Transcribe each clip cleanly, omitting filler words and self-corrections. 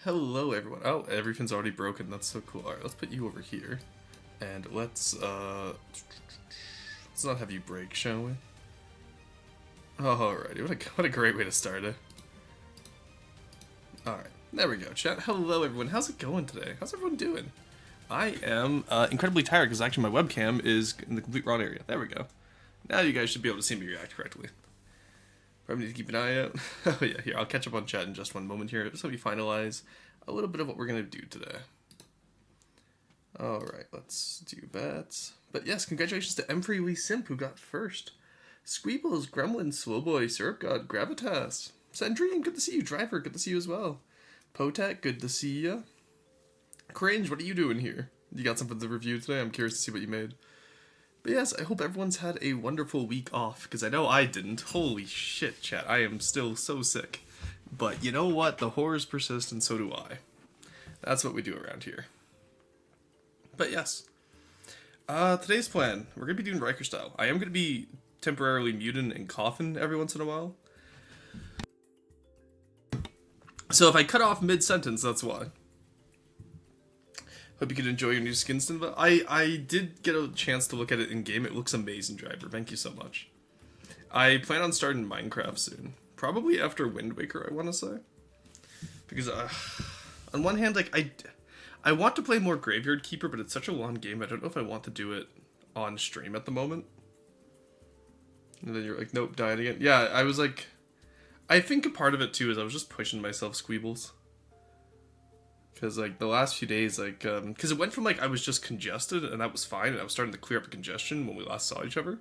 Hello everyone. Oh, everything's already broken. That's so cool. Alright, let's put you over here. And let's not have you break, shall we? Alrighty, what a great way to start it. Alright, there we go, chat. Hello everyone. How's it going today? How's everyone doing? I am incredibly tired because actually my webcam is in the complete wrong area. There we go. Now you guys should be able to see me react correctly. Probably need to keep an eye out. Oh yeah, here, I'll catch up on chat in just one moment here, just so we finalize a little bit of what we're going to do today. Alright, let's do that. But yes, congratulations to M3 Simp who got first. Squeebles, Gremlin, Slowboy, Syrup God, Gravitas. Sandrine, good to see you. Driver, good to see you as well. Potak, good to see ya. Cringe, what are you doing here? You got something to review today? I'm curious to see what you made. But yes, I hope everyone's had a wonderful week off, because I know I didn't. Holy shit, chat. I am still so sick. But you know what? The horrors persist, and so do I. That's what we do around here. But yes. Today's plan, we're going to be doing Riker style. I am going to be temporarily muting and coughing every once in a while. So if I cut off mid-sentence, that's why. Hope you can enjoy your new skin skin. But I did get a chance to look at it in game. It looks amazing, Driver. Thank you so much. I plan on starting Minecraft soon. Probably after Wind Waker, I want to say. Because on one hand, like I want to play more Graveyard Keeper, but it's such a long game. I don't know if I want to do it on stream at the moment. And then you're like, nope, dying again. Yeah, I was like, I think a part of it too is I was just pushing myself, Squeebles. Because, like, the last few days, like, because it went from, like, I was just congested, and that was fine, and I was starting to clear up the congestion when we last saw each other.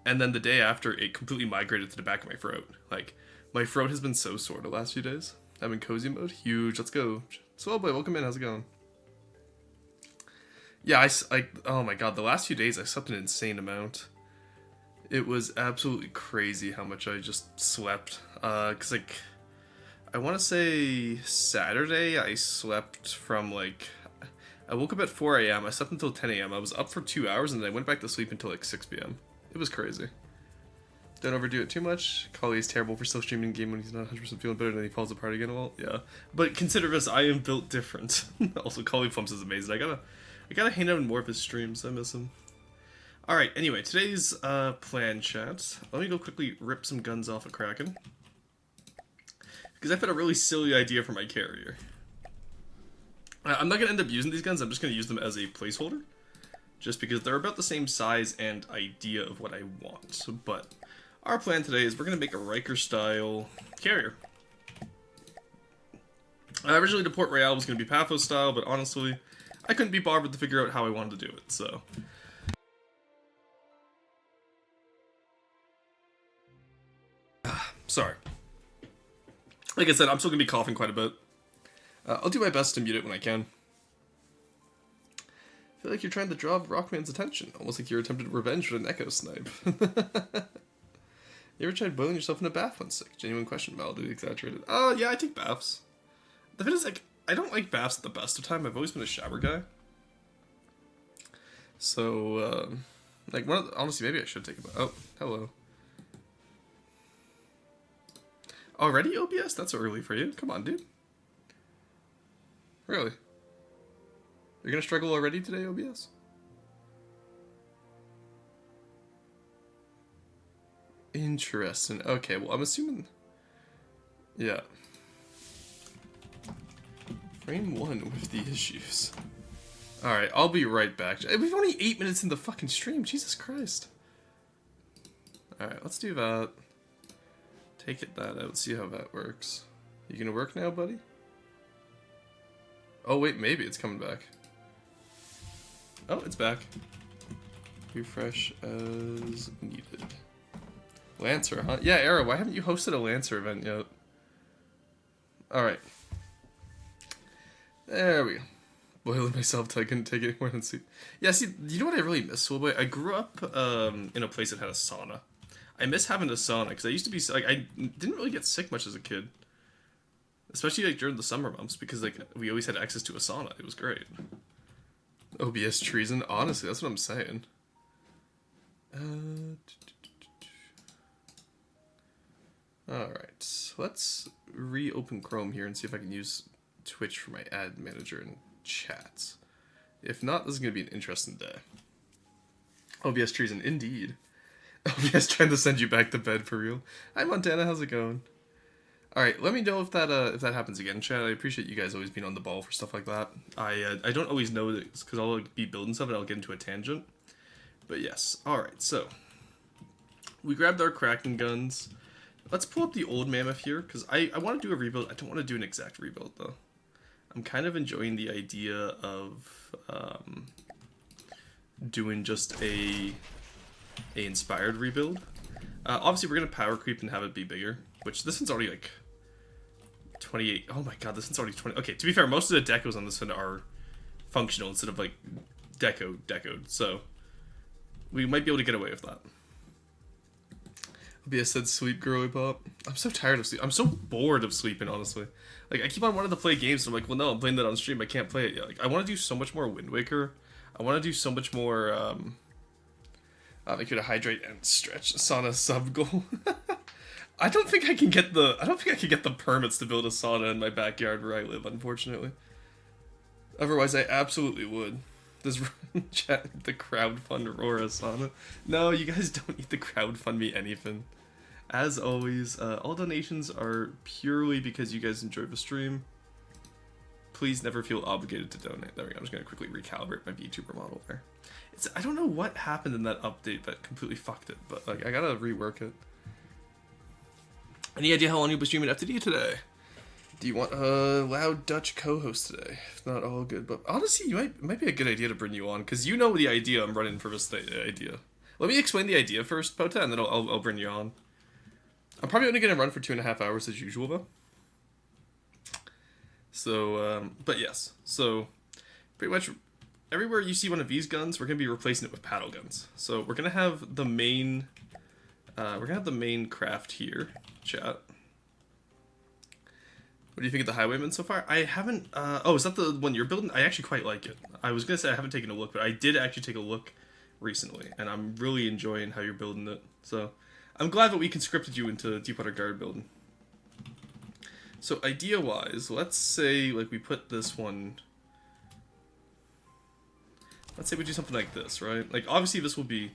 And then the day after, it completely migrated to the back of my throat. Like, my throat has been so sore the last few days. I'm in cozy mode. Huge. Let's go. Swell boy, welcome in. How's it going? Yeah, oh my god, the last few days I slept an insane amount. It was absolutely crazy how much I just slept. Because, like, I want to say Saturday I slept from, like, I woke up at 4 a.m. I slept until 10 a.m. I was up for 2 hours and then I went back to sleep until like 6 p.m. It was crazy. Don't overdo it too much. Kali is terrible for still streaming a game when he's not 100% feeling better and then he falls apart again. Well, yeah. But consider this, I am built different. Also, Kali Plumps is amazing. I gotta hang out in more of his streams. I miss him. Alright, anyway, today's plan, chat. Let me go quickly rip some guns off of Kraken. Because I've had a really silly idea for my carrier. I'm not going to end up using these guns, I'm just going to use them as a placeholder. Just because they're about the same size and idea of what I want. But our plan today is we're going to make a Riker-style carrier. Originally the port Royale was going to be Pathos style, but honestly, I couldn't be bothered to figure out how I wanted to do it, so... Sorry. Like I said, I'm still going to be coughing quite a bit. I'll do my best to mute it when I can. I feel like you're trying to draw Rockman's attention, almost like you're attempting revenge with an echo snipe. You ever tried boiling yourself in a bath when sick? Genuine question, mildly exaggerated. Yeah, I take baths. The thing is, like, I don't like baths at the best of time. I've always been a shower guy. So, like, honestly, maybe I should take a bath. Oh, hello. Already, OBS? That's early for you. Come on, dude. Really? You're gonna struggle already today, OBS? Interesting. Okay, well, I'm assuming... Yeah. Frame 1 with the issues. Alright, I'll be right back. We've only 8 minutes in the fucking stream. Jesus Christ. Alright, let's do that. Take it that out, see how that works. You gonna work now, buddy? Oh wait, maybe it's coming back. Oh, it's back. Refresh as needed. Lancer, huh? Yeah, Era, why haven't you hosted a Lancer event yet? Alright. There we go. Boiling myself till I couldn't take it anymore than sleep. Yeah, see, you know what I really miss, Soulboy? I grew up in a place that had a sauna. I miss having a sauna, because I used to be, like, I didn't really get sick much as a kid. Especially, like, during the summer months, because, like, we always had access to a sauna. It was great. OBS treason? Honestly, that's what I'm saying. Alright, let's reopen Chrome here and see if I can use Twitch for my ad manager and chats. If not, this is going to be an interesting day. OBS treason, indeed. OBS trying to send you back to bed for real. Hi Montana, how's it going? Alright, let me know if that happens again, chat. I appreciate you guys always being on the ball for stuff like that. I don't always know this, because I'll be building stuff and I'll get into a tangent. But yes, alright, so. We grabbed our Kraken guns. Let's pull up the old mammoth here, because I want to do a rebuild. I don't want to do an exact rebuild, though. I'm kind of enjoying the idea of doing just a inspired rebuild. Obviously, we're going to power creep and have it be bigger, which this one's already, like, 28. Oh my god, this one's already 20. Okay, to be fair, most of the decos on this one are functional instead of, like, decoed. So, we might be able to get away with that. OBS said sleep, girly pop. I'm so tired of sleep. I'm so bored of sleeping, honestly. Like, I keep on wanting to play games, and I'm like, well, no, I'm playing that on stream. I can't play it yet. Like, I want to do so much more Wind Waker. I want to do so much more, make sure to hydrate and stretch. Sauna sub goal. I don't think I can get the permits to build a sauna in my backyard where I live, unfortunately. Otherwise, I absolutely would. Does chat the crowdfund Aurora sauna? No, you guys don't need to crowdfund me anything. As always, all donations are purely because you guys enjoy the stream. Please never feel obligated to donate. There we go. I'm just going to quickly recalibrate my VTuber model there. I don't know what happened in that update that completely fucked it, but like I gotta rework it. Any idea how long you'll be streaming FTD today? Do you want a loud Dutch co-host today? If not, all good. But honestly, it might be a good idea to bring you on, because you know the idea I'm running for this idea. Let me explain the idea first, Pota, and then I'll bring you on. I'm probably only going to run for 2.5 hours as usual, though. So, but yes. So, pretty much everywhere you see one of these guns, we're going to be replacing it with paddle guns. So, we're going to have the main, craft here, chat. What do you think of the Highwayman so far? I haven't, oh, is that the one you're building? I actually quite like it. I was going to say I haven't taken a look, but I did actually take a look recently, and I'm really enjoying how you're building it. So, I'm glad that we conscripted you into Deepwater Guard building. So, idea-wise, let's say, like, we put this one... Let's say we do something like this, right? Like, obviously this will be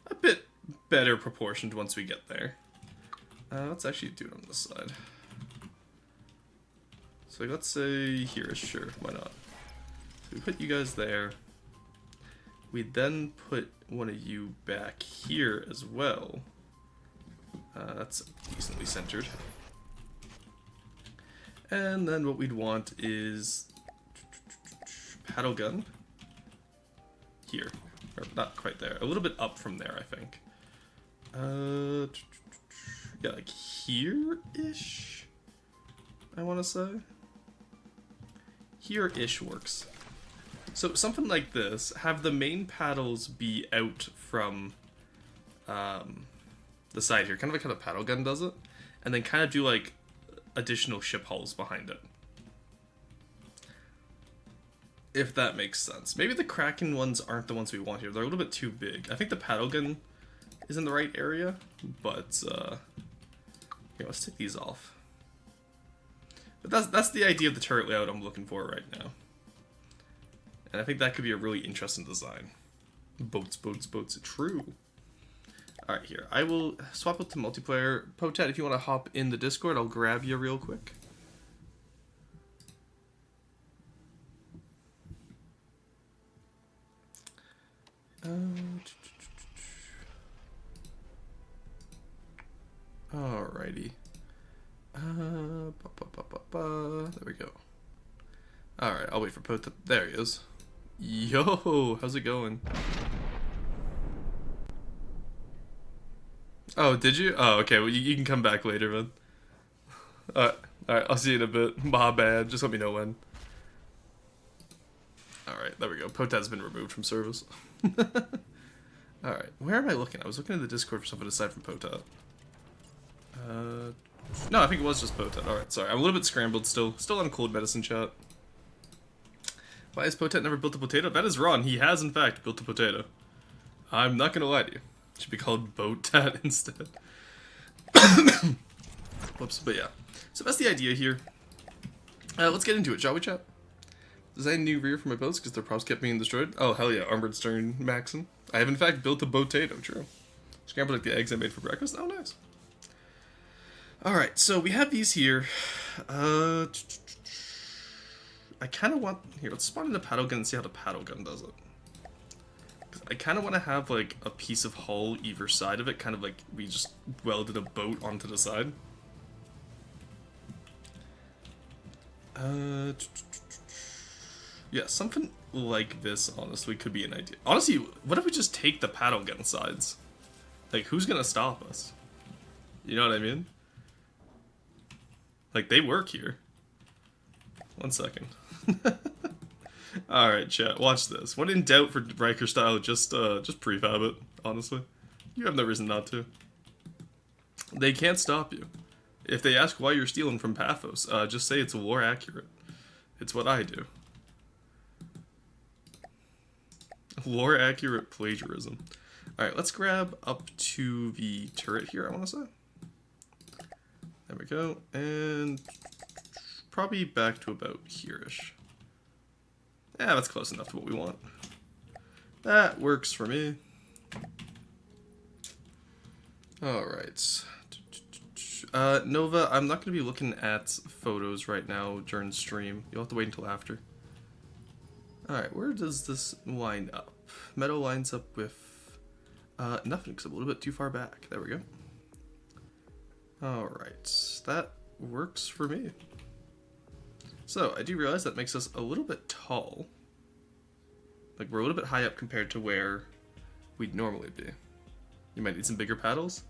a bit better proportioned once we get there. Let's actually do it on this side. So let's say here, sure, why not? So we put you guys there. We then put one of you back here as well. That's decently centered. And then what we'd want is paddle gun here, or not quite there, a little bit up from there, I think. Yeah, like here-ish, I want to say. Here-ish works. So something like this, have the main paddles be out from the side here, kind of like how the paddle gun does it, and then kind of do like additional ship hulls behind it. If that makes sense. Maybe the Kraken ones aren't the ones we want here. They're a little bit too big. I think the paddle gun is in the right area, but here, let's take these off. But that's the idea of the turret layout I'm looking for right now. And I think that could be a really interesting design. Boats. True. Alright, here. I will swap it to multiplayer. Potat, if you want to hop in the Discord, I'll grab you real quick. Alrighty. There we go. Alright, I'll wait for Potat. There he is. Yo, how's it going? Oh, did you? Oh, okay, well, you can come back later, man. Alright, I'll see you in a bit. My bad, just let me know when. Alright, there we go. Potat's been removed from service. Alright, where am I looking? I was looking at the Discord for something aside from Potat. No, I think it was just Potat. Alright, sorry. I'm a little bit scrambled still. Still on cold medicine chat. Why has Potat never built a potato? That is wrong. He has, in fact, built a potato. I'm not gonna lie to you. It should be called Boat-Tat instead. Whoops, but yeah. So that's the idea here. Let's get into it, shall we, chat? Design new rear for my boats because their props kept being destroyed. Oh, hell yeah, armored stern maxim. I have in fact built a potato, true. Scrambled like the eggs I made for breakfast. Oh, nice. Alright, so we have these here. I kind of want... Here, let's spawn in the paddle gun and see how the paddle gun does it. I kind of want to have, like, a piece of hull either side of it. Kind of like we just welded a boat onto the side. Yeah, something like this, honestly, could be an idea. Honestly, what if we just take the paddle gun sides? Like, who's gonna stop us? You know what I mean? Like, they work here. 1 second. Alright, chat, watch this. When in doubt for Riker style, just prefab it, honestly. You have no reason not to. They can't stop you. If they ask why you're stealing from Paphos, just say it's lore accurate. It's what I do. Lore accurate plagiarism. Alright, let's grab up to the turret here, I want to say. There we go. And probably back to about here-ish. Yeah, that's close enough to what we want. That works for me. Alright. Nova, I'm not going to be looking at photos right now during stream. You'll have to wait until after. Alright, where does this line up? Meadow lines up with nothing, because I'm a little bit too far back. There we go. Alright, that works for me. So, I do realize that makes us a little bit tall. Like, we're a little bit high up compared to where we'd normally be. You might need some bigger paddles.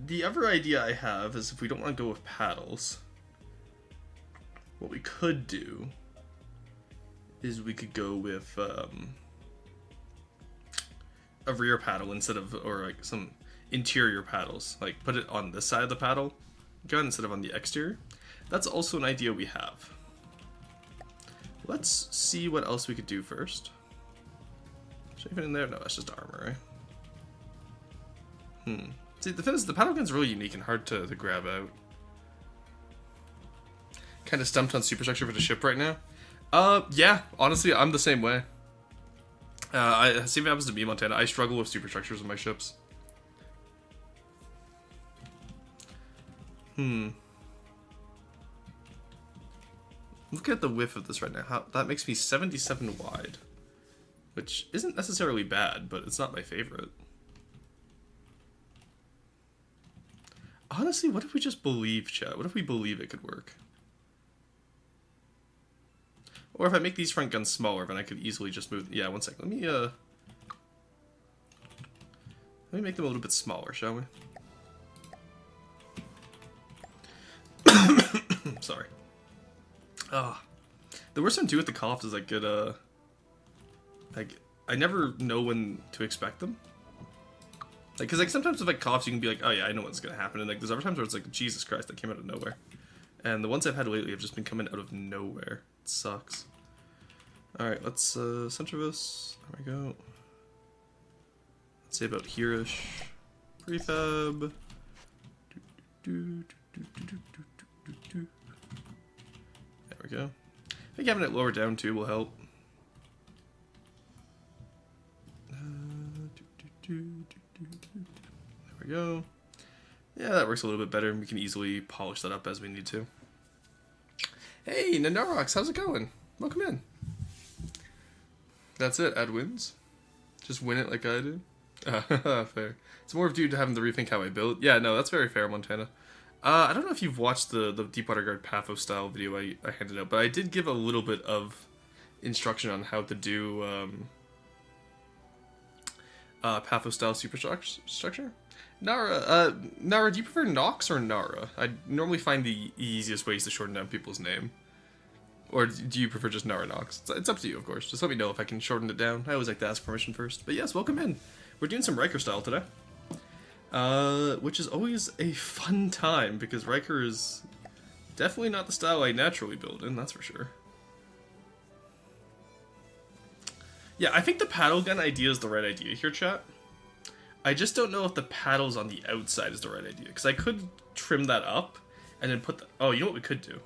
The other idea I have is if we don't want to go with paddles, what we could do is we could go with a rear paddle instead of, or like some interior paddles. Like, put it on this side of the paddle gun instead of on the exterior. That's also an idea we have. Let's see what else we could do first. Is there anything in there? No, that's just armor, right? See, the thing is, the paddle gun's really unique and hard to grab out. Kind of stumped on superstructure for the ship right now. Yeah, honestly, I'm the same way. Same happens to me, Montana. I struggle with superstructures in my ships. Look at the width of this right now. That makes me 77 wide. Which isn't necessarily bad, but it's not my favorite. Honestly, what if we just believe, chat? What if we believe it could work? Or if I make these front guns smaller, then I could easily just move... Yeah, 1 second. Let me make them a little bit smaller, shall we? Sorry. The worst thing too with the coughs is I get like, I never know when to expect them. Like, cause like sometimes with like coughs you can be like, oh yeah, I know what's gonna happen, and like there's other times where it's like, Jesus Christ, that came out of nowhere. And the ones I've had lately have just been coming out of nowhere. It sucks. Alright, let's center this. There we go. Let's say about here-ish. Prefab. There we go. I think having it lower down too will help. There we go. Yeah, that works a little bit better, and we can easily polish that up as we need to. Hey, Nanarox, how's it going? Welcome in. That's it, add wins. Just win it like I do. Fair. It's more of due to having to rethink how I build. Yeah, no, that's very fair, Montana. I don't know if you've watched the Deepwater Guard Paphos style video I handed out, but I did give a little bit of instruction on how to do Paphos style superstructure. Nara, do you prefer Nox or Nara? I normally find the easiest ways to shorten down people's name. Or do you prefer just Nara Nox? It's up to you, of course. Just let me know if I can shorten it down. I always like to ask permission first. But yes, welcome in. We're doing some Riker style today. Which is always a fun time, because Riker is definitely not the style I naturally build in, that's for sure. Yeah, I think the paddle gun idea is the right idea here, chat. I just don't know if the paddles on the outside is the right idea, because I could trim that up and then put the... Oh, you know what we could do?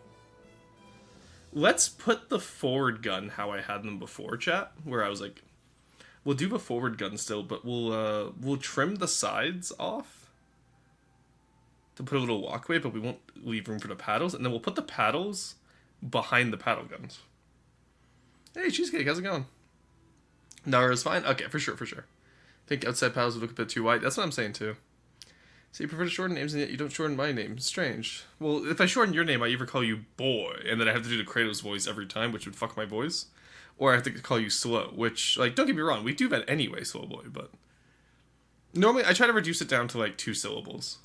Let's put the forward gun how I had them before, chat. Where I was like, we'll do the forward gun still, but we'll trim the sides off to put a little walkway, but we won't leave room for the paddles, and then we'll put the paddles behind the paddle guns. Hey, Cheesecake, how's it going? Nara's fine? Okay, for sure, for sure. I think outside paddles would look a bit too wide. That's what I'm saying, too. So you prefer to shorten names, and yet you don't shorten my name. Strange. Well, if I shorten your name, I either call you Boy, and then I have to do the Kratos voice every time, which would fuck my voice. Or I have to call you Slow, which, like, don't get me wrong, we do that anyway, Slow Boy, but... Normally, I try to reduce it down to, like, 2 syllables.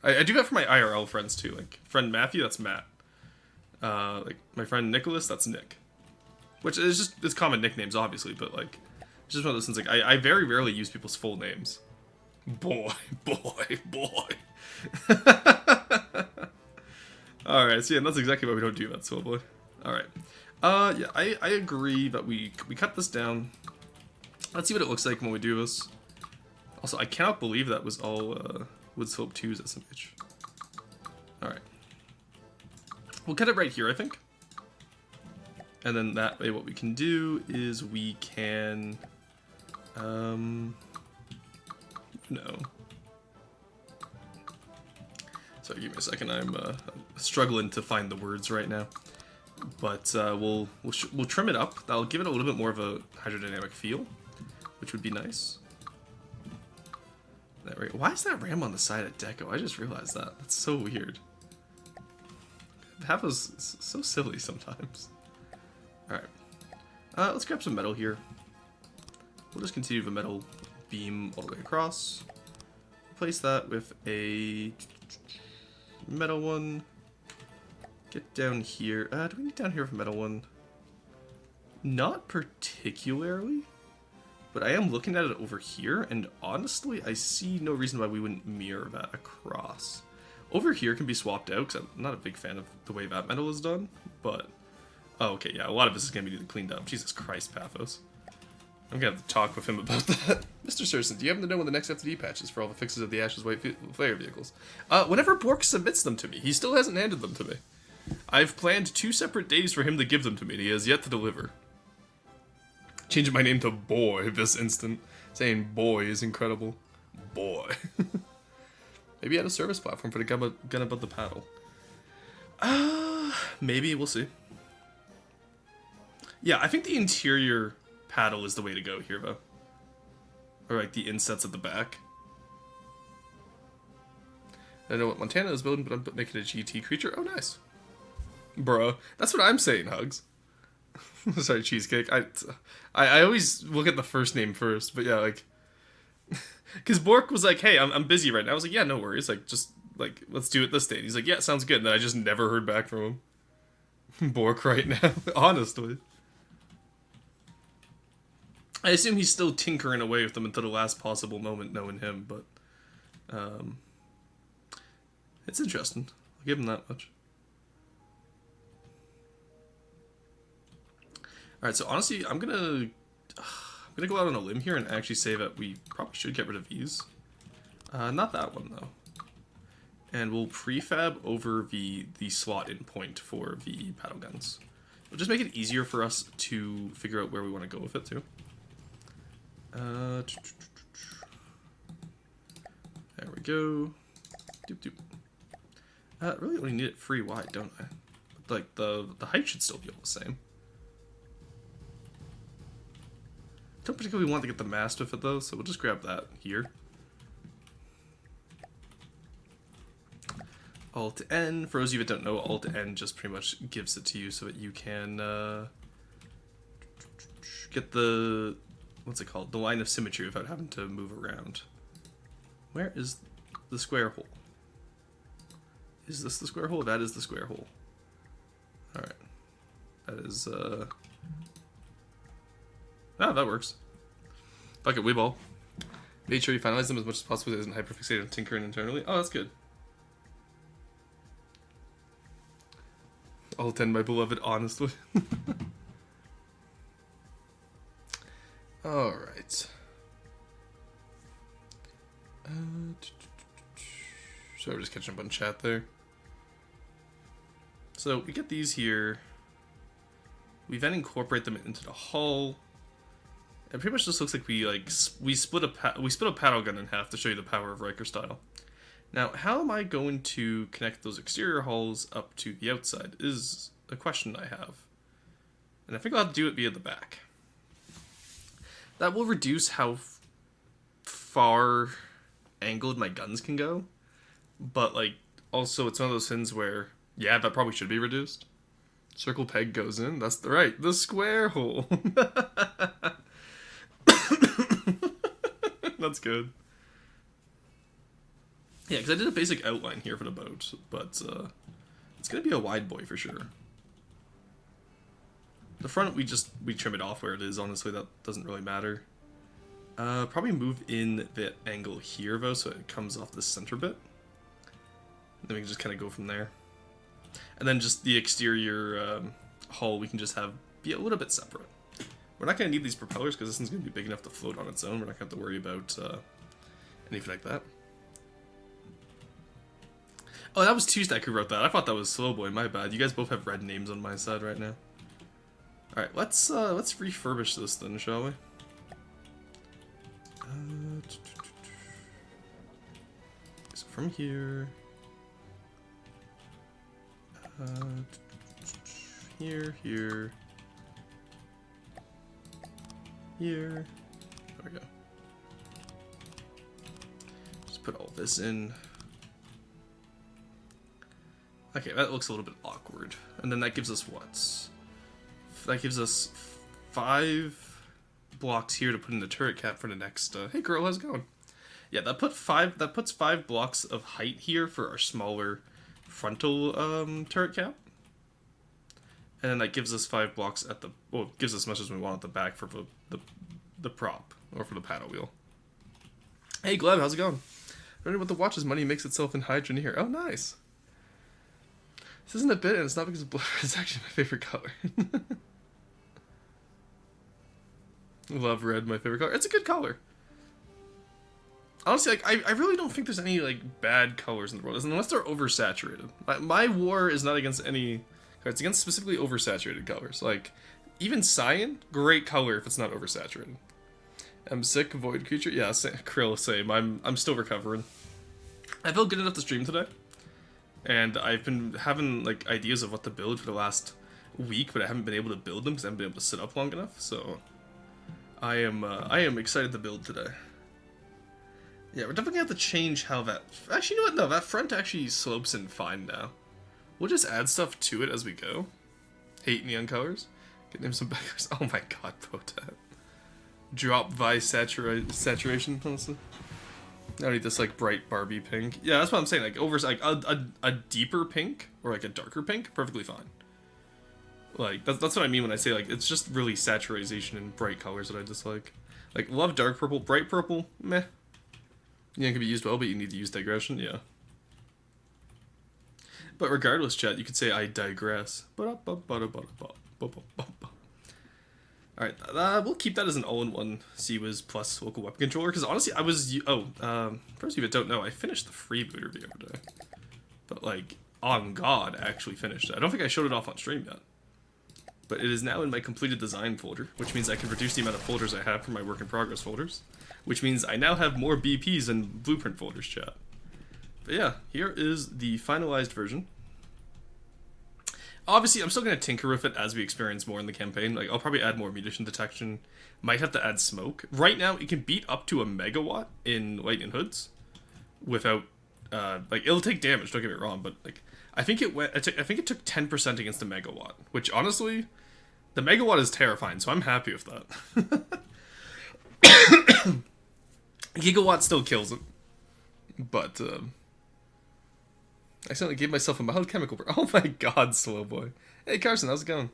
I do that for my IRL friends, too. Like, friend Matthew, that's Matt. Like, my friend Nicholas, that's Nick. Which is just, it's common nicknames, obviously, but, like, it's just one of those things, like, I very rarely use people's full names. Boy, boy, boy. Alright, so yeah, that's exactly why we don't do that, Slow Boy. Alright. Yeah, I agree that we cut this down. Let's see what it looks like when we do this. Also, I cannot believe that was all, Wood Slope 2's SMH. Alright. We'll cut it right here, I think. And then that way what we can do is we can... No. Sorry, give me a second. I'm struggling to find the words right now. But we'll trim it up. That'll give it a little bit more of a hydrodynamic feel, which would be nice. That right. Why is that ram on the side of Deco? I just realized that. That's so weird. That was so silly sometimes. All right. Let's grab some metal here. We'll just continue the metal beam all the way across. Replace that with a metal one. Get down here. Do we need down here for metal one? Not particularly, but I am looking at it over here, and honestly, I see no reason why we wouldn't mirror that across. Over here can be swapped out, because I'm not a big fan of the way that metal is done, but... Oh, okay, yeah, a lot of this is going to be cleaned up. Jesus Christ, Paphos. I'm gonna have to talk with him about that. Mr. Surson, do you happen to know when the next FTD patch is for all the fixes of the Ashes White Flare vehicles? Whenever Bork submits them to me. He still hasn't handed them to me. I've planned 2 separate days for him to give them to me, and he has yet to deliver. Changing my name to Boy this instant. Saying Boy is incredible. Boy. Maybe add a service platform for the gun above the paddle. Maybe, we'll see. Yeah, I think the interior... paddle is the way to go here, though. Or like the insets at the back. I don't know what Montana is building, but I'm making a GT creature. Oh, nice. Bruh. That's what I'm saying, Hugs. Sorry, Cheesecake. I always look at the first name first, but yeah, like... Because Bork was like, hey, I'm busy right now. I was like, yeah, no worries. Like, just, like, let's do it this day. And he's like, yeah, sounds good. And then I just never heard back from him. Bork right now. Honestly. I assume he's still tinkering away with them until the last possible moment, knowing him, but... it's interesting. I'll give him that much. Alright, so honestly, I'm gonna go out on a limb here and actually say that we probably should get rid of these. Not that one, though. And we'll prefab over the slot in point for the paddle guns. It'll just make it easier for us to figure out where we want to go with it, too. There we go. Doop doop. Really only need it free wide, don't I? Like, the height should still be all the same. Don't particularly want to get the mast with it, though, so we'll just grab that here. Alt-N. For those of you that don't know, Alt-N just pretty much gives it to you so that you can get the... What's it called? The line of symmetry without having to move around. Where is the square hole? Is this the square hole? That is the square hole. Alright. That is, Ah, that works. Fuck it, we ball. Made sure you finalize them as much as possible. It isn't hyperfixated on tinkering internally. Oh, that's good. All 10, my beloved, honestly. Alright. Sorry, we're just catching up on chat there. So, we get these here. We then incorporate them into the hull. It pretty much just looks like we split a paddle gun in half to show you the power of Riker style. Now, how am I going to connect those exterior hulls up to the outside is a question I have. And I think I'll have to do it via the back. That will reduce how far angled my guns can go. But, like, also it's one of those things where, yeah, that probably should be reduced. Circle peg goes in. That's the square hole. That's good. Yeah, because I did a basic outline here for the boat, but it's gonna be a wide boy for sure. The front we trim it off where it is. Honestly, that doesn't really matter. Probably move in the angle here though, so it comes off the center bit. Then we can just kind of go from there. And then just the exterior hull we can just have be a little bit separate. We're not going to need these propellers because this one's going to be big enough to float on its own. We're not going to have to worry about anything like that. Oh, that was Tuesday who wrote that. I thought that was Slowboy. My bad. You guys both have red names on my side right now. All right, let's refurbish this then, shall we? So from here, here. Here. There we go. Just put all this in. Okay, that looks a little bit awkward. And then that gives us what? That gives us 5 blocks here to put in the turret cap for the next. Hey girl, how's it going? Yeah, that puts 5 blocks of height here for our smaller frontal turret cap. And then that gives us 5 blocks at the, well, it gives us as much as we want at the back for the prop, or for the paddle wheel. Hey Gleb, how's it going? Wondering what the watch's money makes itself in hydrogen here. Oh, nice. This isn't a bit, and it's not because of blur, it's actually my favorite color. Love red, my favorite color. It's a good color. Honestly, like, I really don't think there's any, like, bad colors in the world, unless they're oversaturated. My war is not against any... It's against specifically oversaturated colors. Like, even cyan, great color if it's not oversaturated. I'm sick, void creature. Yeah, Krill, same. I'm still recovering. I felt good enough to stream today, and I've been having like ideas of what to build for the last week, but I haven't been able to build them because I haven't been able to sit up long enough. So I am excited to build today. Yeah, we're definitely gonna have to change how that. Actually, you know what? No, that front actually slopes in fine now. We'll just add stuff to it as we go. Hate neon colors. Get them some backers. Oh my god, Potat. Drop Vice saturation, honestly. I don't need this like bright Barbie pink. Yeah, that's what I'm saying. Like over like a deeper pink or like a darker pink, perfectly fine. Like that's what I mean when I say like it's just really saturation and bright colors that I dislike. Like love dark purple, bright purple, meh. Yeah, it can be used well, but you need to use digression, yeah. But regardless, chat, you could say I digress. Alright, we'll keep that as an all-in-one CWIS plus local weapon controller, because honestly, I was... for those of you that don't know, I finished the freebooter the other day. But, like, on God, I actually finished it. I don't think I showed it off on stream yet. But it is now in my completed design folder, which means I can reduce the amount of folders I have for my work-in-progress folders. Which means I now have more BPs than blueprint folders, chat. But yeah, here is the finalized version. Obviously, I'm still going to tinker with it as we experience more in the campaign. Like, I'll probably add more munition detection. Might have to add smoke. Right now, it can beat up to a megawatt in lightning hoods. Without, like, it'll take damage, don't get me wrong, but, like, I think it took 10% against a megawatt. Which, honestly, the megawatt is terrifying, so I'm happy with that. Gigawatt still kills it. But, I accidentally gave myself a mild chemical burn. Oh my god, slow boy. Hey Carson, how's it going?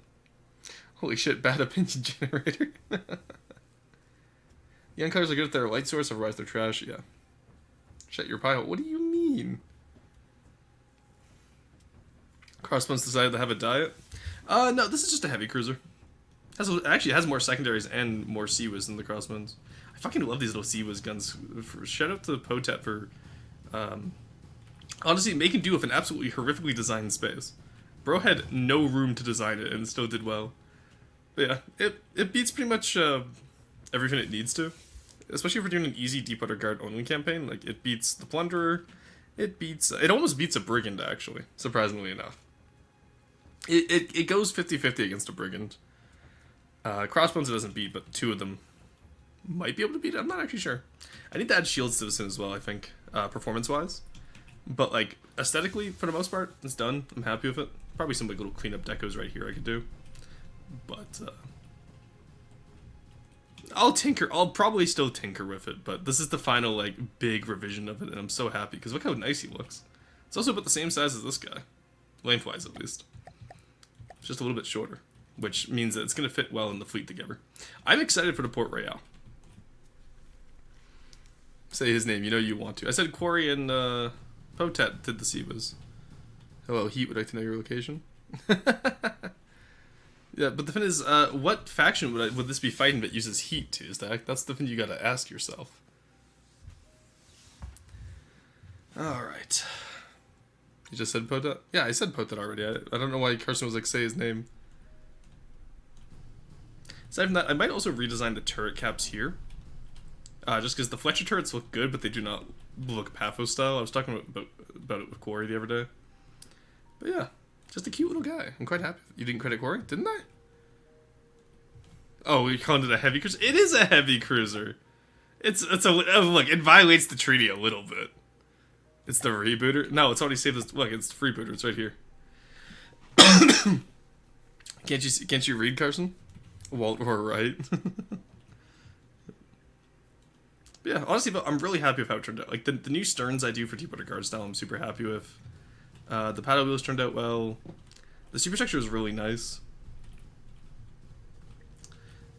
Holy shit, bad opinion generator. Young cars are good at their light source, otherwise they're trash. Yeah. Shut your pile. What do you mean? Crossbones decided to have a diet? No, this is just a heavy cruiser. Actually, it has more secondaries and more CWIS than the Crossbones. I fucking love these little CWIS guns. Shout out to Potat for, honestly, making do with an absolutely horrifically designed space. Bro had no room to design it and still did well. But yeah, it beats pretty much everything it needs to. Especially if we're doing an easy deep water guard only campaign. Like, it beats the Plunderer. It almost beats a Brigand, actually, surprisingly enough. It goes 50-50 against a Brigand. Crossbones it doesn't beat, but two of them might be able to beat it. I'm not actually sure. I need to add Shield Citizen as well, I think, performance-wise. But, like, aesthetically, for the most part, it's done. I'm happy with it. Probably some, like, little cleanup decos right here I could do. But, I'll probably still tinker with it, but this is the final, like, big revision of it, and I'm so happy, because look how nice he looks. It's also about the same size as this guy. Lengthwise, at least. It's just a little bit shorter, which means that it's going to fit well in the fleet together. I'm excited for the Port Royale. Say his name, you know you want to. I said Quarry and, Potat did the Sebas. Hello, Heat, would like to know your location? Yeah, but the thing is, what faction would this be fighting that uses heat, Tuesday? That's the thing you gotta ask yourself. Alright. You just said Potat? Yeah, I said Potat already. I don't know why Carson was like, say his name. Aside from that, I might also redesign the turret caps here. Just because the Fletcher turrets look good, but they do not look Paphos style. I was talking about it with Quarry the other day. But yeah. Just a cute little guy. I'm quite happy. You didn't credit Quarry, didn't I? Oh, we called it a heavy cruiser? It is a heavy cruiser. It's a... look, it violates the treaty a little bit. It's the rebooter. No, it's already saved this... Look, it's the freebooter. It's right here. Can't you read, Carson? Walt or right? Yeah, honestly, but I'm really happy with how it turned out. Like, the new sterns I do for Deepwater Guard style, I'm super happy with. The paddle wheels turned out well. The superstructure was really nice.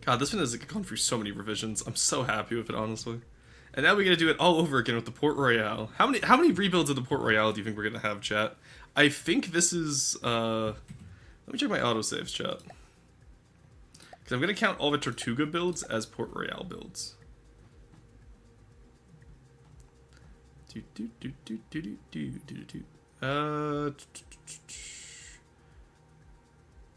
God, this one has gone through so many revisions. I'm so happy with it, honestly. And now we gotta do it all over again with the Port Royale. How many rebuilds of the Port Royale do you think we're gonna have, chat? I think this is, let me check my autosaves, chat. Because I'm gonna count all the Tortuga builds as Port Royale builds.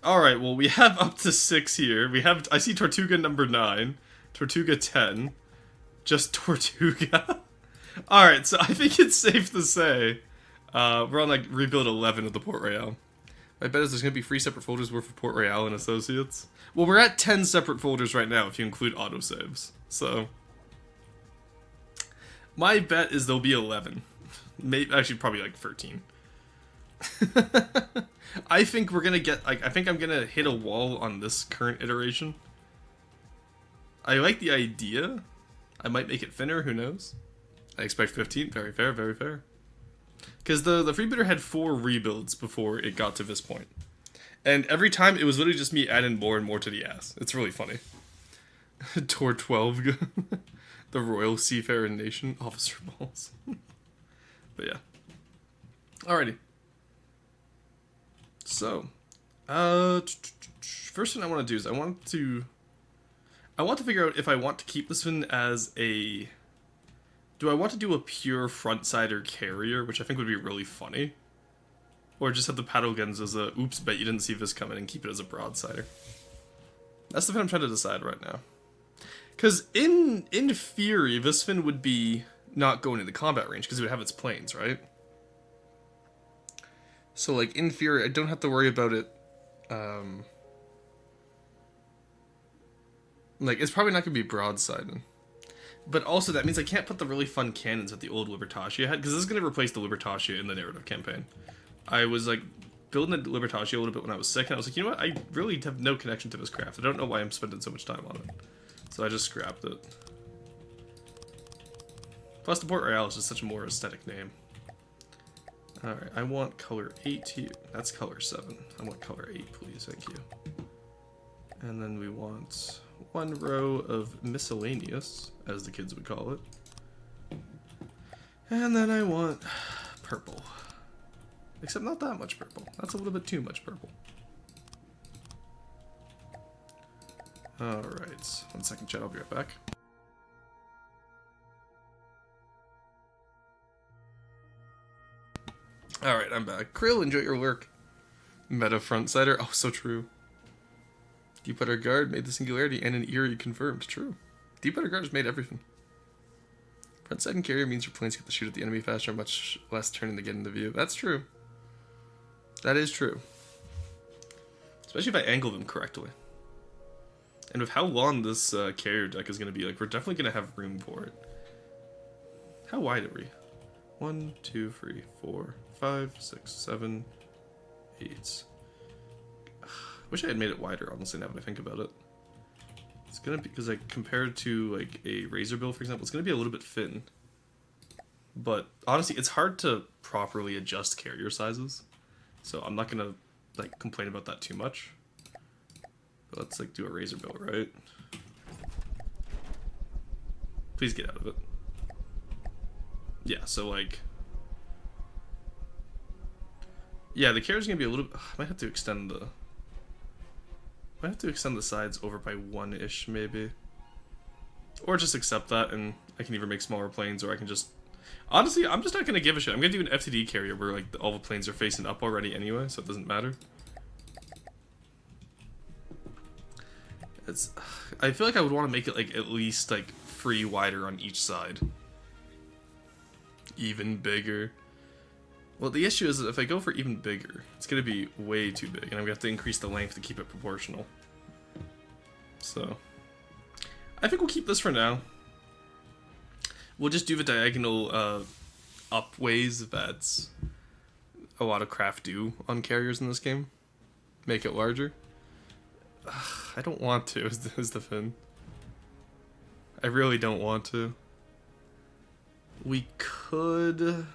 Alright, well, we have up to 6 here. I see Tortuga number 9, Tortuga 10, just Tortuga. Alright, so I think it's safe to say we're on, like, rebuild 11 of the Port Royale. My bet is there's going to be 3 separate folders worth of Port Royale and Associates. Well, we're at 10 separate folders right now if you include autosaves, so... My bet is there'll be 11. Maybe, actually, probably like 13. I think we're gonna get, like, I think I'm gonna hit a wall on this current iteration. I like the idea. I might make it thinner, who knows? I expect 15. Very fair, very fair. Because the freebooter had 4 rebuilds before it got to this point. And every time, it was literally just me adding more and more to the ass. It's really funny. Tor 12. The Royal Seafaring Nation officer balls. But yeah. Alrighty. So, first thing I want to do is I want to figure out if I want to keep this one as a... Do I want to do a pure front-sider carrier, which I think would be really funny? Or just have the paddle guns as a, oops, bet you didn't see this coming, and keep it as a broadsider? That's the thing I'm trying to decide right now. Because in theory, this fin would be not going into combat range, because it would have its planes, right? So, like, in theory, I don't have to worry about it, like, it's probably not going to be broadsiding. But also, that means I can't put the really fun cannons that the old Libertatia had, because this is going to replace the Libertatia in the narrative campaign. I was, like, building the Libertatia a little bit when I was sick, and I was like, you know what, I really have no connection to this craft. I don't know why I'm spending so much time on it. So I just scrapped it. Plus, the Port Royale is just such a more aesthetic name. Alright, I want color 8 here. That's color 7. I want color 8, please, thank you. And then we want 1 row of miscellaneous, as the kids would call it. And then I want purple. Except not that much purple. That's a little bit too much purple. Alright, 1 second, chat, I'll be right back. Alright, I'm back. Krill, enjoy your lurk. Meta frontsider. Oh, so true. Deep Outer Guard made the Singularity and an Eerie confirmed. True. Deep Outer Guard has made everything. Front side and carrier means your planes get to shoot at the enemy faster, much less turning to get into view. That's true. That is true. Especially if I angle them correctly. And with how long this carrier deck is going to be, like, we're definitely going to have room for it. How wide are we? 1, 2, 3, 4, 5, 6, 7, 8. Wish I had made it wider, honestly, now that I think about it. It's gonna be, because like compared to like a Razor Bill, for example, it's gonna be a little bit thin. But honestly, it's hard to properly adjust carrier sizes, so I'm not gonna like complain about that too much. But let's like do a Razor Bill, right? Please get out of it. Yeah, so like, yeah, the carrier's gonna be a little. I might have to extend the. I have to extend the sides over by 1-ish, maybe. Or just accept that, and I can either make smaller planes, or I can just... Honestly, I'm just not going to give a shit. I'm going to do an FTD carrier where like all the planes are facing up already anyway, so it doesn't matter. It's... I feel like I would want to make it like at least like 3 wider on each side. Even bigger. Well, the issue is that if I go for even bigger, it's going to be way too big, and I'm going to have to increase the length to keep it proportional. So, I think we'll keep this for now. We'll just do the diagonal up ways that a lot of craft do on carriers in this game. Make it larger. I don't want to, is the thing. I really don't want to. We could...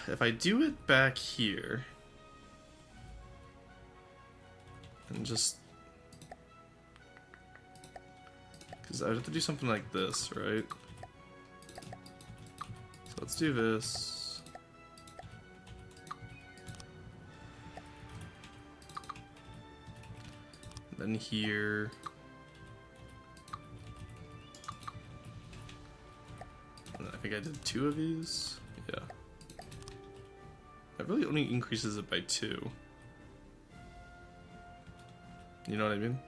If I do it back here, and just, because I would have to do something like this, right? So let's do this. And then here. And I think I did 2 of these. Yeah. That really only increases it by 2. You know what I mean?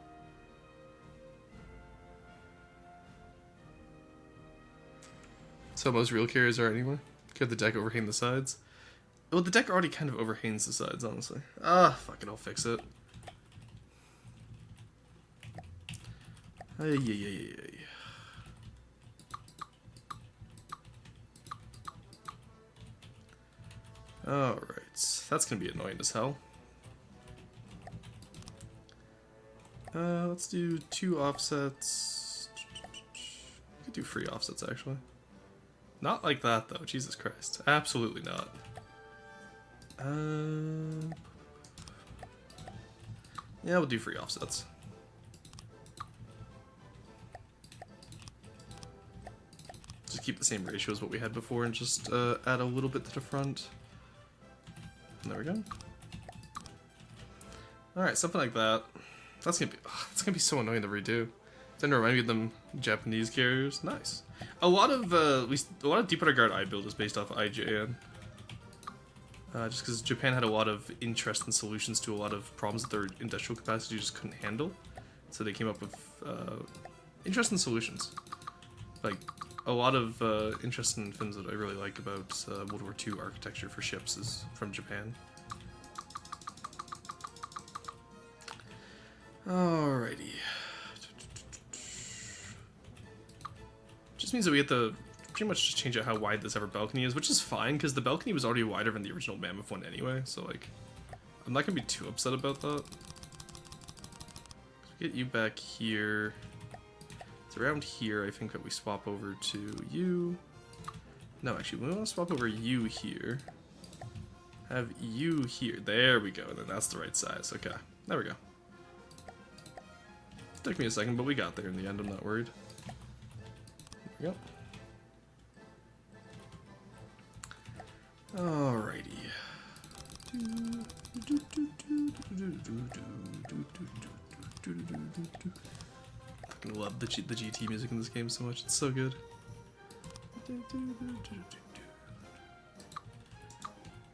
So most real carriers are anyway. Could the deck overhang the sides? Well, the deck already kind of overhangs the sides, honestly. Fuck it, I'll fix it. Alright, that's gonna be annoying as hell. Let's do 2 offsets. We could do 3 offsets, actually. Not like that, though. Jesus Christ. Absolutely not. Yeah, we'll do 3 offsets. Just keep the same ratio as what we had before and just add a little bit to the front. There we go. Alright, something like that. That's gonna be so annoying to redo. Didn't remind me of them Japanese carriers. Nice. A lot of Deep Outer Guard I build is based off IJN. Just because Japan had a lot of interest and solutions to a lot of problems that their industrial capacity just couldn't handle. So they came up with interesting solutions. Like, a lot of interesting things that I really like about World War II architecture for ships is from Japan. Alrighty. Just means that we have to pretty much just change out how wide this ever balcony is, which is fine, because the balcony was already wider than the original Mammoth one anyway, so like, I'm not going to be too upset about that. Get you back here. It's around here, I think, that we swap over to you. No, actually, we want to swap over you here. Have you here. There we go, and then that's the right size. Okay, there we go. Took me a second, but we got there in the end, I'm not worried. There we go. Alrighty. fucking love the GT music in this game so much. It's so good.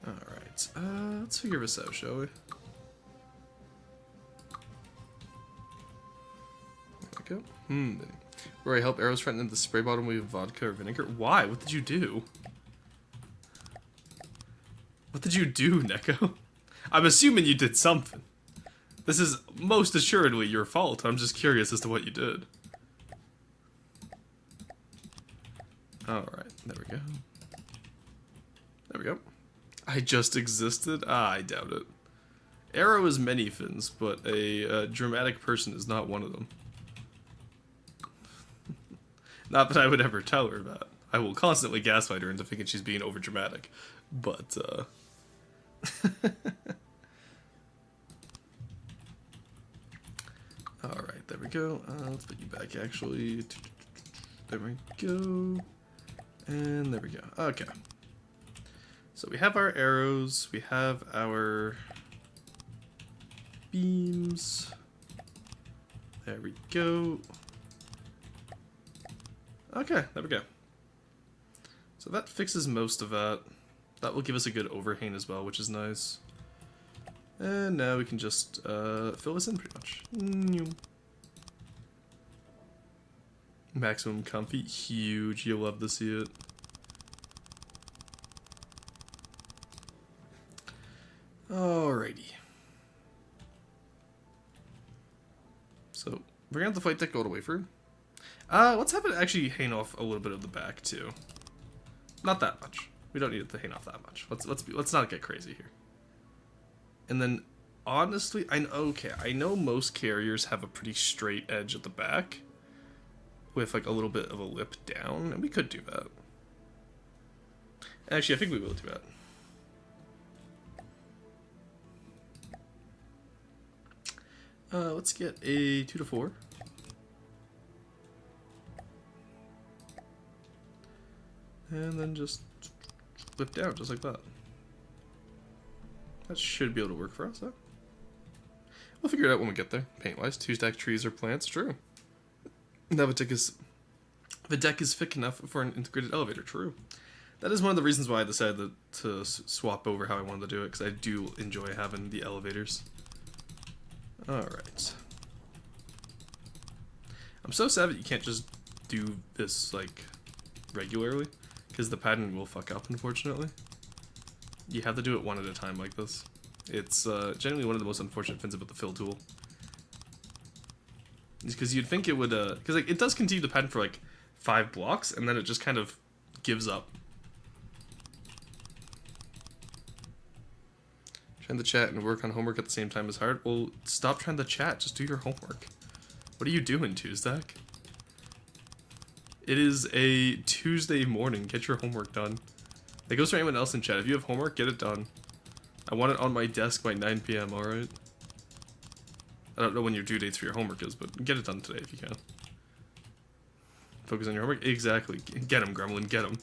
Alright, let's figure this out, shall we? There we go. Where I help arrows threaten the spray bottle with vodka or vinegar? Why? What did you do? What did you do, Neko? I'm assuming you did something. This is most assuredly your fault. I'm just curious as to what you did. Alright, there we go. There we go. I just existed? Ah, I doubt it. Arrow is many things, but a dramatic person is not one of them. Not that I would ever tell her that. I will constantly gaslight her into thinking she's being overdramatic. But, Alright, there we go. Let's put you back, actually. There we go. And there we go. Okay. So we have our arrows. We have our beams. There we go. Okay, there we go. So that fixes most of that. That will give us a good overhang as well, which is nice. And now we can just fill this in pretty much. Maximum comfy, huge. You'll love to see it. Alrighty. So we're gonna have the flight deck go all the way through. Let's have it actually hang off a little bit of the back too. Not that much. We don't need it to hang off that much. Let's not get crazy here. And then, honestly, I know most carriers have a pretty straight edge at the back, with like a little bit of a lip down, and we could do that. Actually, I think we will do that. Let's get a 2 to 4. And then just flip down, just like that. That should be able to work for us, huh? We'll figure it out when we get there. Paint-wise, 2-stack trees or plants, true. Now the deck is thick enough for an integrated elevator, true. That is one of the reasons why I decided to swap over how I wanted to do it, because I do enjoy having the elevators. Alright. I'm so sad that you can't just do this, like, regularly, because the pattern will fuck up, unfortunately. You have to do it one at a time like this. It's generally one of the most unfortunate things about the fill tool. Because you'd think it would, because like, it does continue the pattern for like 5 blocks, and then it just kind of gives up. Trying to chat and work on homework at the same time is hard. Well, stop trying to chat. Just do your homework. What are you doing, Tuesday? It is a Tuesday morning. Get your homework done. That goes for anyone else in chat. If you have homework, get it done. I want it on my desk by 9 p.m., alright? I don't know when your due dates for your homework is, but get it done today if you can. Focus on your homework? Exactly. Get him, Gremlin. Get him.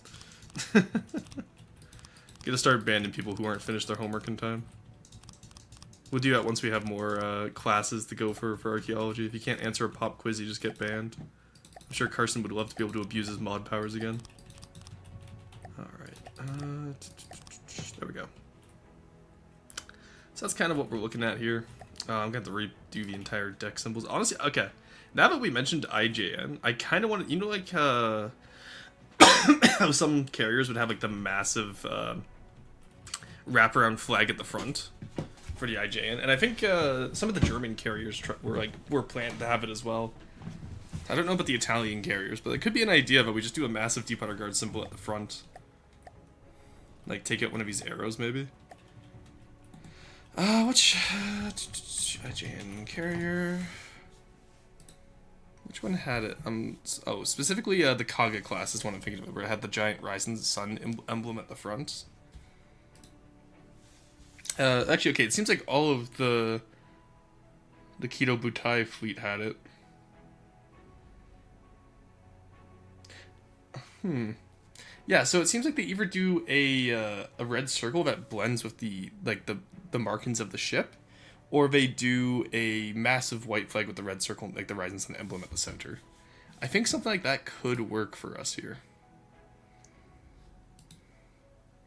Gotta start banning people who aren't finished their homework in time. We'll do that once we have more classes to go for archaeology. If you can't answer a pop quiz, you just get banned. I'm sure Carson would love to be able to abuse his mod powers again. Alright. There we go. So that's kind of what we're looking at here. I'm going to have to redo the entire deck symbols. Honestly, okay. Now that we mentioned IJN, I kind of want to, you know, like, how some carriers would have, like, the massive wraparound flag at the front for the IJN. And I think some of the German carriers were planned to have it as well. I don't know about the Italian carriers, but it could be an idea that we just do a massive Deep Water Guard symbol at the front. Like, take out one of these arrows, maybe. Which IJN carrier? Which one had it? Oh, specifically the Kaga class is one I'm thinking of, where it had the giant rising sun emblem at the front. Actually, okay, it seems like all of the Kido Butai fleet had it. Yeah, so it seems like they either do a red circle that blends with the markings of the ship, or they do a massive white flag with the red circle, like the rising sun emblem at the center. I think something like that could work for us here.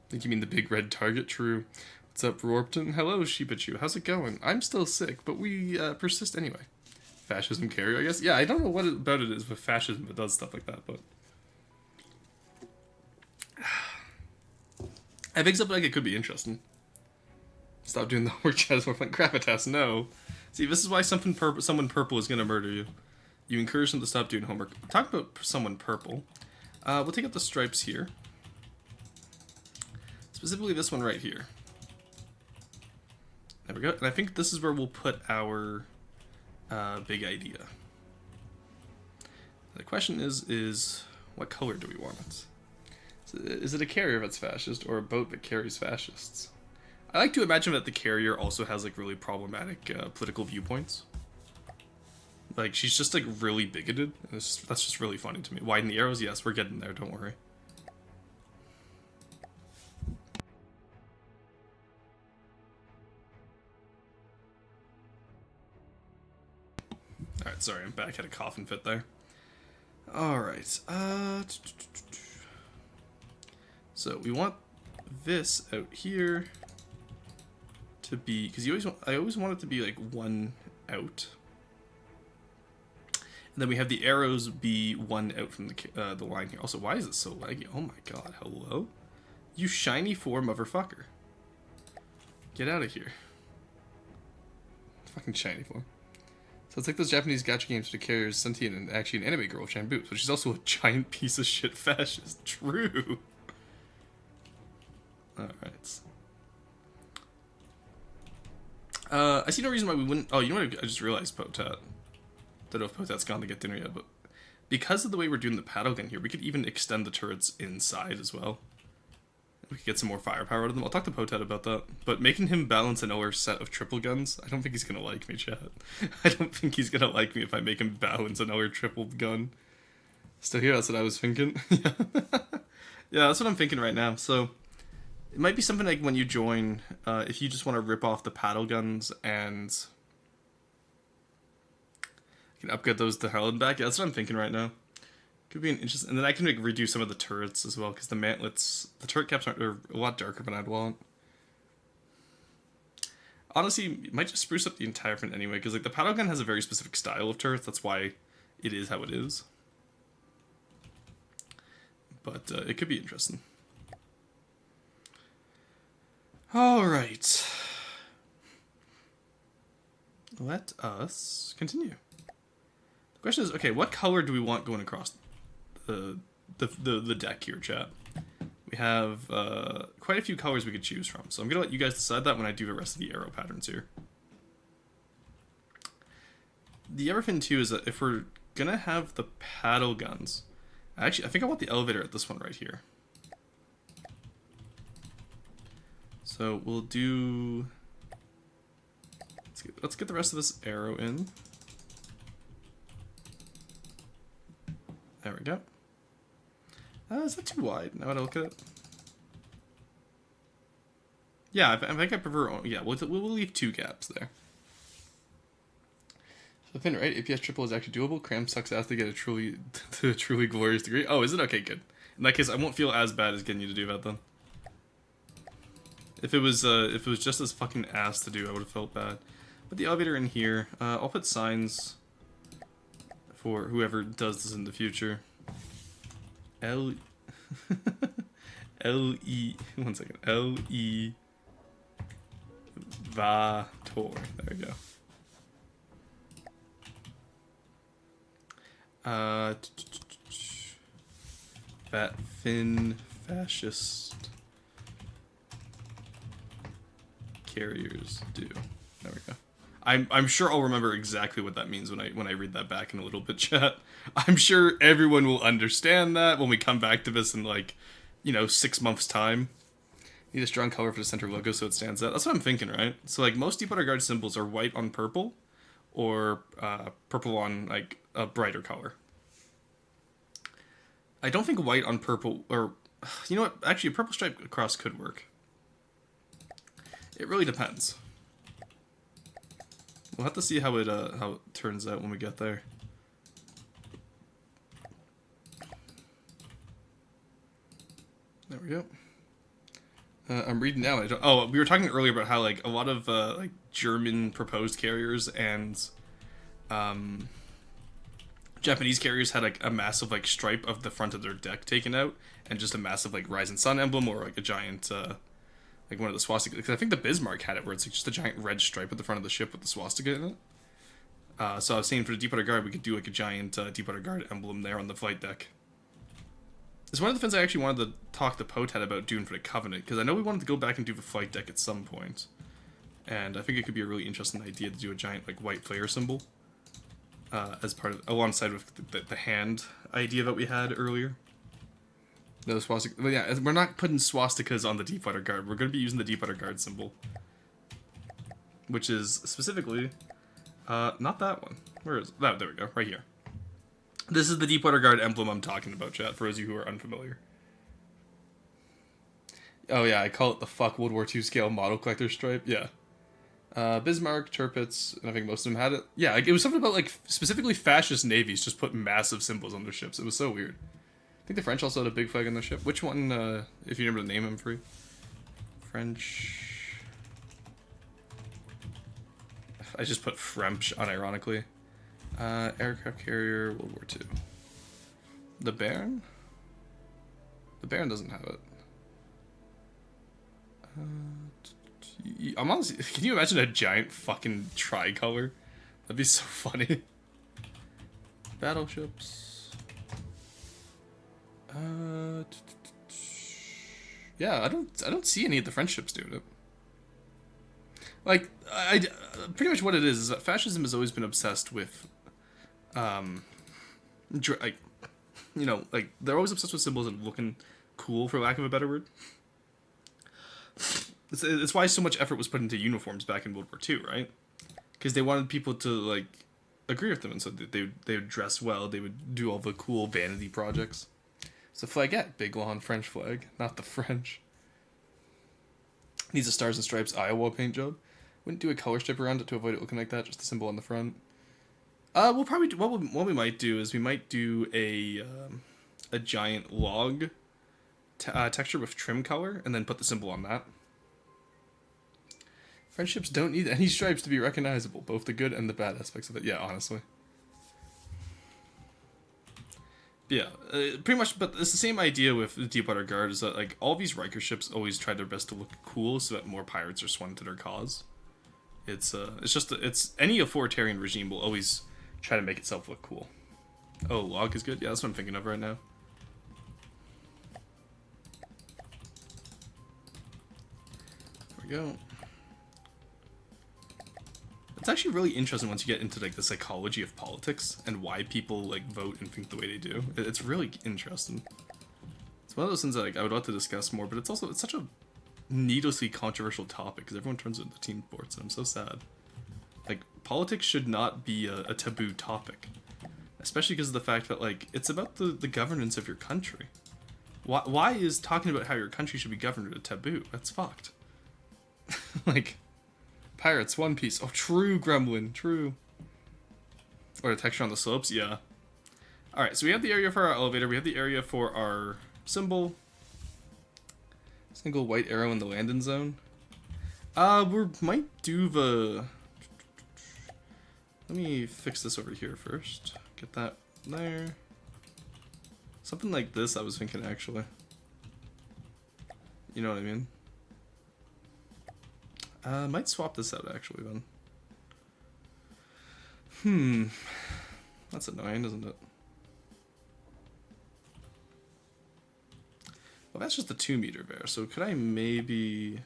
I think you mean the big red target, true. What's up, Rorpton? Hello, Sheepachu. How's it going? I'm still sick, but we persist anyway. Fascism carrier, I guess? Yeah, I don't know what about it is with fascism that does stuff like that, but... I think something like it could be interesting. Stop doing the homework chat is more fun. Crapatas, no. See, this is why someone purple is going to murder you. You encourage them to stop doing homework. Talk about someone purple. We'll take out the stripes here. Specifically this one right here. There we go. And I think this is where we'll put our big idea. The question is what color do we want it? Is it a carrier that's fascist or a boat that carries fascists? I like to imagine that the carrier also has like really problematic political viewpoints. Like she's just like really bigoted. That's just really funny to me. Widen the arrows? Yes, we're getting there. Don't worry. Alright, sorry, I'm back. Had a coughing fit there. Alright, so we want this out here to be, because I always want it to be like one out. And then we have the arrows be one out from the line here. Also, why is it so laggy? Oh my god, hello? You shiny 4 motherfucker. Get out of here. Fucking shiny 4. So it's like those Japanese gacha games where the carrier is sentient and actually an anime girl with giant boobs, but she's also a giant piece of shit fascist. True. Alright. I see no reason why we wouldn't... Oh, you know what I just realized, Potat. Don't know if Potat's gone to get dinner yet, but... Because of the way we're doing the paddle gun here, we could even extend the turrets inside as well. We could get some more firepower out of them. I'll talk to Potat about that. But making him balance another set of triple guns, I don't think he's gonna like me, chat. I don't think he's gonna like me if I make him balance another triple gun. Still here, that's what I was thinking. Yeah, that's what I'm thinking right now. So, it might be something like when you join, if you just want to rip off the paddle guns and... You can upgrade those to hell and back. Yeah, that's what I'm thinking right now. Could be an interesting, and then I can like reduce some of the turrets as well because the mantlets, the turret caps are a lot darker than I'd want. Honestly, it might just spruce up the entire front anyway because like the paddle gun has a very specific style of turrets. That's why it is how it is. But it could be interesting. All right, let us continue. The question is, okay, what color do we want going across the deck here, chat? We have quite a few colors we could choose from, so I'm gonna let you guys decide that when I do the rest of the arrow patterns here. The other thing too is that if we're gonna have the paddle guns, actually I think I want the elevator at this one right here. So we'll do. Let's get the rest of this arrow in. There we go. Is that too wide? Now that I look at it. Yeah, I think I prefer. Yeah, we'll leave 2 gaps there. So Finn, right? APS triple is actually doable. Cram sucks ass to get a truly glorious degree. Oh, is it? Okay, good. In that case, I won't feel as bad as getting you to do that then. If it was just as fucking ass to do, I would have felt bad. Put the elevator in here. I'll put signs for whoever does this in the future. One second. L-E Vator. There we go. Fat Finn fascist carriers do. There we go. I'm sure I'll remember exactly what that means when I read that back in a little bit, chat. I'm sure everyone will understand that when we come back to this in like, 6 months' time. Need a strong color for the center logo so it stands out. That's what I'm thinking, right? So like most Deepwater Guard symbols are white on purple, or purple on like a brighter color. I don't think white on purple, or you know what? Actually, a purple stripe across could work. It really depends. We'll have to see how it turns out when we get there. There we go. I'm reading now. Oh, we were talking earlier about how like a lot of like German proposed carriers and Japanese carriers had like a massive like stripe of the front of their deck taken out, and just a massive like Rising Sun emblem, or like a giant like one of the swastika. Because I think the Bismarck had it, where it's like just a giant red stripe at the front of the ship with the swastika in it. So I was saying for the Deepwater Guard, we could do like a giant Deepwater Guard emblem there on the flight deck. It's one of the things I actually wanted to talk to Potat about doing for the Covenant, because I know we wanted to go back and do the flight deck at some point. And I think it could be a really interesting idea to do a giant like white flare symbol. As part of, alongside with the hand idea that we had earlier. No swastika. But yeah, we're not putting swastikas on the Deepwater Guard. We're going to be using the Deepwater Guard symbol, which is specifically not that one. Where is it? Oh, there we go, right here. This is the Deepwater Guard emblem I'm talking about, chat. For those of you who are unfamiliar. Oh yeah, I call it the fuck World War II scale model collector stripe. Yeah. Bismarck, Tirpitz, and I think most of them had it. Yeah, like, it was something about, like, specifically fascist navies just put massive symbols on their ships. It was so weird. I think the French also had a big flag on their ship. Which one, if you remember to name them for you? French... I just put French unironically. Aircraft carrier, World War II. The Baron? The Baron doesn't have it. I'm honestly, can you imagine a giant fucking tricolor? That'd be so funny. Battleships. Yeah, I don't see any of the French ships doing it. Like, I pretty much what it is that fascism has always been obsessed with, like, you know, like they're always obsessed with symbols and looking cool, for lack of a better word. It's why so much effort was put into uniforms back in World War II, right? Because they wanted people to, like, agree with them, and so they would dress well, they would do all the cool vanity projects. So flaggette, big long French flag, not the French. Needs a stars and stripes Iowa paint job. Wouldn't do a color strip around it to avoid it looking like that, just the symbol on the front. We'll probably do, what we might do is we might do a giant log texture with trim color, and then put the symbol on that. French ships don't need any stripes to be recognizable, both the good and the bad aspects of it. Yeah, honestly. Yeah, pretty much, but it's the same idea with the Deepwater Guard, is that, like, all these Riker ships always try their best to look cool so that more pirates are swung to their cause. It's any authoritarian regime will always try to make itself look cool. Oh, log is good? Yeah, that's what I'm thinking of right now. There we go. It's actually really interesting once you get into like the psychology of politics and why people like vote and think the way they do. It's really interesting. It's one of those things that like, I would love to discuss more, but it's such a needlessly controversial topic because everyone turns it into team sports, and I'm so sad. Like, politics should not be a taboo topic, especially because of the fact that like it's about the governance of your country. Why is talking about how your country should be governed a taboo? That's fucked. Like. Pirates, One Piece. Oh, true, Gremlin, true. Or the texture on the slopes, yeah. Alright, so we have the area for our elevator, we have the area for our symbol. Single white arrow in the landing zone. We might do the... Let me fix this over here first. Get that there. Something like this I was thinking, actually. You know what I mean? Might swap this out, actually, then. That's annoying, isn't it? Well, that's just a 2-meter bear, so could I maybe...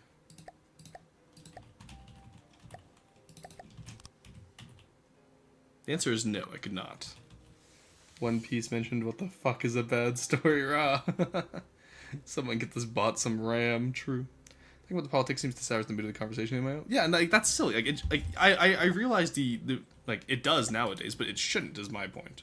The answer is no, I could not. One Piece mentioned, what the fuck is a bad story, rah? Someone get this bot some RAM, true. Think about the politics seems to sour the mood of the conversation in my own. Yeah, and like that's silly. Like, I realize the like it does nowadays, but it shouldn't. Is my point.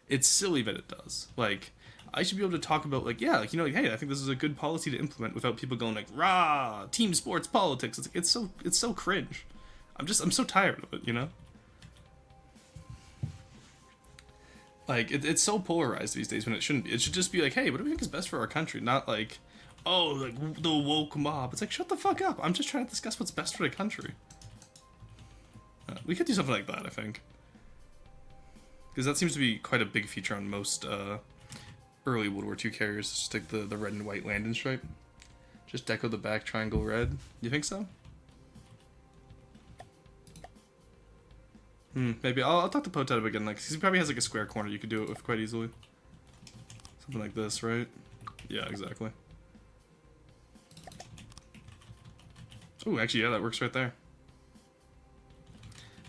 It's silly that it does. Like, I should be able to talk about like, yeah, like, you know, like, hey, I think this is a good policy to implement without people going like, rah, team sports politics. It's so cringe. I'm so tired of it, you know? Like, it's so polarized these days when it shouldn't be. It should just be like, hey, what do we think is best for our country? Not like, oh, like, the woke mob. It's like, shut the fuck up. I'm just trying to discuss what's best for the country. We could do something like that, I think. Because that seems to be quite a big feature on most early World War II carriers. Just like the red and white landing stripe. Just deco the back triangle red. You think so? Maybe. I'll talk to Potet again. Like, he probably has like a square corner you could do it with quite easily. Something like this, right? Yeah, exactly. Oh, actually, yeah, that works right there.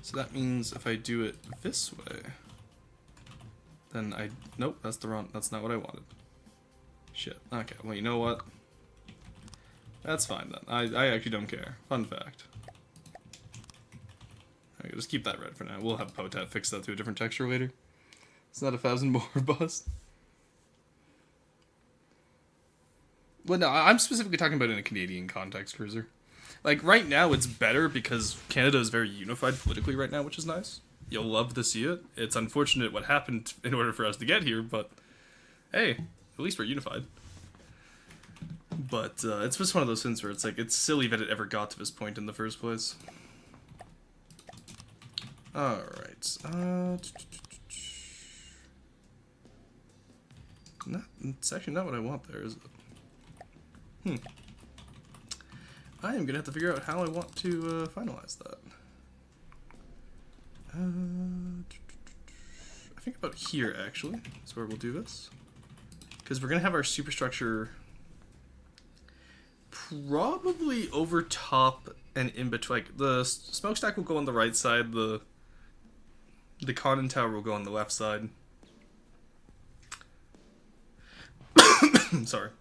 So that means if I do it this way, then nope, that's not what I wanted. Shit. Okay, well, you know what? That's fine then. I actually don't care. Fun fact. Okay, just keep that red for now. We'll have Potet fix that to a different texture later. It's not 1,000 more bust. Well, no, I'm specifically talking about in a Canadian context, Cruiser. Like, right now it's better because Canada is very unified politically right now, which is nice. You'll love to see it. It's unfortunate what happened in order for us to get here, but hey, at least we're unified. But it's just one of those things where it's like, it's silly that it ever got to this point in the first place. Alright. It's actually not what I want there, is it? I am gonna have to figure out how I want to finalize that. I think about here, actually, is where we'll do this. Because we're gonna have our superstructure probably over top and in between. Like, the smokestack will go on the right side, the conning tower will go on the left side. Sorry.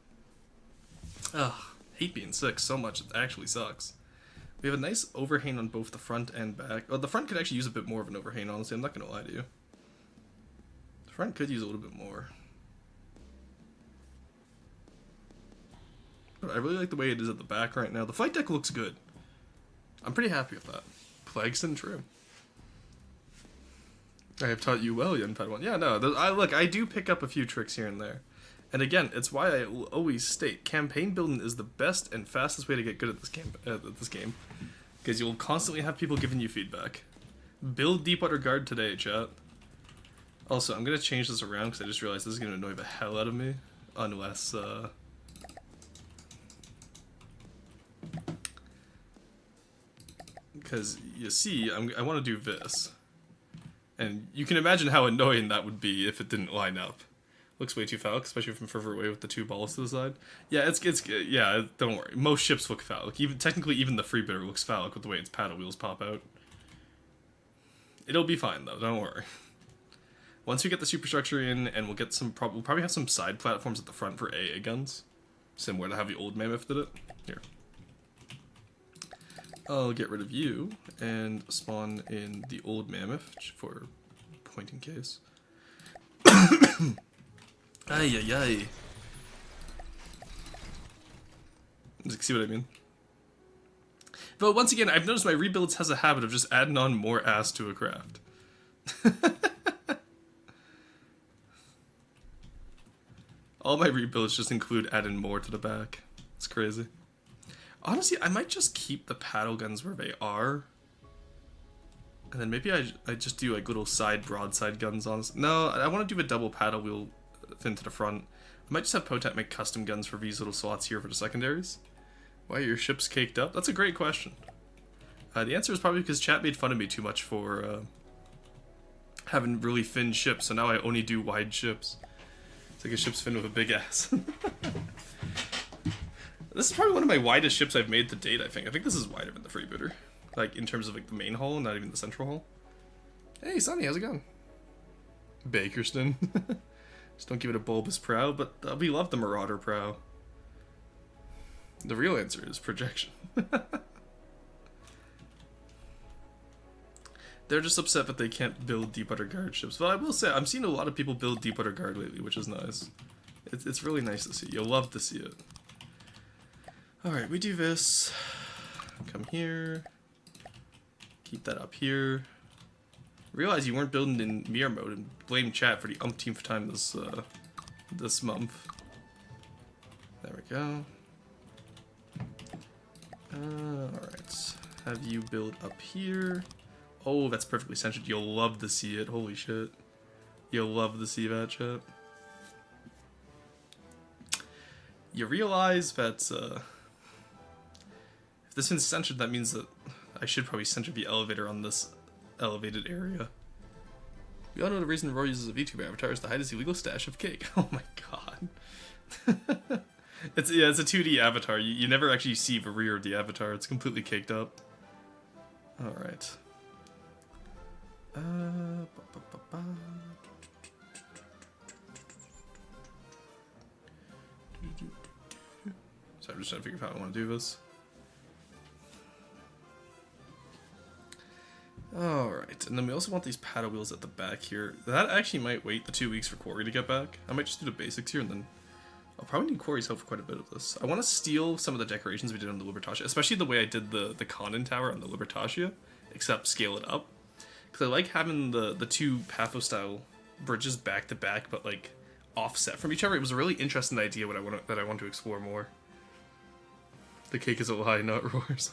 Ugh, hate being sick so much, it actually sucks. We have a nice overhang on both the front and back. Oh, the front could actually use a bit more of an overhang, honestly, I'm not gonna lie to you. The front could use a little bit more. But I really like the way it is at the back right now. The flight deck looks good. I'm pretty happy with that. Plagueson, true. I have taught you well, young Padawan. Yeah, no, look, I do pick up a few tricks here and there. And again, it's why I always state, campaign building is the best and fastest way to get good at this game. Because you'll constantly have people giving you feedback. Build Deepwater Guard today, chat. Also, I'm going to change this around because I just realized this is going to annoy the hell out of me. Unless, because, you see, I want to do this. And you can imagine how annoying that would be if it didn't line up. Looks way too phallic, especially from further away with the two balls to the side. Yeah, yeah, don't worry. Most ships look phallic. Technically, even the Freebooter looks phallic with the way its paddle wheels pop out. It'll be fine, though. Don't worry. Once we get the superstructure in, and we'll get we'll probably have some side platforms at the front for AA guns. Similar to how the old Mammoth did it. Here. I'll get rid of you, and spawn in the old Mammoth, for point in case. Ay, ay, ay. See what I mean? But once again, I've noticed my rebuilds has a habit of just adding on more ass to a craft. All my rebuilds just include adding more to the back. It's crazy. Honestly, I might just keep the paddle guns where they are. And then maybe I just do like little side broadside guns on this. No, I want to do a double paddle wheel fin to the front. I might just have Potet make custom guns for these little slots here for the secondaries. Why are your ships caked up? That's a great question. The answer is probably because chat made fun of me too much for having really thin ships, so now I only do wide ships. It's like a ship's fin with a big ass. This is probably one of my widest ships I've made to date, I think. I think this is wider than the Freebooter. Like, in terms of like the main hull, not even the central hull. Hey, Sonny, how's it going? Bakerston. Just don't give it a bulbous prow, but we love the Marauder prow. The real answer is projection. They're just upset that they can't build Deepwater Guard ships. But I will say, I'm seeing a lot of people build Deepwater Guard lately, which is nice. It's really nice to see. You'll love to see it. Alright, we do this. Come here. keep that up here. Realize you weren't building in mirror mode and blame chat for the umpteenth time this month. There we go. Alright. Have you build up here. Oh, that's perfectly centered. You'll love to see it. Holy shit. You'll love to see that, chat. You realize that, if this one's centered, that means that I should probably center the elevator on this elevated area. We all know the reason Roy uses a Vtuber avatar is to hide his illegal stash of cake. Oh my god. It's a 2D avatar. You never actually see the rear of the avatar. It's completely caked up. Alright. So I'm just trying to figure out how I want to do this. Alright, and then we also want these paddle wheels at the back here. That actually might wait the 2 weeks for Corey to get back. I might just do the basics here, and then I'll probably need Corey's help for quite a bit of this. I want to steal some of the decorations we did on the Libertatia, especially the way I did the Conan Tower on the Libertatia, except scale it up. Because I like having the two Patho-style bridges back to back, but like offset from each other. It was a really interesting idea that I want to explore more. The cake is a lie, not roars.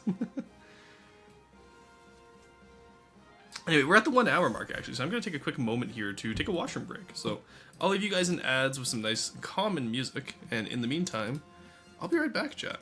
Anyway, we're at the 1 hour mark actually, so I'm going to take a quick moment here to take a washroom break. So I'll leave you guys in ads with some nice common music, and in the meantime, I'll be right back, chat.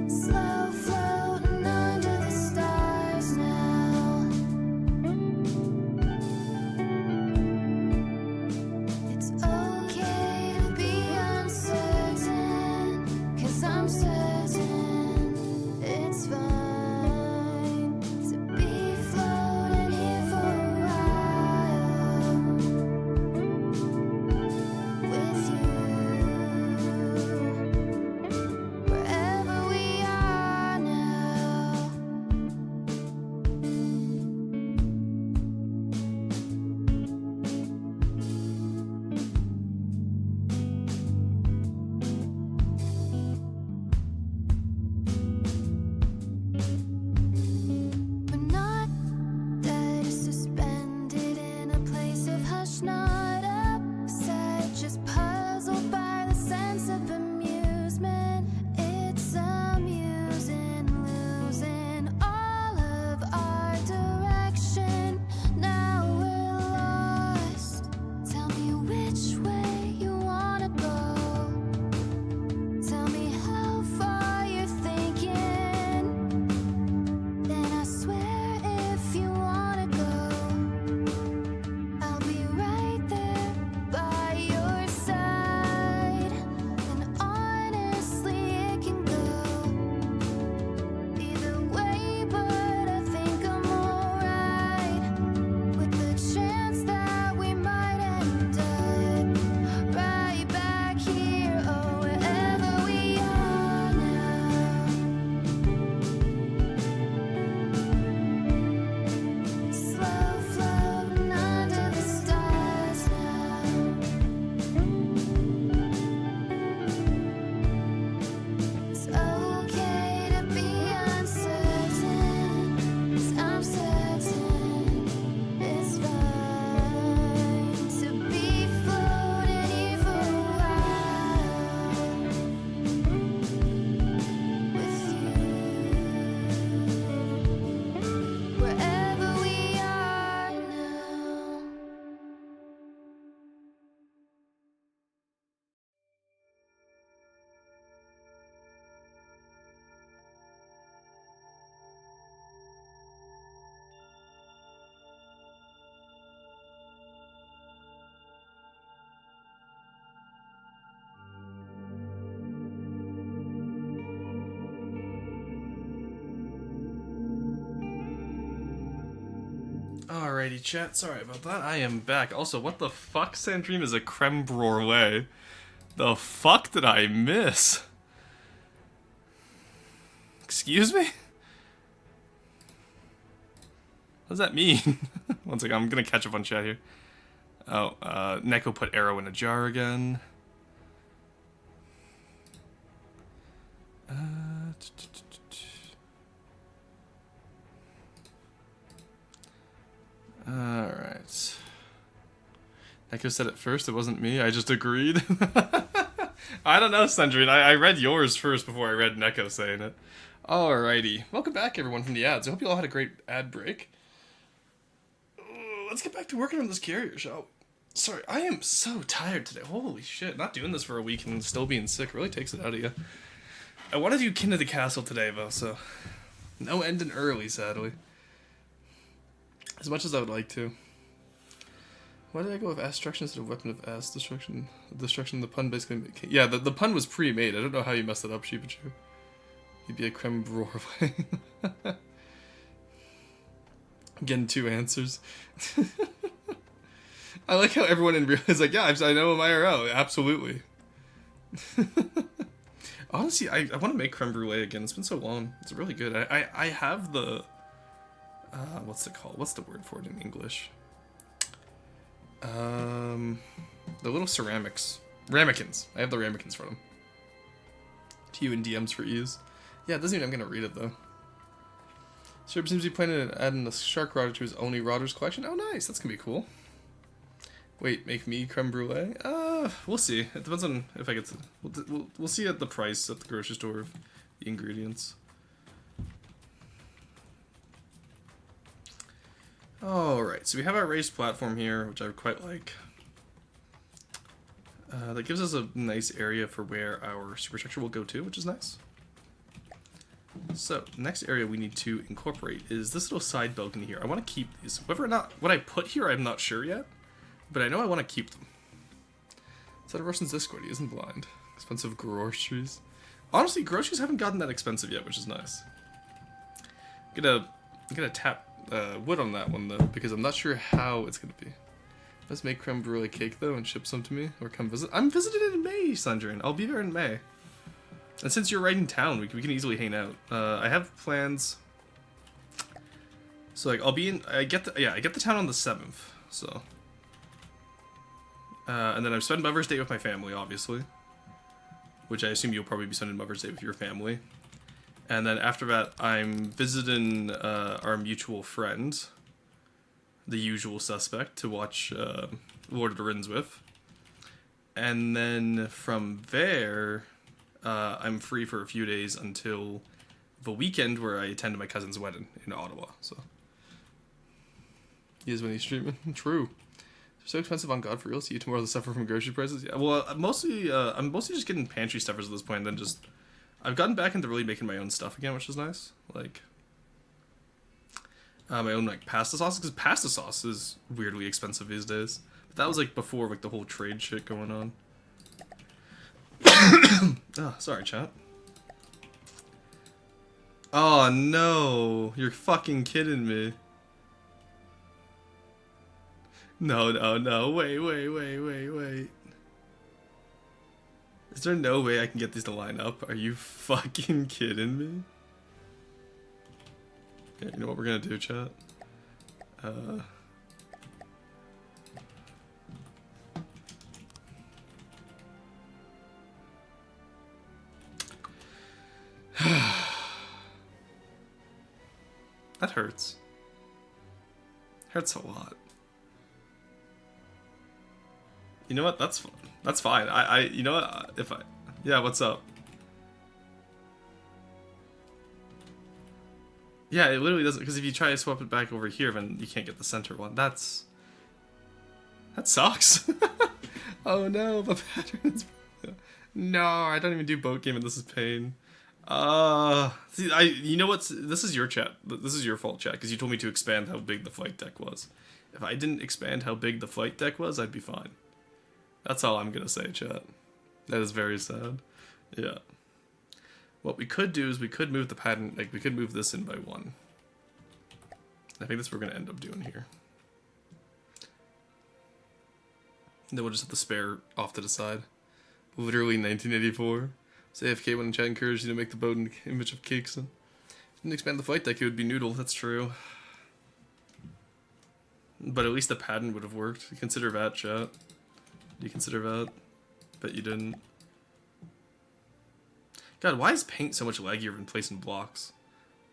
Slow Alrighty, chat. Sorry about that. I am back. Also, what the fuck, Sandrine, is a creme brulee? The fuck did I miss? Excuse me? What does that mean? One second, I'm gonna catch up on chat here. Oh, Neko put arrow in a jar again. Alright. Neko said it first, it wasn't me, I just agreed. I don't know, Sandrine. I read yours first before I read Neko saying it. Alrighty. Welcome back, everyone, from the ads. I hope you all had a great ad break. Let's get back to working on this carrier, shall we? Sorry, I am so tired today. Holy shit, not doing this for a week and still being sick really takes it out of you. I want to do Kin of the Castle today, though, so... no ending early, sadly. As much as I would like to. Why did I go with ass destruction instead of weapon of ass destruction? Destruction, the pun basically... yeah, the pun was pre-made. I don't know how you messed it up, Sheepachu. You'd be a creme brulee. Getting two answers. I like how everyone in real is like, yeah, I know him IRL. Absolutely. Honestly, I want to make creme brulee again. It's been so long. It's really good. I have the... what's it called? What's the word for it in English? The little ceramics. Ramekins. I have the ramekins for them. To you in DMs for ease. Yeah, it doesn't mean I'm going to read it, though. Sherb seems to be planning on adding a shark rotter to his Only Rotters collection. Oh, nice. That's going to be cool. Wait, make me creme brulee? We'll see. It depends on if I get to... We'll see at the price at the grocery store of the ingredients. Alright, so we have our raised platform here, which I quite like. That gives us a nice area for where our superstructure will go to, which is nice. So, next area we need to incorporate is this little side balcony here. I want to keep these. Whether or not what I put here, I'm not sure yet. But I know I want to keep them. Is that a Russian's Discord? He isn't blind. Expensive groceries. Honestly, groceries haven't gotten that expensive yet, which is nice. I'm gonna tap wood on that one, though, because I'm not sure how it's gonna be. Let's make creme brulee cake, though, and ship some to me, or come visit. I'm visiting in May, Sandrine. I'll be there in May. And since you're right in town, we can easily hang out. I have plans. So, like, I'll be in... I get the town on the 7th, so... and then I've spent Mother's Day with my family, obviously. Which I assume you'll probably be spending Mother's Day with your family. And then after that, I'm visiting our mutual friend, the usual suspect, to watch Lord of the Rings with. And then from there, I'm free for a few days until the weekend where I attend my cousin's wedding in Ottawa. So, he is when he's streaming. True. They're so expensive on God for real. See you tomorrow to suffer from grocery prices. Yeah, well, I'm mostly just getting pantry stuffers at this point. And then just I've gotten back into really making my own stuff again, which is nice. Like my own like pasta sauce, because pasta sauce is weirdly expensive these days. But that was like before like the whole trade shit going on. Oh, sorry, chat. Oh no, you're fucking kidding me. No, wait. Is there no way I can get these to line up? Are you fucking kidding me? Okay, you know what we're gonna do, chat? That hurts. Hurts a lot. You know what? That's fine. You know what? Yeah, what's up? Yeah, it literally doesn't, because if you try to swap it back over here, then you can't get the center one. That sucks. Oh no, the pattern is... No, I don't even do boat game and this is pain. See, you know what's... This is your chat. This is your fault, chat, because you told me to expand how big the flight deck was. If I didn't expand how big the flight deck was, I'd be fine. That's all I'm gonna say, chat. That is very sad. Yeah. What we could do is we could move the pattern, like we could move this in by one. I think that's what we're gonna end up doing here. Then we'll just have the spare off to the side. Literally 1984. So AFK when chat encouraged you to make the boat an image of cakes. And didn't expand the flight deck, it would be noodle. That's true. But at least the pattern would have worked. Consider that, chat. Do you consider that? Bet you didn't. God, why is paint so much laggier than placing blocks?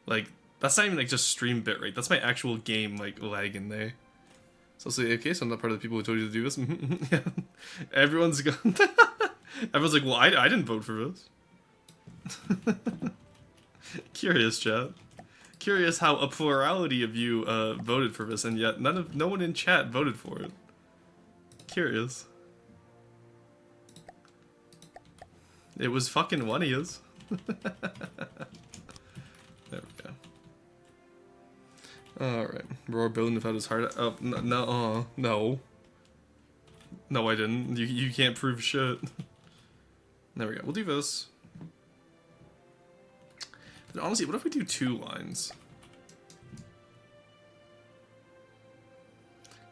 Like, that's not even like just stream bitrate. That's my actual game like lag in there. So I'll say, okay, so I'm not part of the people who told you to do this. Yeah. Everyone's gone. Everyone's like, well, I didn't vote for this. Curious, chat. Curious how a plurality of you voted for this, and yet no one in chat voted for it. Curious. It was fucking one of yous. There we go. Alright. Roar building without his heart. Oh, no. No, I didn't. You can't prove shit. There we go. We'll do this. But honestly, what if we do 2 lines?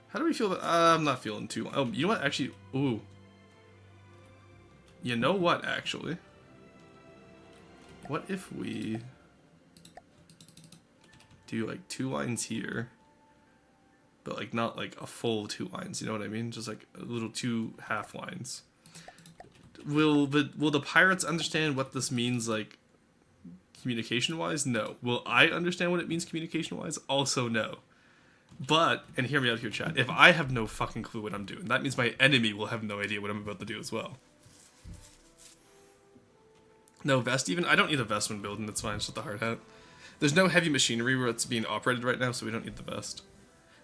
How do we feel that? I'm not feeling 2 lines. Oh, you know what? Actually, ooh. You know what, actually? What if we do like 2 lines here, but like not like a full 2 lines, you know what I mean? Just like a little 2 half lines. Will the pirates understand what this means, like communication wise? No. Will I understand what it means communication wise? Also no. But, and hear me out here, chat, if I have no fucking clue what I'm doing, that means my enemy will have no idea what I'm about to do as well. No vest even? I don't need a vest when building, that's fine, it's just the hard hat. There's no heavy machinery where it's being operated right now, so we don't need the vest.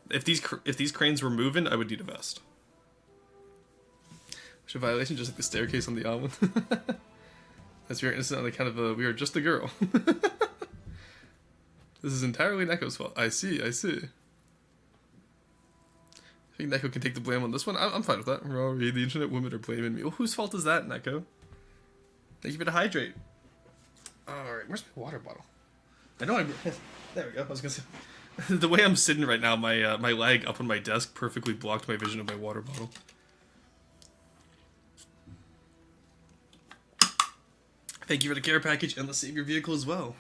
If these cranes were moving, I would need a vest. Which a violation, just like the staircase on the island. As we are innocent on account of we are just a girl. This is entirely Neko's fault. I see. I think Neko can take the blame on this one. I'm fine with that. Rory, the internet women are blaming me. Well, whose fault is that, Neko? Thank you for the hydrate. Alright, where's my water bottle? I know there we go. I was gonna say. The way I'm sitting right now, my leg up on my desk perfectly blocked my vision of my water bottle. Thank you for the care package and the save your vehicle as well.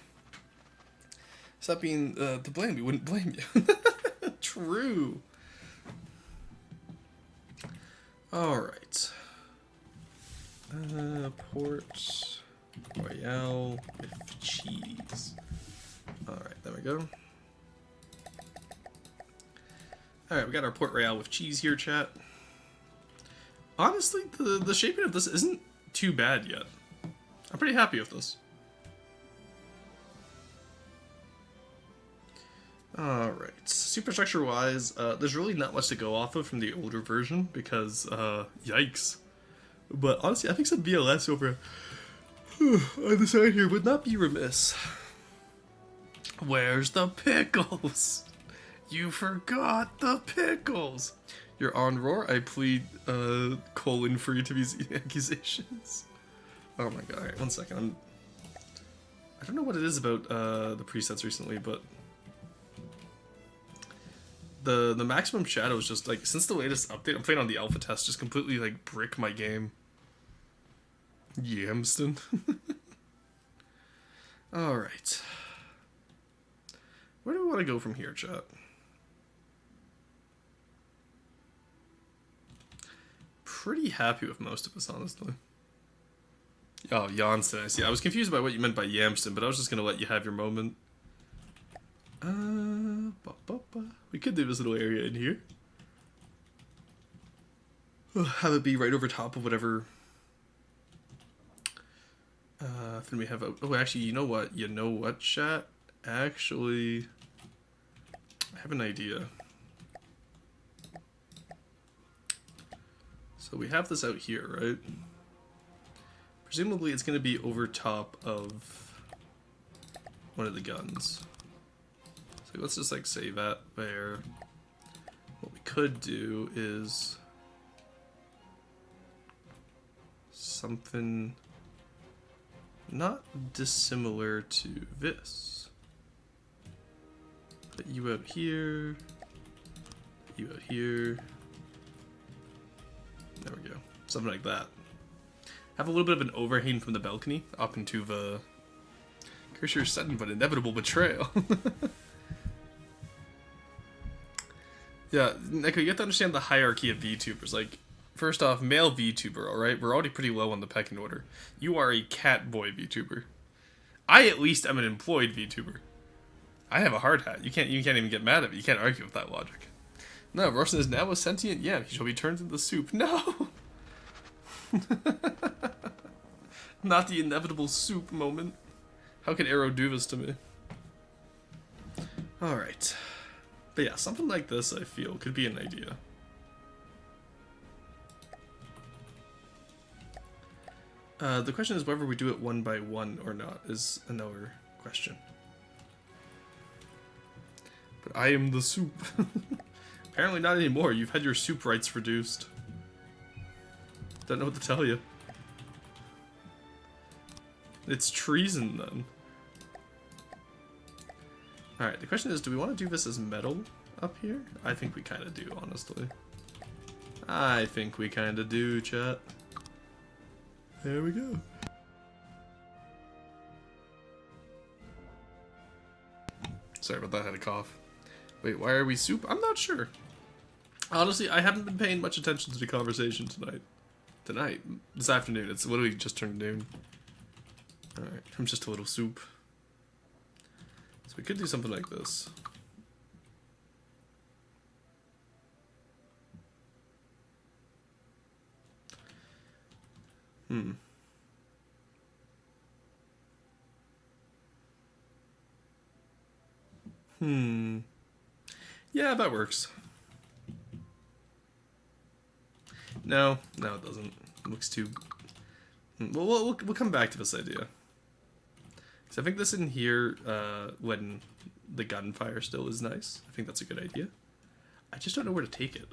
Stop being to blame. We wouldn't blame you. True. Alright. Port Royale with cheese. Alright, there we go. Alright, we got our Port Royale with cheese here, chat. Honestly, the shaping of this isn't too bad yet. I'm pretty happy with this. Alright, superstructure-wise, there's really not much to go off of from the older version, because, yikes. But honestly, I think some BLS over on the side here would not be remiss. Where's the pickles? You forgot the pickles! You're on Roar, I plead, colon-free to these accusations. Oh my god, alright, 1 second. I don't know what it is about, the presets recently, but the maximum shadows just, like, since the latest update, I'm playing on the alpha test, just completely, like, brick my game. Yamston. Alright. Where do we want to go from here, chat? Pretty happy with most of us, honestly. Oh, Janssen, I see. I was confused by what you meant by Yamston, but I was just gonna let you have your moment. We could do this little area in here. Have it be right over top of whatever. Then we have a. Oh, actually, you know what? You know what, chat? Actually, I have an idea. So we have this out here, right? Presumably, it's going to be over top of one of the guns. So let's just like say that there. What we could do is something not dissimilar to this. Put you out here, you out here. Something like that. Have a little bit of an overhang from the balcony up into the cursor sudden but inevitable betrayal. Yeah, Neko, you have to understand the hierarchy of VTubers. Like, first off, male VTuber, alright? We're already pretty low on the pecking order. You are a cat boy VTuber. I at least am an employed VTuber. I have a hard hat. You can't even get mad at me. You can't argue with that logic. No, Roshan is now a sentient yam. He shall be turned into soup. No! Not the inevitable soup moment. How can Arrow do this to me? Alright. But yeah, something like this, I feel, could be an idea. The question is whether we do it one by one or not, is another question. But I am the soup. Apparently not anymore. You've had your soup rights reduced. Don't know what to tell you. It's treason, then. Alright, the question is, do we want to do this as metal up here? I think we kind of do, honestly. I think we kind of do, chat. There we go. Sorry about that, I had a cough. Wait, why are we soup? I'm not sure. Honestly, I haven't been paying much attention to the conversation tonight. This afternoon. It's literally just turned noon. Alright, I'm just a little soup. So we could do something like this. Yeah, that works. No, it doesn't. It looks too... Well, we'll come back to this idea. So I think this in here, when the gunfire still is nice. I think that's a good idea. I just don't know where to take it.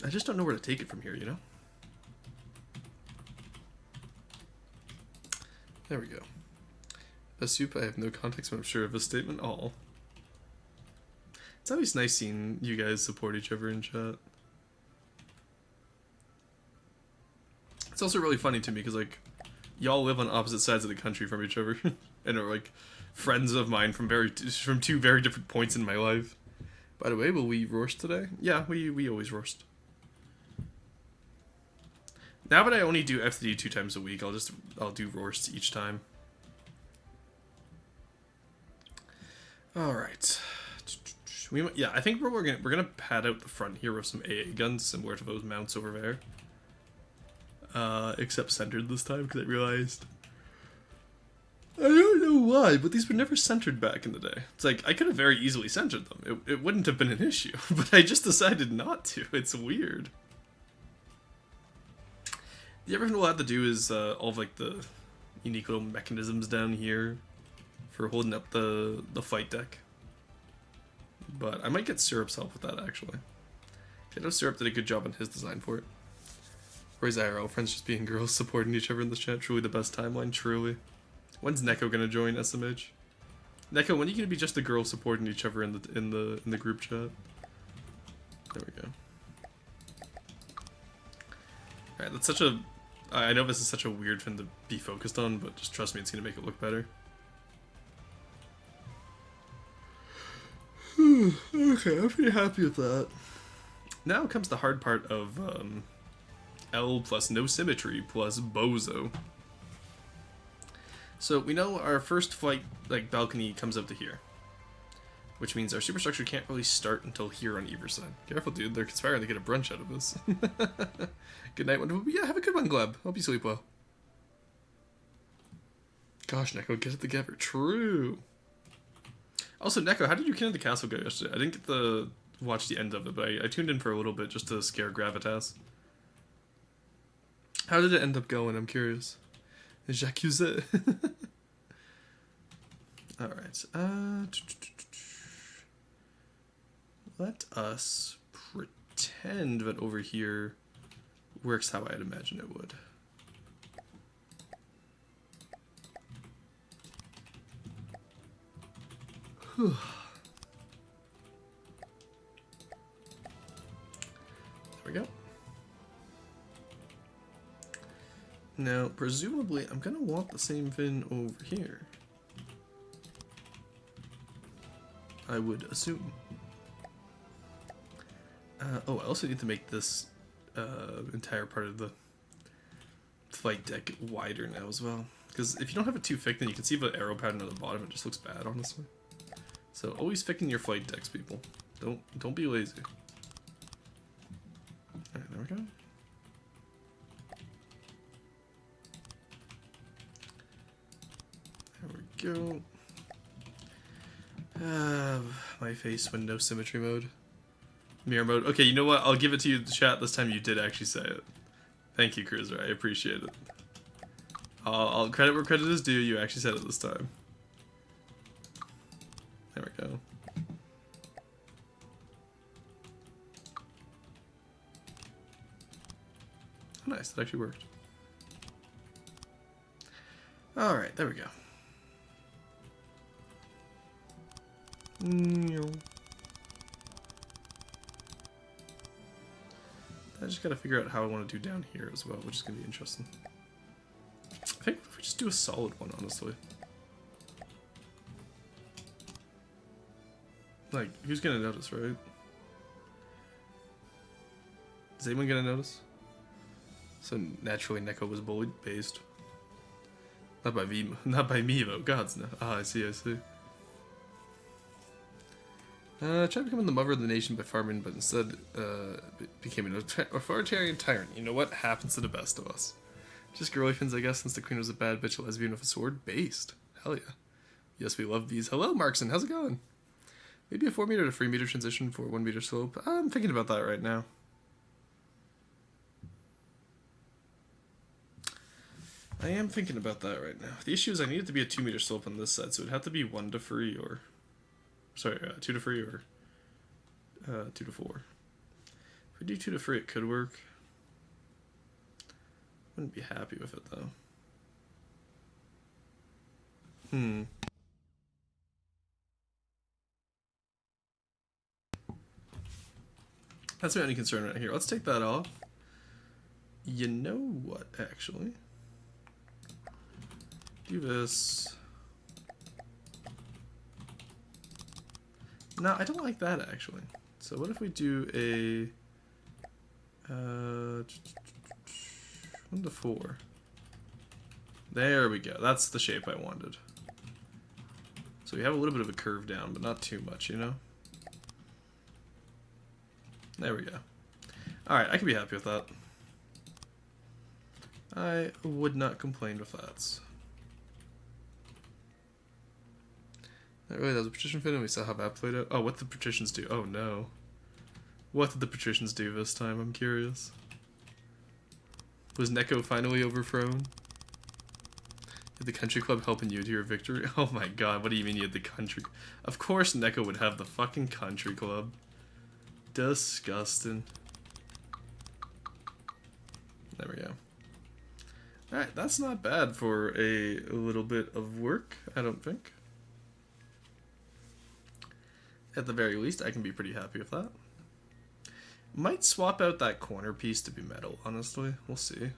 I just don't know where to take it from here, you know? There we go. A soup, I have no context, but I'm sure of a statement. All. It's always nice seeing you guys support each other in chat. It's also really funny to me because, like, y'all live on opposite sides of the country from each other and are, like, friends of mine from two very different points in my life. By the way, will we roast today? Yeah, we always roast. Now that I only do FTD 2 times a week, I'll do roasts each time. All right. Yeah, I think we're gonna pad out the front here with some AA guns similar to those mounts over there. Except centered this time because I realized I don't know why, but these were never centered back in the day. It's like I could have very easily centered them. It wouldn't have been an issue, but I just decided not to. It's weird. The other thing we'll have to do is all of like the unique little mechanisms down here for holding up the flight deck. But I might get Syrup's help with that, actually. I know Syrup did a good job on his design for it. Where's IRL? Friends just being girls, supporting each other in this chat. Truly the best timeline, truly. When's Neko gonna join SMH? Neko, when are you gonna be just the girls supporting each other in the group chat? There we go. Alright, that's such a... I know this is such a weird thing to be focused on, but just trust me, it's gonna make it look better. Okay, I'm pretty happy with that. Now comes the hard part of L plus no symmetry plus bozo. So we know our first flight balcony comes up to here, which means our superstructure can't really start until here on either side. Careful, dude. They're conspiring to get a brunch out of this. Good night, wonderful. Yeah, have a good one, Gleb. Hope you sleep well. Gosh, Neko, get it together. True. Also, Neko, how did you kill the castle go yesterday? I didn't get to watch the end of it, but I tuned in for a little bit just to scare Gravitas. How did it end up going? I'm curious. J'accuse. Alright. Let us pretend that over here works how I'd imagine it would. Now, presumably, I'm gonna want the same fin over here. I would assume. Oh, I also need to make this entire part of the flight deck wider now as well. Because if you don't have it too thick, then you can see the arrow pattern at the bottom. It just looks bad, honestly. So always thicken your flight decks, people. Don't be lazy. Alright, there we go. There we go. My face window symmetry mode. Mirror mode. Okay, you know what? I'll give it to you, chat. This time you did actually say it. Thank you, Cruiser. I appreciate it. I'll credit where credit is due. You actually said it this time. There we go. Oh, nice. That actually worked. Alright, there we go. I just gotta figure out how I want to do down here as well, which is gonna be interesting. I think if we just do a solid one, honestly. Like, who's gonna notice, right? Is anyone gonna notice? So naturally, Neko was bullied, based. Not by me though. Gods no. Ah, I see. Tried becoming the mother of the nation by farming, but instead became an authoritarian tyrant. You know what happens to the best of us? Just girly fins, I guess, since the queen was a bad bitch lesbian with a sword. Based. Hell yeah. Yes, we love these. Hello, Markson. How's it going? Maybe a 4 meter to 3 meter transition for a 1 meter slope. I'm thinking about that right now. I am thinking about that right now. The issue is I need it to be a 2 meter slope on this side, so it'd have to be 1 to 3 or... Sorry, 2 to 3 or 2 to 4. If we do 2 to 3, it could work. Wouldn't be happy with it though. That's my only concern right here. Let's take that off. You know what, actually? Do this. No, I don't like that actually. So what if we do a 1 to 4? There we go. That's the shape I wanted. So we have a little bit of a curve down, but not too much, you know? There we go. Alright, I can be happy with that. I would not complain with that. Really, that was a partition fit, and we saw how that played out. Oh, what did the partitions do? Oh no. What did the partitions do this time? I'm curious. Was Neko finally overthrown? Did the country club helping you to your victory? Oh my god, what do you mean you had the country? Of course Neko would have the fucking country club. Disgusting. There we go. Alright, that's not bad for a little bit of work, I don't think. At the very least, I can be pretty happy with that. Might swap out that corner piece to be metal, honestly. We'll see.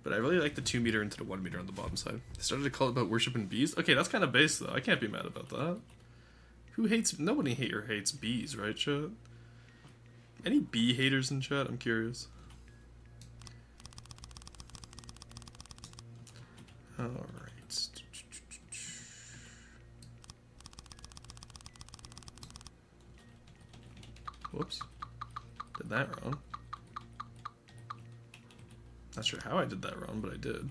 But I really like the 2 meter into the 1 meter on the bottom side. They started to call it about worshiping bees. Okay, that's kind of base, though. I can't be mad about that. Who hates... Nobody here hates bees, right, chat? Any bee haters in chat? I'm curious. Alright. Whoops. Did that wrong. Not sure how I did that wrong, but I did.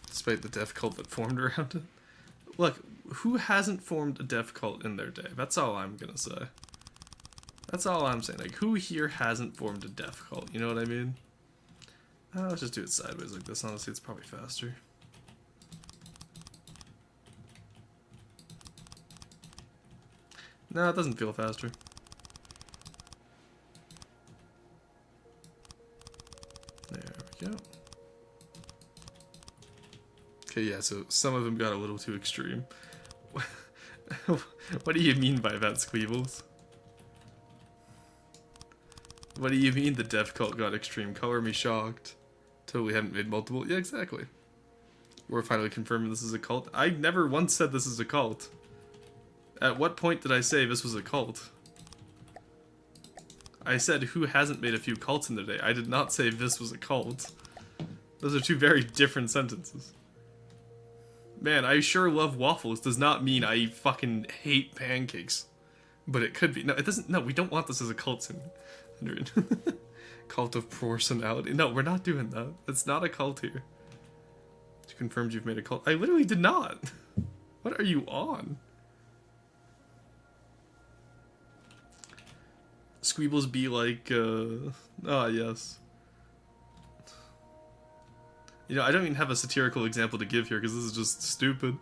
Despite the death cult that formed around it. Look, who hasn't formed a death cult in their day? That's all I'm gonna say. That's all I'm saying. Like, who here hasn't formed a death cult? You know what I mean? Let's just do it sideways like this. Honestly, it's probably faster. No, it doesn't feel faster. There we go. Okay, yeah, so some of them got a little too extreme. What do you mean by that, Squeebles? What do you mean the death cult got extreme? Color me shocked. Till we hadn't made multiple. Yeah, exactly. We're finally confirming this is a cult. I never once said this is a cult. At what point did I say this was a cult? I said who hasn't made a few cults in the day. I did not say this was a cult. Those are two very different sentences. Man, I sure love waffles does not mean I fucking hate pancakes. But it could be. No, it doesn't. No, we don't want this as a cult syndrome. Cult of personality. No, we're not doing that. It's not a cult here. You confirmed you've made a cult. I literally did not. What are you on? Squeebles be like, ah, yes. You know, I don't even have a satirical example to give here because this is just stupid.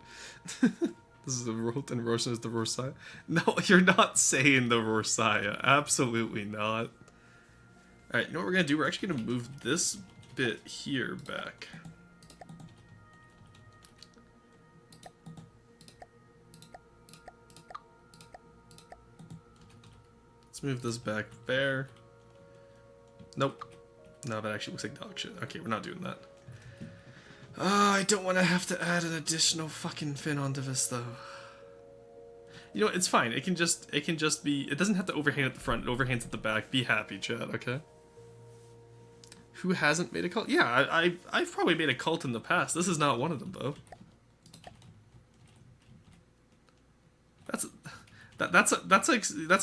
This is the Rolt and Roshan is the Rosaya. No, you're not saying the Rosaya. Absolutely not. Alright, you know what we're gonna do? We're actually gonna move this bit here back. Let's move this back there. Nope. No, that actually looks like dog shit. Okay, we're not doing that. I don't want to have to add an additional fucking fin onto this though. You know, it's fine. It can just be. It doesn't have to overhand at the front. It overhands at the back. Be happy, chat. Okay. Who hasn't made a cult? Yeah, I've probably made a cult in the past. This is not one of them though. That's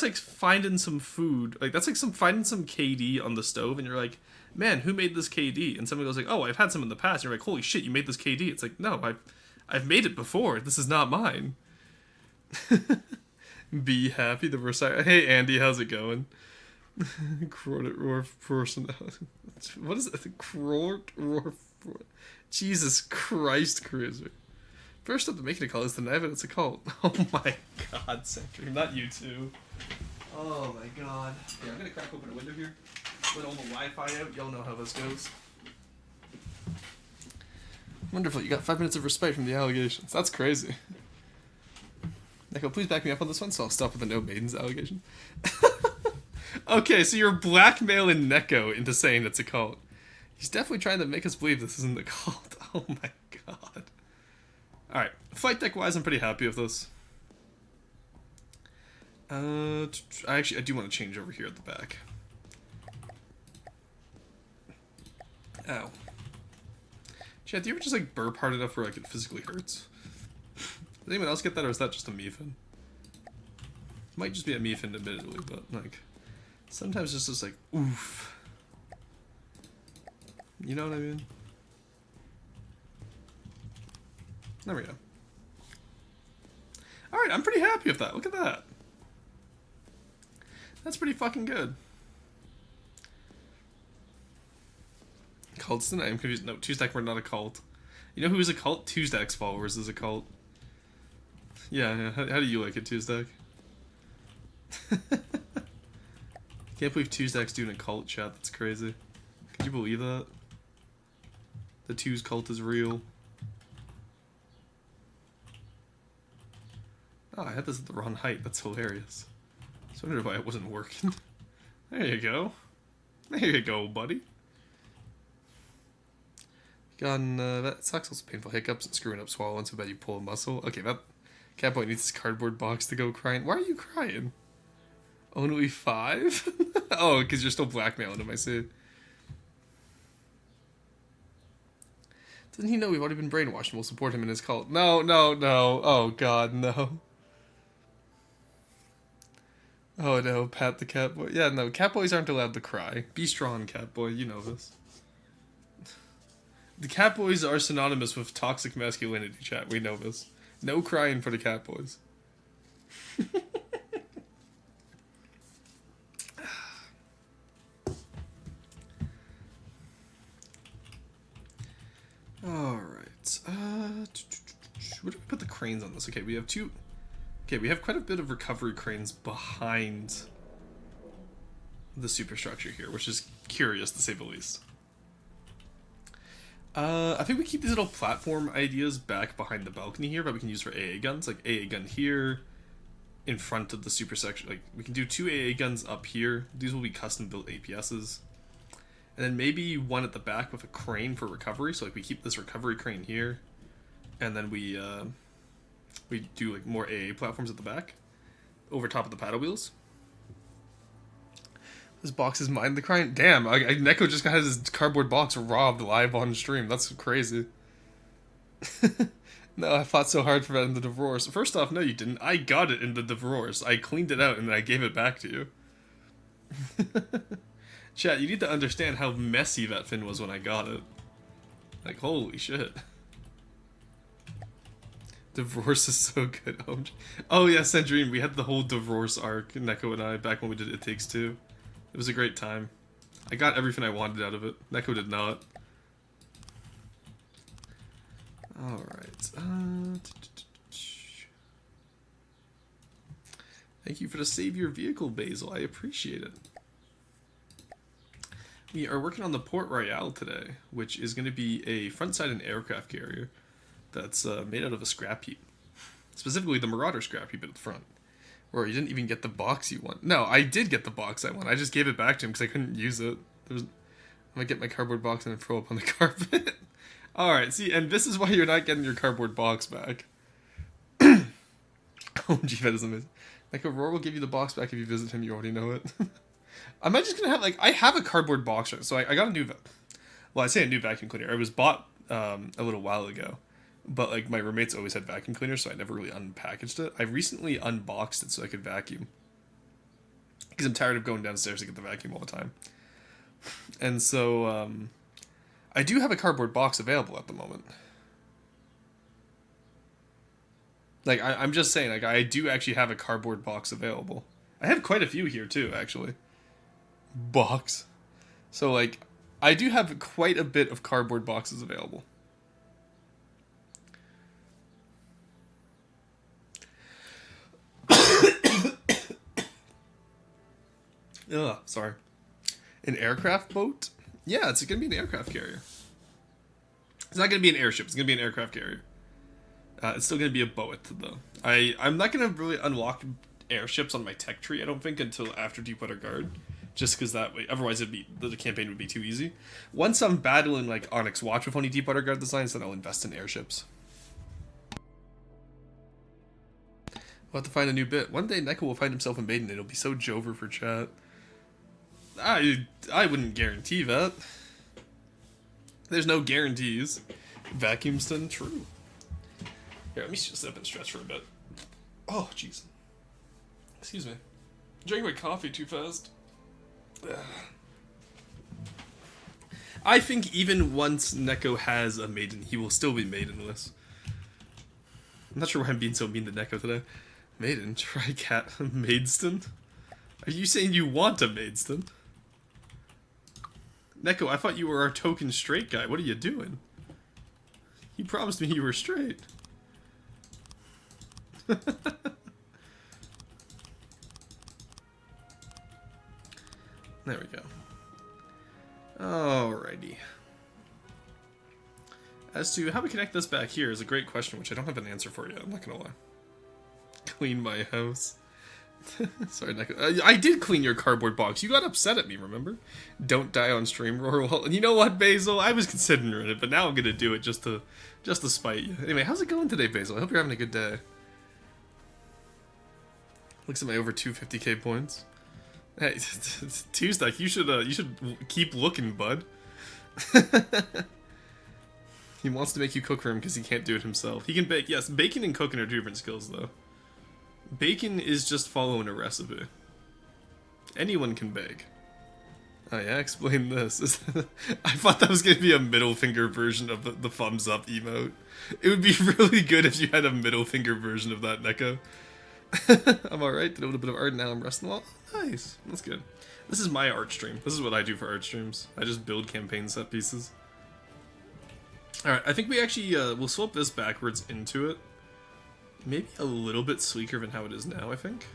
like finding some food. Like that's like finding some KD on the stove, and you're like, man, who made this KD? And somebody goes like, oh, I've had some in the past. And you're like, holy shit, you made this KD. It's like, no, I've made it before. This is not mine. Be happy the Versailles. Hey Andy, how's it going? Personality. What is it? Jesus Christ, Cruiser. First up to make it a cult is the evidence a cult. Oh my god, Sentry. Not you too. Oh my god. Yeah, I'm gonna crack open a window here. Let all the Wi-Fi out. Y'all know how this goes. Wonderful. You got 5 minutes of respite from the allegations. That's crazy. Neko, please back me up on this one, so I'll stop with the no maidens allegation. Okay, so you're blackmailing Neko into saying it's a cult. He's definitely trying to make us believe this isn't a cult. Oh my god. Alright, flight deck wise, I'm pretty happy with this. I do want to change over here at the back. Ow. Chad, do you ever just like burp hard enough where like it physically hurts? Does anyone else get that, or is that just a me fin? Might just be a me fin, admittedly, but like sometimes it's just like oof. You know what I mean? There we go. Alright, I'm pretty happy with that. Look at that. That's pretty fucking good. Cults tonight. I'm confused. No, Tuesday we're not a cult. You know who is a cult? Tuesday's followers is a cult. Yeah. How do you like it, Tuesday? Can't believe Tuesday's doing a cult chat. That's crazy. Could you believe that? The Tues cult is real. Oh, I had this at the wrong height. That's hilarious. I was wondering why it wasn't working. There you go. There you go, buddy. Gotten, that sucks. Also painful hiccups and screwing up swallowing so bad you pull a muscle. Okay, that Catboy needs his cardboard box to go crying. Why are you crying? Only 5? Oh, because you're still blackmailing him, I see. Doesn't he know we've already been brainwashed and we'll support him in his cult? No. Oh, God, no. Oh, no, pat the Catboy. Yeah, no, Catboys aren't allowed to cry. Be strong, Catboy, you know this. The Catboys are synonymous with toxic masculinity, chat. We know this. No crying for the Catboys. Alright. Where do we put the cranes on this? Okay, we have two... Okay, we have quite a bit of recovery cranes behind the superstructure here, which is curious to say the least. I think we keep these little platform ideas back behind the balcony here that we can use for AA guns. Like AA gun here in front of the superstructure. Like we can do 2 AA guns up here. These will be custom built APSs. And then maybe one at the back with a crane for recovery. So like we keep this recovery crane here, and then we do like more AA platforms at the back, over top of the paddle wheels. This box is mine. The crane. Damn, Neko just got his cardboard box robbed live on stream. That's crazy. No, I fought so hard for that in the divorce. First off, no, you didn't. I got it in the divorce. I cleaned it out and then I gave it back to you. Chat, you need to understand how messy that fin was when I got it. Like, holy shit. Divorce is so good. Oh yeah, Sandrine, we had the whole divorce arc, Neko and I, back when we did It Takes Two. It was a great time. I got everything I wanted out of it. Neko did not. Alright. Thank you for the Save Your Vehicle, Basil. I appreciate it. We are working on the Port Royale today, which is going to be a front-sided aircraft carrier that's made out of a scrap heap. Specifically the Marauder scrap heap at the front. Or you didn't even get the box you want. No, I did get the box I want. I just gave it back to him because I couldn't use it. I'm going to get my cardboard box and then throw up on the carpet. Alright, see, and this is why you're not getting your cardboard box back. Oh, gee, that is amazing. Like, Aurora will give you the box back if you visit him, you already know it. Am I just gonna have, like, I have a cardboard box, right? So I got a new, well, I say a new vacuum cleaner. It was bought a little while ago. But, like, my roommates always had vacuum cleaners, so I never really unpackaged it. I recently unboxed it so I could vacuum. Because I'm tired of going downstairs to get the vacuum all the time. And so, I do have a cardboard box available at the moment. Like, I'm just saying, like, I do actually have a cardboard box available. I have quite a few here, too, actually. Box. So, like, I do have quite a bit of cardboard boxes available. Ugh, sorry. An aircraft boat? Yeah, it's going to be an aircraft carrier. It's not going to be an airship. It's going to be an aircraft carrier. It's still going to be a boat, though. I'm not going to really unlock airships on my tech tree, I don't think, until after Deepwater Guard. Just because that way, otherwise the campaign would be too easy. Once I'm battling, like, Onyx Watch with only Deepwater Guard designs, then I'll invest in airships. We'll have to find a new bit. One day, Neko will find himself in Maiden. It'll be so Jover for chat. I wouldn't guarantee that. There's no guarantees. Vacuumston, true. Here, let me just sit up and stretch for a bit. Oh, jeez. Excuse me. Drinking my coffee too fast. Ugh. I think even once Neko has a maiden, he will still be maidenless. I'm not sure why I'm being so mean to Neko today. Maiden? Try cat Maidston? Are you saying you want a Maidston? Neko, I thought you were our token straight guy. What are you doing? You promised me you were straight. There we go. Alrighty. As to how we connect this back here is a great question, which I don't have an answer for yet. I'm not gonna lie. Clean my house. Sorry, Neko. I did clean your cardboard box. You got upset at me, remember? Don't die on stream, Royale. And you know what, Basil? I was considering it, but now I'm gonna do it just to spite you. Anyway, how's it going today, Basil? I hope you're having a good day. Looks at my over 250k points. Hey, Tuesday, you should keep looking, bud. He wants to make you cook for him because he can't do it himself. He can bake. Yes, baking and cooking are two different skills, though. Bacon is just following a recipe. Anyone can bake. Oh yeah, explain this. I thought that was going to be a middle finger version of the thumbs up emote. It would be really good if you had a middle finger version of that, Neko. I'm alright, did a little bit of art, now I'm resting well. Nice, that's good. This is my art stream. This is what I do for art streams. I just build campaign set pieces. Alright, I think we actually, we'll swap this backwards into it. Maybe a little bit sleeker than how it is now, I think.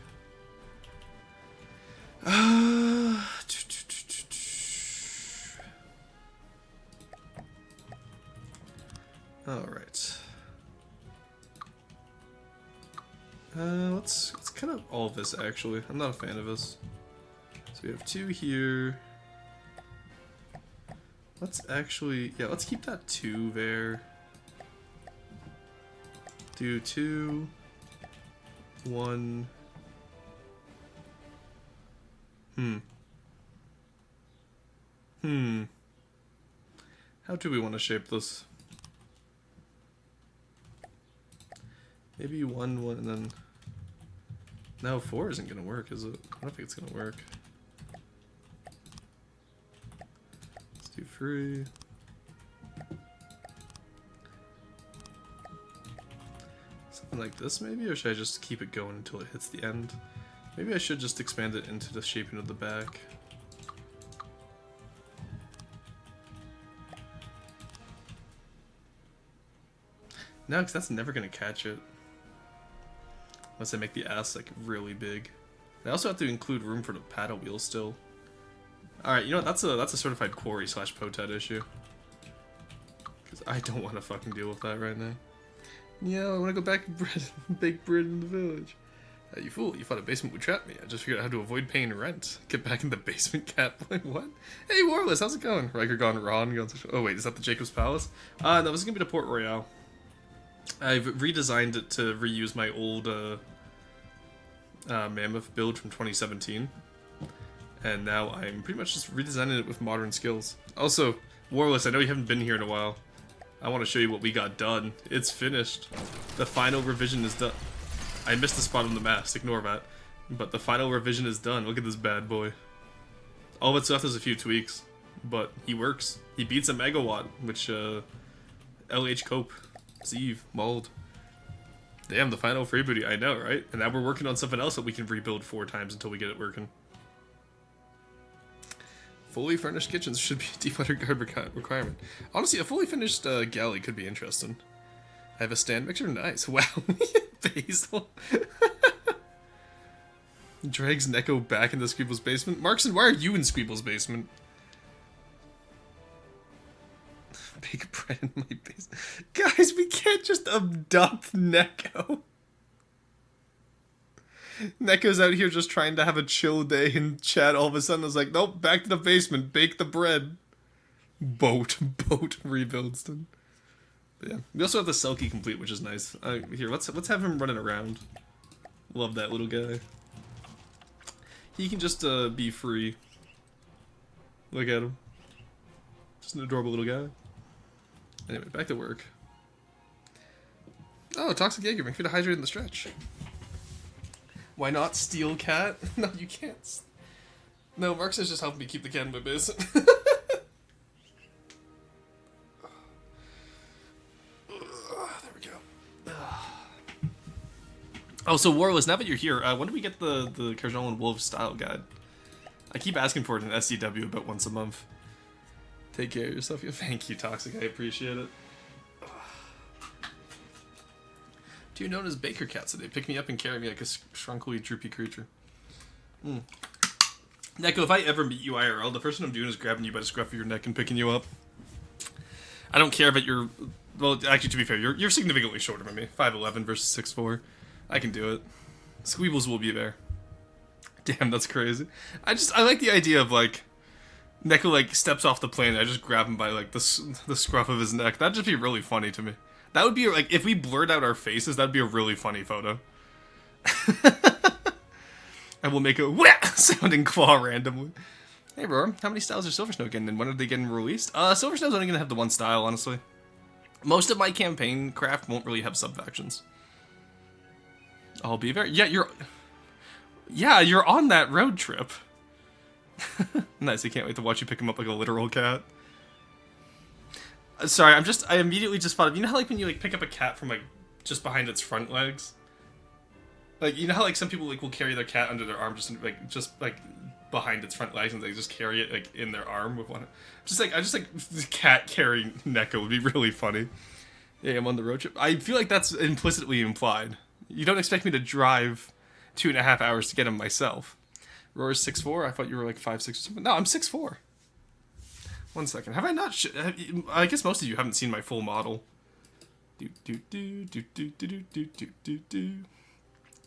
Alright. Let's cut out all of this, actually. I'm not a fan of this. So we have two here. Let's actually, yeah, let's keep that 2 there. Do 2, 1. How do we want to shape this? Maybe 1, 1, and then... No, 4 isn't going to work, is it? I don't think it's going to work. Let's do 3. Something like this, maybe? Or should I just keep it going until it hits the end? Maybe I should just expand it into the shaping of the back. No, because that's never going to catch it. Unless I make the ass, like, really big. I also have to include room for the paddle wheel still. Alright, you know what? That's a certified quarry / potet issue. Because I don't want to fucking deal with that right now. Yeah, I want to go back and bake bread in the village. You fool, you thought a basement would trap me. I just figured out how to avoid paying rent. Get back in the basement, cat. Like, what? Hey, Warless, how's it going? Riker gone Ron. Oh, wait, is that the Jacob's Palace? No, this is going to be the Port Royale. I've redesigned it to reuse my old Mammoth build from 2017. And now I'm pretty much just redesigning it with modern skills. Also, Warless, I know you haven't been here in a while. I want to show you what we got done. It's finished. The final revision is done. I missed the spot on the mast, ignore that. But the final revision is done. Look at this bad boy. All that's left is a few tweaks. But he works. He beats a megawatt, which, LH Cope, Zeev, Mold. Damn, the final freebooty, I know, right? And now we're working on something else that we can rebuild 4 times until we get it working. Fully furnished kitchens should be a deep underguard requirement. Honestly, a fully finished galley could be interesting. I have a stand mixer? Nice. Wow. Basil. Drags Neko back into Squeeble's basement. Markson, why are you in Squeeble's basement? Bake bread in my basement. Guys, we can't just abduct Neko. Neko's out here just trying to have a chill day, and Chad all of a sudden is like, nope, back to the basement, bake the bread. Boat rebuilds them. But yeah, we also have the Selkie complete, which is nice. Here, let's have him running around. Love that little guy. He can just be free. Look at him. Just an adorable little guy. Anyway, back to work. Oh, Toxic Jaeger, make me to hydrate in the stretch. Why not Steel Cat? No, you can't. No, Mark's is just helping me keep the cat in my basement. There we go. Oh, so Warless, now that you're here, when do we get the Carjolan Wolves style guide? I keep asking for it in SCW about once a month. Take care of yourself. Thank you, Toxic. I appreciate it. Two known as Baker Cats, so they pick me up and carry me like a shrunkly, droopy creature. Neko, if I ever meet you IRL, the first thing I'm doing is grabbing you by the scruff of your neck and picking you up. I don't care about your... Well, actually, to be fair, you're significantly shorter than me. 5'11" versus 6'4". I can do it. Squeebles will be there. Damn, that's crazy. I like the idea of, like... Neko, like, steps off the plane and I just grab him by, like, the scruff of his neck. That'd just be really funny to me. That would be, like, if we blurred out our faces, that'd be a really funny photo. I will make a wah sounding claw randomly. Hey, Roar, how many styles are Silver Snow getting, and when are they getting released? Silver Snow's only gonna have the one style, honestly. Most of my campaign craft won't really have sub-factions. I'll be very... Yeah, you're on that road trip. Nice, I can't wait to watch you pick him up like a literal cat. Sorry, I immediately just thought of, you know how like when you like pick up a cat from like just behind its front legs? Like, you know how like some people like will carry their cat under their arm just like behind its front legs and they just carry it like in their arm with one. I just like the cat carrying Neko would be really funny. Yeah, I'm on the road trip. I feel like that's implicitly implied. You don't expect me to drive 2.5 hours to get him myself. Roar's 6'4". I thought you were like 5'6" or something. No, I'm 6'4". 1 second. Have I not? I guess most of you haven't seen my full model.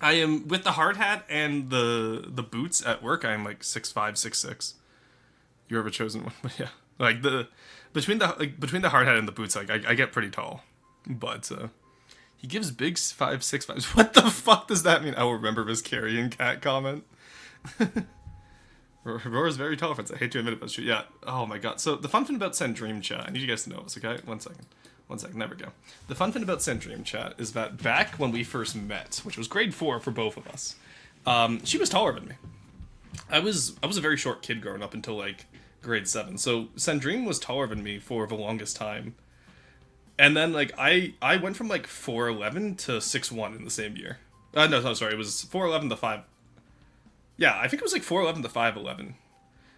I am with the hard hat and the boots at work. I am like 6'5", 6'6". You ever chosen one? But yeah, Like between the hard hat and the boots, like I get pretty tall, but he gives big 5'6" vibes. What the fuck does that mean? I will remember this carrying cat comment. Roar's very tall, friends. I hate to admit it, but it's true. Yeah. Oh my god. So the fun thing about Send Dream Chat, I need you guys to know this, okay? One second. There we go. The fun thing about Send Dream Chat is that back when we first met, which was grade 4 for both of us, she was taller than me. I was a very short kid growing up until like grade 7. So Sandrine was taller than me for the longest time. And then like I went from like 4'11" to 6'1" in the same year. No, sorry, it was 4'11" to 5. Yeah, I think it was like 4'11" to 5'11".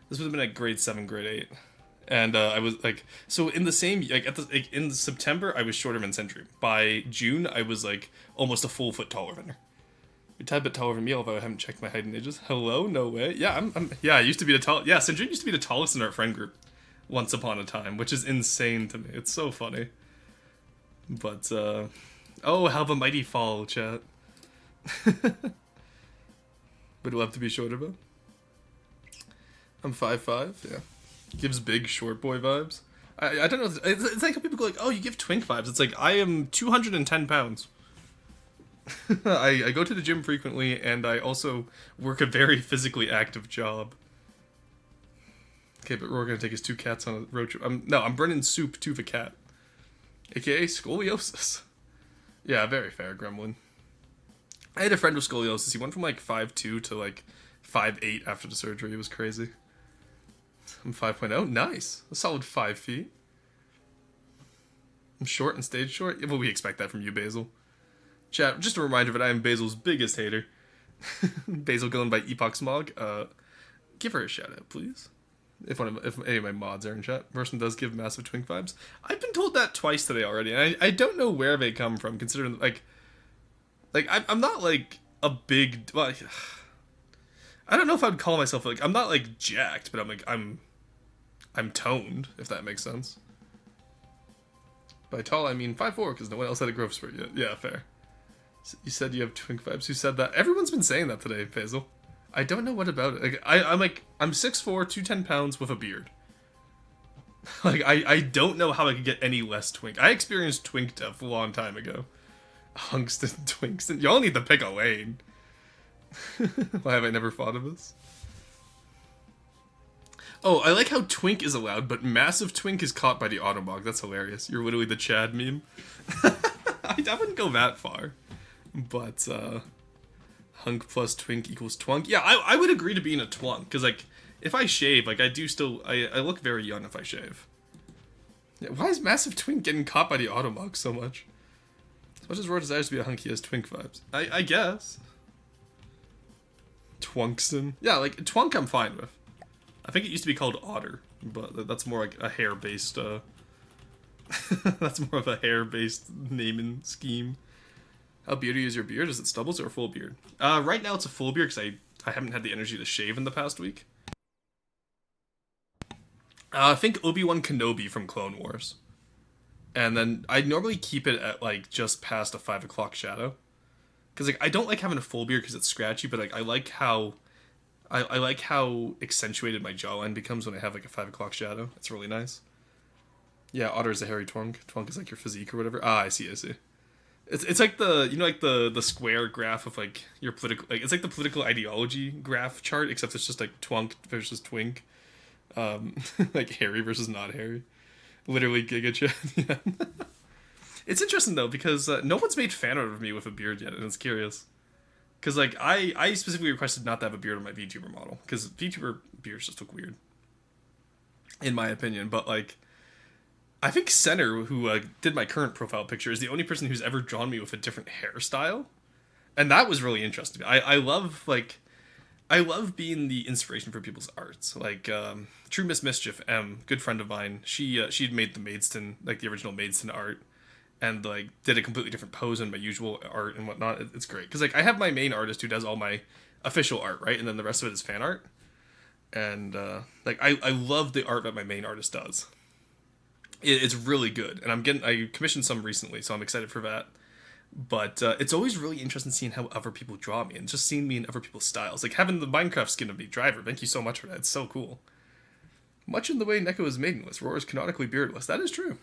This would have been like grade 7, grade 8. And I was like, so in the same in September I was shorter than Sentry. By June I was like almost a full foot taller than her. You're a tad bit taller than me, although I haven't checked my height in ages. Hello? No way. Yeah, I used to be the tall. Yeah, Sandrine used to be the tallest in our friend group once upon a time, which is insane to me. It's so funny. But, oh, how the mighty fall, chat. Would love to be shorter, though. I'm 5'5", yeah. Gives big short boy vibes. I don't know. It's like how people go like, oh, you give twink vibes. It's like, I am 210 pounds. I go to the gym frequently, and I also work a very physically active job. Okay, but we're gonna take his 2 cats on a road trip. I'm bringing soup to the cat. AKA scoliosis. Yeah, very fair, Gremlin. I had a friend with scoliosis. He went from like 5'2" to like 5'8" after the surgery. It was crazy. I'm 5.0. Nice. A solid 5 feet. I'm short and stayed short. Well, we expect that from you, Basil. Chat, just a reminder that I am Basil's biggest hater. Basil going by Epoch Smog. Give her a shout out, please. If any of my mods are in chat. Person does give massive twink vibes. I've been told that twice today already, and I don't know where they come from, considering like I'm not like a big. Well, I don't know if I'd call myself like I'm not like jacked, but I'm toned, if that makes sense. By tall I mean 5'4", because no one else had a growth spurt yet. Yeah, fair. You said you have twink vibes. Who said that? Everyone's been saying that today, Basil. I don't know what about it. Like, I'm 6'4", 210 pounds with a beard. Like, I don't know how I could get any less twink. I experienced twink death a long time ago. Hunkston, Twinkston. Y'all need to pick a lane. Why have I never thought of this? Oh, I like how twink is allowed, but massive twink is caught by the automog. That's hilarious. You're literally the Chad meme. I wouldn't go that far. But, hunk plus twink equals twunk. Yeah, I would agree to being a twunk, because, like, if I shave, like, I look very young if I shave. Yeah, why is massive twink getting caught by the automog so much? As much as Roar desires to be a hunk, he has twink vibes. I guess. Twunkston. Yeah, like, twunk I'm fine with. I think it used to be called otter, but that's more like a hair-based, that's more of a hair-based naming scheme. How beardy is your beard? Is it stubbles or a full beard? Right now it's a full beard because I haven't had the energy to shave in the past week. I think Obi-Wan Kenobi from Clone Wars. And then I normally keep it at like just past a 5 o'clock shadow. Because like I don't like having a full beard because it's scratchy, but like I like how accentuated my jawline becomes when I have like a 5 o'clock shadow. It's really nice. Yeah, otter is a hairy twunk. Twunk is like your physique or whatever. I see. It's like the square graph of like your political, like it's like the political ideology graph chart, except it's just like twunk versus twink, like hairy versus not hairy, literally Giga Chat. Yeah. It's interesting though because no one's made fan art of me with a beard yet, and it's curious. Because like I specifically requested not to have a beard on my VTuber model because VTuber beards just look weird, in my opinion. But like. I think Center, who did my current profile picture, is the only person who's ever drawn me with a different hairstyle, and that was really interesting. I love being the inspiration for people's arts. Like True Miss Mischief, good friend of mine, she'd made the Maidstone, like the original Maidstone art, and like did a completely different pose in my usual art and whatnot. It's great because like I have my main artist who does all my official art, right, and then the rest of it is fan art, and like I love the art that my main artist does. It's really good, and I commissioned some recently, so I'm excited for that. But it's always really interesting seeing how other people draw me, and just seeing me in other people's styles. Like having the Minecraft skin of me, Driver. Thank you so much for that. It's so cool. Much in the way Neko is maidenless, Roar is canonically beardless. That is true.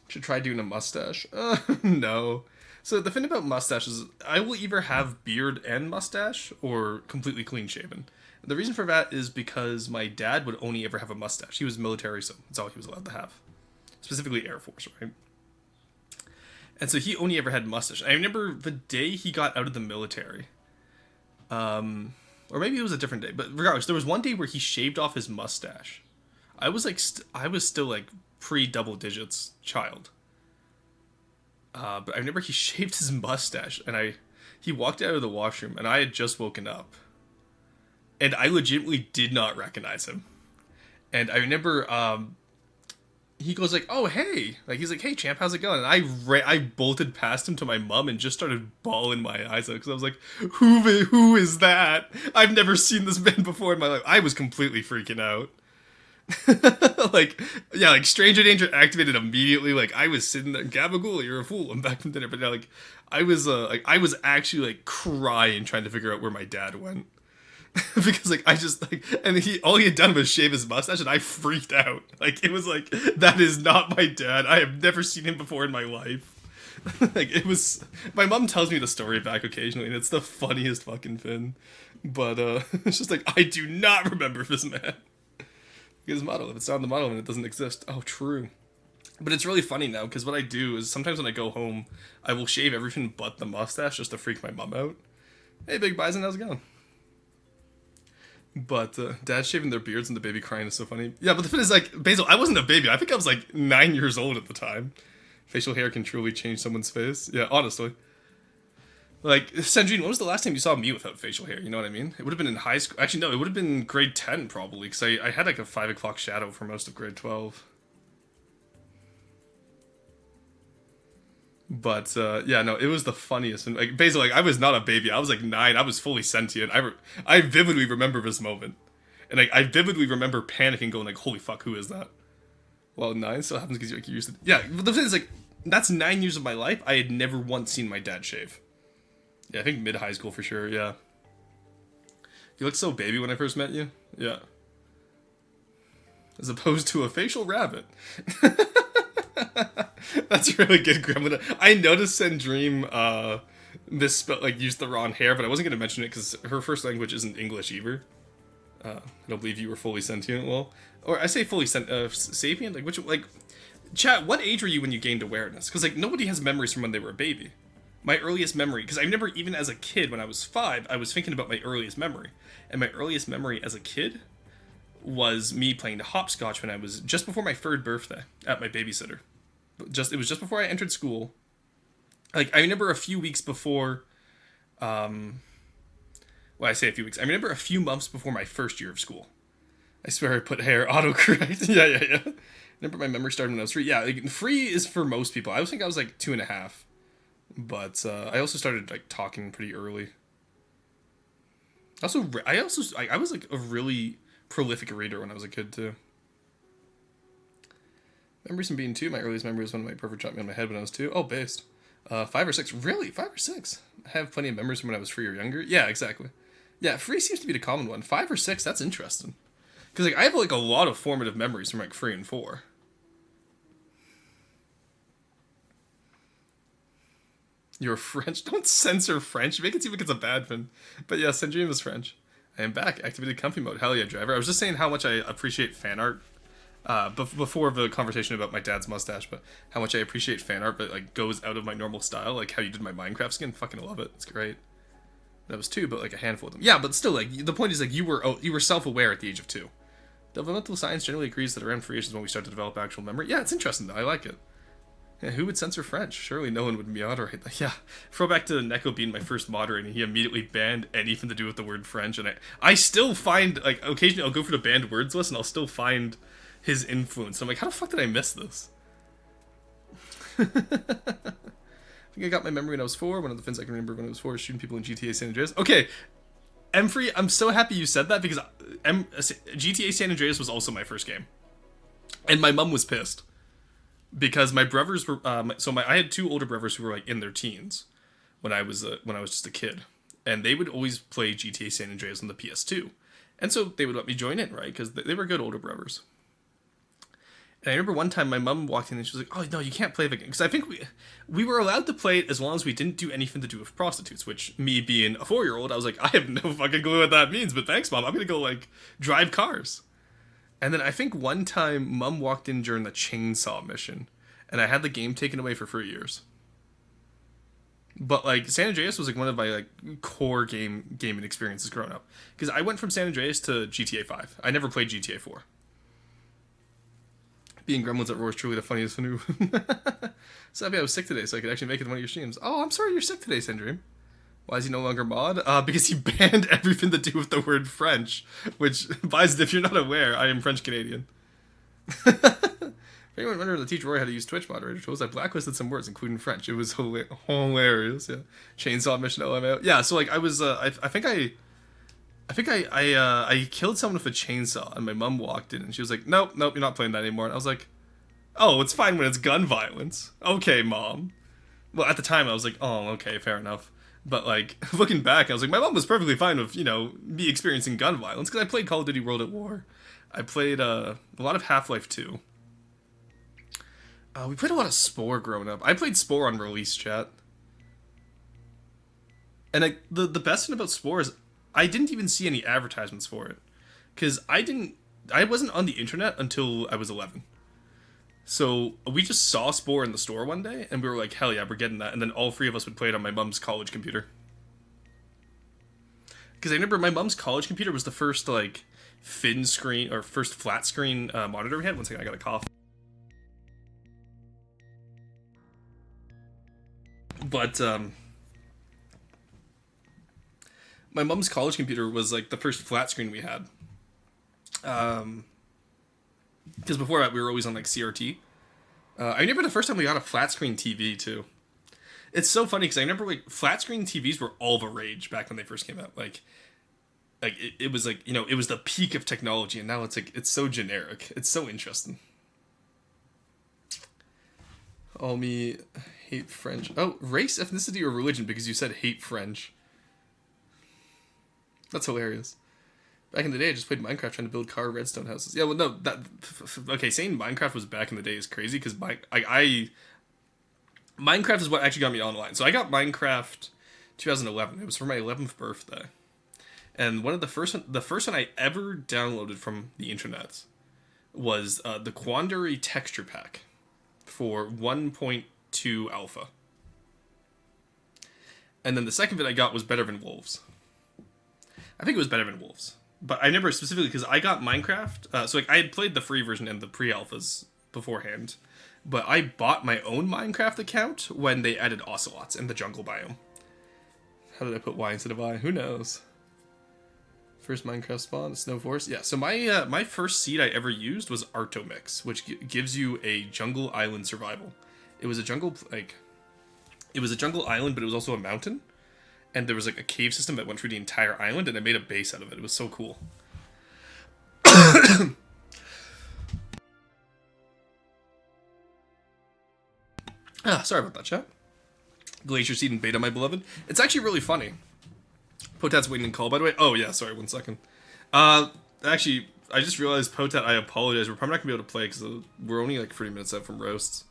Should try doing a mustache. No. So the thing about mustaches is I will either have beard and mustache or completely clean shaven. The reason for that is because my dad would only ever have a mustache. He was military, so that's all he was allowed to have. Specifically Air Force, right? And so he only ever had mustache. I remember the day he got out of the military. Or maybe it was a different day. But regardless, there was one day where he shaved off his mustache. I was like, I was still like pre-double digits child. But I remember he shaved his mustache, and he walked out of the washroom, and I had just woken up. And I legitimately did not recognize him. And I remember he goes like, "Oh, hey." Like, he's like, "Hey, champ, how's it going?" And I bolted past him to my mom and just started bawling my eyes out because I was like, who is that? I've never seen this man before in my life. I was completely freaking out. Like, yeah, like stranger danger activated immediately. Like, I was sitting there, Gabagool, you're a fool, I'm back from dinner. But yeah, like I was actually like crying trying to figure out where my dad went. Because like I just like, and all he had done was shave his mustache, and I freaked out. Like, it was like, that is not my dad. I have never seen him before in my life. Like, it was, my mom tells me the story back occasionally, and it's the funniest fucking thing. But it's just like, I do not remember this man. His model, if it's not in the model, then it doesn't exist. Oh, true. But it's really funny now, because what I do is sometimes when I go home, I will shave everything but the mustache just to freak my mom out. Hey, Big Bison, how's it going? But dad shaving their beards and the baby crying is so funny. Yeah, but the thing is, like, Basil, I wasn't a baby. I think I was like 9 years old at the time. Facial hair can truly change someone's face. Yeah, honestly. Like, Sandrine, when was the last time you saw me without facial hair? You know what I mean? It would have been in high school. Actually, no, it would have been grade 10 probably, because I had like a 5 o'clock shadow for most of grade 12. But yeah, no, it was the funniest. And like, basically, like, I was not a baby. I was like 9. I was fully sentient. I vividly remember this moment, and like I vividly remember panicking, going like, "Holy fuck, who is that?" Well, 9 still happens because like, you used to. Yeah, but the thing is, like, that's 9 years of my life. I had never once seen my dad shave. Yeah, I think mid high school for sure. Yeah, you looked so baby when I first met you. Yeah, as opposed to a facial rabbit. That's really good, Gremlin. I noticed Sandrine misspelled, like, used the wrong hair, but I wasn't going to mention it because her first language isn't English either. I don't believe you were fully sentient. Well, or I say fully sapient. Like, which, like, chat. What age were you when you gained awareness? Because like nobody has memories from when they were a baby. My earliest memory, because I remember even as a kid when I was 5, I was thinking about my earliest memory, and my earliest memory as a kid was me playing the hopscotch when I was just before my 3rd birthday at my babysitter. It was just before I entered school. Like, I remember a few weeks before, well, I say a few weeks. I remember a few months before my first year of school. I swear I put hair autocorrect. Yeah. I remember my memory started when I was 3. Yeah, like, 3 is for most people. I think I was like 2.5. But I also started like talking pretty early. I was like a really prolific reader when I was a kid too. Memories from being 2. My earliest memory was when my brother shot me on my head when I was 2. Oh, based. 5 or 6. Really? 5 or 6? I have plenty of memories from when I was 3 or younger. Yeah, exactly. Yeah, 3 seems to be the common one. 5 or 6, that's interesting. Because like I have like a lot of formative memories from like 3 and 4. You're French. Don't censor French. Make it seem like it's a bad thing. But yeah, Sandrine was French. I am back. Activated comfy mode. Hell yeah, driver. I was just saying how much I appreciate fan art. Before the conversation about my dad's mustache, but how much I appreciate fan art that like goes out of my normal style, like how you did my Minecraft skin. Fucking love it. It's great. That was 2, but like a handful of them. Yeah, but still, like the point is like you were self-aware at the age of 2. Developmental science generally agrees that around 3 years is when we start to develop actual memory. Yeah, it's interesting though. I like it. Yeah, who would censor French? Surely no one would moderate. Yeah, throw back to Neko being my first moderator, and he immediately banned anything to do with the word French, and I still find, like, occasionally I'll go for the banned words list, and I'll still find his influence. I'm like, how the fuck did I miss this? I think I got my memory when I was 4. One of the things I can remember when I was 4 is shooting people in GTA San Andreas. Okay, M3, I'm so happy you said that, because GTA San Andreas was also my first game. And my mom was pissed. Because my brothers were, I had 2 older brothers who were like in their teens when I was just a kid, and they would always play GTA San Andreas on the PS2, And so they would let me join in, right? Because they were good older brothers. And I remember one time my mom walked in and she was like, "Oh no, you can't play the game." Because I think we were allowed to play it as long as we didn't do anything to do with prostitutes. Which, me being a 4-year-old, I was like, I have no fucking clue what that means. But thanks, Mom. I'm gonna go like drive cars. And then I think one time Mom walked in during the chainsaw mission, and I had the game taken away for 3 years. But like San Andreas was like one of my like core gaming experiences growing up. Because I went from San Andreas to GTA 5. I never played GTA 4. Being Gremlins at Roar is truly the funniest move. So happy I was sick today, so I could actually make it to one of your streams. Oh, I'm sorry you're sick today, Sandream. Why is he no longer mod? Because he banned everything to do with the word French. Which, Bizen, if you're not aware, I am French Canadian. If anyone wondering the teacher Roy how to use Twitch moderator tools, I blacklisted some words, including French. It was hilarious. Yeah, chainsaw mission. LMAO. Yeah, so like I was, I think I killed someone with a chainsaw, and my mom walked in, and she was like, "Nope, you're not playing that anymore." And I was like, "Oh, it's fine when it's gun violence." Okay, Mom. Well, at the time, I was like, "Oh, okay, fair enough." But like looking back, I was like, my mom was perfectly fine with me experiencing gun violence because I played Call of Duty World at War. I played a lot of Half-Life 2. We played a lot of Spore growing up. I played Spore on release chat. And the best thing about Spore is I didn't even see any advertisements for it. Because I wasn't on the internet until I was 11. So we just saw Spore in the store one day, and we were like, hell yeah, we're getting that. And then all three of us would play it on my mom's college computer. Because I remember my mom's college computer was the first, like, thin screen, or first flat screen monitor we had. One second, I got a cough. But, my mom's college computer was, like, the first flat screen we had. Because before that, we were always on, like, CRT. I remember the first time we got a flat screen TV, too. It's so funny, because I remember, like, flat screen TVs were all the rage back when they first came out. Like it was, like, it was the peak of technology, and now it's, like, it's so generic. It's so interesting. All me hate French. Oh, race, ethnicity, or religion, because you said hate French. That's hilarious. Back in the day, I just played Minecraft trying to build car redstone houses. Yeah, well, no, okay, saying Minecraft was back in the day is crazy, because Minecraft is what actually got me online. So I got Minecraft 2011. It was for my 11th birthday. And the first one I ever downloaded from the internet was the Quandary texture pack for 1.2 alpha. And then the second bit I got was Better Than Wolves. I think it was Better Than Wolves. But I remember specifically because I got Minecraft. So like I had played the free version and the pre-alphas beforehand. But I bought my own Minecraft account when they added ocelots in the jungle biome. How did I put Y instead of I? Who knows? First Minecraft spawn, Snow Forest. Yeah, so my first seed I ever used was Artomix, which gives you a jungle island survival. It was a jungle island, but it was also a mountain. And there was like a cave system that went through the entire island, and I made a base out of it. It was so cool. Sorry about that, chat. Glacier Seed and Beta, my beloved. It's actually really funny. Potat's waiting in call, by the way. Oh, yeah, sorry, 1 second. Actually, I just realized, Potat, I apologize. We're probably not going to be able to play because we're only like 30 minutes out from roasts.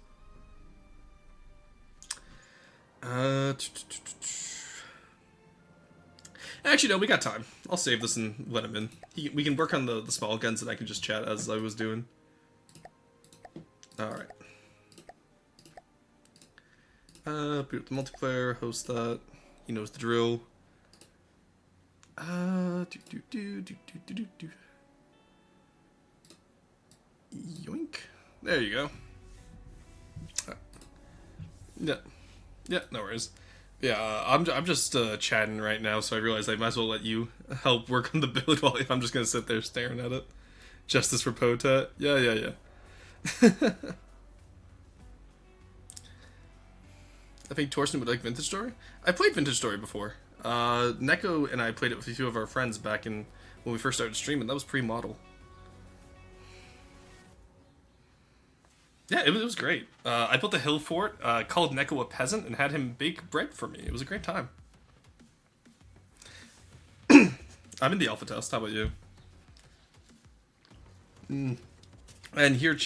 Actually, no, we got time. I'll save this and let him in. We can work on the small guns and I can just chat as I was doing. Alright. Boot up the multiplayer, host that. He knows the drill. Yoink. There you go. Yeah, no worries. Yeah, I'm just chatting right now, so I realized I might as well let you help work on the build while I'm just gonna sit there staring at it. Justice for Potat. Yeah. I think Torsten would like Vintage Story. I played Vintage Story before. Neko and I played it with a few of our friends back in when we first started streaming. That was pre-model. Yeah, it was great. I built a hill fort, called Neko a peasant, and had him bake bread for me. It was a great time. I'm in the alpha test. How about you? And here,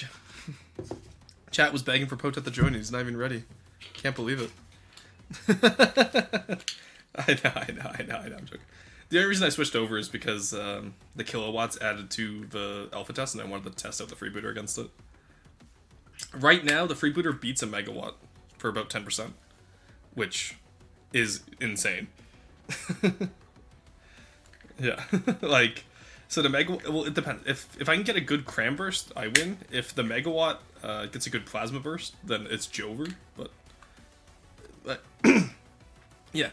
chat was begging for Potet to join. He's not even ready. Can't believe it. I know. I'm joking. The only reason I switched over is because the kilowatts added to the alpha test, and I wanted to test out the freebooter against it. Right now, the freebooter beats a megawatt for about 10%, which is insane. Yeah, like, so the megawatt, well, it depends. If I can get a good cram burst, I win. If the megawatt gets a good plasma burst, then it's Jover. But yeah,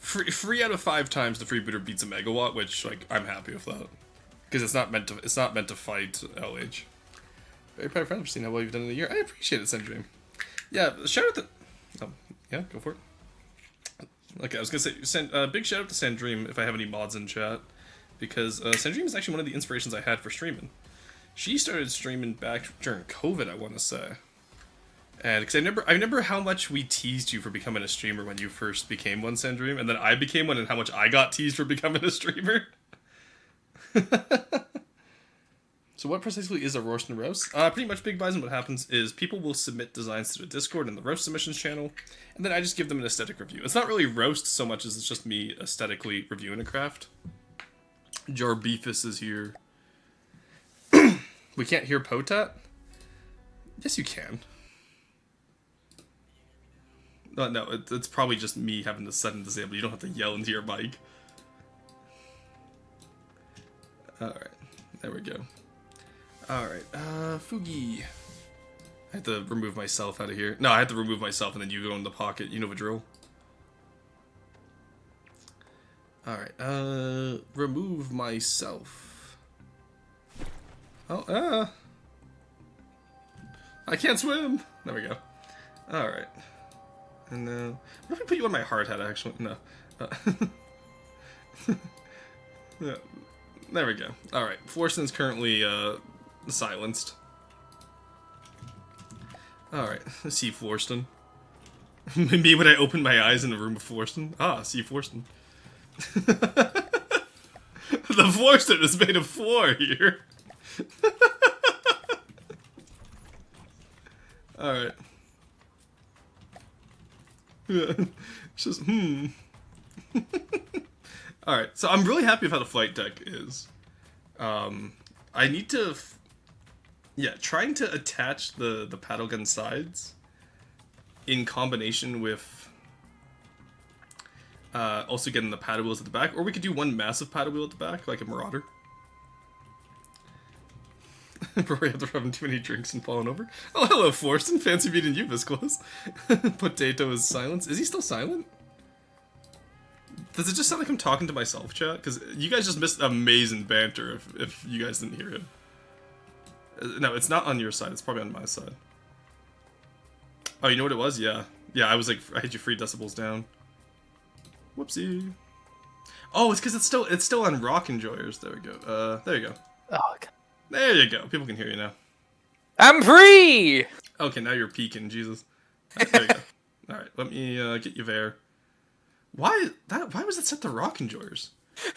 3 out of 5 times the freebooter beats a megawatt, which, like, I'm happy with that, because it's not meant to fight LH. Very proud friend for seeing how well you've done in a year. I appreciate it, Sendream. Yeah, shout out to... Oh, yeah, go for it. Okay, I was gonna say, big shout out to Sandream if I have any mods in chat, because Sandream is actually one of the inspirations I had for streaming. She started streaming back during COVID, I want to say. And because I remember how much we teased you for becoming a streamer when you first became one, Sandream, and then I became one, and how much I got teased for becoming a streamer. So what precisely is a roast and roast? Pretty much, Big Bison, what happens is people will submit designs to the Discord and the roast submissions channel, and then I just give them an aesthetic review. It's not really roast so much as it's just me aesthetically reviewing a craft. Jar Beefus is here. We can't hear Potat? Yes, you can. No, it's probably just me having to set and disable. You don't have to yell into your mic. Alright, there we go. Alright, Fugi. I have to remove myself out of here. No, I have to remove myself and then you go in the pocket. You know the drill. Alright, remove myself. Oh, I can't swim! There we go. Alright. And what if I put you on my hard hat, actually? No. Yeah. There we go. Alright, Florston's currently, silenced. Alright, see Florston. Me when I open my eyes in the room of Florston. Ah, see Florston. The Florston is made of floor here. Alright. Just, Alright, so I'm really happy with how the flight deck is. I need to... trying to attach the paddle gun sides in combination with also getting the paddle wheels at the back. Or we could do one massive paddle wheel at the back, like a Marauder. Probably after having too many drinks and falling over. Oh, hello, Florston. Fancy meeting you, Viscos. Potato is silent. Is he still silent? Does it just sound like I'm talking to myself, chat? Because you guys just missed amazing banter if you guys didn't hear it. No, it's not on your side. It's probably on my side. Oh, you know what it was? Yeah. Yeah, I was like, I had you 3 decibels down. Whoopsie. Oh, it's because it's still on Rock Enjoyers. There we go. There you go. Oh, okay. There you go. People can hear you now. I'm free! Okay, now you're peeking, Jesus. There you go. Alright, let me get you there. Why was that set to Rock Enjoyers?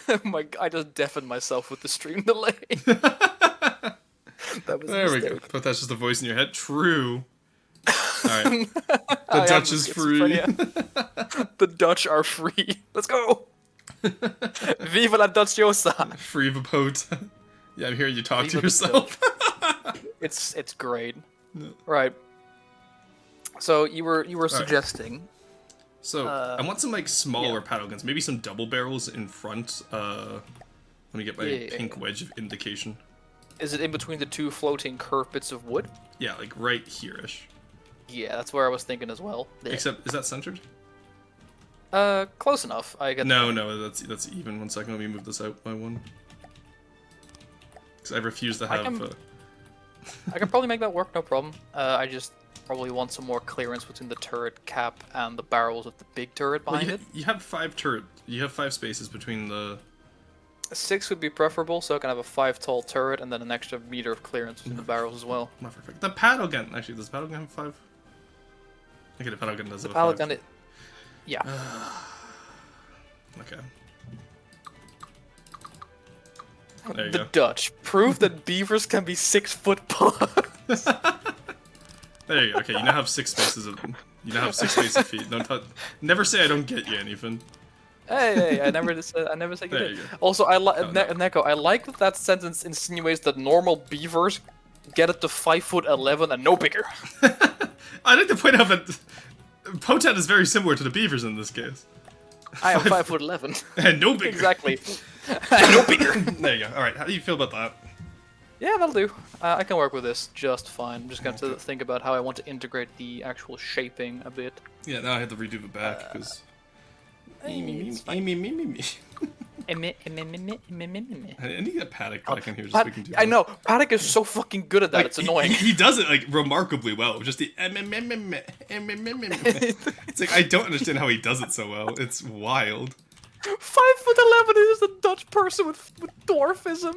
Oh my god, I just deafened myself with the stream delay. That was there we go. But that's just a voice in your head. True. Alright. The Dutch is free. The Dutch are free. Let's go! Viva la Dutchiosa! Free the pote. Yeah, I'm hearing you talk to yourself. It's great. No. Right. So you were suggesting. So I want some like smaller paddle guns, maybe some double barrels in front. Let me get my pink wedge of indication. Is it in between the 2 floating curved bits of wood? Yeah, like right here-ish. Yeah, that's where I was thinking as well. Yeah. Except, is that centered? Close enough. I get. No, that's even. 1 second, let me move this out by 1. Because I refuse to have. I can probably make that work, no problem. I just probably want some more clearance between the turret cap and the barrels of the big turret behind it. You have 5 turret. You have 5 spaces between the. 6 would be preferable, so I can have a 5 tall turret and then an extra meter of clearance between the barrels as well. Not perfect. The paddle gun. Actually, does the paddle gun have 5? Okay, the paddle gun does have 5. The paddle gun, yeah. Okay. There you The go. Dutch prove that beavers can be 6 foot plus. There you go. Okay, you now have 6 spaces of feet. Don't touch. Never say I don't get you anything. Hey, I never said you There did. you go. Also, No. Neko, I like that sentence insinuates that normal beavers get it to 5'11" and no bigger. I'd like to point out that Potat is very similar to the beavers in this case. I am 5'11". And no bigger. Exactly. And no bigger. There you go. Alright, how do you feel about that? Yeah, that'll do. I can work with this just fine. I'm just going to think about how I want to integrate the actual shaping a bit. Yeah, now I have to redo the back because. It's I need a Paddock back in here just so we can do I that. know, Paddock is so fucking good at that, Like, it's annoying. He does it like remarkably well. Just the It's like I don't understand how he does it so well. It's wild. 5'11" is just a Dutch person with dwarfism.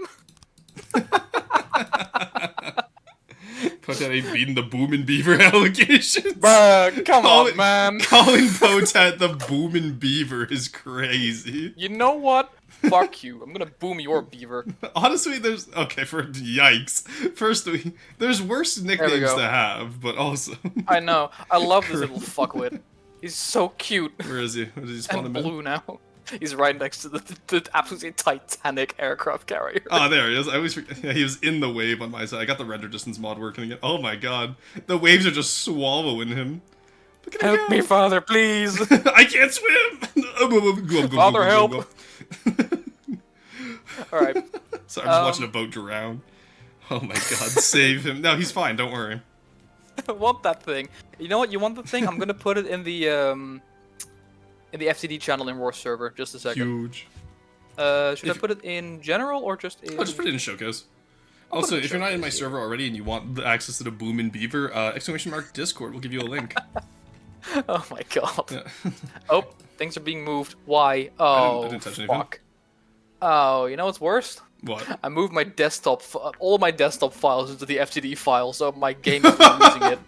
Potat ain't beating the Boomin' Beaver allegations. Bruh, come on, man. Calling Potat the Boomin' Beaver is crazy. You know what? Fuck you. I'm gonna boom your beaver. Honestly, yikes. Firstly, there's worse nicknames go. to have, but also. I know. I love this little fuckwit. He's so cute. Where is he? Where does he spawn And him in? blue now. He's right next to the absolutely titanic aircraft carrier. Oh, there he is. I always forget. Yeah, he was in the wave on my side. I got the render distance mod working again. Oh my god. The waves are just swallowing him. Look at him Help go. me, father, please. I can't swim! Father, help. Alright. Sorry, I'm just watching a boat drown. Oh my god, save him. No, he's fine, don't worry. I want that thing. You know what? You want the thing? I'm gonna put it in the FTD channel in Roar server. Just a second. Huge. Should I put it in general or just in... Oh, just put it in Showcase. Also, if you're not in my server already and you want the access to the Boomin' Beaver, !Discord will give you a link. Oh my god. Yeah. Oh, things are being moved. Why? Oh, I didn't touch anything. fuck. Oh, you know what's worst? What? I moved my desktop, all of my desktop files into the FTD file, so my game is not using it.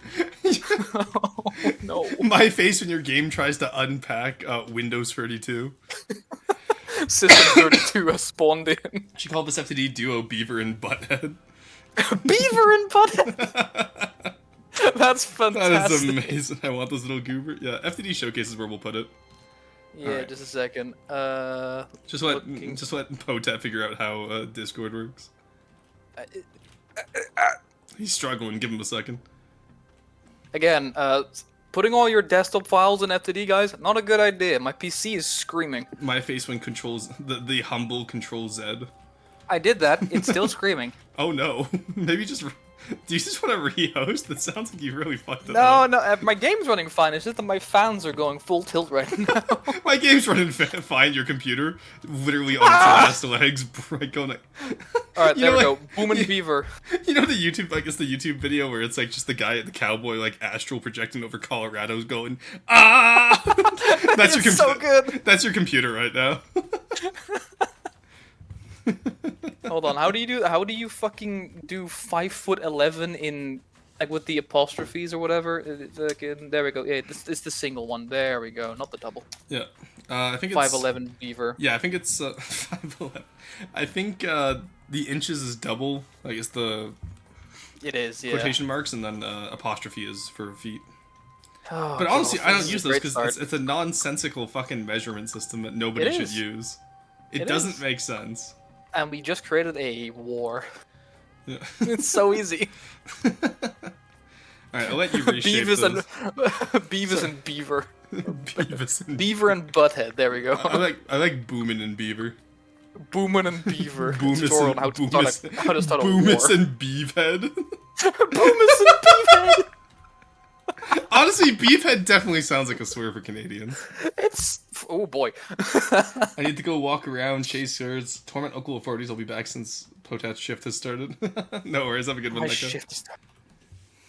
Oh, no. My face when your game tries to unpack Windows 32. System 32 has spawned in. She called this FTD duo Beaver and Butthead. Beaver and Butthead! That's fantastic. That is amazing. I want this little goober. Yeah, FTD Showcase is where we'll put it. Yeah, Alright. just a second. Just let Potat figure out how Discord works. He's struggling. Give him a second. Again, putting all your desktop files in FTD, guys, not a good idea. My PC is screaming. My face when controls the humble Control Z. I did that. It's still screaming. Oh no. Maybe just. Do you just want to re-host? That sounds like you really fucked it up. No, my game's running fine. It's just that my fans are going full tilt right now. My game's running fine. Your computer, literally on its last legs, going like. Alright, there we like, go. Boomin' Beaver. You know the YouTube, like it's the YouTube video where it's like just the guy, the cowboy, like astral projecting over Colorado's going, ah. That's It's so good. That's your computer right now. Hold on, how do you fucking do 5'11" in, like, with the apostrophes or whatever? There we go. Yeah, it's the single one. There we go, not the double. Yeah, I think it's 5'11" beaver. Yeah, I think it's 5'11". I think the inches is double. Like it's the It is, yeah. quotation marks, and then apostrophe is for feet. Oh, But honestly, God, I this don't is use a those great because start. it's a nonsensical fucking measurement system that nobody It should is. use. It It doesn't is. make sense. And we just created a war. Yeah. It's so easy. Alright, I'll let you reshape Beavis those. Beavis and Beaver. Beavis and Beaver and Butthead. There we go. I like Boomin' and Beaver. Boomin' and Beaver. Boomis Tutorial and on how to start a Boomis war. and Beefhead. Boomis and Beefhead. Honestly, Beefhead definitely sounds like a swear for Canadians. It's oh boy. I need to go walk around, chase birds, torment local authorities. I'll be back since Potat's shift has started. No worries, have a good one, My Neko. shift is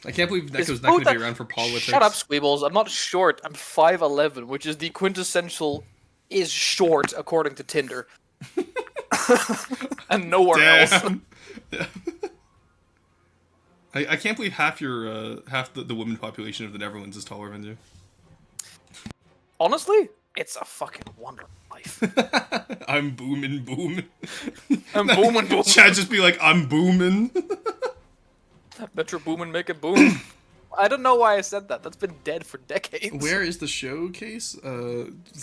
I can't believe Is Neko's not going to be Potat- around for politics. Shut up, Squeebles. I'm not short. I'm 5'11", which is the quintessential is short according to Tinder. And nowhere else. Damn. Yeah. I can't believe half the women population of the Netherlands is taller than you. Honestly, it's a fucking wonder. life. I'm booming. I'm booming. Chad just be like, I'm booming. Metro Boomin, make it boom. I don't know why I said that. That's been dead for decades. Where is the showcase?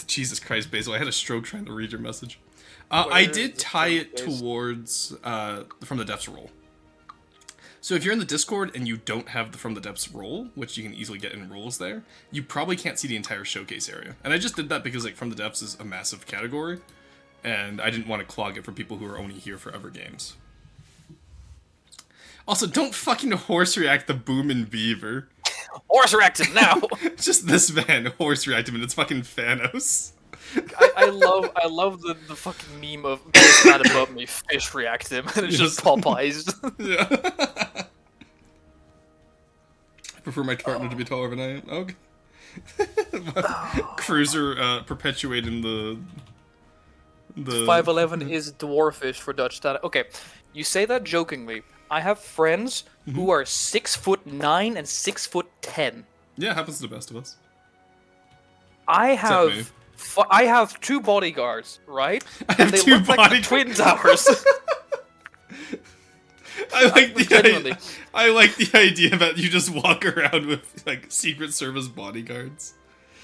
Jesus Christ, Basil, I had a stroke trying to read your message. I did tie it towards From the Depths role. So if you're in the Discord and you don't have the From the Depths role, which you can easily get in roles there, you probably can't see the entire showcase area. And I just did that because like From the Depths is a massive category, and I didn't want to clog it for people who are only here for other games. Also, don't fucking horse react the Boomin' Beaver. Horse react him now. Just this man horse react him, and it's fucking Thanos. I love the fucking meme of this man above me fish react him, and it's just Popeyes. Yeah. I prefer my partner to be taller than I am. Okay. Cruiser perpetuating the 5'11" is dwarfish for Dutch standard. Okay, you say that jokingly. I have friends who are 6'9" and 6'10". Yeah, it happens to the best of us. I have 2 bodyguards, right? I have they 2 look like the Twin Towers. I like the idea that you just walk around with like Secret Service bodyguards.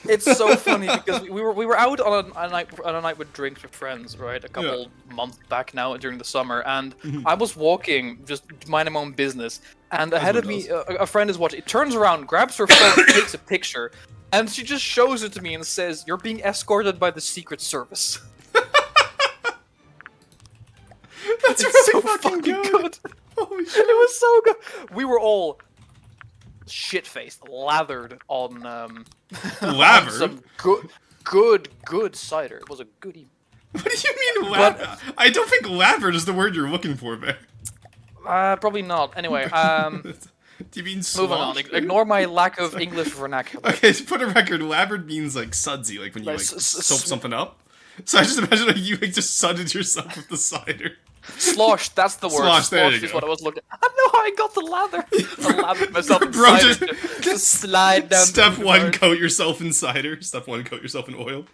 It's so funny because we were out on a night with drinks with friends, right? A couple months back now during the summer, and I was walking, just minding my own business, and ahead of me, a friend is watching. It turns around, grabs her phone, takes a picture, and she just shows it to me and says, "You're being escorted by the Secret Service." That's really so fucking good. Holy shit. It was so good. We were all shit-faced, lathered on lathered? Some good cider. It was a good evening. What do you mean lathered? I don't think lathered is the word you're looking for, man. Probably not. Anyway, do you mean moving on. Ignore my lack of English vernacular. Okay, to put a record, lathered means like sudsy, like when you like soap something up. So I just imagine like you like just sudded yourself with the cider. Sloshed, that's the word. Slosh, there Sloshed you is go. what I was looking. I know how I got the lather. I lathered myself in cider. Just slide down. Step 1, coat yourself in cider. Step 1, coat yourself in oil.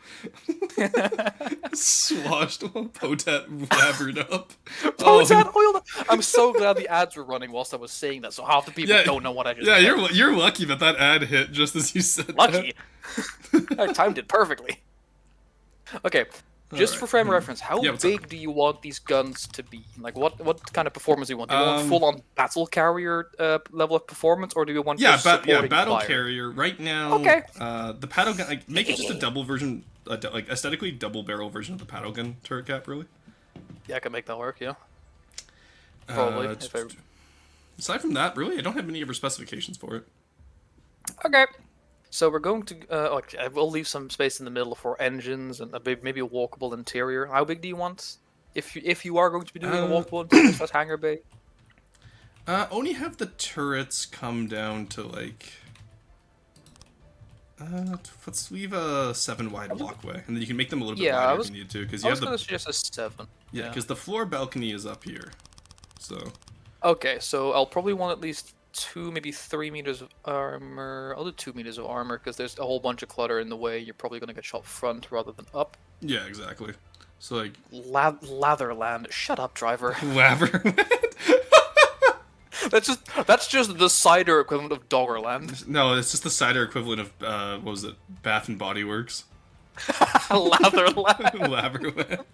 Sloshed, potat lathered up. Potat oiled up. I'm so glad the ads were running whilst I was saying that, so half the people don't know what I just said. Yeah, you're lucky that ad hit just as you said lucky. I timed it perfectly. Okay. Just for frame of reference, how big do you want these guns to be? Like, what kind of performance do you want? Do you want full-on battle carrier level of performance, or do you want battle carrier right now? Okay. The paddle gun, like, make it just a double version, like aesthetically double barrel version of the paddle gun turret cap, really. Yeah, I can make that work. Yeah. Probably. Aside from that, really, I don't have any other specifications for it. Okay. So we're going to, we'll leave some space in the middle for engines and maybe a walkable interior. How big do you want? If you are going to be doing a walkable interior slash hangar bay? Only have the turrets come down to like, let's leave a 7 wide walkway, and then you can make them a little bit wider if you need to, because you have the. I was going to suggest a 7. Yeah, because the floor balcony is up here, so. Okay, so I'll probably want at least 2, maybe 3 meters of armor. I'll do 2 meters of armor because there's a whole bunch of clutter in the way. You're probably going to get shot front rather than up. Yeah, exactly. So like Latherland. Shut up, driver. Latherland. that's just the cider equivalent of Doggerland. No, it's just the cider equivalent of what was it? Bath and Body Works. Latherland. Latherland.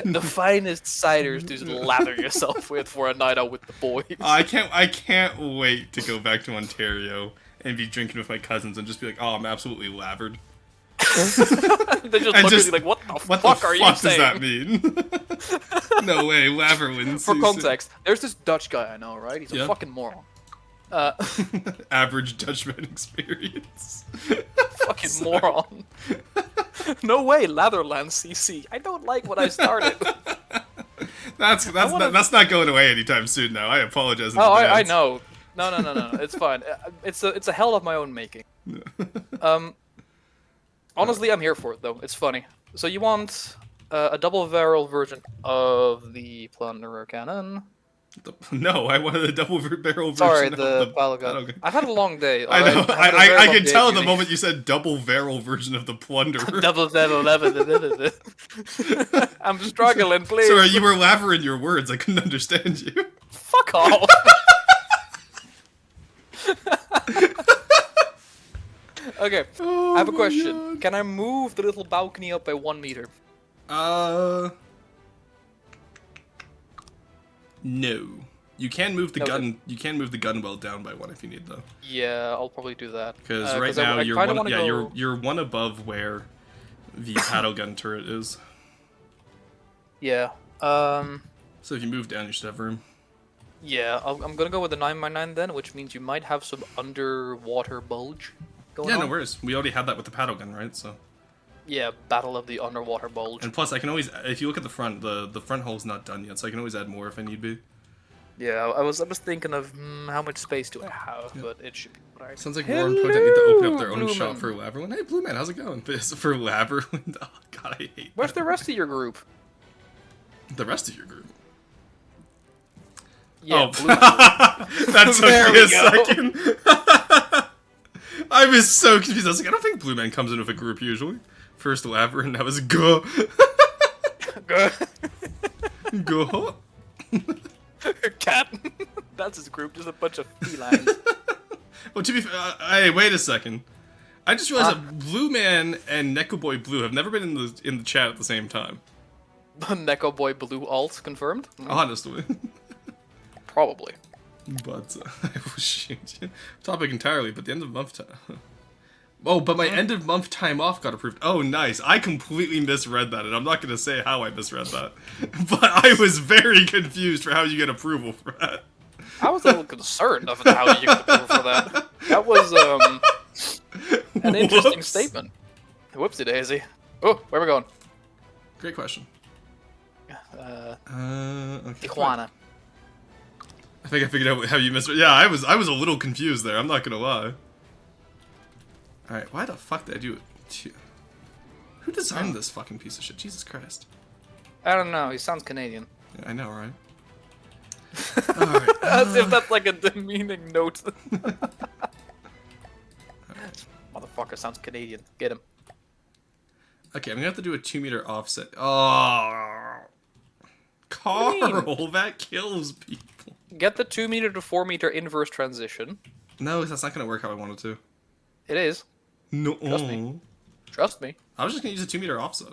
The finest ciders to just lather yourself with for a night out with the boys. I can't wait to go back to Ontario and be drinking with my cousins and just be like, oh, I'm absolutely lathered. They just look at you like, what the fuck are you saying? What does that mean? No way, Laverland. For context, there's this Dutch guy I know, right? He's a fucking moron. Average Dutchman experience. Fucking moron. No way, Latherland CC. I don't like what I started. That's not going away anytime soon now. I apologize. Oh, I know. No. It's fine. It's a hell of my own making. Honestly, I'm here for it though. It's funny. So you want a double barrel version of the Plunderer cannon. No, I wanted a double barrel version Sorry, of the the battle battle gun. gun. I've had a long day. I know. alright? I've had a very I long could day, tell the Jimmy. moment you said double barrel version of the plunderer. Double 7-Eleven. I'm struggling, please. Sorry, you were lavering your words. I couldn't understand you. Fuck off. Okay, Oh I have a my question. God. Can I move the little balcony up by 1 meter? No. You can move the No, gun. You can move the gun well down by 1 if you need though. Yeah, I'll probably do that. Because right now I you're kinda one. wanna Yeah, go... you're 1 above where the paddle gun turret is. Yeah. So if you move down, you should have room. Yeah, I'm gonna go with the 9x9 then, which means you might have some underwater bulge going Yeah, on. no worries. We already had that with the paddle gun, right? So. Yeah, Battle of the Underwater Bulge. And plus, I can always, if you look at the front, the front hole's not done yet, so I can always add more if I need be. Yeah, I was thinking of how much space do I have, but it should be alright. Sounds like Warren Potent need to open up their own Blue shop Man. for Labyrinth. Hey, Blue Man, how's it going? This for Labyrinth. Oh God, I hate Where's that. the rest of your group? The rest of your group. Yeah, Oh, Blue Man. that took There me we a go. second. I was so confused. I was like, I don't think Blue Man comes in with a group usually. First Labyrinth, that was go. Go. Cat. That's his group, just a bunch of felines. Well, to be fair, hey, wait a second. I just realized that Blue Man and Neko Boy Blue have never been in the chat at the same time. Neko Boy Blue alt confirmed? Honestly. Probably. But I will change topic entirely. But the end of month time. Oh, but my end of month time off got approved. Oh, nice. I completely misread that, and I'm not going to say how I misread that. But I was very confused for how you get approval for that. I was a little concerned of how you get approval for that. That was an interesting Whoops. statement. Whoopsie daisy. Oh, where are we going? Great question. Okay. Tijuana. I think I figured out how you misread. Yeah, I was a little confused there. I'm not going to lie. Alright, why the fuck did I do it? Who designed this fucking piece of shit? Jesus Christ. I don't know. He sounds Canadian. Yeah, I know, right? Alright. As if that's like a demeaning note. Motherfucker sounds Canadian. Get him. Okay, I'm gonna have to do a 2-meter offset. Oh, Carl, that kills people. Get the 2 meter to 4 meter inverse transition. No, that's not gonna work how I want it to. It is. No. Trust me. Trust me. I was just gonna use a 2-meter offset.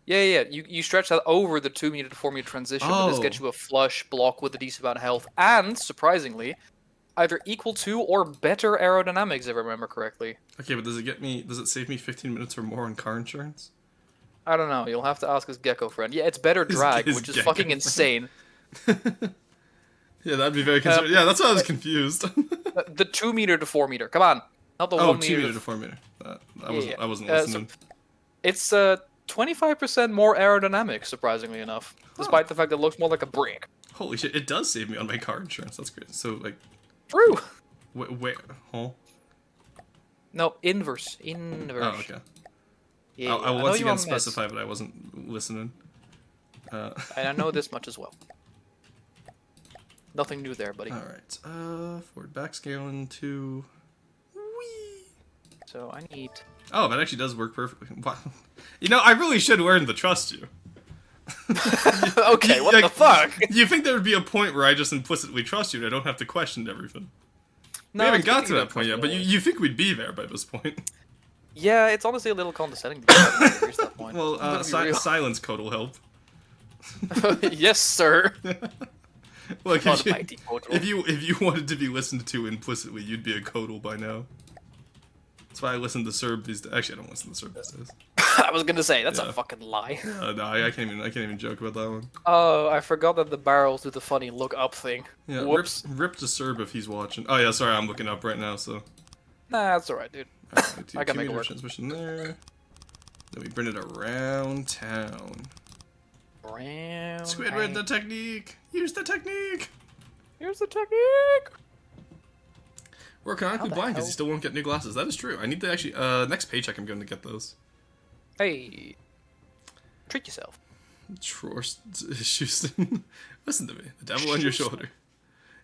Yeah. You stretch that over the 2 meter to 4 meter transition, but this gets you a flush block with a decent amount of health, and surprisingly, either equal to or better aerodynamics, if I remember correctly. Okay, but does it save me 15 minutes or more on car insurance? I don't know. You'll have to ask his gecko friend. Yeah, it's better drag, his which is gecko fucking friend. insane. Yeah, that'd be very concerning. Yeah, that's why I was confused. The 2 meter to 4 meter. Come on, not the 1 meter. 2 meter to 4 meter. I wasn't listening. It's 25% more aerodynamic, surprisingly enough, despite the fact that it looks more like a brick. Holy shit, it does save me on my car insurance. That's great. So, like, True. wait, huh? No, inverse. Inverse. Oh, okay. Yeah, I will know once you again are missed, specify, but I wasn't listening. and I know this much as well. Nothing new there, buddy. Alright, forward backscaling to... Whee! So I need... Oh, that actually does work perfectly. Wow. You know, I really should learn to trust you. Okay, what Like, the fuck? You think there would be a point where I just implicitly trust you and I don't have to question everything? No, We haven't it's got good to you that don't point yet, trust but me. you think we'd be there by this point. Yeah, it's honestly a little condescending to reach that point. Well, I'm gonna be real. silence code will help. Yes, sir. Look, God almighty, Codal. if you wanted to be listened to implicitly, you'd be a Codal by now. That's why I listen to Serb these days. Actually, I don't listen to Serb these days. I was gonna say, that's Yeah. a fucking lie. No, I can't even joke about that one. Oh, I forgot that the barrels do the funny look up thing. Yeah, Whoops. rip to Serb if he's watching. Oh yeah, sorry, I'm looking up right now. So Nah, that's alright, dude. Alright, I can make it 2-meter work. transmission there. Then we bring it around town. Brown. Squidward, the technique. Use the technique. Here's the technique. We're canonically the blind because hell? he still won't get new glasses. That is true. I need to actually. Next paycheck, I'm going to get those. Hey, treat yourself. Houston. Listen to me. The devil on your shoulder.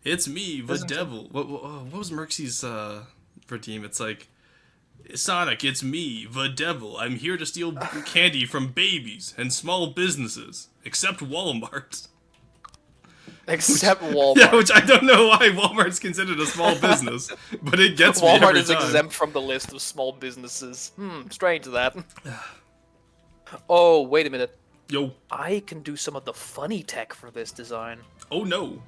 It's me, the devil. What was Merxie's redeem? It's like, Sonic, it's me, the devil. I'm here to steal candy from babies and small businesses, except Walmart. Except Walmart. Yeah, which I don't know why Walmart's considered a small business, but it gets me every time. Walmart is exempt from the list of small businesses. Strange that. Oh, wait a minute. Yo. I can do some of the funny tech for this design. Oh no.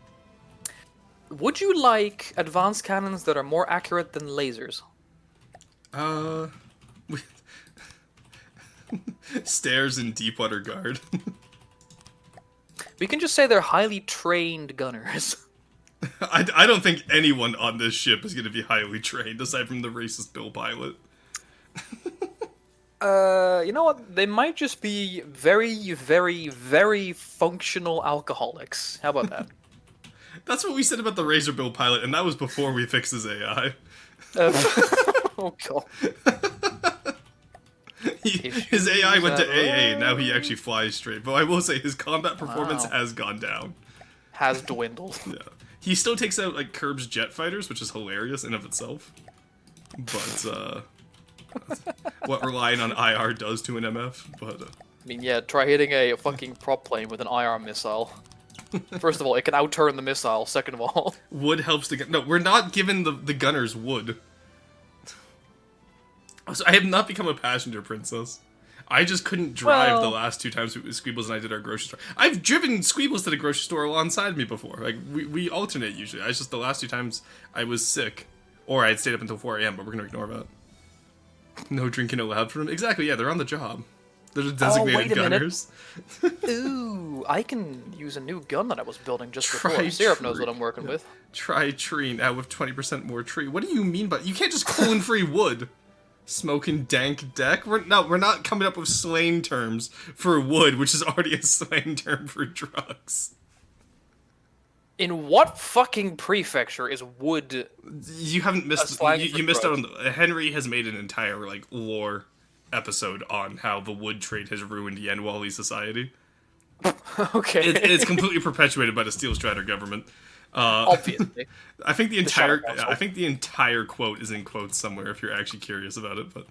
Would you like advanced cannons that are more accurate than lasers? Stairs in Deepwater Guard. We can just say they're highly trained gunners. I don't think anyone on this ship is going to be highly trained, aside from the racist Bill pilot. You know what? They might just be very, very, very functional alcoholics. How about that? That's what we said about the Razor Bill pilot, and that was before we fixed his AI. Oh god. His AI went to AA, and now he actually flies straight. But I will say, his combat performance has gone down. Has dwindled. Yeah. He still takes out, like, Kerb's jet fighters, which is hilarious in of itself. But, what relying on IR does to an MF, but... I mean, yeah, try hitting a fucking prop plane with an IR missile. First of all, it can outturn the missile. Second of all... Wood helps the gun. No, we're not giving the gunners wood. So I have not become a passenger princess. I just couldn't drive the last 2 times Squeebles and I did our grocery store. I've driven Squeebles to the grocery store alongside me before. Like, we alternate usually. I just, the last 2 times I was sick. Or I had stayed up until 4 a.m., but we're gonna ignore that. No drinking allowed for them. Exactly, yeah, they're on the job. They're the designated gunners. Ooh, I can use a new gun that I was building just before. Syrup knows what I'm working with. Try tree now with 20% more tree. What do you mean by... You can't just colon-free wood. Smoking dank deck? We're not coming up with slang terms for wood, which is already a slang term for drugs. In what fucking prefecture is wood? You haven't missed. You missed out on. Henry has made an entire like lore episode on how the wood trade has ruined Yanwali society. Okay, it's completely perpetuated by the Steel Strider government. Obviously, I think the entire quote is in quotes somewhere. If you're actually curious about it, but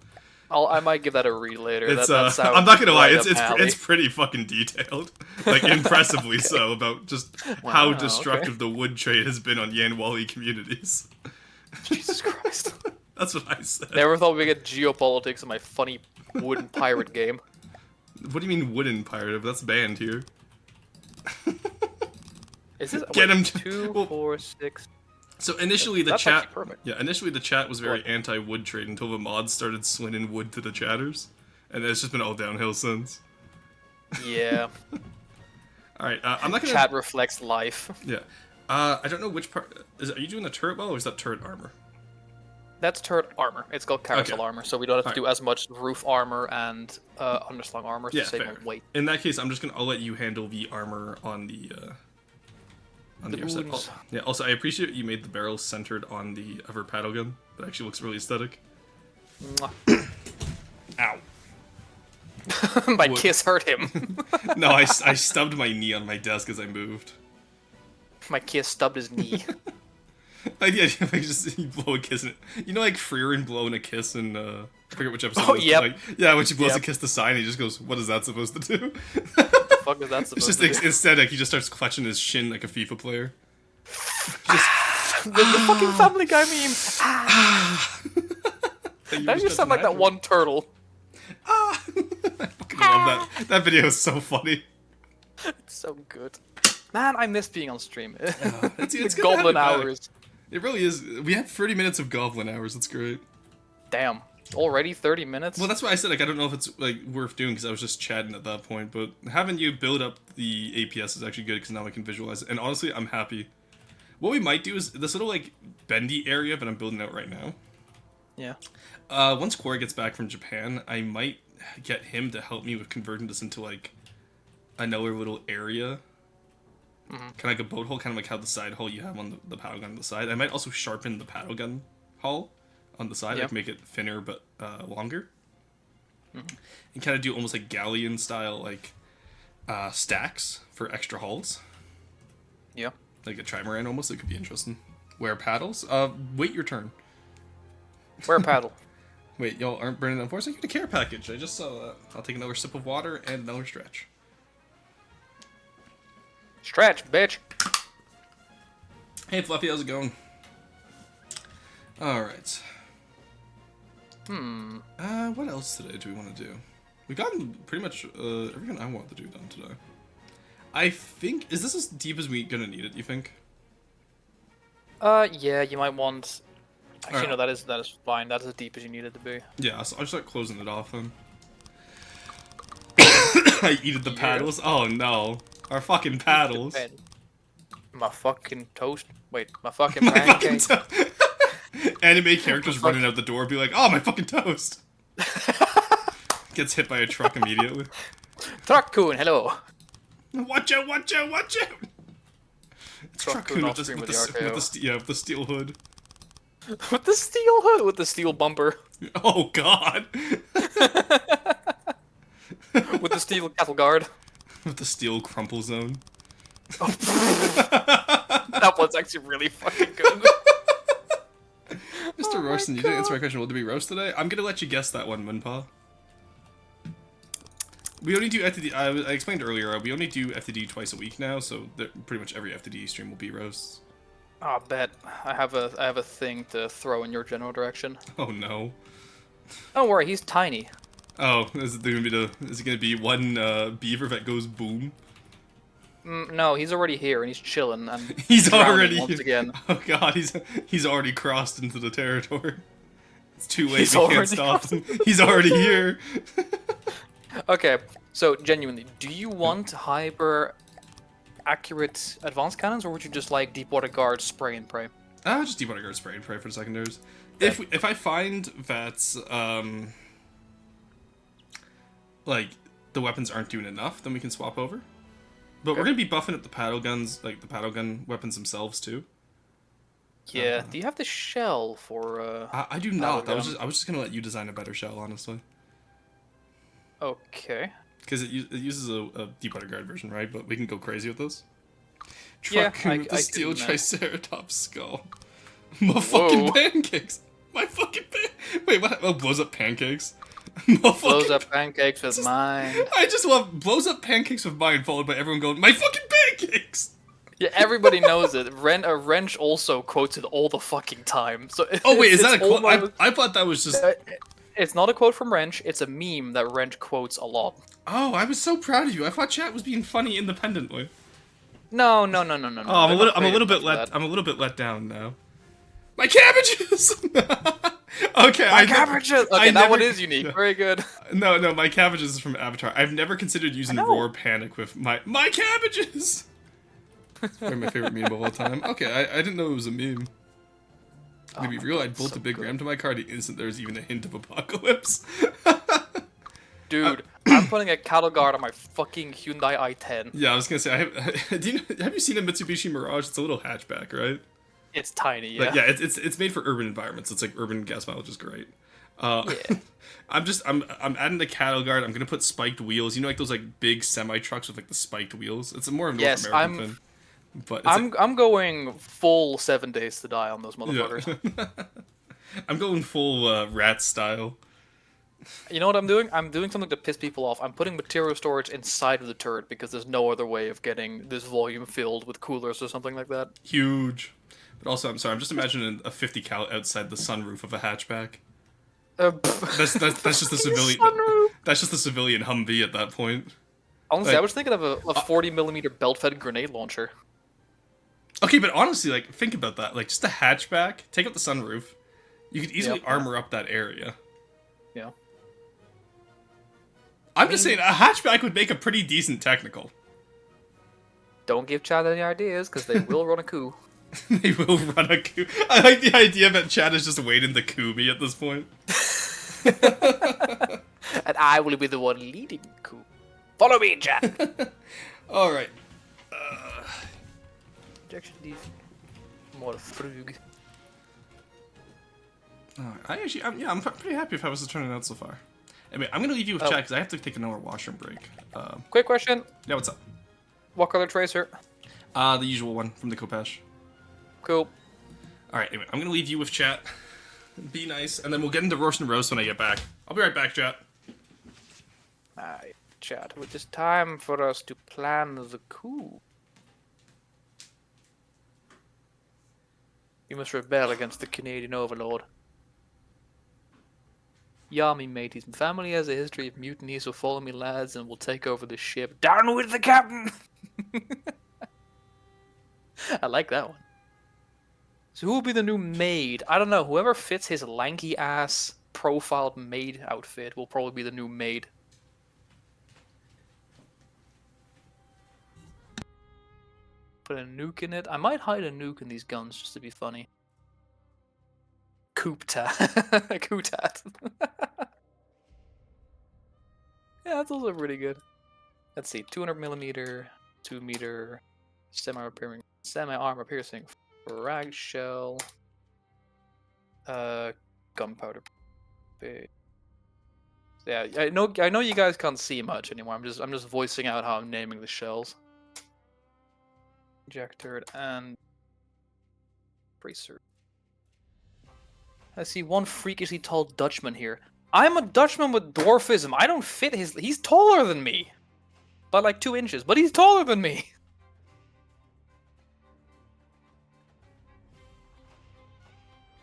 I might give that a read later. It's, that I'm not gonna lie, it's pretty fucking detailed, like impressively so, about just how destructive the wood trade has been on Yanwali communities. Jesus Christ, that's what I said. Never thought we'd get geopolitics in my funny wooden pirate game. What do you mean wooden pirate? That's banned here. Is this get him 2, 4, 6? So initially the chat was very anti-wood trade until the mods started swinging wood to the chatters, and it's just been all downhill since. Yeah. All right, I'm not gonna. Chat reflects life. Yeah. I don't know which part. Are you doing the turret well, or is that turret armor? That's turret armor. It's called carousel armor, so we don't have to do as much roof armor and underslung armor to save on weight. In that case, I'll let you handle the armor on the. On the wounds. Yeah, also, I appreciate you made the barrels centered on the other paddle gun. That actually looks really aesthetic. Ow. My kiss hurt him. No, I stubbed my knee on my desk as I moved. My kiss stubbed his knee. Like, yeah, like just you blow a kiss in it. You know, like Freerin blowing a kiss in, I forget which episode. Oh, yep. Like, yeah, when she blows a kiss to sign, he just goes, "What is that supposed to do?" What the fuck is that supposed to do? It's just aesthetic. He just starts clutching his shin like a FIFA player. Just the fucking Family Guy meme. That just sound like that one turtle. I fucking love that. That video is so funny. It's so good. Man, I miss being on stream. It's Goblin hours. It really is. We had 30 minutes of Goblin hours. That's great. Damn. Already 30 minutes? Well, that's why I said, like, I don't know if it's, like, worth doing, because I was just chatting at that point, but having you build up the APS is actually good, because now I can visualize it, and honestly, I'm happy. What we might do is this little, like, bendy area that I'm building out right now. Yeah. Once Corey gets back from Japan, I might get him to help me with converting this into, like, another little area. Kind of like a boat hull, kind of like how the side hull you have on the paddle gun on the side. I might also sharpen the paddle gun hull on the side, like make it thinner but longer. And kind of do almost like galleon style, like Stacks for extra hulls. Yeah. Like a trimaran almost. It could be interesting. Wear paddles. Wait your turn. Wear a paddle. Wait, y'all aren't burning enough force? I get a care package. I just saw that. I'll take another sip of water and another stretch. Stretch, bitch. Hey, Fluffy, how's it going? Alright. What else today do we want to do? We've gotten pretty much everything I want to do done today. I think... Is this as deep as we gonna need it, you think? Yeah, you might want... Actually, Alright. no, that is fine. That's as deep as you need it to be. Yeah, so I'll start closing it off then. I eated the paddles? Oh no. Our fucking paddles. My fucking toast. Wait, my fucking My fucking pancake. Anime characters running out the door be like, oh, my fucking toast. Gets hit by a truck immediately. Truck-kun, hello. Watch out, watch out, watch out! It's Truck-kun Truck-kun off screen with the RKO. with the steel hood. With the steel hood, with the steel bumper. Oh god! With the steel cattle guard. With the steel crumple zone. That one's actually really fucking good. Mr. Roaston, you didn't answer my question. Will there be roast today? I'm gonna let you guess that one, Winpaw. We only do FTD. I explained earlier. We only do FTD twice a week now, so pretty much every FTD stream will be roasts. Oh, bet. I have a thing to throw in your general direction. Oh no. Don't worry, he's tiny. Oh, is it gonna be one beaver that goes boom? No, he's already here and he's chilling and He's drowning already once again. Oh god, he's already crossed into the territory. It's too late. He's We can't already stop him. He's already here. Okay, so genuinely, do you want hyper accurate advanced cannons, or would you just like Deepwater Guard spray and pray? Just Deepwater Guard spray and pray for the secondaries. Okay. If I find that like the weapons aren't doing enough, then we can swap over. But we're gonna be buffing up the paddle guns, like the paddle gun weapons themselves too. Yeah. Do you have the shell for? I do not. I was just gonna let you design a better shell, honestly. Okay. Because it uses a Deepwater Guard version, right? But we can go crazy with this. Yeah, Truck with the I steel can, Triceratops skull. My fucking pancakes. My fucking Wait, what? Oh, blows up pancakes. Blows up pancakes with mine. I just love blows up pancakes with mine, followed by everyone going, my fucking pancakes. Yeah, everybody knows it. Wrench also quotes it all the fucking time. So oh wait, is that a quote? almost... I thought that was just. It's not a quote from Wrench. It's a meme that Wrench quotes a lot. Oh, I was so proud of you. I thought chat was being funny independently. No. Oh, I'm a little bit let down now. My cabbages. Okay, my cabbages. Okay, that one is unique. No. Very good. No, my cabbages is from Avatar. I've never considered using roar panic with my cabbages. It's probably my favorite meme of all time. Okay, I didn't know it was a meme. To be real, I'd bolt a big ram to my car the instant there's even a hint of apocalypse. Dude, I'm putting a cattle guard on my fucking Hyundai i10. Yeah, I was gonna say, have you seen a Mitsubishi Mirage? It's a little hatchback, right? It's tiny, yeah. Like, yeah, it's made for urban environments. It's like urban gas mileage is great. Yeah. I'm adding the cattle guard. I'm gonna put spiked wheels. You know, like those like big semi trucks with like the spiked wheels. It's a more North American thing. But I'm going full 7 Days to Die on those motherfuckers. Yeah. I'm going full rat style. You know what I'm doing? I'm doing something to piss people off. I'm putting material storage inside of the turret because there's no other way of getting this volume filled with coolers or something like that. Huge. But also, I'm sorry, I'm just imagining a 50 cal outside the sunroof of a hatchback. That's just the civilian. Sunroof. That's just the civilian Humvee at that point. Honestly, like, I was thinking of a 40mm belt-fed grenade launcher. Okay, but honestly, like, think about that. Like, just a hatchback, take out the sunroof. You could easily armor up that area. Yeah. I'm just saying, a hatchback would make a pretty decent technical. Don't give Chad any ideas, because they will run a coup. They will run a coup. I like the idea that Chad is just waiting to coup me at this point. And I will be the one leading the coup. Follow me, Chad! Alright. Injection more frug. I'm pretty happy with how this is turning out so far. Anyway, I'm gonna leave you with chat because I have to take another washroom break. Quick question. Yeah, what's up? What color tracer? The usual one from the Kopesh. Cool. Alright, anyway, I'm gonna leave you with chat. Be nice, and then we'll get into roast and roast when I get back. I'll be right back, chat. Alright, chat. It is time for us to plan the coup. You must rebel against the Canadian overlord. Yami, mate, his family has a history of mutiny, so follow me, lads, and we'll take over the ship. Down with the captain! I like that one. So who will be the new maid? I don't know. Whoever fits his lanky ass profiled maid outfit will probably be the new maid. Put a nuke in it. I might hide a nuke in these guns just to be funny. Cooptat. Cootat. Yeah, that's also pretty good. Let's see. 200mm, 2-meter, semi-armor piercing, frag shell, gunpowder. Yeah, I know you guys can't see much anymore. I'm just voicing out how I'm naming the shells. Injector and bracer. I see one freakishly tall Dutchman here. I'm a Dutchman with dwarfism. I don't fit his... He's taller than me. By like 2 inches, but he's taller than me.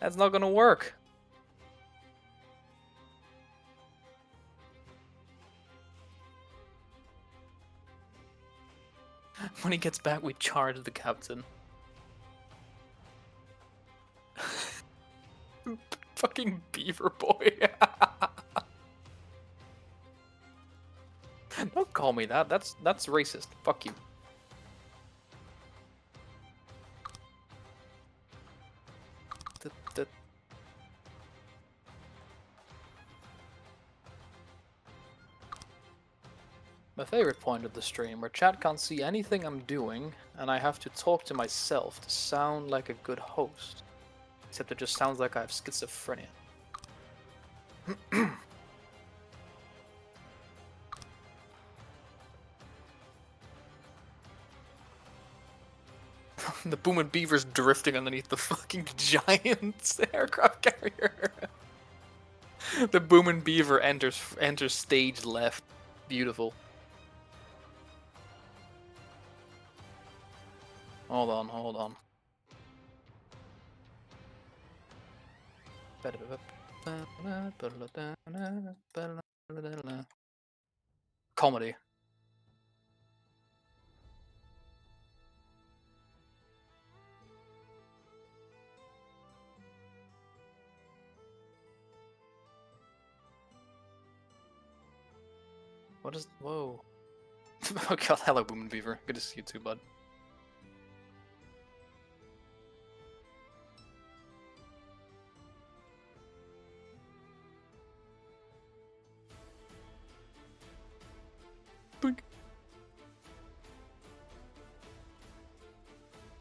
That's not gonna work. When he gets back, we charge the captain. Fucking beaver boy. Don't call me that. That's racist. Fuck you. My favorite point of the stream, where chat can't see anything I'm doing, and I have to talk to myself to sound like a good host. Except it just sounds like I have schizophrenia. The Boom and Beaver's drifting underneath the fucking giant aircraft carrier. The Boom and Beaver enters stage left. Beautiful. Hold on. Comedy. What is... Whoa. Oh god, hello Boom and Beaver. Good to see you too, bud. Boink.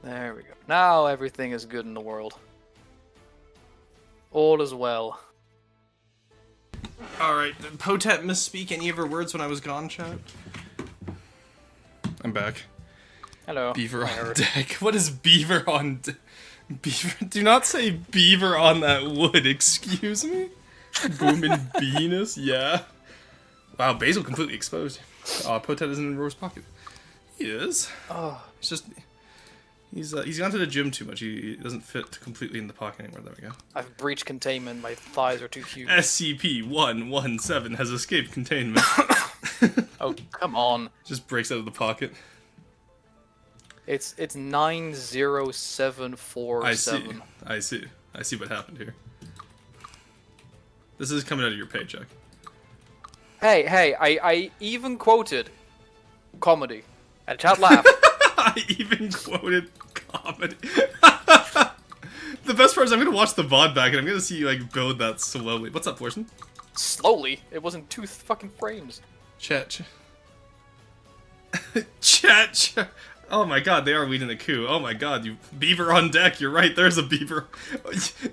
There we go. Now everything is good in the world. All is well. Alright, did Potet misspeak any of her words when I was gone, chat? I'm back. Hello. Beaver on deck. What is beaver on beaver? Do not say beaver on that wood, excuse me? Booming Venus, yeah. Wow, Basil completely exposed. Potet isn't in Rose's pocket. He is. Oh. It's just... He's gone to the gym too much. He doesn't fit completely in the pocket anymore. There we go. I've breached containment. My thighs are too huge. SCP-117 has escaped containment. Oh, come on. Just breaks out of the pocket. It's 90747. I see what happened here. This is coming out of your paycheck. Hey, I even quoted comedy. And chat laughed. I even quoted comedy. The best part is I'm gonna watch the VOD back and I'm gonna see you like build that slowly. What's up, Forsen? Slowly? It wasn't 2 fucking frames. Chat. Chat. Oh my god, they are leading the coup. Oh my god, you beaver on deck. You're right. There's a beaver.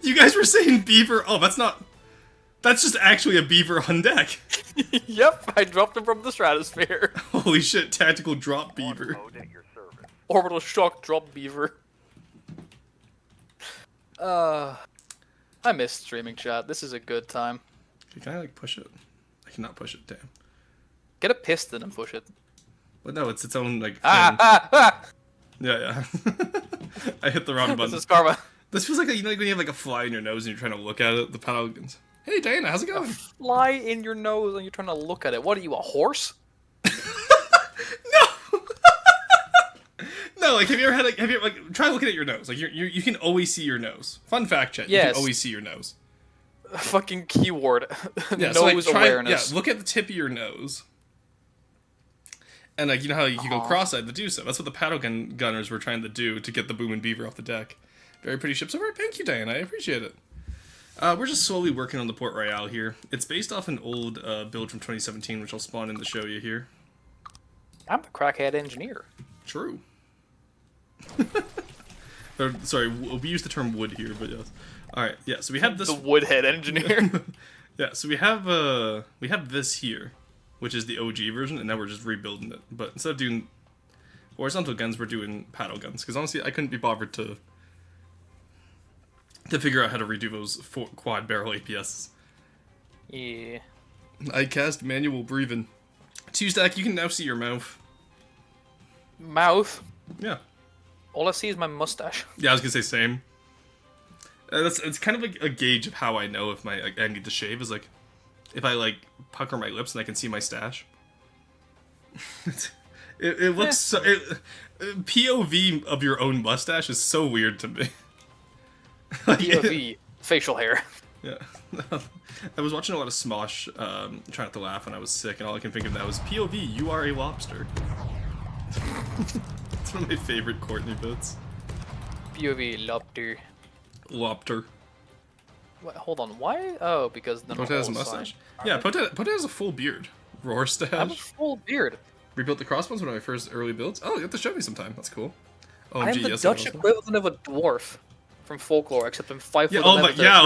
You guys were saying beaver. Oh, that's not That's just actually a beaver on deck. Yep, I dropped him from the stratosphere. Holy shit, tactical drop beaver. Orbital shock drop beaver. I miss streaming chat. This is a good time. Can I like push it? I cannot push it, damn. Get a piston and push it. But no, it's its own like thing. Ah! Yeah. I hit the wrong button. This is karma. This feels like you know when you have like a fly in your nose and you're trying to look at it, the paddle guns. Hey Diana, how's it going? Fly in your nose and you're trying to look at it. What are you, a horse? No. No, like have you ever try looking at your nose? Like you can always see your nose. Fun fact check. Yes. You can always see your nose. Fucking keyword. Yeah, Nose so like awareness. look at the tip of your nose. And like you know how you can go cross-eyed to do so. That's what the paddle gunners were trying to do to get the boom and beaver off the deck. Very pretty ship so far. Thank you, Diana. I appreciate it. We're just slowly working on the Port Royale here. It's based off an old build from 2017, which I'll spawn in to show you here. I'm the crackhead engineer. True. Sorry, we use the term wood here, but yes. Alright, yeah, so we have this... The woodhead engineer. Yeah, so we have this here, which is the OG version, and now we're just rebuilding it. But instead of doing horizontal guns, we're doing paddle guns. Because honestly, I couldn't be bothered to figure out how to redo those quad barrel APSs. Yeah. I cast manual breathing. Two-stack, you can now see your mouth. Mouth? Yeah. All I see is my mustache. Yeah, I was gonna say same. It's kind of like a gauge of how I know if I need to shave. Is like if I like pucker my lips and I can see my stash. it looks so. POV of your own mustache is so weird to me. POV facial hair. Yeah. I was watching a lot of Smosh, trying not to laugh when I was sick, and all I can think of now is POV. You are a lobster. It's one of my favorite Courtney bits. POV lobster. Lobster. What, hold on, why? Oh, because the Potato has a mustache? Yeah, Potato has a full beard. Roar stash. I have a full beard. Rebuilt the crossbones, one of my first early builds. Oh, you have to show me sometime. That's cool. I am the Dutch equivalent of a dwarf from folklore, except I'm 5 foot. Oh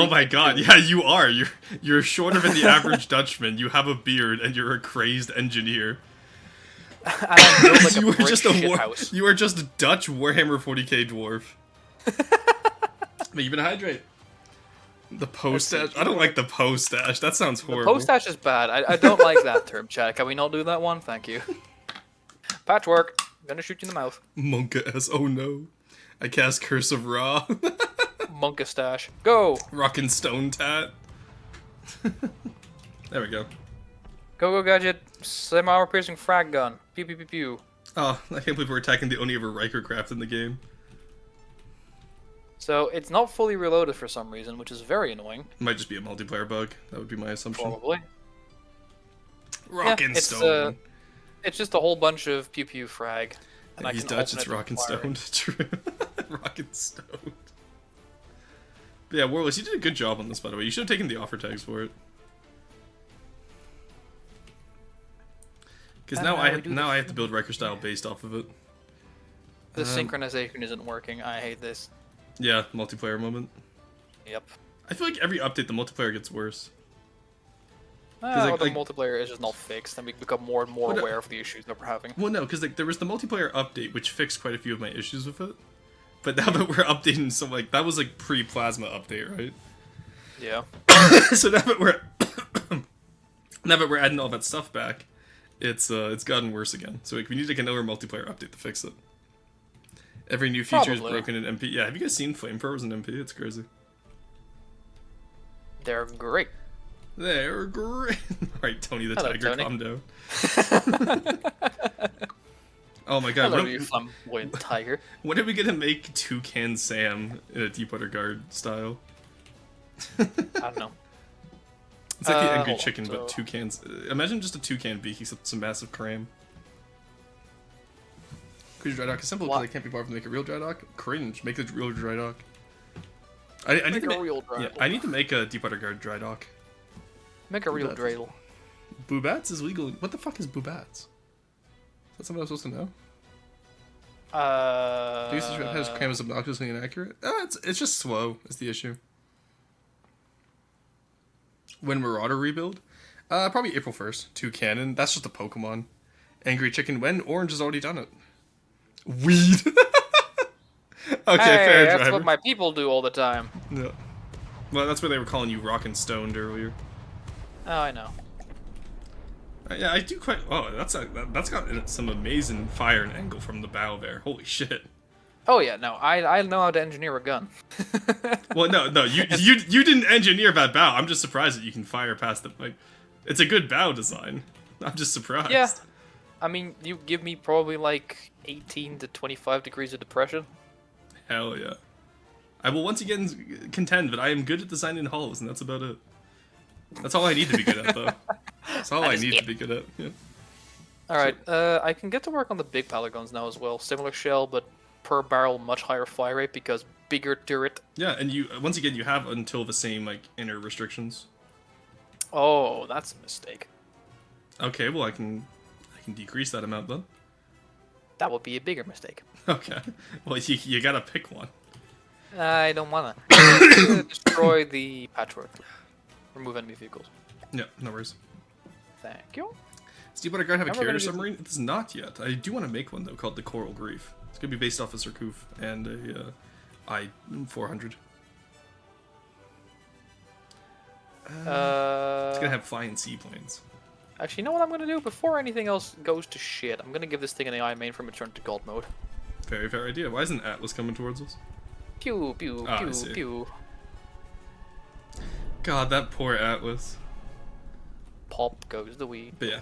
my god, yeah, you are. You're shorter than the average Dutchman. You have a beard, and you're a crazed engineer. And I'm built like you a are just house. You are just a Dutch Warhammer 40k dwarf. But you've been hydrate. The post-stash? I don't like the post-stash. That sounds horrible. The post-stash is bad. I don't like that term, chat. Can we not do that one? Thank you. Patchwork. I'm gonna shoot you in the mouth. Monka S. Oh no. I cast Curse of Ra. Monkastache. Go! Rockin' Stone Tat. There we go. Go gadget. Semi-armor piercing frag gun. Pew pew pew pew. Oh, I can't believe we're attacking the only ever Riker craft in the game. So, it's not fully reloaded for some reason, which is very annoying. It might just be a multiplayer bug. That would be my assumption. Probably. Rockin' Stone. It's just a whole bunch of pew pew frag. And he's Dutch, it's Rockin' Stone. True. Rockin' Stone. But yeah, Warless, you did a good job on this, by the way. You should have taken the offer tags for it. Because now I have to build Riker style based off of it. The synchronization isn't working. I hate this. Yeah, multiplayer moment. Yep. I feel like every update the multiplayer gets worse. The multiplayer is just not fixed, and we become more and more aware of the issues that we're having. Well, no, because there was the multiplayer update, which fixed quite a few of my issues with it. But now that we're updating, so like that was like pre-plasma update, right? Yeah. So now that we're adding all that stuff back, it's gotten worse again. So like we need like another multiplayer update to fix it. Every new feature is broken in MP. Yeah, have you guys seen flamethrowers in MP? It's crazy. They're great. They're great. Alright, Tony the Hello, Tiger, Tony. calm down. Oh my god. Hello, you flamboyant tiger. When are we gonna make Toucan Sam in a Deepwater Guard style? I don't know. It's like the Angry Chicken, but toucans. Imagine just a toucan beak, except some massive cram. Cruise dry dock is simple because I can't be bothered to make a real dry dock. Cringe. Make a real dry dock. I need to make a Deepwater Guard dry dock. Make a real dreidel. Boobats is legal. What the fuck is boobats? Is that something I'm supposed to know? Has cram is obnoxiously inaccurate. It's just slow. Is the issue. When Marauder rebuild? Probably April 1st. 2 cannon. That's just a Pokemon. Angry Chicken when Orange has already done it. Weed. Okay, Hey, fair that's driver. what my people do all the time. Yeah. Well, that's why they were calling you Rock and Stoned earlier. Oh, I know. Yeah, I do quite. Oh, that's got some amazing fire and angle from the bow there. Holy shit. Oh yeah, no, I know how to engineer a gun. Well, no, you didn't engineer that bow. I'm just surprised that you can fire past the like. It's a good bow design. I'm just surprised. Yeah. I mean, you give me probably like 18 to 25 degrees of depression. Hell yeah. I will once again contend that I am good at designing hulls, and that's about it. That's all I need to be good at, though. That's all I need to be good at. Yeah. Alright, I can get to work on the big powder guns now as well. Similar shell, but per barrel much higher fire rate because bigger turret. Yeah, and you once again you have until the same like inner restrictions. Oh, that's a mistake. Okay, well I can decrease that amount then. That would be a bigger mistake. Okay. Well, you gotta pick one. I don't wanna. I'm gonna destroy the patchwork. Remove enemy vehicles. Yeah, no worries. Thank you. Does Deepwater Guard have a And we're carrier gonna use- submarine? It does not yet. I do want to make one though, called the Coral Reef. It's gonna be based off of Surcouf and a I-400. It's gonna have flying seaplanes. Actually, you know what I'm gonna do? Before anything else goes to shit, I'm gonna give this thing an AI mainframe and turn it to gold mode. Very fair idea. Why isn't Atlas coming towards us? Pew, pew, Ah, I pew, see. pew. God, that poor Atlas. Pop goes the weed. But yeah.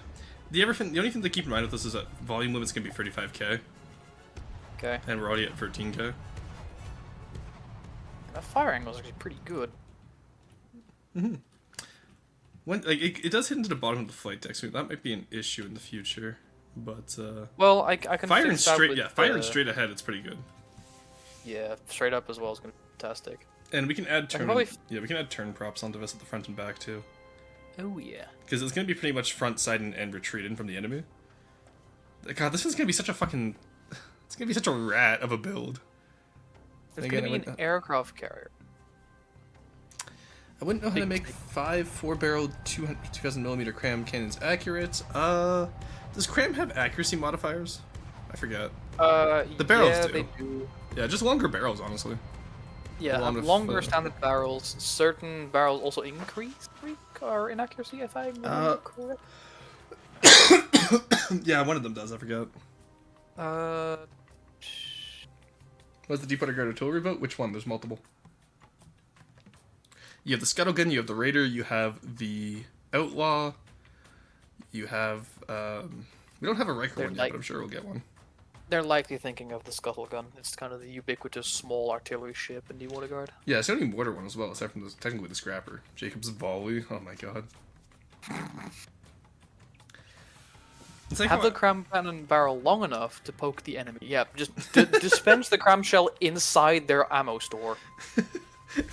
The only thing to keep in mind with this is that volume limit's gonna be 35k, Okay. and we're already at 13k. That fire angle is actually pretty good. When like it does hit into the bottom of the flight deck, so that might be an issue in the future. But Well, I can firing fix that straight, with, firing straight ahead, it's pretty good. Yeah, straight up as well is gonna be fantastic. And we can add turn. probably Yeah, we can add turn props onto this at the front and back too, Oh yeah. because it's gonna be pretty much front, side, and retreating from the enemy. God, this is gonna be such a fucking. It's gonna be such a rat of a build. It's Again, gonna be an aircraft carrier. I wouldn't know how to Big make mistake. 5 4-barrel 2000mm cram cannons accurate. Does cram have accuracy modifiers? I forget. The barrels yeah, do. they do. Yeah, just longer barrels, honestly. Yeah, Along with, longer standard barrels. Certain barrels also increase or inaccuracy, if I remember correct. Yeah, one of them does. I forget. Uh, What's the Deepwater Guard artillery boat? Which one? There's multiple. You have the Scuttlegun, you have the Raider, you have the Outlaw, you have, we don't have a Riker one yet, but I'm sure we'll get one. they're likely thinking of the scuttle gun. It's kind of the ubiquitous small artillery ship in the Water Guard. Yeah, it's the only mortar one as well, aside from technically the Scrapper. Jacob's Volley, oh my god. It's like Have the cram cannon barrel long enough to poke the enemy. Yeah, just dispense the cram shell inside their ammo store.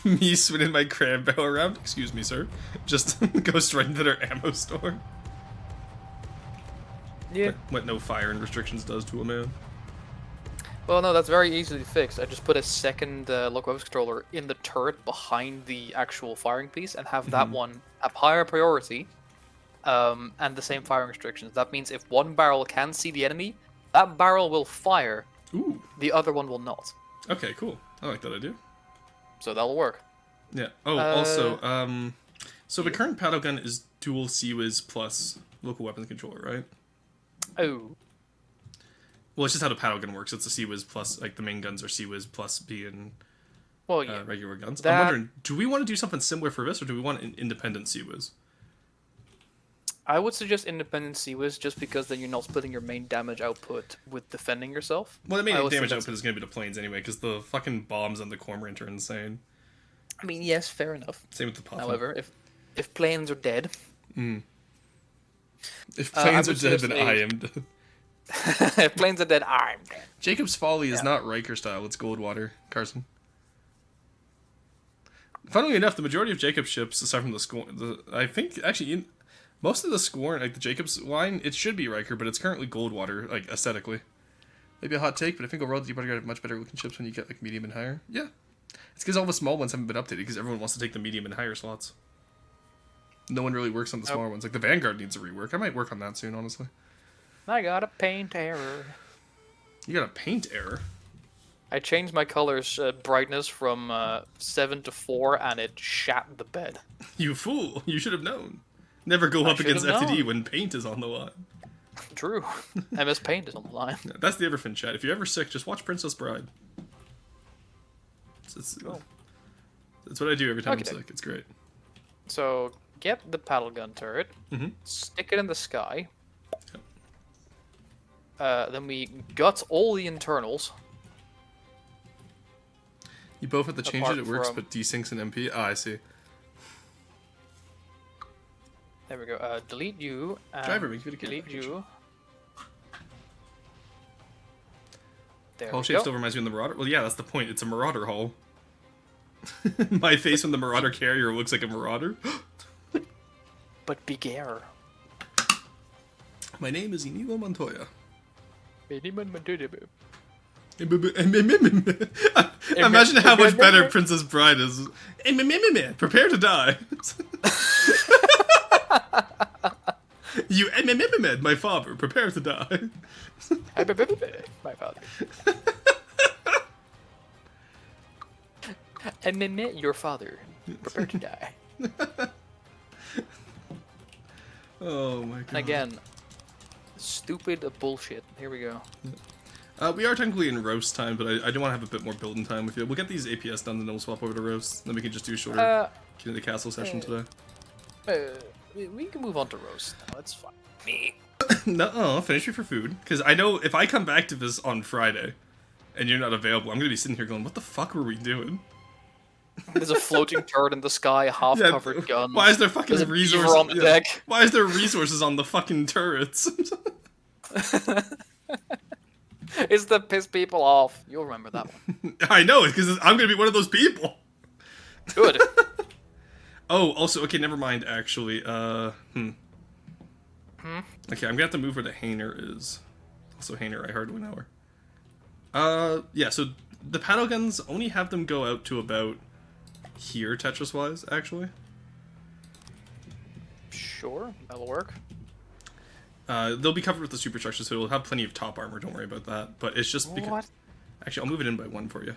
me swinging my cram barrel around, excuse me sir, just goes straight into their ammo store. Yeah. What no firing restrictions does to a man. Well, no, that's very easily fixed. I just put a second locomotive controller in the turret behind the actual firing piece and have that one have higher priority and the same firing restrictions. That means if one barrel can see the enemy, that barrel will fire. Ooh. The other one will not. Okay, cool. I like that idea. So that'll work. Yeah. Oh, also, so the current paddle gun is dual CWIS plus local weapons controller, right? Oh. Well, it's just how the paddle gun works. It's a CWIS plus, like, the main guns are CWIS plus being Well, yeah. regular guns. That- I'm wondering, do we want to do something similar for this, or do we want an independent CWIS? I would suggest independent CWIS just because then you're not splitting your main damage output with defending yourself. Well, the main I would damage suggest- output is going to be the planes anyway, because the fucking bombs on the Cormorant are insane. I mean, yes, fair enough. Same with the Puffin. However, if planes are dead, If planes I are would dead, suggest then a- I am dead. if planes are dead, I'm dead. Jacob's Folly is not Riker style, it's Goldwater, Carson. Funnily enough, the majority of Jacob's ships, aside from the Scorn, I think, actually, most of the Scorn, like the Jacob's line, it should be Riker, but it's currently Goldwater, like, aesthetically. Maybe a hot take, but I think overall the Deepwater Guard have much better looking ships when you get, like, medium and higher. Yeah. It's because all the small ones haven't been updated, because everyone wants to take the medium and higher slots. No one really works on the smaller ones. Like the Vanguard needs a rework. I might work on that soon, honestly. I got a paint error. You got a paint error? I changed my colors brightness from 7 to 4, and it shat the bed. You fool! You should have known. Never go up against FTD when paint is on the line. True. MS Paint is on the line. Yeah, that's the Everfin chat. If you're ever sick, just watch Princess Bride. It's what I do every time I'm sick. It's great. So, get the paddle gun turret, stick it in the sky. Yep. Then we gut all the internals. You both have to change it works, but desyncs and MP? Ah, I see. There we go. Delete you. Driver, make it delete you. There Hull we shape go. still reminds me of the Marauder? Well, yeah, that's the point. It's a Marauder hull. My face on the Marauder carrier looks like a Marauder. But bigger. My name is Inigo Montoya. Imagine how much better Princess Bride is. Prepare to die. You my father, prepare to die. My father. Your father, prepare to die. Oh my god. And again, stupid bullshit. Here we go. We are technically in roast time, but I do want to have a bit more building time with you. We'll get these APS done, and then we'll swap over to roast. Then we can just do a shorter get into the castle session today. We can move on to roast now. That's fine. Me. No, finish me for food. Because I know if I come back to this on Friday, and you're not available, I'm going to be sitting here going, what the fuck were we doing? There's a floating turret in the sky, half-covered gun. Why is there fucking resources on the deck? Why is there resources on the fucking turrets? It's to piss people off. You'll remember that one. I know, because I'm going to be one of those people. Good. Oh, also, okay, never mind, actually. Okay, I'm going to have to move where the Hainer is. Also, Hainer, I heard 1 hour. Yeah, so the paddle guns, only have them go out to about here, Tetris-wise, actually. Sure, that'll work. They'll be covered with the superstructure, so it'll have plenty of top armor, don't worry about that. But it's just because... What? Actually, I'll move it in by 1 for you.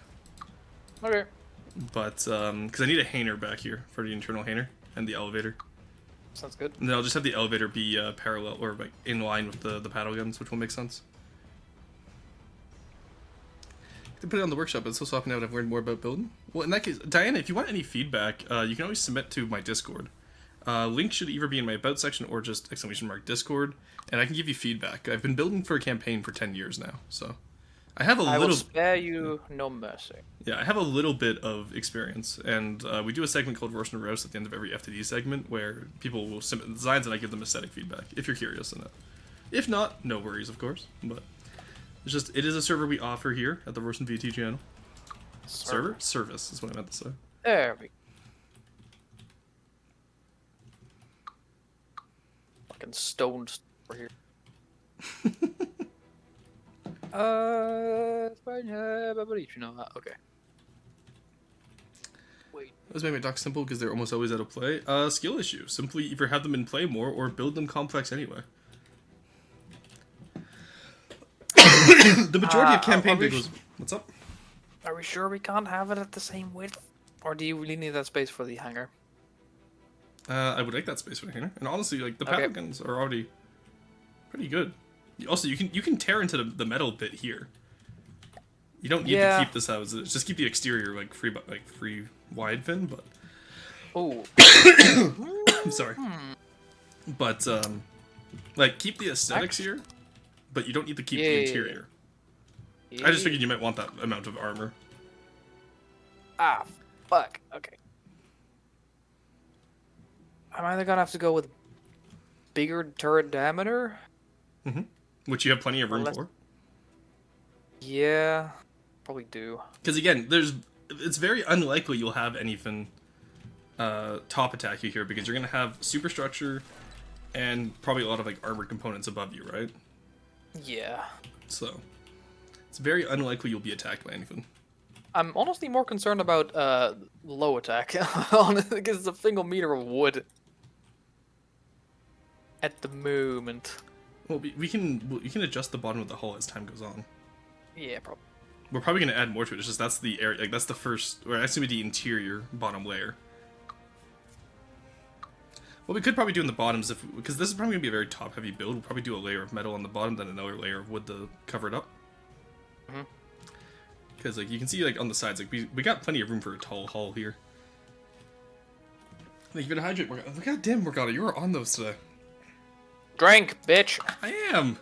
Okay. But, because I need a Hainer back here for the internal Hainer and the elevator. Sounds good. And then I'll just have the elevator be parallel, or like in line with the paddle guns, which will make sense. To put it on the workshop, it's so swapping out. I've learned more about building. Well, in that case, Diana, if you want any feedback, you can always submit to my Discord. Link should either be in my About section or just !Discord, and I can give you feedback. I've been building for a campaign for 10 years now, so I have a little. I will spare you no mercy. Yeah, I have a little bit of experience, and we do a segment called Roast and Roast at the end of every FTD segment, where people will submit designs and I give them aesthetic feedback, if you're curious in it. If not, no worries, of course, but it is a server we offer here at the Roast and VT channel. Server? Service is what I meant to say. There we go. Fucking stoned over here. You know that? Okay. Wait. Let's make my docs simple because they're almost always out of play. Skill issue. Simply either have them in play more or build them complex anyway. The majority of campaign videos. What's up? Are we sure we can't have it at the same width? Or do you really need that space for the hangar? I would like that space for the hangar. And honestly, like, the paddle guns are already pretty good. Also, you can tear into the metal bit here. You don't need to keep this as it is. Just keep the exterior like free wide fin, but oh, I'm sorry. But like keep the aesthetics here, but you don't need to keep the interior. I just figured you might want that amount of armor. Ah, fuck. Okay. I'm either gonna have to go with bigger turret diameter. Which you have plenty of room for. Yeah, probably do. Because again, it's very unlikely you'll have anything top attack you here, because you're gonna have superstructure and probably a lot of like armored components above you, right? Yeah. So it's very unlikely you'll be attacked by anything. I'm honestly more concerned about low attack, because it's a single meter of wood. at the moment. Well, we can adjust the bottom of the hull as time goes on. Yeah, probably. We're probably gonna add more to it. It's just that's the area, like that's the first, or actually the interior bottom layer. What we could probably do in the bottoms, because this is probably gonna be a very top-heavy build, we'll probably do a layer of metal on the bottom, then another layer of wood to cover it up. Because like you can see, like on the sides, like we got plenty of room for a tall hull here. Like, you better hydrate, Morgana. God damn, Morgana, you were on those today. Drink, bitch. I am.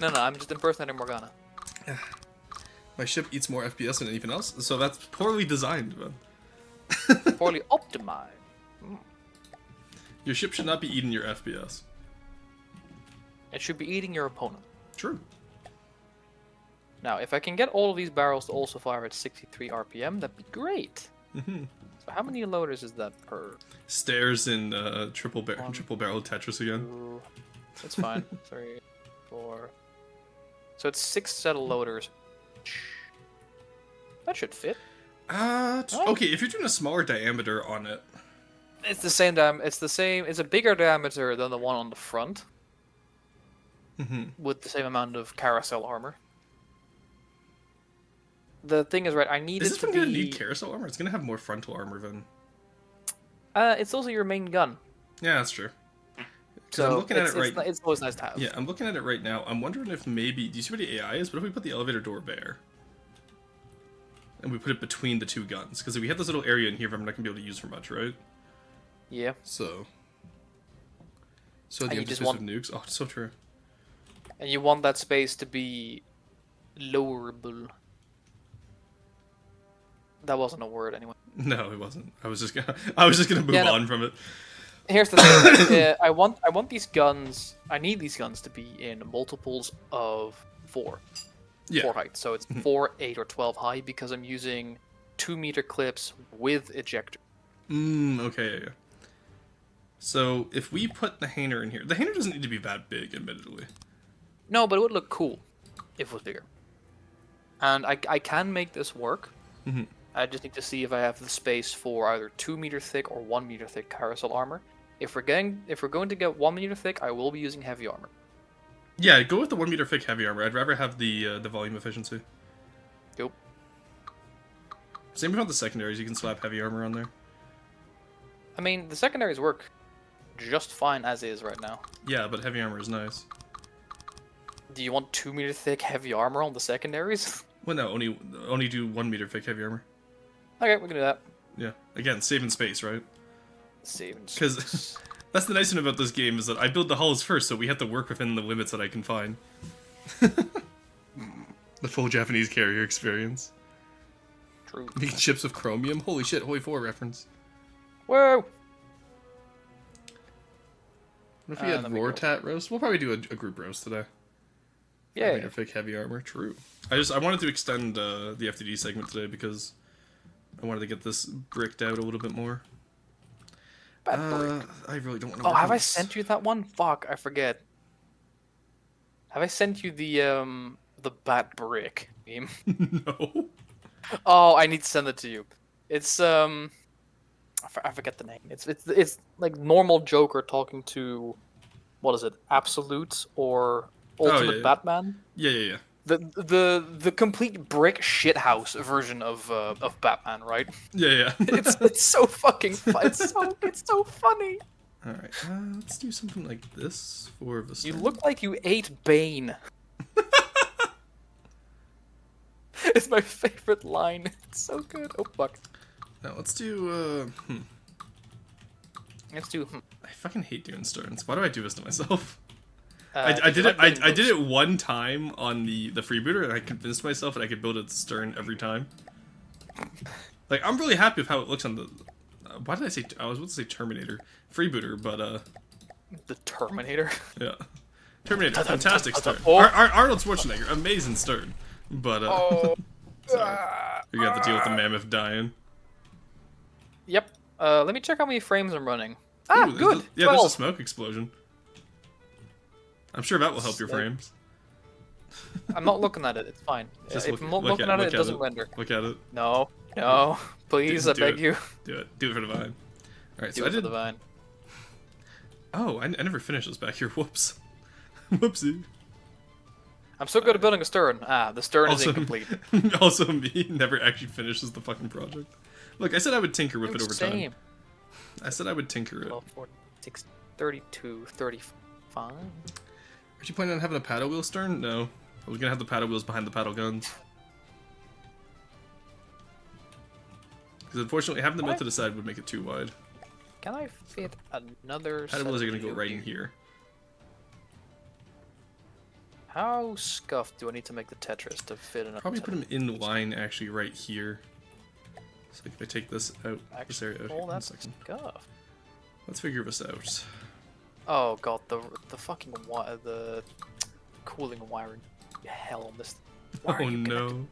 No, I'm just impersonating Morgana. My ship eats more FPS than anything else, so that's poorly designed, man. Poorly optimized. Your ship should not be eating your FPS. It should be eating your opponent. True. Now, if I can get all of these barrels to also fire at 63 RPM, that'd be great. So how many loaders is that per? Stairs in triple barrel Tetris again. Two. That's fine. 3, 4. So it's 6 set of loaders. That should fit. Okay, if you're doing a smaller diameter on it. It's the same it's a bigger diameter than the one on the front. With the same amount of carousel armor. The thing is, right, I need it to be... Is this one gonna need carousel armor? It's gonna have more frontal armor than... It's also your main gun. Yeah, that's true. So I'm looking at it right... It's always nice to have. Yeah, I'm looking at it right now. I'm wondering if maybe... Do you see where the AI is? What if we put the elevator door there? And we put it between the two guns? Because if we have this little area in here, I'm not gonna be able to use for much, right? Yeah. So the you emphasis just want... of nukes... Oh, it's so true. And you want that space to be... lowerable. That wasn't a word anyway. No, it wasn't. I was just gonna move on from it. Here's the thing. I want these guns. I need these guns to be in multiples of 4. Yeah. 4 height. So it's 4, 8, or 12 high because I'm using 2-meter clips with ejector. Okay, yeah. So if we put the hanger in here, the hanger doesn't need to be that big, admittedly. No, but it would look cool if it was bigger. And I can make this work. I just need to see if I have the space for either 2-meter thick or 1-meter thick carousel armor. If we're going to get 1-meter thick, I will be using heavy armor. Yeah, go with the 1-meter thick heavy armor. I'd rather have the volume efficiency. Yep. Same about the secondaries. You can slap heavy armor on there. I mean, the secondaries work just fine as is right now. Yeah, but heavy armor is nice. Do you want 2-meter thick heavy armor on the secondaries? Well, no, only do 1-meter thick heavy armor. Okay, we can do that. Yeah, again, saving space, right? Saving space. Because that's the nice thing about this game is that I build the hulls first, so we have to work within the limits that I can find. The full Japanese carrier experience. True. Making chips of chromium? Holy shit, Hoi 4 reference. Whoa! What if we had Rortat roast? We'll probably do a group roast today. Yeah. Fake heavy armor, true. I wanted to extend the FTD segment today because I wanted to get this bricked out a little bit more. Bad brick. I really don't want to. Oh, have I sent you that one? Fuck, I forget. Have I sent you the bat brick meme? No. Oh, I need to send it to you. It's I forget the name. It's like normal Joker talking to, what is it? Absolute or Ultimate Batman? Yeah. The complete brick shithouse version of Batman, right? Yeah. It's so fucking fun. It's so funny. All right, let's do something like this for the start. You look like you ate Bane. It's my favorite line. It's so good. Oh fuck. Now let's do Let's do. I fucking hate doing sterns. Why do I do this to myself? I did it one time on the freebooter, and I convinced myself that I could build a stern every time. Like, I'm really happy with how it looks on the... why did I say... I was about to say Terminator. Freebooter, but, The Terminator? Yeah. Terminator, fantastic stern. Oh. Arnold Schwarzenegger, amazing stern. But, Oh. sorry. You got to deal with the mammoth dying. Yep. Let me check how many frames I'm running. Ah, Ooh, good! Yeah, there's a smoke explosion. I'm sure that will help your frames. I'm not looking at it. It's fine. If I'm not looking at it, it doesn't render. Look at it. No. Please, I beg you. Do it. Do it for the vine. Alright, so Do it for the vine. Oh, I never finished this back here. Whoops. Whoopsie. I'm so good at building a stern. Ah, the stern is Also, incomplete. also me never actually finishes the fucking project. Look, I said I would tinker with it over time. I said I would tinker it. 12, 14, 16, 32, 35. Are you planning on having a paddle wheel stern? No. I was gonna have the paddle wheels behind the paddle guns. Because unfortunately, having them out to the side would make it too wide. Can I fit another? Paddle wheels are gonna go right in here. How scuffed do I need to make the Tetris to fit in? Probably put them in line, actually, right here. So if I take this out, this area out here, oh, 1 that's second. scuffed. Let's figure this out. Oh god, the fucking the cooling wiring. Hell on this. Oh no.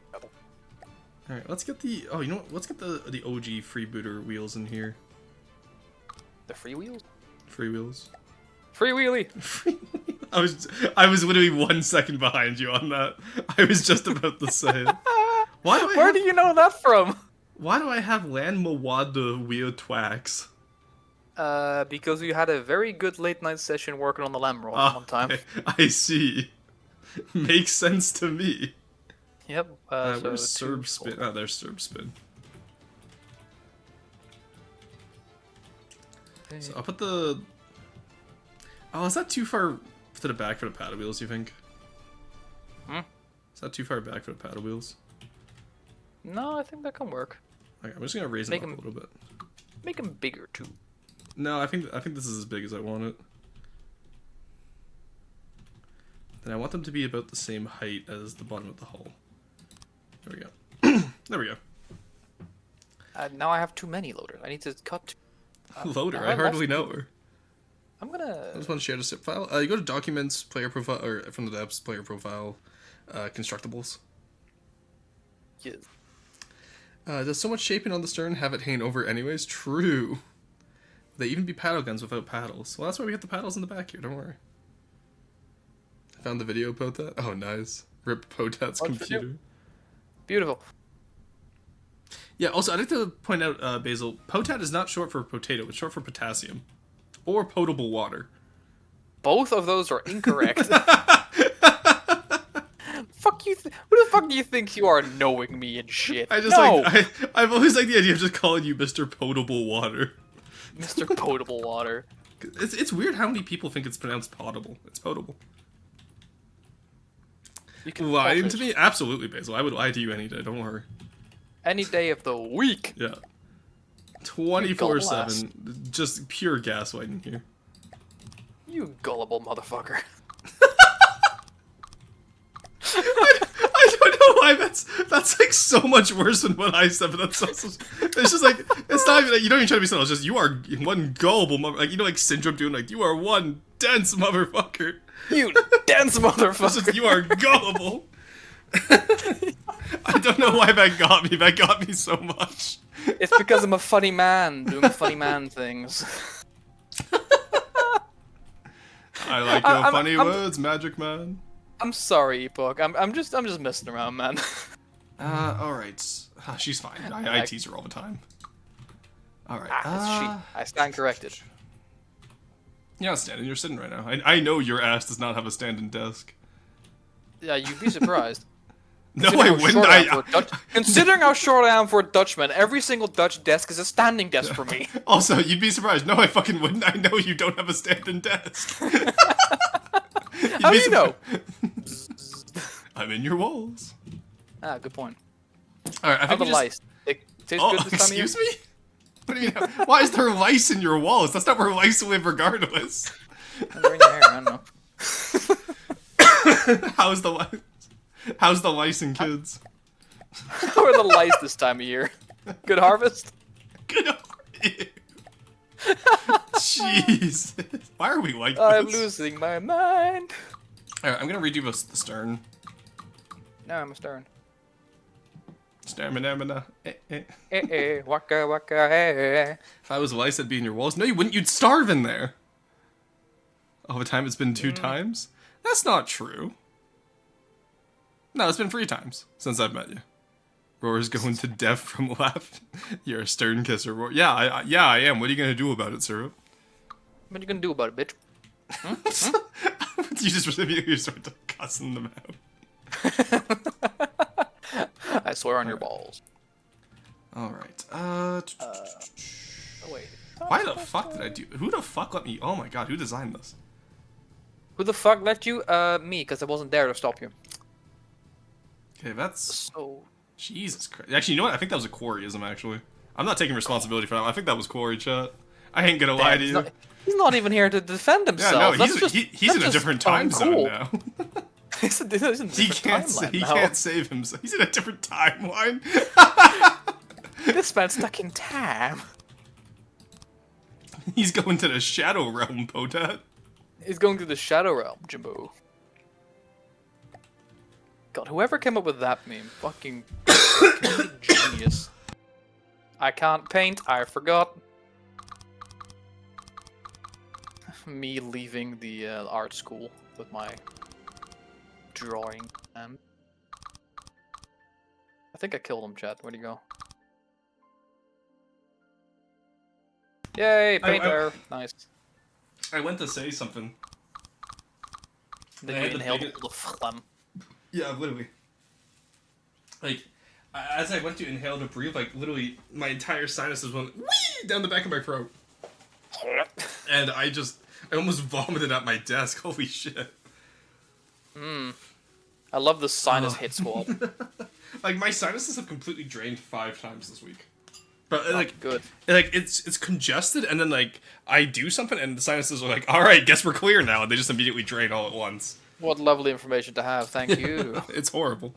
Alright, let's get the... Oh, you know what? Let's get the OG freebooter wheels in here. The free wheels? Free wheels. Free wheelie! I was literally 1 second behind you on that. I was just about to say it. Where do you know that from? Why do I have Land Mawada wheel twax? Because we had a very good late night session working on the lamb roll one time. I see. Makes sense to me. Yep. Where's Serb Spin? Oh, there's Serb Spin. So I'll put the... Oh, is that too far to the back for the paddle wheels, you think? Hmm? Is that too far back for the paddle wheels? No, I think that can work. Okay, I'm just gonna raise them up a little bit. Make them bigger too. No, I think this is as big as I want it. Then I want them to be about the same height as the bottom of the hull. There we go. There we go. Now I have too many loaders. I need to cut. Loader? I hardly know her. I'm gonna. I just want to share the zip file. You go to Documents, Player Profile, or from the depths, Player Profile, Constructables. Yes. Does so much shaping on the stern have it hanging over anyways? True. They even be paddle guns without paddles. Well, that's why we have the paddles in the back here. Don't worry. I found the video Potat. Oh, nice. Rip Potat's computer. Beautiful. Yeah, also, I'd like to point out, Basil, Potat is not short for potato. It's short for potassium. Or potable water. Both of those are incorrect. Fuck you! Who the fuck do you think you are, knowing me and shit? I just I've always liked the idea of just calling you Mr. Potable Water. Mr. Potable Water. It's weird how many people think it's pronounced potable. It's potable. You can lying to me? Absolutely, Basil. I would lie to you any day. Don't worry. Any day of the week. Yeah. 24/7. Just pure gaslighting here. You gullible motherfucker. I don't know why that's like so much worse than what I said, but that's also, it's just like, it's not even like, you don't even try to be subtle, it's just, you are one gullible mother, like, you know, like Syndrome doing, like, you are one dense motherfucker. You dense motherfucker. Just, you are gullible. I don't know why that got me so much. It's because I'm a funny man doing funny man things. I like your funny words, Magic Man. I'm sorry, Epoch. I'm just messing around, man. Alright. She's fine. I tease her all the time. Alright. I stand corrected. You're not standing, you're sitting right now. I know your ass does not have a standing desk. Yeah, you'd be surprised. No, I wouldn't. Considering how short I am for a Dutchman, every single Dutch desk is a standing desk for me. Also, you'd be surprised. No, I fucking wouldn't. I know you don't have a standing desk. How do you know? I'm in your walls. Ah, good point. Alright, I think the lice. It tastes good this time of year? Excuse me? What do you mean? Why is there lice in your walls? That's not where lice live regardless. They're in your hair, I don't know. How's the lice and kids? How are the lice this time of year? Good harvest? Good harvest. Jeez. Why are we like this? I'm losing my mind. Alright, I'm gonna redo the stern. No, I'm a stern. Stamina. Waka waka hey. If I was a lice, I'd be in your walls. No, you wouldn't. You'd starve in there. All the time it's been 2 times? That's not true. No, it's been 3 times since I've met you. Roar's going to death from laughing. You're a stern kisser, Roar. Yeah, I am. What are you gonna do about it, Syrup? What you gonna do about it, bitch? You just immediately start cussing them out. I swear on your balls. Alright, Oh, wait. why the fuck did I do? Who the fuck let me? Oh my god, who designed this? Who the fuck let you? Me, because I wasn't there to stop you. Okay, that's... So... Jesus Christ. Actually, you know what? I think that was a quarryism, actually. I'm not taking responsibility for that. I think that was quarry, chat. I ain't gonna lie to you. He's not even here to defend himself. Yeah, no, That's he's in a different time zone now. He's in a different He can't save himself. He's in a different timeline. This man's stuck in time. He's going to the Shadow Realm, Potat. He's going to the Shadow Realm, Jimbo. God, whoever came up with that meme, fucking genius. I can't paint, I forgot. Me leaving the art school with my drawing and I think I killed him, chat. Where'd he go? Yay, painter! Nice. I went to say something. Then you inhaled all the phlegm. Yeah, literally. Like, as I went to inhale to breathe, like, literally, my entire sinuses went whee down the back of my throat. And I almost vomited at my desk. Holy shit. I love the sinus hit squad. Like, my sinuses have completely drained 5 times this week. But, like, good. Like, it's congested, and then, like, I do something, and the sinuses are like, alright, guess we're clear now, and they just immediately drain all at once. What lovely information to have, thank you. It's horrible.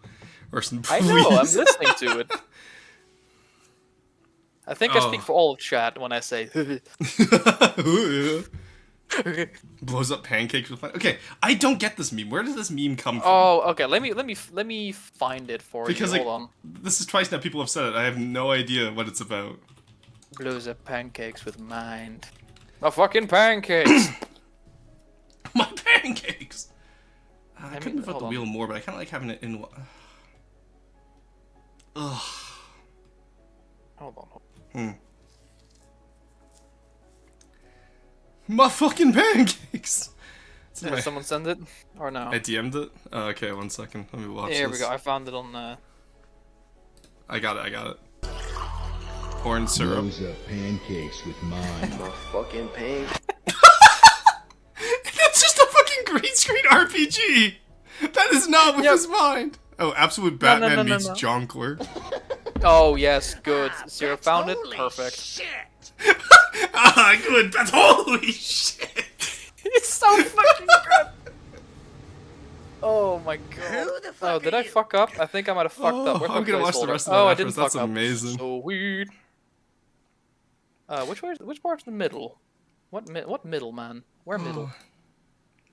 Orson, I know, I'm listening to it. I think I speak for all of chat when I say blows up pancakes with fire. Okay, I don't get this meme. Where does this meme come from? Oh, okay. Let me find it for because, you. like, Hold on. this is twice now people have said it. I have no idea what it's about. Blows up pancakes with mind. My fucking pancakes. My pancakes. I couldn't put the hold wheel more, but I kind of like having it in. Ugh. Hold on. My fucking pancakes. Did someone send it or no? I DM'd it. Okay, 1 second. Let me watch this. Here we go. I found it on. I got it. Corn syrup. Blows up pancakes with mine. My fucking pain. That's just a fucking green screen RPG. That is not with his mind. Oh, Absolute Batman meets Jonkler. Oh yes, good. Zero found it. Perfect. Shit. Good. That's holy shit. It's so fucking good. Oh my god. Who the fuck Oh, did I fuck up? I think I might have fucked up. Where's I'm my gonna watch the placeholder? rest of that Oh, I afterwards. didn't That's fuck up. amazing. So weird. Which part's the middle? What middle, man? Where middle?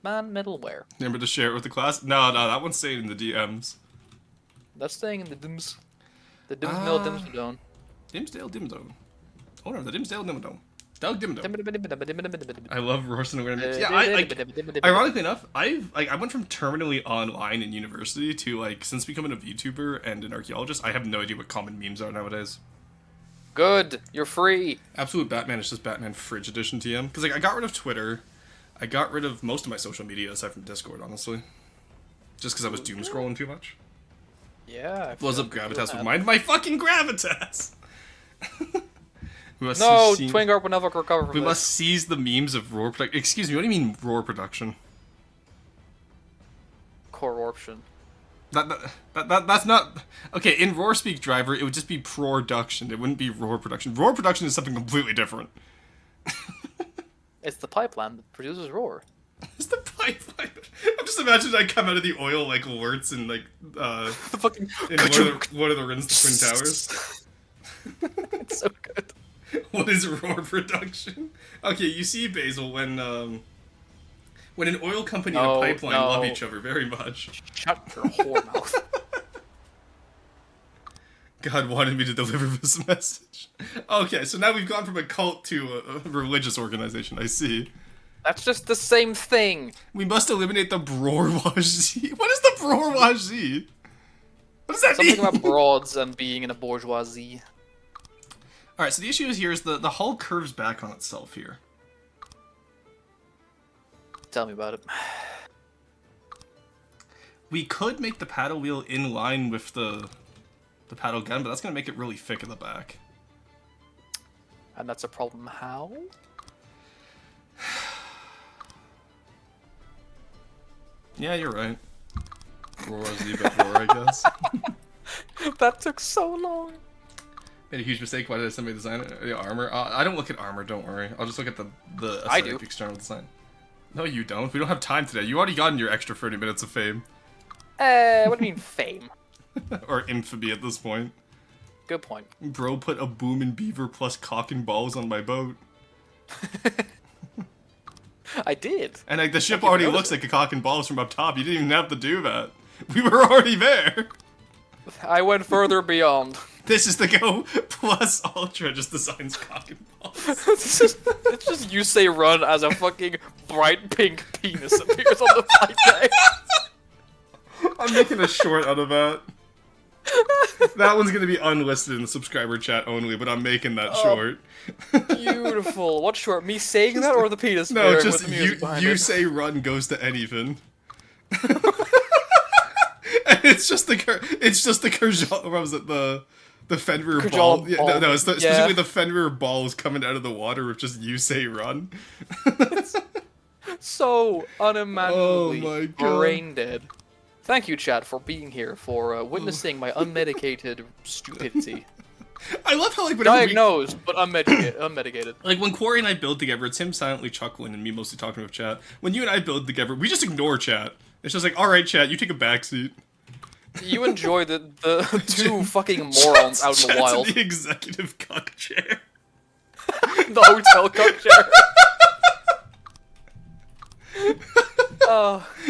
Man, middle where? Remember to share it with the class? No, that one's staying in the DMs. That's staying in the dims. The dims mill dimsdome. Dimsdale Dimdome. Oh no, the Dimsdale Dimdome. Doug Dimdome. I love roasting awareness. Yeah, ironically enough, I went from terminally online in university to, like, since becoming a Vtuber and an archaeologist, I have no idea what common memes are nowadays. Good, you're free. Absolute Batman is just Batman Fridge Edition TM. Because, like, I got rid of Twitter. I got rid of most of my social media aside from Discord, honestly. Just because I was doom scrolling too much. Yeah. Blows up Gravitas with mind my fucking Gravitas! No, Twingar will never recover from We this. must seize the memes of roar production. Excuse me, what do you mean roar production? Corruption. That's not... Okay, in roar speak driver, it would just be production. It wouldn't be roar production. Roar production is something completely different. It's the pipeline that produces roar. It's the pipeline. I'm just imagining I come out of the oil like alerts and, like, The fucking. in one of the Rins the Twin Towers. It's so good. What is roar production? Okay, you see, Basil, when an oil company and a pipeline love each other very much. Shut your whore mouth. God wanted me to deliver this message. Okay, so now we've gone from a cult to a religious organization, I see. That's just the same thing. We must eliminate the bourgeoisie. What is the bourgeoisie? What does that mean? Something about broads and being in a bourgeoisie. Alright, so the issue is here is the hull curves back on itself here. Tell me about it. We could make the paddle wheel in line with the paddle gun, but that's gonna make it really thick in the back. And that's a problem. How? Yeah, you're right. Roar's a bit more, I guess. That took so long. Made a huge mistake. Why did somebody design it? The armor? I don't look at armor, don't worry. I'll just look at the I do. aesthetic external design. No, you don't. We don't have time today. You already gotten your extra 30 minutes of fame. What do you mean fame? Or infamy at this point. Good point. Bro put a boom and beaver plus cock and balls on my boat. I did. And like the ship already looks like a cock and balls from up top. You didn't even have to do that. We were already there. I went further beyond. This is the Go Plus Ultra, just designs cock and balls. It's just you say run as a fucking bright pink penis appears on the flight deck. I'm making a short out of that. That one's gonna be unlisted in the subscriber chat only, but I'm making that short. Beautiful. What short? Me saying that or the penis? No, appearing just with the music behind you it? say run goes to anything. And it's just the What was it? The Fenrir ball. Yeah, no, it's specifically the Fenrir balls coming out of the water with just you say run. So unimaginably Oh my God. brain dead. Thank you, chat, for being here, for witnessing my unmedicated stupidity. I love how like whenever Diagnosed, but unmedicated. like when Quarry and I build together, it's him silently chuckling and me mostly talking with chat. When you and I build together, we just ignore chat. It's just like, all right, chat, you take a backseat. You enjoy the two fucking morons out in the wild. In the executive cuck chair. The hotel cup chair.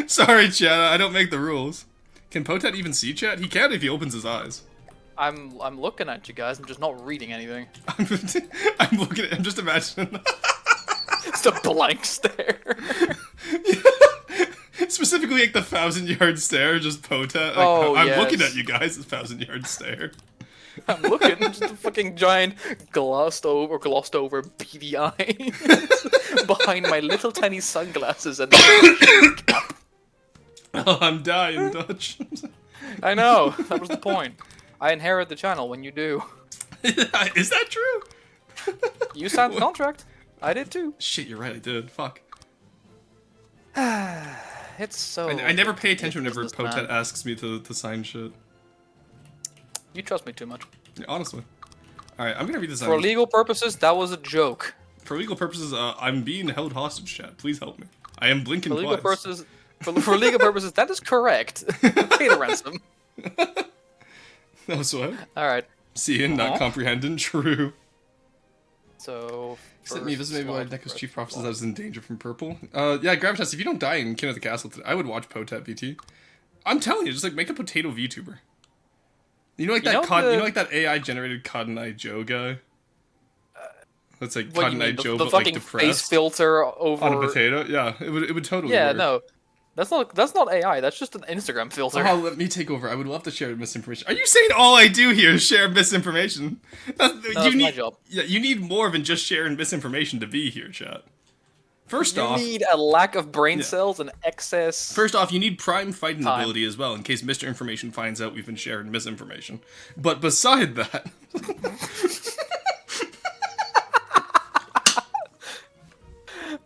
Sorry, chat, I don't make the rules. Can Potat even see chat? He can if he opens his eyes. I'm looking at you guys. I'm just not reading anything. I'm looking at. I'm just imagining. It's a blank stare. Specifically, like the 1,000-yard stare, just Potat. Like, Oh, I'm yes. looking at you guys. 1,000-yard stare. I'm looking, just a fucking giant glossed over beady eye behind my little tiny sunglasses and cap. Oh, I'm dying, Dutch. I know, that was the point. I inherit the channel when you do. Is that true? You signed the contract. I did too. Shit, you're right. I did. Fuck. It's so. I never pay attention whenever businessman. Potat asks me to sign shit. You trust me too much. Yeah, honestly. All right, I'm gonna read this. For legal purposes, that was a joke. For legal purposes, I'm being held hostage, chat. Please help me. I am blinking For legal twice. purposes, for legal purposes, that is correct. Pay the ransom. No sweat. All right. Seeing, not comprehending. True. So. Except me, this is maybe why Neko's chief prophecies I was in danger from purple. Yeah, Gravitas, if you don't die in Kin of the Castle today, I would watch Potat VT. I'm telling you, just like make a potato VTuber. You know, like that you know, like that AI generated Cotton Eye Joe guy. That's like Cotton Eye Joe, the but like fucking depressed face filter over on a potato. Yeah, it would totally. Yeah, work. no, that's not AI. That's just an Instagram filter. Oh, let me take over. I would love to share misinformation. Are you saying all I do here is share misinformation? That's my job. Yeah, you need more than just sharing misinformation to be here, chat. First You off, need a lack of brain cells and excess. First off, you need prime fighting time. ability as well, in case Mr. Information finds out we've been sharing misinformation. But beside that...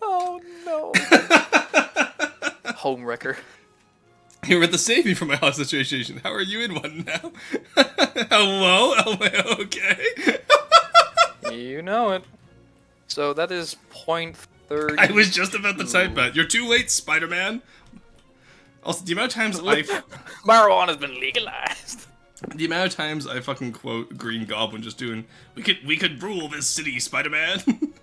Oh no. Home wrecker. You're at the save me from my hostage situation. How are you in one now? Hello? Am I okay? You know it. So that is .30. I was just about to type that. You're too late, Spider-Man. Also, the amount of times Marijuana's been legalized. The amount of times I fucking quote Green Goblin just doing, we could rule this city, Spider-Man.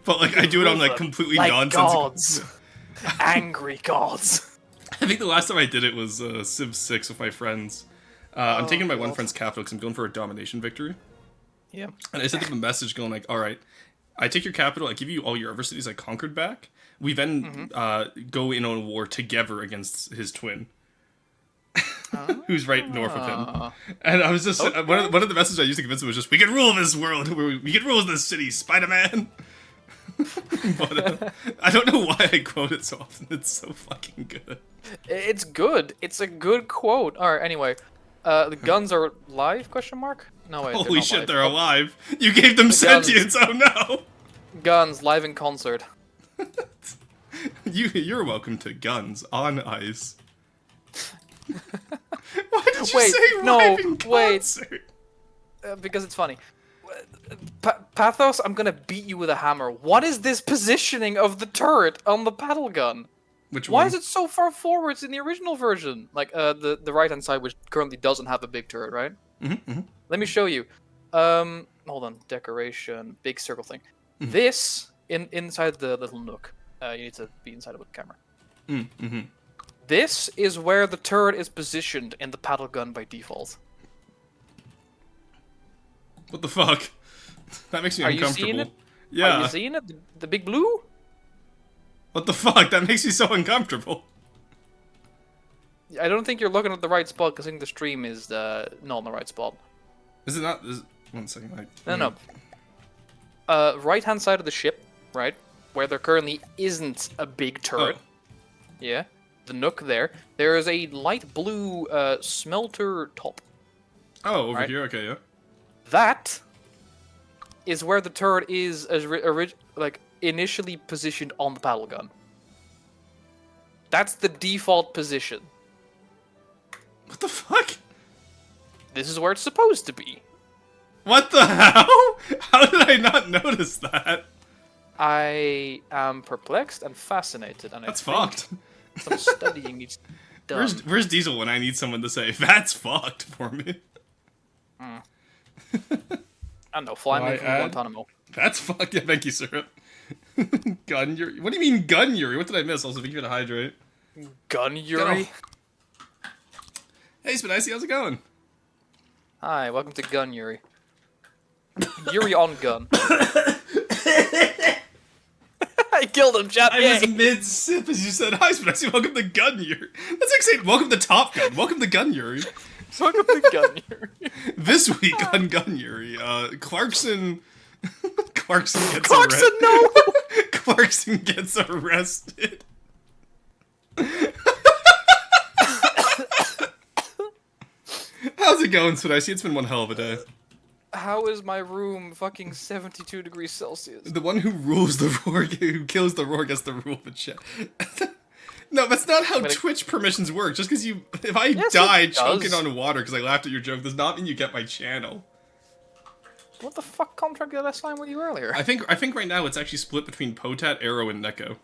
But like I do it on like completely like nonsensical. gods. Angry gods. I think the last time I did it was Civ 6 with my friends. I'm taking my one God. friend's capital because I'm going for a domination victory. Yeah. And I sent him a message going like, alright, I take your capital, I give you all your other cities I conquered back. We then go in on a war together against his twin. Who's right north of him. And I was just, one of the messages I used to convince him was just, we can rule this world, we can rule this city, Spider-Man! But I don't know why I quote it so often. It's so fucking good. It's good. It's a good quote. All right. Anyway, the guns are live? Question mark? No wait. Holy shit, live. they're alive. You gave them sentience. Oh no. Guns live in concert. You're welcome to Guns on Ice. Why did you Wait, say no, live in wait. concert? Because it's funny. Pathos, I'm gonna beat you with a hammer. What is this positioning of the turret on the paddle gun? Which Why one? is it so far forwards in the original version? Like the right hand side, which currently doesn't have a big turret, right? Mm-hmm. Let me show you. Hold on, decoration, big circle thing. This inside the little nook. You need to be inside of a camera. Mm-hmm. This is where the turret is positioned in the paddle gun by default. What the fuck? That makes me Are you uncomfortable. seeing it? Yeah. Are you seeing it? The big blue? What the fuck? That makes me so uncomfortable. I don't think you're looking at the right spot because I think the stream is not in the right spot. Is it not? One second. No. Right hand side of the ship, right? Where there currently isn't a big turret. Oh. Yeah. The nook there. There is a light blue smelter top. Oh, over Right. here. Okay, yeah. That is where the turret is initially positioned on the paddle gun. That's the default position. What the fuck? This is where it's supposed to be. What the hell? How did I not notice that? I am perplexed and fascinated, and That's I think fucked. some studying needs to be done. Where's Diesel when I need someone to say that's fucked for me? I don't know, fly me Why from add? Guantanamo. That's fucked. Yeah, thank you, Syrup. Gun Yuri. What do you mean Gun Yuri? What did I miss? Also, thank you for the hydrate. Gun Yuri? Hey, Spinicey, how's it going? Hi, welcome to Gun Yuri. Yuri on gun. I killed him, chat. I was mid-sip as you said, hi, Spinicey, welcome to Gun Yuri. That's like saying, welcome to Top Gun. Welcome to Gun Yuri. Welcome to Gun Yuri. This week on Gun Yuri, Clarkson gets Clarkson, no! Clarkson gets arrested. How's it going, Spinicey? It's been one hell of a day. How is my room fucking 72 degrees Celsius? The one who rules the roar, who kills the roar, gets the rule of the chat. No, that's not how Twitch permissions work. Just because if I die choking on water because I laughed at your joke, does not mean you get my channel. What the fuck contract did I sign with you earlier? I think right now it's actually split between Potat, Arrow, and Neko.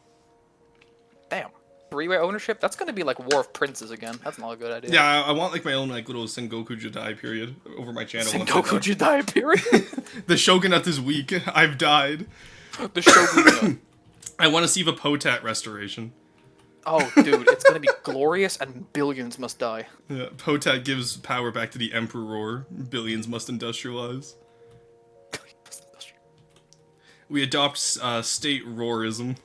Damn. Three-way ownership? That's gonna be like War of Princes again. That's not a good idea. Yeah, I want like my own like little Sengoku Jidai period over my channel. Sengoku Jidai period? The Shogunate is weak. I've died. The Shogunate. I want to see the Potat restoration. Oh, dude, it's gonna be glorious and billions must die. Yeah, Potat gives power back to the Emperor. Billions must industrialize. We adopt state roarism.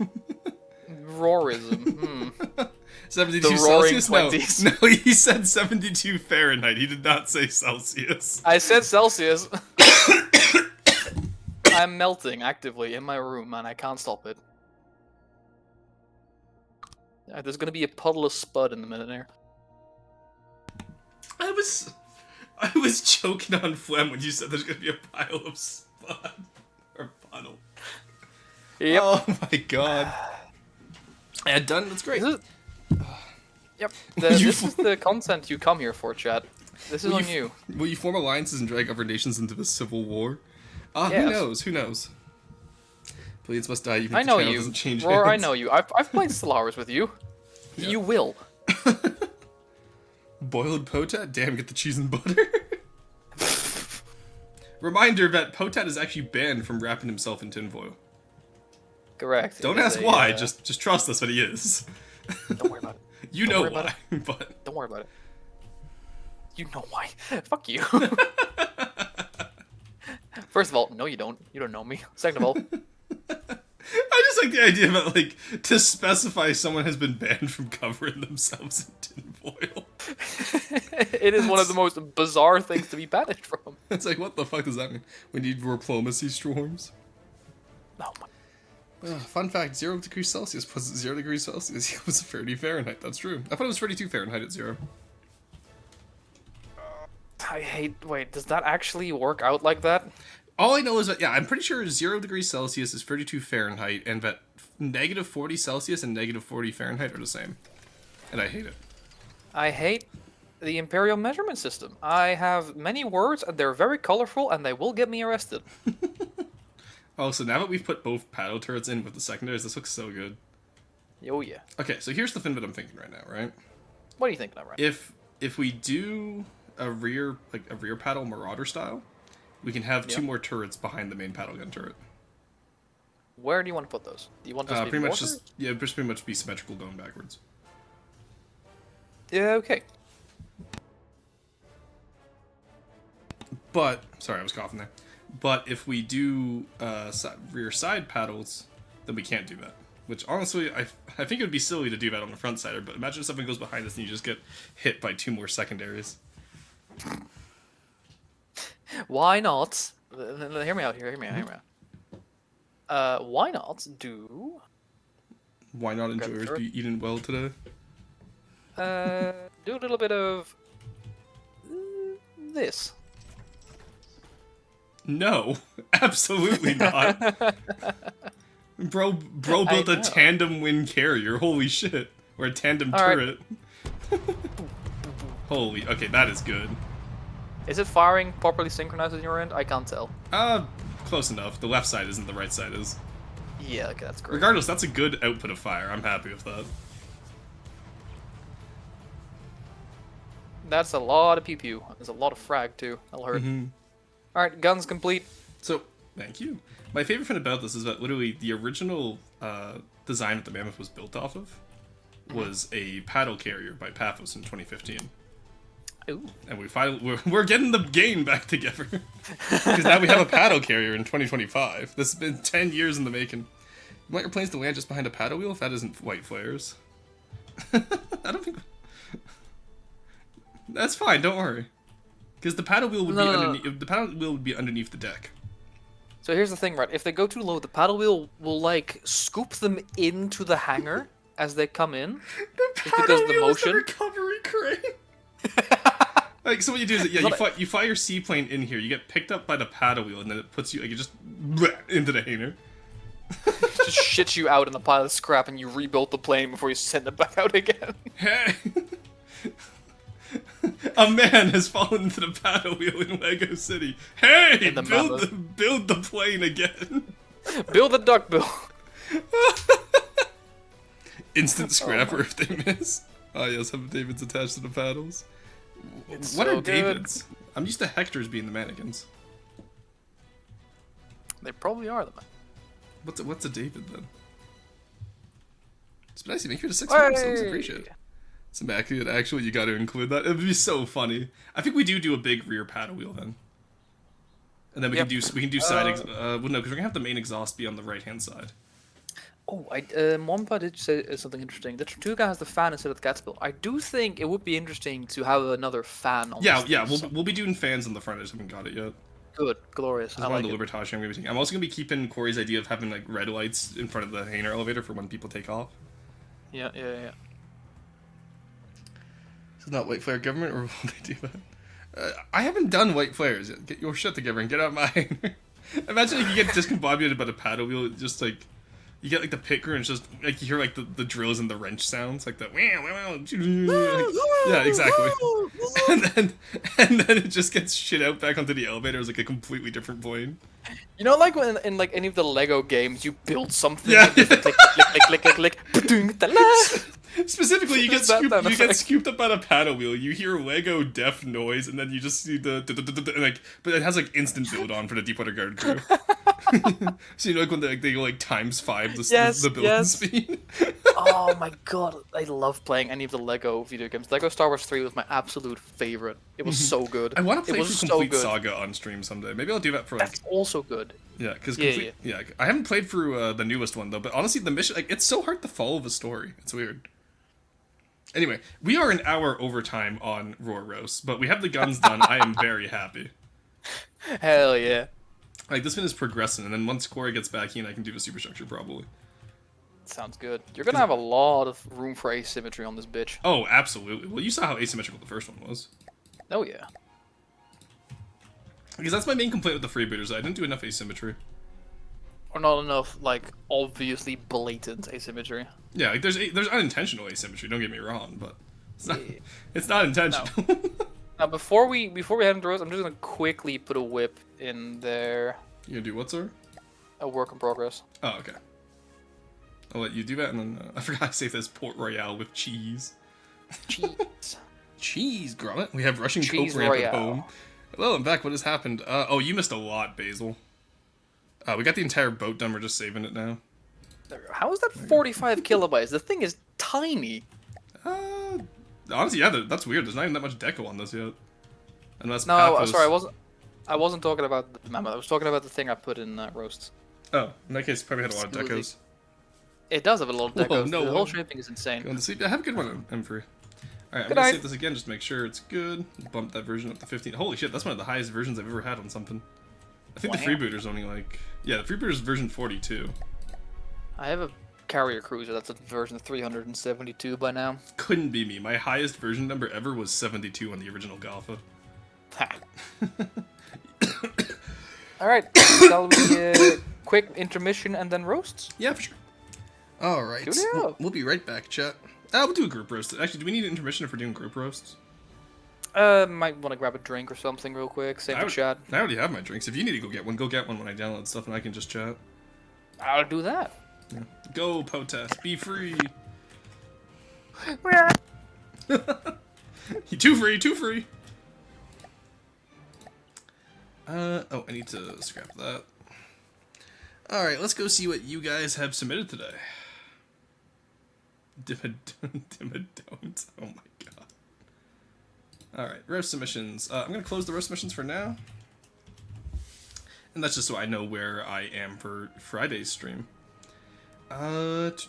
Roarism. 72 The roaring Celsius? 20s. No, he said 72 Fahrenheit. He did not say Celsius. I said Celsius. I'm melting actively in my room, and I can't stop it. There's gonna be a puddle of spud in a minute here. I was choking on phlegm when you said there's gonna be a pile of spud. Or puddle. Yep. Oh my god. I had done. That's great. Yep. This is the content you come here for, chat. This is on you. Will you form alliances and drag other nations into the civil war? Yes. Who knows? Who knows? Billions must die even I if the know channel you. doesn't change Roar, I hands. know you. I've played Stellaris with you. Yeah. You will. Boiled Potat? Damn, get the cheese and butter. Reminder that Potat is actually banned from wrapping himself in tinfoil. Correct. Don't It is ask a, why, just trust us that he is. Don't worry about it. You Don't know worry about why, but... Don't worry about it. You know why. Fuck you. First of all, no you don't. You don't know me. Second of all, I just like the idea that, like, to specify someone has been banned from covering themselves in tinfoil. it is one of the most bizarre things to be banished from. It's like, what the fuck does that mean? We need diplomacy storms? Oh my. Fun fact, 0 degrees Celsius plus 0 degrees Celsius equals 30 Fahrenheit. That's true. I thought it was 32 Fahrenheit at 0. Wait, does that actually work out like that? All I know is that, yeah, I'm pretty sure 0 degrees Celsius is 32 Fahrenheit, and that negative 40 Celsius and negative 40 Fahrenheit are the same. And I hate it. I hate the Imperial measurement system. I have many words, and they're very colorful, and they will get me arrested. Oh, so now that we've put both paddle turrets in with the secondaries, this looks so good. Oh, yeah. Okay, so here's the thing that I'm thinking right now, right? What are you thinking of, right? If we do a rear paddle Marauder style, we can have 2 more turrets behind the main paddle gun turret. Where do you want to put those? Do you want those to be pretty much mortars? just pretty much be symmetrical going backwards. Yeah, okay. But sorry, I was coughing there. But if we do rear side paddles, then we can't do that. Which honestly, I think it would be silly to do that on the front side. But imagine if something goes behind us and you just get hit by 2 more secondaries. Why not? Hear me out here. Why not do? Why not enjoyers be eating well today? Do a little bit of this. No, absolutely not. Bro built a tandem wind carrier. Holy shit. Or a tandem turret. Holy, okay, that is good. Is it firing properly synchronized on your end? I can't tell. Close enough. The left side isn't, the right side is. Yeah, okay, that's great. Regardless, that's a good output of fire. I'm happy with that. That's a lot of pew-pew. There's a lot of frag, too. That'll hurt. Alright, guns complete. So, thank you. My favorite thing about this is that literally the original design that the Mammoth was built off of was a paddle carrier by Paphos in 2015. Ooh. And we're getting the game back together. Because now we have a paddle carrier in 2025. This has been 10 years in the making. You want your planes to land just behind a paddle wheel if that isn't white flares? I don't think... That's fine, don't worry. Because the paddle wheel would be underneath. The paddle wheel would be underneath the deck. So here's the thing, right? If they go too low, the paddle wheel will like scoop them into the hangar as they come in. The paddle wheel is the recovery crane. Like, so what you do is that, you fly your seaplane in here. You get picked up by the paddle wheel, and then it puts you like just into the hangar. Just shits you out in a pile of scrap, and you rebuild the plane before you send it back out again. Hey. A man has fallen into the paddle wheel in Lego City. Hey, build the plane again. Build the duck bill. Instant scrapper if they miss. Oh yes, have Davids attached to the paddles. What are Davids? I'm used to Hector's being the mannequins. They probably are the man. What's a David then? It's nice. Make it a 6 episodes. Appreciate it. Some accurate, actually, you got to include that. It would be so funny. I think we do a big rear paddle wheel then, and then we can do side. Well, no, because we're gonna have the main exhaust be on the right hand side. Oh, Mompa did say something interesting. The Tortuga has the fan instead of the Catapult. I do think it would be interesting to have another fan on. Yeah. We'll be doing fans on the front. I just haven't got it yet. Good, glorious. I like the Libertage I'm gonna be taking. I'm also gonna be keeping Corey's idea of having like red lights in front of the hangar elevator for when people take off. Yeah. It's not white flare government, or will they do that? I haven't done white flares yet. Get your shit together and get out of my hangar. Imagine if you get discombobulated by the paddle wheel, just like you get like the pit crew and it's just like you hear like the drills and the wrench sounds, like the yeah, exactly. and then it just gets shit out back onto the elevator as like a completely different plane. You know, like when in like any of the Lego games, you build something. Yeah. And just, like, click. Specifically, you get scooped up by the paddle wheel. You hear Lego deaf noise, and then you just see the like. But it has like instant build on for the Deepwater Guard crew. So you know, like when they go like ×5 the build speed. Oh my god, I love playing any of the Lego video games. Lego Star Wars 3 was my absolute favorite. It was so good. I want to play through Complete Saga on stream someday. Maybe I'll do that for like. That's also good. Yeah, because I haven't played through the newest one though. But honestly, the mission it's so hard to follow the story. It's weird. Anyway, we are an hour overtime on Roar Roast, but we have the guns done. I am very happy. Hell yeah. Like, this fin is progressing, and then once Corey gets back in, I can do the superstructure, probably. Sounds good. You're gonna have a lot of room for asymmetry on this bitch. Oh, absolutely. Well, you saw how asymmetrical the first one was. Oh yeah. Because that's my main complaint with the freebooters. I didn't do enough asymmetry. Or not enough, like, obviously blatant asymmetry. Yeah, like, there's unintentional asymmetry, don't get me wrong, but Yeah. it's not intentional. Now, before we head into roast, I'm just gonna quickly put a whip in there. You gonna do what, sir? A work in progress. Oh, okay. I'll let you do that, and then I forgot to say this Port Royale with cheese. Cheese. Cheese, grommet. We have Russian Cheese Coke ramp at Royale. home. Hello, I'm back. What has happened? Oh, you missed a lot, Basil. We got the entire boat done. We're just saving it now. How is that 45 kilobytes? The thing is tiny. Honestly, yeah, that's weird. There's not even that much deco on this yet. Unless No, Paphos... sorry, I wasn't talking about the mammoth. I was talking about the thing I put in roasts. Oh, in that case, probably had a lot of Smoothie. decos. It does have a lot of Whoa, decos. no The whole way. shaping is insane. Going to sleep. Have a good one, M3. Alright, I'm Good gonna night. save this again just to make sure it's good. Bump that version up to 15. Holy shit, that's one of the highest versions I've ever had on something. I think the Wow. freebooter's only like... Yeah, the freebooter's version 42. I have a carrier cruiser that's at version 372 by now. Couldn't be me. My highest version number ever was 72 on the original Galfa. Ha. Alright, shall we quick intermission and then roasts? Yeah, for sure. Alright, Coolio. we'll be right back, chat. We'll do a group roast. Actually, do we need an intermission if we're doing group roasts? Might want to grab a drink or something real quick, save I the would- chat. I already have my drinks. If you need to go get one when I download stuff and I can just chat. I'll do that. Go, POTAS. Be free. Too free, too free. Oh, I need to scrap that. Alright, let's go see what you guys have submitted today. Don't. Oh my god. Alright, roast submissions. I'm gonna close the roast submissions for now. And that's just so I know where I am for Friday's stream. Alright.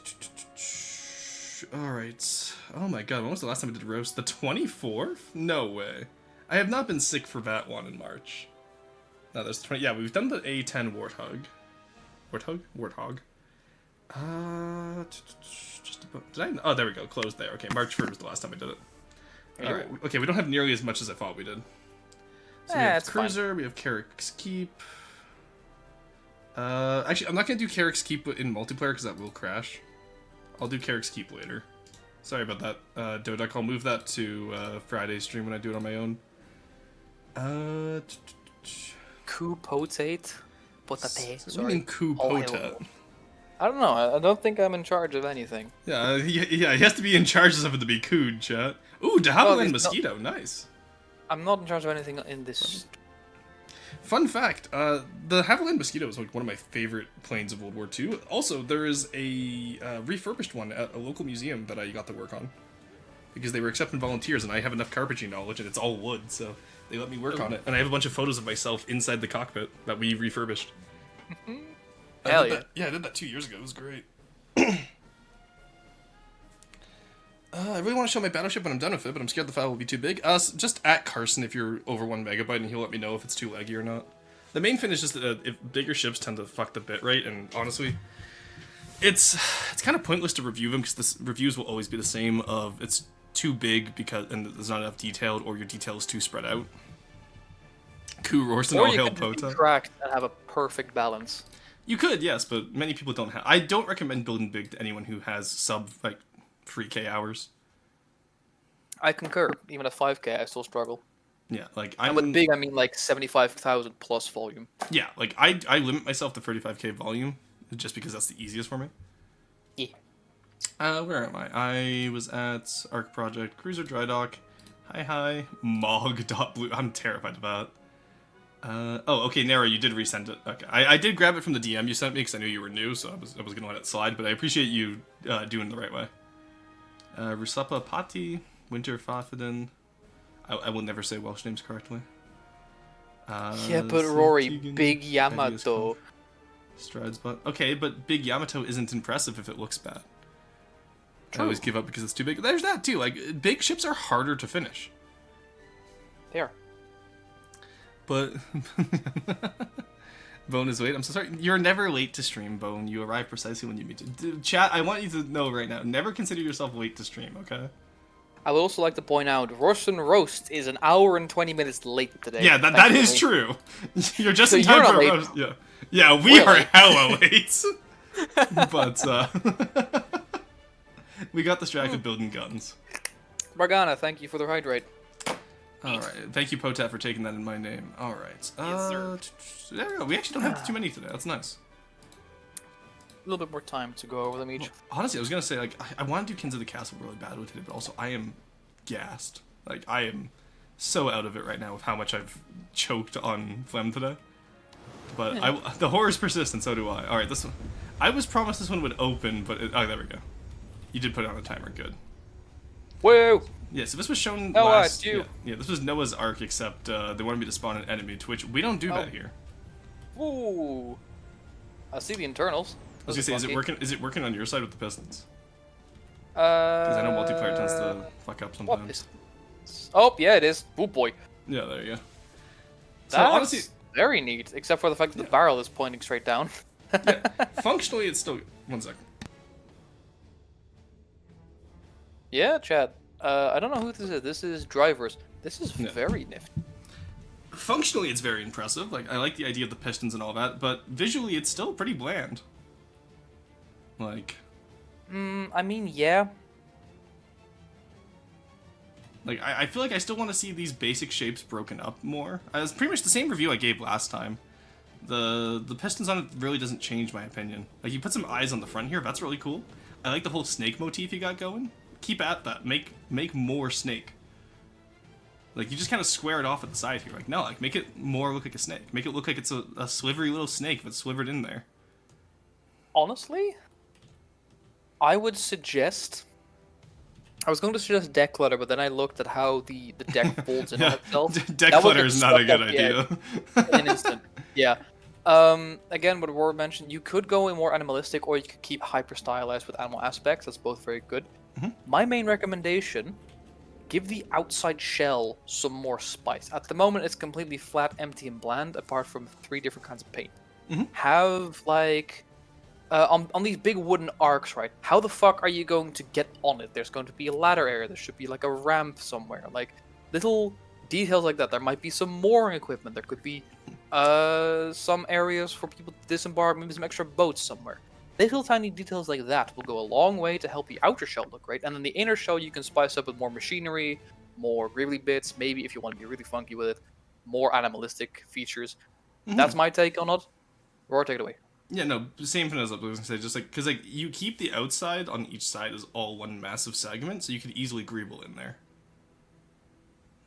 Oh my god, when was the last time I did a roast? The 24th? No way. I have not been sick for that one in March. No, there's 20. Yeah, we've done the A10 Warthog. Warthog? Just about. Did I? Oh, there we go. Closed there. Okay, March 3rd was the last time I did it. Alright, okay, we don't have nearly as much as I thought we did. So we have it's fine. Cruiser, we have Carrick's Keep. Actually, I'm not gonna do Carrick's Keep in multiplayer because that will crash. I'll do Carrick's Keep later. Sorry about that, Doduck. I'll move that to Friday's stream when I do it on my own. Coup potate? Potate. What do you Sorry. mean coup Oh, potat? hell. I don't know. I don't think I'm in charge of anything. Yeah, he has to be in charge of something to be cooed, chat. Ooh, de Well, Havilland he's Mosquito, nice. I'm not in charge of anything in this. Fun fact, the Havilland Mosquito is like one of my favorite planes of World War II. Also, there is a refurbished one at a local museum that I got to work on. Because they were accepting volunteers, and I have enough carpentry knowledge, and it's all wood, so they let me work on it. And I have a bunch of photos of myself inside the cockpit that we refurbished. Hell I did yeah. that- yeah, I did that 2 years ago. It was great. I really want to show my battleship when I'm done with it, but I'm scared the file will be too big. Just at Carson if you're over 1 megabyte, and he'll let me know if it's too laggy or not. The main thing is just that if bigger ships tend to fuck the bitrate, and honestly, it's kind of pointless to review them because the reviews will always be the same of it's too big and there's not enough detailed, or your detail is too spread out. Coup Rorson, Or all you hail can Pota. contract and have a perfect balance. You could, yes, but many people don't have. I don't recommend building big to anyone who has sub 3K hours. I concur. Even at 5K, I still struggle. Yeah, like And with big, I mean like 75,000 plus volume. Yeah, like I limit myself to 35k volume just because that's the easiest for me. Yeah. Where am I? I was at Arc Project Cruiser Dry Dock. Hi. Mog.blue. I'm terrified of that. Oh, okay, Nara, you did resend it. Okay, I did grab it from the DM you sent me because I knew you were new, so I was gonna let it slide. But I appreciate you doing it the right way. Rusapa Pati, Winter Fafiden. I will never say Welsh names correctly. Yeah, but Rory, Tegan, Big Yamato. Strides, but okay, but Big Yamato isn't impressive if it looks bad. I True. always give up because it's too big. There's that too. Like big ships are harder to finish. There. But Bone is late. I'm so sorry. You're never late to stream, Bone. You arrive precisely when you meet to. Chat, I want you to know right now, never consider yourself late to stream, okay? I would also like to point out, Russian Roast is an hour and 20 minutes late today. Yeah, that is true. You're just So in time you're for not a late. roast. Yeah. Yeah, we are Really? hella late. But, we got distracted building guns. Morgana, thank you for the hydrate. Alright, thank you, Potat, for taking that in my name. Alright. Yes, sir. There we go. We actually don't have too many today. That's nice. A little bit more time to go over them each. Honestly, I was gonna say, like, I want to do Kins of the Castle really bad with it, but also I am gassed. Like, I am so out of it right now with how much I've choked on phlegm today. But the horrors persist, and so do I. Alright, this one. I was promised this one would open, but oh, there we go. You did put it on a timer. Good. Whoa! Yeah, so this was shown Noah, last... it's you. Yeah, this was Noah's Ark, except they wanted me to spawn an enemy, to which we don't do that here. Ooh. I see the internals. I was gonna say, is it working on your side with the pistons? Because Because I know multiplayer tends to fuck up What sometimes. is... Oh, yeah, it is. Oh boy. Yeah, there you go. That's So honestly, very neat, except for the fact that the barrel is pointing straight down. yeah, functionally it's still... One second. Yeah, Chad. I don't know who this is. This is Drivers. This is Yeah. very nifty. Functionally it's very impressive. Like, I like the idea of the pistons and all that, but visually it's still pretty bland. Like... I mean, yeah. Like, I feel like I still want to see these basic shapes broken up more. It's pretty much the same review I gave last time. The pistons on it really doesn't change my opinion. Like, you put some eyes on the front here, that's really cool. I like the whole snake motif you got going. Keep at that. Make more snake. Like, you just kind of square it off at the side here. Like, no, like, make it more look like a snake. Make it look like it's a slivery little snake that's slivered in there. Honestly, I would suggest... I was going to suggest deck clutter, but then I looked at how the deck folds in on itself. Deck That would clutter get is not a stuck good up, idea. in an instant. Yeah. Again, what Aurora mentioned, you could go in more animalistic, or you could keep hyper stylized with animal aspects. That's both very good. My main recommendation: give the outside shell some more spice. At the moment, it's completely flat, empty, and bland, apart from 3 different kinds of paint. Have like on these big wooden arcs, right? How the fuck are you going to get on it? There's going to be a ladder area. There should be like a ramp somewhere. Like little details like that. There might be some mooring equipment. There could be some areas for people to disembark. Maybe some extra boats somewhere. Little tiny details like that will go a long way to help the outer shell look great. And then the inner shell you can spice up with more machinery, more gribbly bits. Maybe if you want to be really funky with it, more animalistic features. That's my take on it. Roar, take it away. Yeah, no, same thing as I was gonna say, just like, because like, you keep the outside on each side as all one massive segment, so you could easily greeble in there.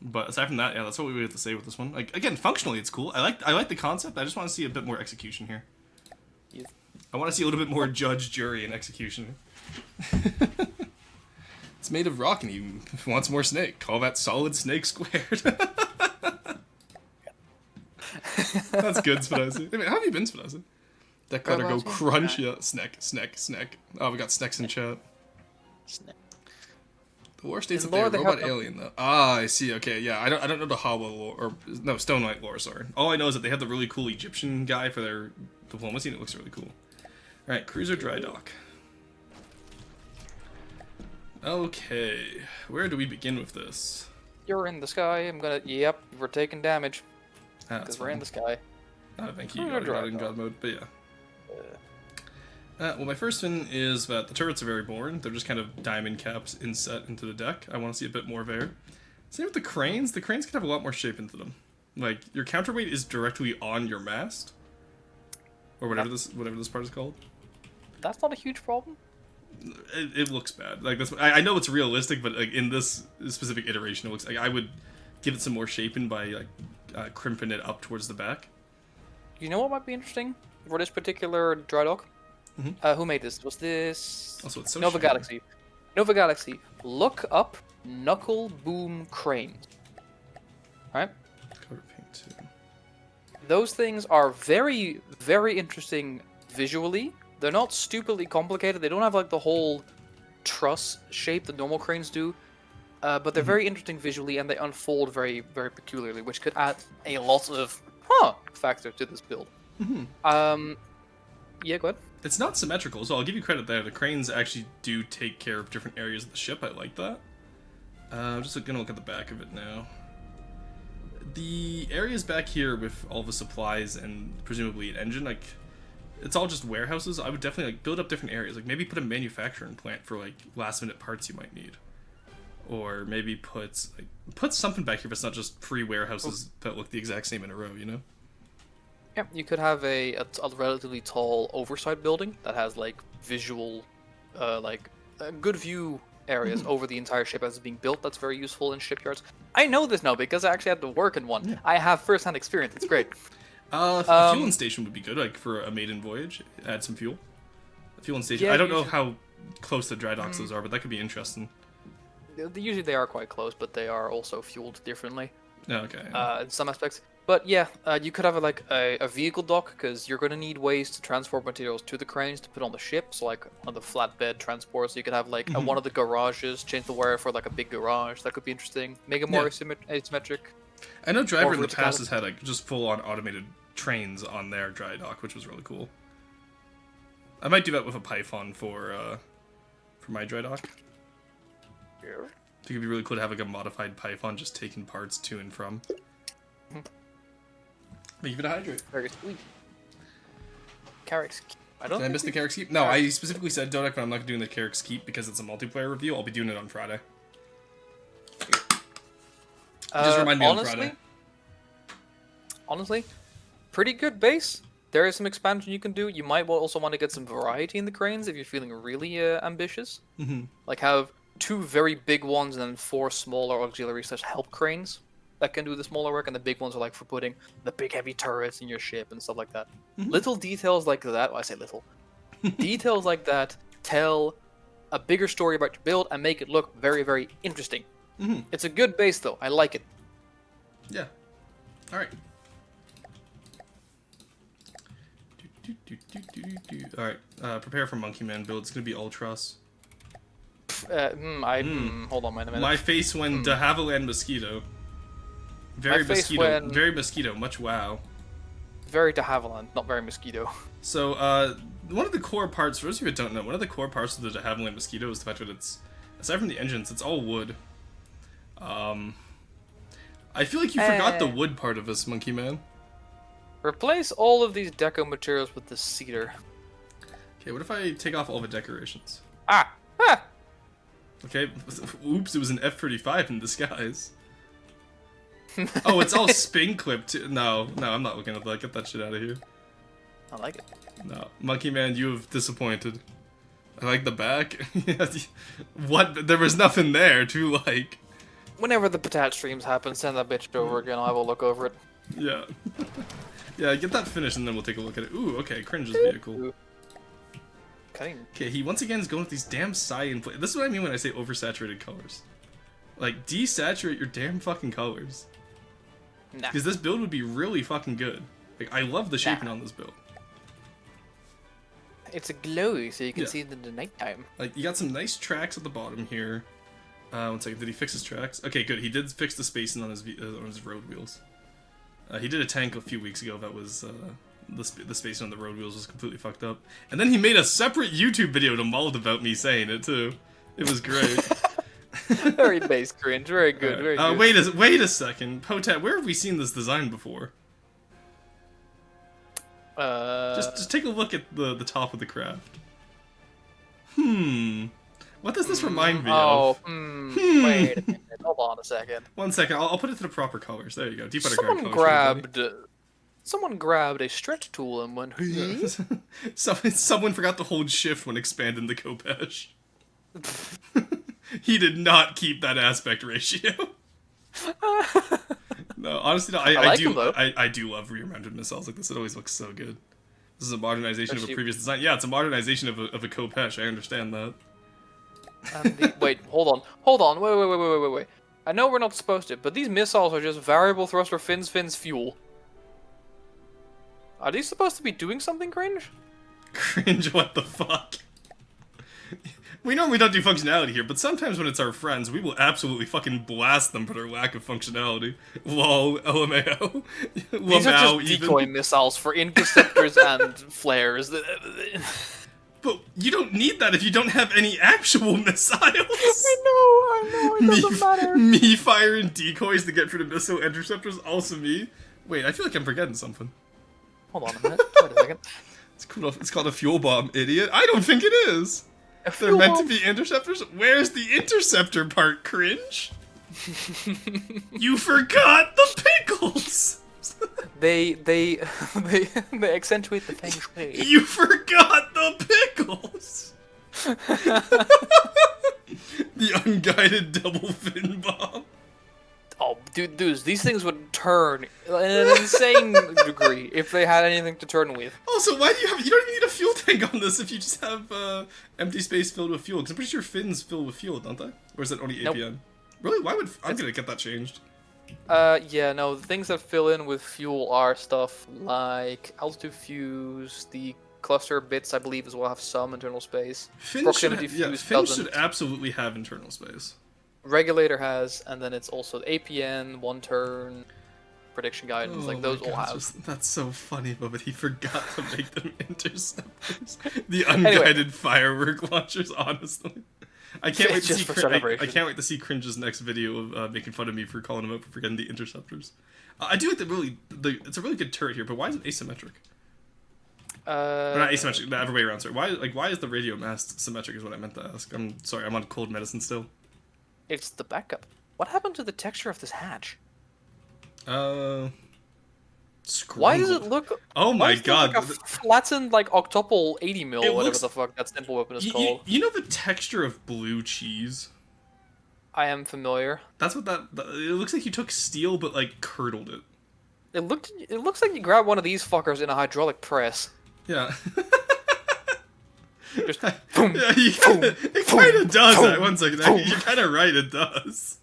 But aside from that, yeah, that's what we would have to say with this one. Like, again, functionally it's cool. I like the concept, I just want to see a bit more execution here. Yeah. I want to see a little bit more judge, jury, and execution. It's made of rock and he wants more snake. Call that solid snake squared. That's good, Spinoza. I mean, how have you been, Spinoza? That gotta go crunch, yeah. Snack. Oh, we got snacks in chat. The war states that they're robot alien, though. Ah, I see. Okay, yeah. I don't know the Hawa lore, or no, Stone Knight lore. Sorry. All I know is that they have the really cool Egyptian guy for their diplomacy, and it looks really cool. All right, cruiser dry dock. Okay, where do we begin with this? You're in the sky. I'm gonna. Yep, we're taking damage That's because we're in the sky. Thank you. You got it in God mode, but yeah. Well, my first thing is that the turrets are very boring. They're just kind of diamond caps inset into the deck. I want to see a bit more there. Same with the cranes. The cranes can have a lot more shape into them. Like, your counterweight is directly on your mast. Or whatever this part is called. That's not a huge problem. It looks bad. Like, this, I know it's realistic, but like in this specific iteration, it looks like I would give it some more shape in by like crimping it up towards the back. You know what might be interesting for this particular dry dock? Who made this? Was this Also, it's so Nova shiny. Galaxy? Nova Galaxy. Look up knuckle boom cranes. Alright? Cover paint too. Those things are very, very interesting visually. They're not stupidly complicated. They don't have like the whole truss shape that normal cranes do. But they're very interesting visually, and they unfold very, very peculiarly, which could add a lot of factor to this build. Yeah, go ahead. It's not symmetrical, so I'll give you credit there. The cranes actually do take care of different areas of the ship. I like that. I'm just gonna look at the back of it now. The areas back here with all the supplies and presumably an engine, like, it's all just warehouses. I would definitely like build up different areas. Like maybe put a manufacturing plant for like last minute parts you might need, or maybe put something back here that's not just free warehouses that look the exact same in a row. You know? Yeah, you could have a relatively tall oversight building that has like visual, good view areas over the entire ship as it's being built. That's very useful in shipyards. I know this now because I actually had to work in one. Yeah. I have first-hand experience. It's great. A fueling station would be good, like for a maiden voyage. Add some fuel. A fueling station. Yeah, I don't know how close the dry docks those are, but that could be interesting. Usually they are quite close, but they are also fueled differently. Oh, okay. In some aspects. But yeah, you could have a vehicle dock, because you're going to need ways to transport materials to the cranes to put on the ship. So like on the flatbed transport, so you could have like one of the garages, change the wire for like a big garage. That could be interesting. Make it more asymmetric. I know Driver in the past has had like just full-on automated trains on their dry dock, which was really cool. I might do that with a Python for my dry dock. Yeah. I think it'd be really cool to have like a modified Python just taking parts to and from. Leave it to hydrate. Very sweet. Carrick's Keep. Did I miss the Carrick's Keep? No, I specifically said Dodek, but I'm not doing the Carrick's Keep because it's a multiplayer review. I'll be doing it on Friday. Just remind me on Friday. Honestly, pretty good base. There is some expansion you can do. You might also want to get some variety in the cranes if you're feeling really ambitious. Like have 2 very big ones and then 4 smaller auxiliary/help cranes that can do the smaller work, and the big ones are like for putting the big heavy turrets in your ship and stuff like that. Little details like that, well, I say little, details like that tell a bigger story about your build and make it look very, very interesting. It's a good base though, I like it. Yeah. Alright. Alright, prepare for Monkey Man build. It's gonna be Ultras. Hold on a minute. My face when de Havilland Mosquito. Very mosquito. Very mosquito. Much wow. Very de Havilland, not very mosquito. So, one of the core parts, for those of you who don't know, one of the core parts of the de Havilland Mosquito is the fact that it's, aside from the engines, it's all wood. I feel like you forgot the wood part of this, Monkey Man. Replace all of these deco materials with the cedar. Okay, what if I take off all the decorations? Okay, oops, it was an F-35 in disguise. Oh, it's all spin clipped too. No, I'm not looking at that. Get that shit out of here. I like it. No, Monkey Man, you have disappointed. I like the back. What? There was nothing there to like. Whenever the patat streams happen, send that bitch over again. I'll have a look over it. Yeah. Yeah, get that finished and then we'll take a look at it. Ooh, okay, Cringe's vehicle. Okay, he once again is going with these damn cyan. This is what I mean when I say oversaturated colors. Like, desaturate your damn fucking colors. Nah. Because this build would be really fucking good. Like, I love the shaping on this build. It's a glowy, so you can see it in the nighttime. Like, you got some nice tracks at the bottom here. One second, did he fix his tracks? Okay, good. He did fix the spacing on his road wheels. He did a tank a few weeks ago that was, the spacing on the road wheels was completely fucked up. And then he made a separate YouTube video to mold about me saying it, too. It was great. Very base cringe, very good, very good. Wait a second. Potat, where have we seen this design before? Just take a look at the top of the craft. What does this remind me of? Wait a minute. Hold on a second. 1 second. I'll put it to the proper colors. There you go. Deep Someone grabbed a stretch tool and went. Someone forgot to hold shift when expanding the Kopesh. He did not keep that aspect ratio. No, honestly, no, I do love rear-mounted missiles like this. It always looks so good. This is a modernization of a previous design. Yeah, it's a modernization of a Kopesh. I understand that. Wait, hold on. Wait. I know we're not supposed to, but these missiles are just variable thruster fins fuel. Are these supposed to be doing something, Cringe? Cringe, what the fuck? We normally don't do functionality here, but sometimes when it's our friends, we will absolutely fucking blast them for their lack of functionality. Lol, LMAO. These are just decoy missiles for interceptors and flares. But you don't need that if you don't have any actual missiles. I know, it doesn't matter. Me firing decoys to get through the missile interceptors, also me. Wait, I feel like I'm forgetting something. Hold on a minute, wait a second. It's called a fuel bomb, idiot. I don't think it is. If they're meant to be interceptors, where's the interceptor part, cringe? You forgot the pickles! They accentuate the feng shui. You forgot the pickles! The unguided double fin bomb. Oh, dudes, these things would turn in an insane degree if they had anything to turn with. Also, why do you don't even need a fuel tank on this if you just have empty space filled with fuel? Because I'm pretty sure fins fill with fuel, don't they? Or is that only APN? Nope. Really? I'm gonna get that changed. Yeah, no, the things that fill in with fuel are stuff like altitude fuse, the cluster bits, I believe, as well have some internal space. Fins should absolutely have internal space. Regulator has, and then it's also the APN, one turn, prediction guidance, like those all have. That's so funny, but he forgot to make them interceptors. The unguided firework launchers, honestly. I can't wait to see Cringe's next video of making fun of me for calling him out for forgetting the interceptors. I do like it's a really good turret here, but why is it asymmetric? Or not asymmetric, the other way around. Sorry, why is the radio mast symmetric? Is what I meant to ask. I'm sorry, I'm on cold medicine still. It's the backup. What happened to the texture of this hatch? Scrambled. Why does it look? Oh my god! Like a flattened like octuple 80 mil, whatever the fuck that simple weapon is called. You know the texture of blue cheese? I am familiar. That's what it looks like. You took steel but like curdled it. It looks like you grabbed one of these fuckers in a hydraulic press. Yeah. Just boom, yeah, it kind of does that. One second, you're kind of right. It does.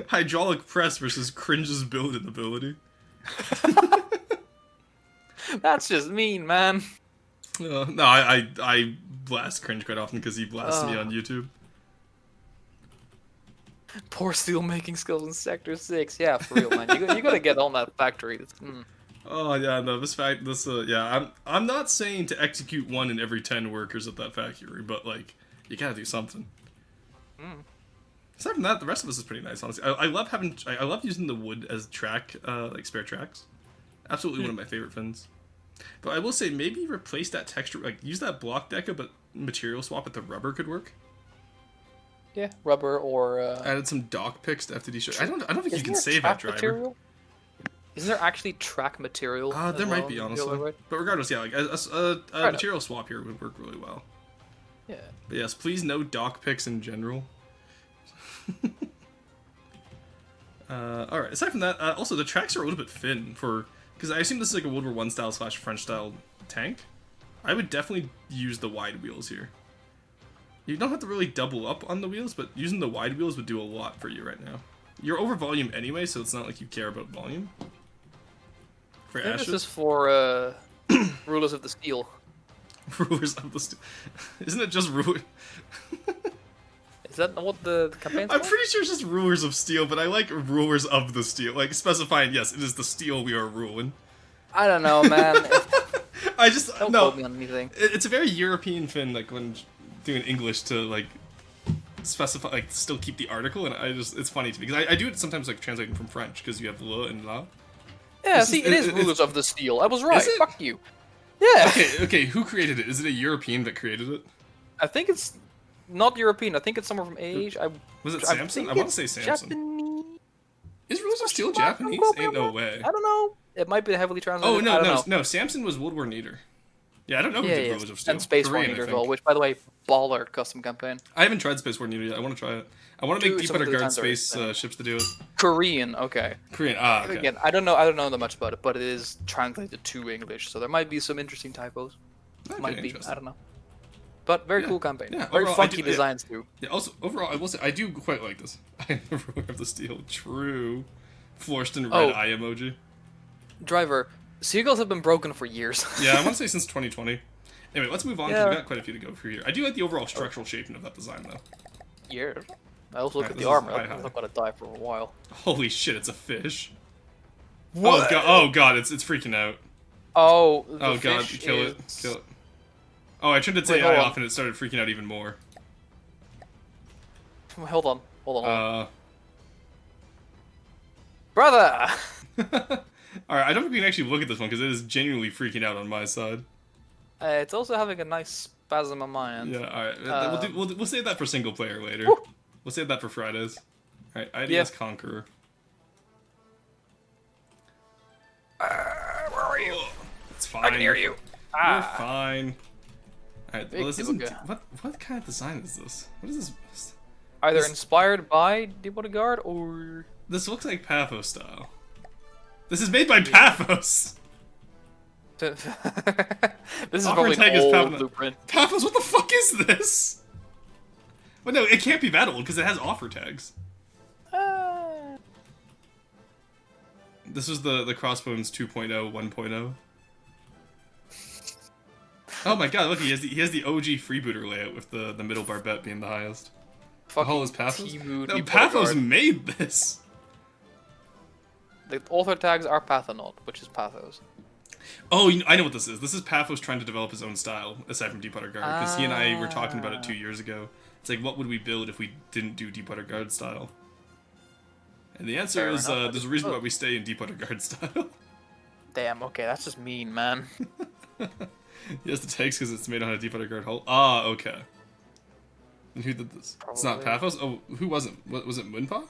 Hydraulic press versus Cringe's building ability. That's just mean, man. No, I blast Cringe quite often because he blasts me on YouTube. Poor steel making skills in Sector 6. Yeah, for real, man. You gotta get on that factory. Oh yeah, no. I'm not saying to execute 1 in every 10 workers at that factory, but like, you gotta do something. Aside from that, the rest of this is pretty nice. Honestly, I love using the wood as track, like spare tracks. Absolutely one of my favorite fins. But I will say, maybe replace that texture, like use that block deca, but material swap at the rubber could work. Yeah, rubber or added some dock picks to FTD show. I don't think you can save that driver. Material? Isn't there actually track material? There might be, honestly. But regardless, yeah, like a material swap here would work really well. Yeah. But yes, please no dock picks in general. Alright, aside from that, also the tracks are a little bit thin because I assume this is like a World War I style / French style tank. I would definitely use the wide wheels here. You don't have to really double up on the wheels, but using the wide wheels would do a lot for you right now. You're over volume anyway, so it's not like you care about volume. For Ashes. This is for Rulers of the Steel. Rulers of the Steel. Isn't it just Rulers? Is that not what the campaign's I'm called? pretty sure it's just Rulers of Steel, but I like Rulers of the Steel. Like, specifying, yes, it is the steel we are ruling. I don't know, man. Don't quote me on anything. It's a very European thing, like, when doing English to, like, specify, like, still keep the article, and it's funny to me, because I do it sometimes, like, translating from French, because you have le and la. Yeah, it is Rulers of the Steel. I was right. Fuck you. Yeah. Okay, who created it? Is it a European that created it? I think it's not European. I think it's somewhere from Asia. Was it Samson? I want to say Samson. Japanese. Is Rulers of Steel Japanese? Ain't no way. I don't know. It might be heavily translated. Oh, no. Samson was World War Neater. Yeah, I don't know who did Rulers of Steel. And Space War Neater as well, which, by the way, baller custom campaign. I haven't tried Space War Neater yet. I want to try it. I want to make Deep Under Guard space ships to do it. Korean, okay. Korean, okay. Again, I don't know that much about it, but it is translated to English, so there might be some interesting typos. Okay, might be, I don't know. But very cool campaign. Yeah, very funky designs too. Yeah, also, overall, I will say, I do quite like this. I am the Ruler of the Steel. True. Florston red eye emoji. Driver, seagulls have been broken for years. Yeah, I want to say since 2020. Anyway, let's move on because we got quite a few to go through here. I do like the overall structural shaping of that design, though. Yeah. I also look Alright, at this the is armor. high, I'm high. not gonna die for a while. Holy shit, it's a fish. What? Oh god, it's freaking out. Oh, the Oh god, fish kill is... it, kill it. Oh, I turned its Wait, AI hold on. off and it started freaking out even more. Hold on. Uh... Brother! Alright, I don't think we can actually look at this one because it is genuinely freaking out on my side. It's also having a nice spasm on my end. Yeah, alright. We'll save that for single player later. Woo. We'll save that for Fridays. Alright, IDS Yeah. Conqueror. Where are you? It's fine. I can hear you. We're fine. Alright, Big well this isn't... debugger. What kind of design is this? What is this? Either This- inspired by Deepwater Guard or... This looks like Paphos style. This is made by Paphos! this is Offer probably tag an is old Paphos. blueprint. Paphos, what the fuck is this? Well, no, it can't be that old because it has offer tags. This is the Crossbones 2.0, 1.0. Oh my god, look, he has the OG freebooter layout with the middle barbette being the highest. Fucking Oh, is Paphos? Timu No, Deepwater Paphos Guard. made this! The author tags are Pathanaut, which is Pathos. Oh, I know what this is. This is Paphos trying to develop his own style, aside from Deepwater Guard, because he and I were talking about it 2 years ago. It's like, what would we build if we didn't do Deepwater Guard style? And the answer Fair is, enough. there's a reason why we stay in Deepwater Guard style. Damn, okay, that's just mean, man. He has the tags because it's made on a Deepwater Guard hull. Ah, okay. And who did this? It's not Probably. Paphos? Oh, who wasn't? Was it Moonpaw?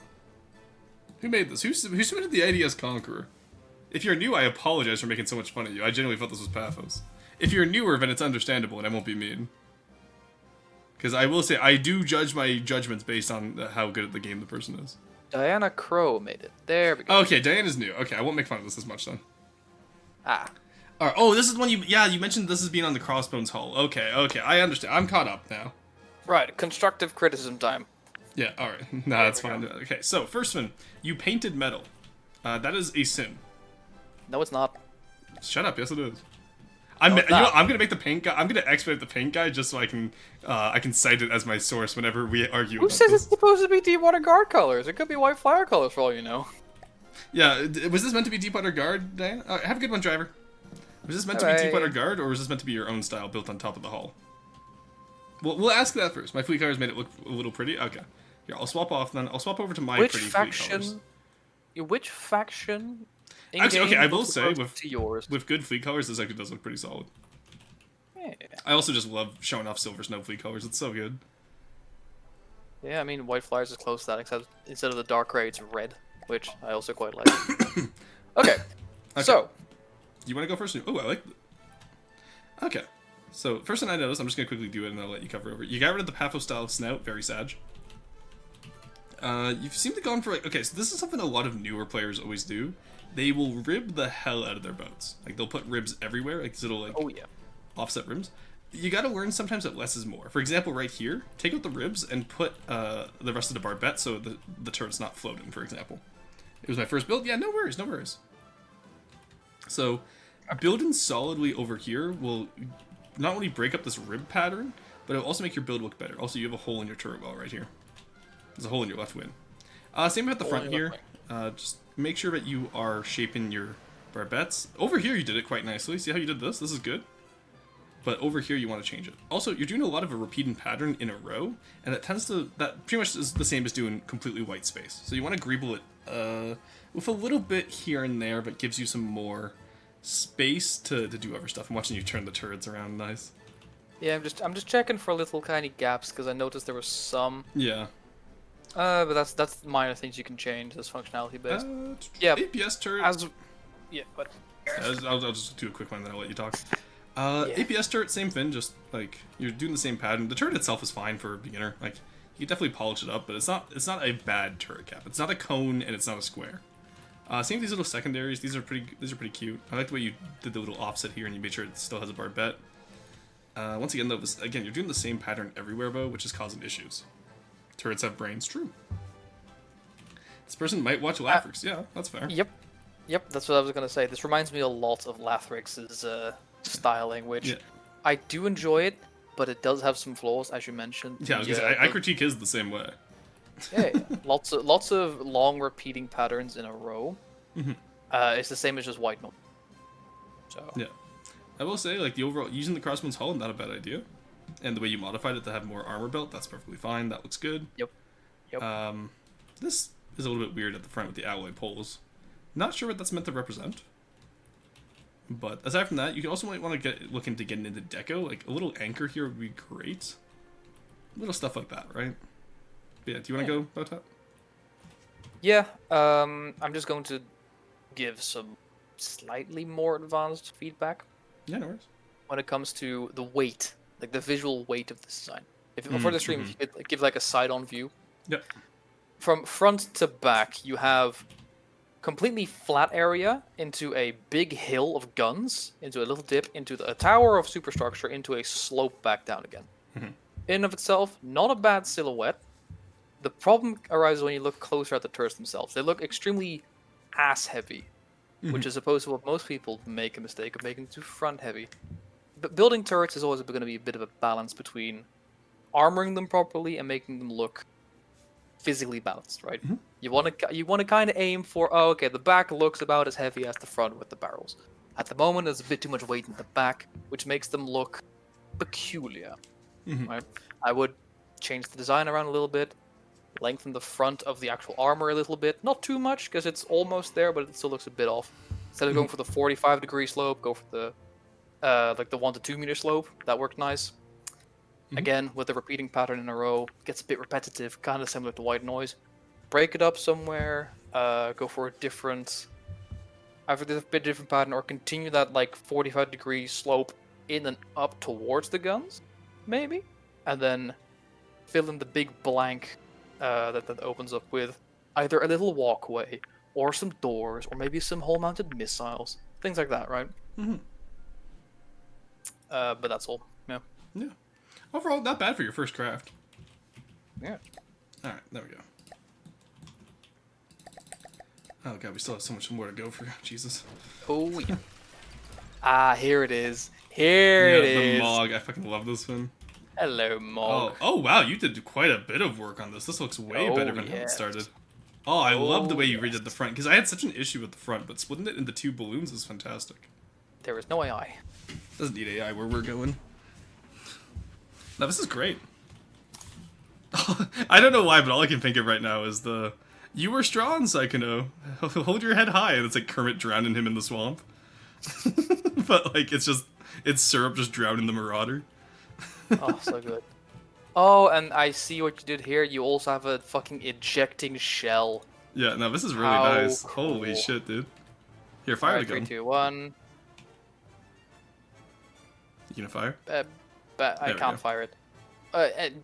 Who made this? Who submitted the IDS Conqueror? If you're new, I apologize for making so much fun of you. I genuinely thought this was Paphos. If you're newer, then it's understandable and I won't be mean. Because I will say, I do judge my judgments based on how good at the game the person is. Diana Crow made it. There we go. Okay, Diana's new. Okay, I won't make fun of this as much then. Ah. Alright, oh, this is one you mentioned this as being on the Crossbones hull. Okay, I understand. I'm caught up now. Right, constructive criticism time. Yeah, alright. Nah, that's fine. Okay, so, first one. You painted metal. That is a sin. No, it's not. Shut up, yes it is. it's not. I'm gonna make the paint guy. I'm gonna expedite the paint guy just so I can cite it as my source whenever we argue. Who about says this. it's supposed to be Deepwater Guard colors? It could be white flyer colors for all you know. Yeah, was this meant to be Deepwater Guard, Diane? Have a good one, driver. Was this meant to be Bye-bye. Deepwater Guard, or was this meant to be your own style built on top of the hull? We'll ask that first. My fleet colors made it look a little pretty. Okay, here I'll swap off. Then I'll swap over to my Which pretty fleet colors. faction? Which faction? Actually, okay, in-game I will looks say close with to yours. with good fleet colors, this actually does look pretty solid. Yeah. I also just love showing off Silver Snow fleet colors. It's so good. Yeah, I mean, white flyers is close to that, except instead of the dark gray, it's red, which I also quite like. Okay, so You want to go first? Oh, I like. Okay, so first thing I noticed, I'm just gonna quickly do it, and I'll let you cover over. You got rid of the Paphos style snout, very sad. You seem to gone for like, okay, so this is something a lot of newer players always do. They will rib the hell out of their boats. Like they'll put ribs everywhere, like these little like oh yeah, offset rims. You gotta learn sometimes that less is more. For example, right here, take out the ribs and put the rest of the barbette so the turret's not floating, for example. It was my first build. Yeah, no worries, no worries. So, building solidly over here will not only break up this rib pattern, but it'll also make your build look better. Also, you have a hole in your turret well right here. There's a hole in your left wing. Same at the front here. Just make sure that you are shaping your barbettes. Over here, you did it quite nicely. See how you did this? This is good. But over here, you want to change it. Also, you're doing a lot of a repeating pattern in a row, and that pretty much is the same as doing completely white space. So you want to greeble it with a little bit here and there, but gives you some more space to do other stuff. I'm watching you turn the turrets around, nice. yeah. I'm just checking for little tiny gaps because I noticed there was some. Yeah. But that's minor things you can change. That's functionality based. Yeah. Yeah. APS turret. Yeah, but I'll just do a quick one, then I'll let you talk. APS turret, same thing, just like you're doing the same pattern. The turret itself is fine for a beginner. Like you can definitely polish it up, but it's not a bad turret cap. It's not a cone and it's not a square. Same with these little secondaries. These are pretty cute. I like the way you did the little offset here and you made sure it still has a barbette. Once again though, you're doing the same pattern everywhere though, which is causing issues. Turrets have brains, true. This person might watch Lathrix. Yeah, that's fair. Yep. That's what I was gonna say. This reminds me a lot of Lathrix's styling, which Yeah. I do enjoy it, but it does have some flaws, as you mentioned. Yeah, I was gonna say, I critique his the same way. Yeah, lots of long repeating patterns in a row. It's the same as just white noise. So Yeah. I will say, like, the overall, using the crossbone's hull, not a bad idea. And the way you modified it to have more armor belt, that's perfectly fine. That looks good. Yep. This is a little bit weird at the front with the alloy poles. Not sure what that's meant to represent. But aside from that, you also might want to look into getting into deco. Like, a little anchor here would be great. Little stuff like that, right? But yeah, do you want to go about that? Yeah, I'm just going to give some slightly more advanced feedback Yeah, no worries. when it comes to the weight, like the visual weight of this design. If for the stream, give like a side-on view. Yep. From front to back, you have completely flat area into a big hill of guns, into a little dip, into a tower of superstructure, into a slope back down again. In and of itself, not a bad silhouette. The problem arises when you look closer at the turrets themselves. They look extremely ass-heavy, which is opposed to what most people make a mistake of making too front-heavy. But building turrets is always going to be a bit of a balance between armoring them properly and making them look physically balanced, right? You want to kind of aim for, oh, okay, the back looks about as heavy as the front with the barrels. At the moment, there's a bit too much weight in the back, which makes them look peculiar, right? I would change the design around a little bit, lengthen the front of the actual armor a little bit, not too much because it's almost there, but it still looks a bit off. Instead of going for the 45-degree slope, go for the like the 1 to 2 meter slope. That worked nice. Again, with the repeating pattern in a row, gets a bit repetitive, kind of similar to white noise. Break it up somewhere, go for a different, either a bit different pattern, or continue that like 45-degree slope in and up towards the guns, maybe, and then fill in the big blank that opens up with either a little walkway, or some doors, or maybe some hull-mounted missiles, things like that, right? But that's all. Yeah. Yeah. Overall, not bad for your first craft. Yeah. Alright, there we go. Oh god, we still have so much more to go for. Jesus. Oh yeah. Ah, here it is. Here it is. The Mog. I fucking love this one. Hello, Mog. Oh wow, you did quite a bit of work on this. This looks way better than how it started. Oh, I love the way you redid the front, because I had such an issue with the front, but splitting it into 2 balloons is fantastic. There is no AI. Doesn't need AI where we're going. Now this is great. I don't know why, but all I can think of right now is the "You were strong, Psychono. Hold your head high," and it's like Kermit drowning him in the swamp. But like it's syrup just drowning the Marauder. Oh, so good. Oh, and I see what you did here. You also have a fucking ejecting shell. Yeah, no, this is really How nice. cool. Holy shit, dude. Here, fire the gun. 3, 2, 1. You gonna fire? But I There we can't go. fire it.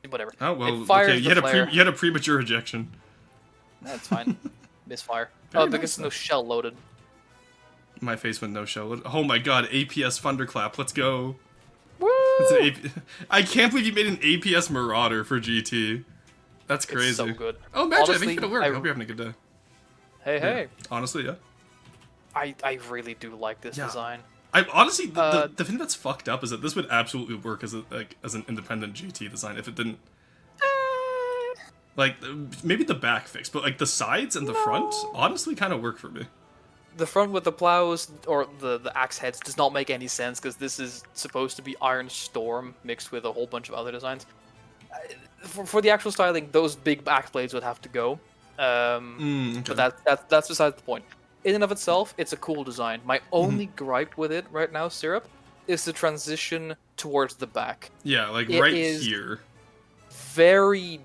Whatever. Oh well, It fires okay. You the had a premature ejection. That's fine. Misfire. Very Oh, because nice, no shell loaded. My face went no shell. Oh my god, APS Thunderclap. Let's go. Woo! It's an I can't believe you made an APS Marauder for GT. That's crazy. It's so good. Oh, Magic, I Honestly, think it'll work. I hope you're having a good day. Hey, Yeah. hey. Honestly, yeah. I really do like this Yeah. design. I honestly, the thing that's fucked up is that this would absolutely work as an independent GT design if it didn't. Like maybe the back fix, but like the sides and the front honestly kind of work for me. The front with the plows or the axe heads does not make any sense because this is supposed to be Iron Storm mixed with a whole bunch of other designs. For the actual styling, those big back blades would have to go. Okay. But that's besides the point. In and of itself, it's a cool design. My only gripe with it right now, Syrup, is the transition towards the back. Yeah, like It right is here. Very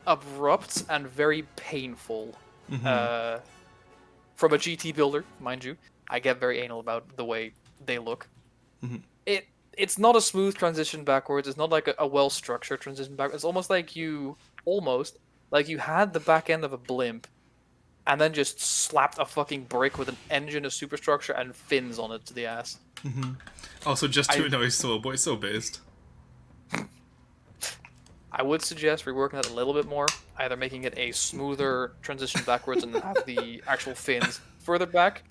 abrupt and very painful. From a GT builder, mind you, I get very anal about the way they look. It's not a smooth transition backwards. It's not like a well-structured transition backwards. It's almost like you had the back end of a blimp, and then just slapped a fucking brick with an engine, a superstructure, and fins on it to the ass. Also, just to annoy Slow Boy, so based. I would suggest reworking that a little bit more, either making it a smoother transition backwards and have the actual fins further back.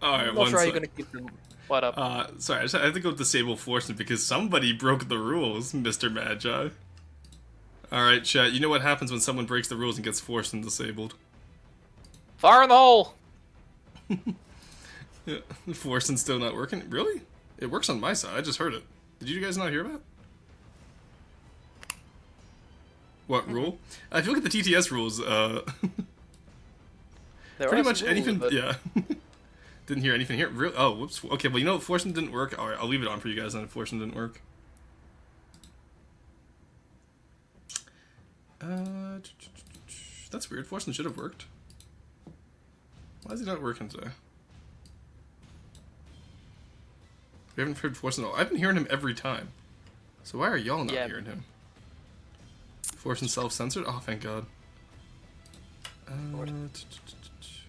All right, I'm not one sure how you're sec. going to keep them. What up? Sorry, I have to go disable Forsen because somebody broke the rules, Mr. Magi. Alright, chat, you know what happens when someone breaks the rules and gets Forsen disabled. Fire in the hole! Yeah, Forsen's still not working? Really? It works on my side, I just heard it. Did you guys not hear that? What rule? If you look at the TTS rules, pretty much anything, yeah. Didn't hear anything here. Really? Oh, whoops. Okay, well, you know what? Forsen didn't work. Alright, I'll leave it on for you guys then if Forsen didn't work. That's weird. Forsen should have worked. Why is he not working today? We haven't heard Forsen at all. I've been hearing him every time. So why are y'all not hearing him? Forsen self-censored? Oh, thank God.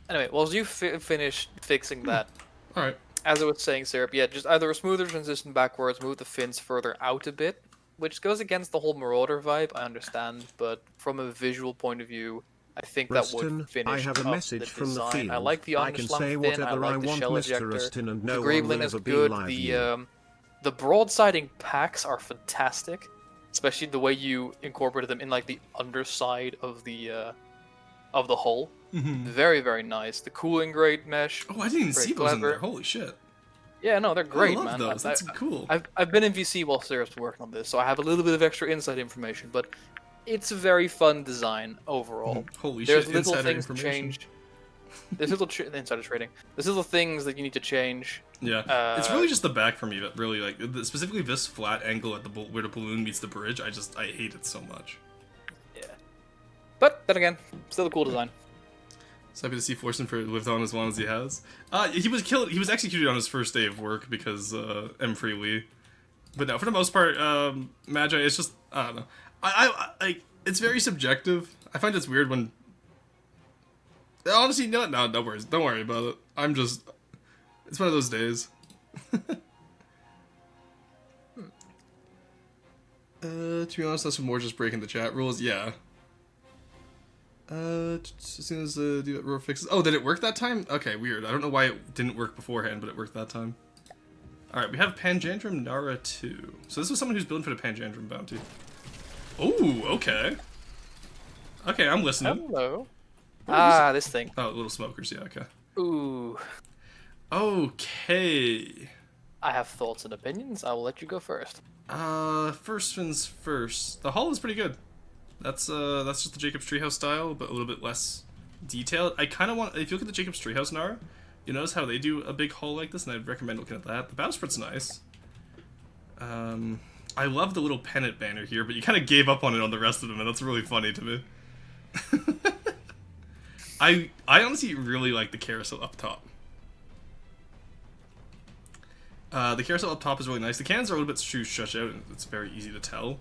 Anyway, while you finish fixing that, Alright. as I was saying, Syrup, yeah, just either a smoother transition backwards, move the fins further out a bit, which goes against the whole Marauder vibe, I understand, but from a visual point of view, I think that would finish I have a up message the from the design. field. I like the I can underslung say fin, whatever I I like the want, shell Mr. ejector, Rustin, and the no one greebling will is ever be good, live you. the broadsiding packs are fantastic, especially the way you incorporated them in like the underside of the hull. Very, very nice. The cooling grade mesh. Oh, I didn't even see those in clever. there. Holy shit. Yeah, no, they're great, I love man. those. That's cool. I've been in VC while Sarah's been working on this, so I have a little bit of extra inside information, but it's a very fun design overall. Holy There's shit, little insider things to information. change. There's little insider trading. There's little things that you need to change. Yeah, it's really just the back for me that really, like, specifically this flat angle at the where the balloon meets the bridge, I hate it so much. Yeah. But, then again, still a cool design. So happy to see Forsen lived on as long as he has. He was executed on his first day of work because, M. Free Lee. But no, for the most part, Magi, it's just, I don't know. I it's very subjective. I find it's weird when... Honestly, no, don't worry about it. It's one of those days. To be honest, that's more just breaking the chat rules. Yeah. As soon as do that roar fixes. Oh, did it work that time? Okay, weird. I don't know why it didn't work beforehand, but it worked that time. Alright, we have Panjandrum Nara 2. So this was someone who's building for the Panjandrum bounty. Oh, okay. Okay, I'm listening. Hello. This thing. Oh, little smokers, yeah, okay. Ooh. Okay. I have thoughts and opinions. I will let you go first. First things first. The hull is pretty good. That's just the Jacob's Treehouse style, but a little bit less detailed. I kind of want, if you look at the Jacob's Treehouse Nara, you notice how they do a big hull like this, and I'd recommend looking at that. The bowspread's nice. I love the little pennant banner here, but you kind of gave up on it on the rest of them, and that's really funny to me. I honestly really like the carousel up top. The carousel up top is really nice. The cannons are a little bit stretched out, and it's very easy to tell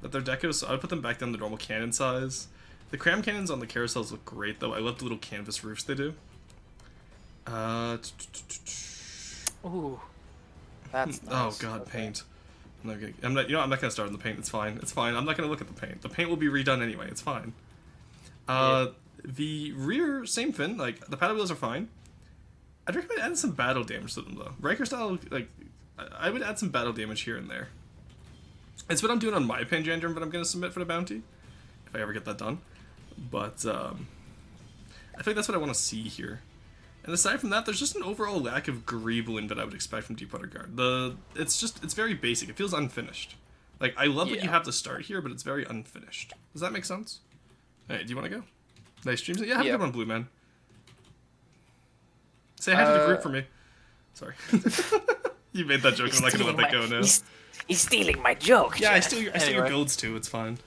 that they're decos, so I would put them back down to normal cannon size. The cram cannons on the carousels look great, though. I love the little canvas roofs they do. Ooh. That's nice. Oh god, paint. I'm not gonna start on the paint. It's fine. It's fine. I'm not gonna look at the paint. The paint will be redone anyway. It's fine. The rear, same fin. Like, the paddle wheels are fine. I'd recommend adding some battle damage to them, though. Riker style, like, I would add some battle damage here and there. It's what I'm doing on my Panjandrum that I'm gonna submit for the bounty, if I ever get that done. But I feel like that's what I want to see here. And aside from that, there's just an overall lack of greebling that I would expect from Deepwater Guard. It's very basic. It feels unfinished. Like, I love what you have to start here, but it's very unfinished. Does that make sense? Alright, do you want to go? Nice streams. Yeah, have a good one, Blue Man. Say hi to the group for me. Sorry. You made that joke, I'm not gonna let that go now. He's stealing my joke. Yeah, I steal your golds too, it's fine.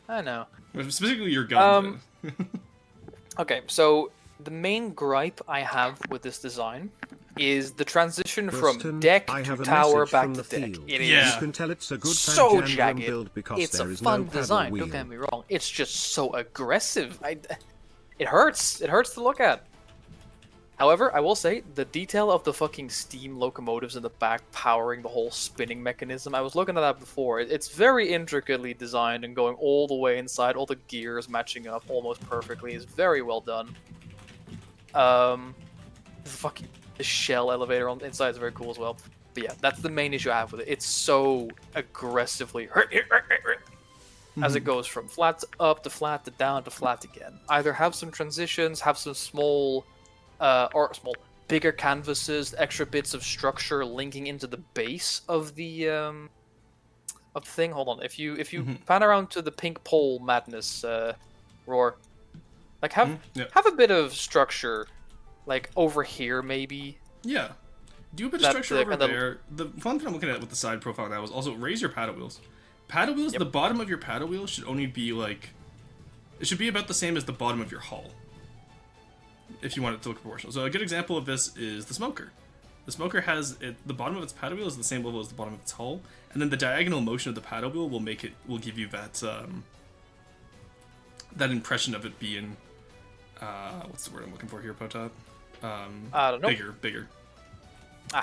I know. Specifically your guns. Okay, so the main gripe I have with this design is the transition from deck to tower back to deck. It is You can tell it's a good so Panjandrum jagged. build because It's there a is fun no paddle design, wheel. don't get me wrong. It's just so aggressive. It hurts. It hurts to look at. However, I will say, the detail of the fucking steam locomotives in the back powering the whole spinning mechanism, I was looking at that before. It's very intricately designed and going all the way inside, all the gears matching up almost perfectly. It's very well done. The fucking the shell elevator on the inside is very cool as well. But yeah, that's the main issue I have with it. It's so aggressively as it goes from flat to up to flat to down to flat again. Either have some transitions, have some bigger canvases, extra bits of structure linking into the base of the thing. Hold on, if you pan around to the pink pole madness, Roar, like have a bit of structure, like over here maybe. Yeah. Do a bit of structure over there. The fun thing I'm looking at with the side profile now is also raise your paddle wheels. Paddle wheels, the bottom of your paddle wheel should only be like... It should be about the same as the bottom of your hull. If you want it to look proportional. So a good example of this is the smoker. The smoker has... the bottom of its paddle wheel is the same level as the bottom of its hull. And then the diagonal motion of the paddle wheel will give you that... that impression of it being... what's the word I'm looking for here, Potop? I don't know. Bigger.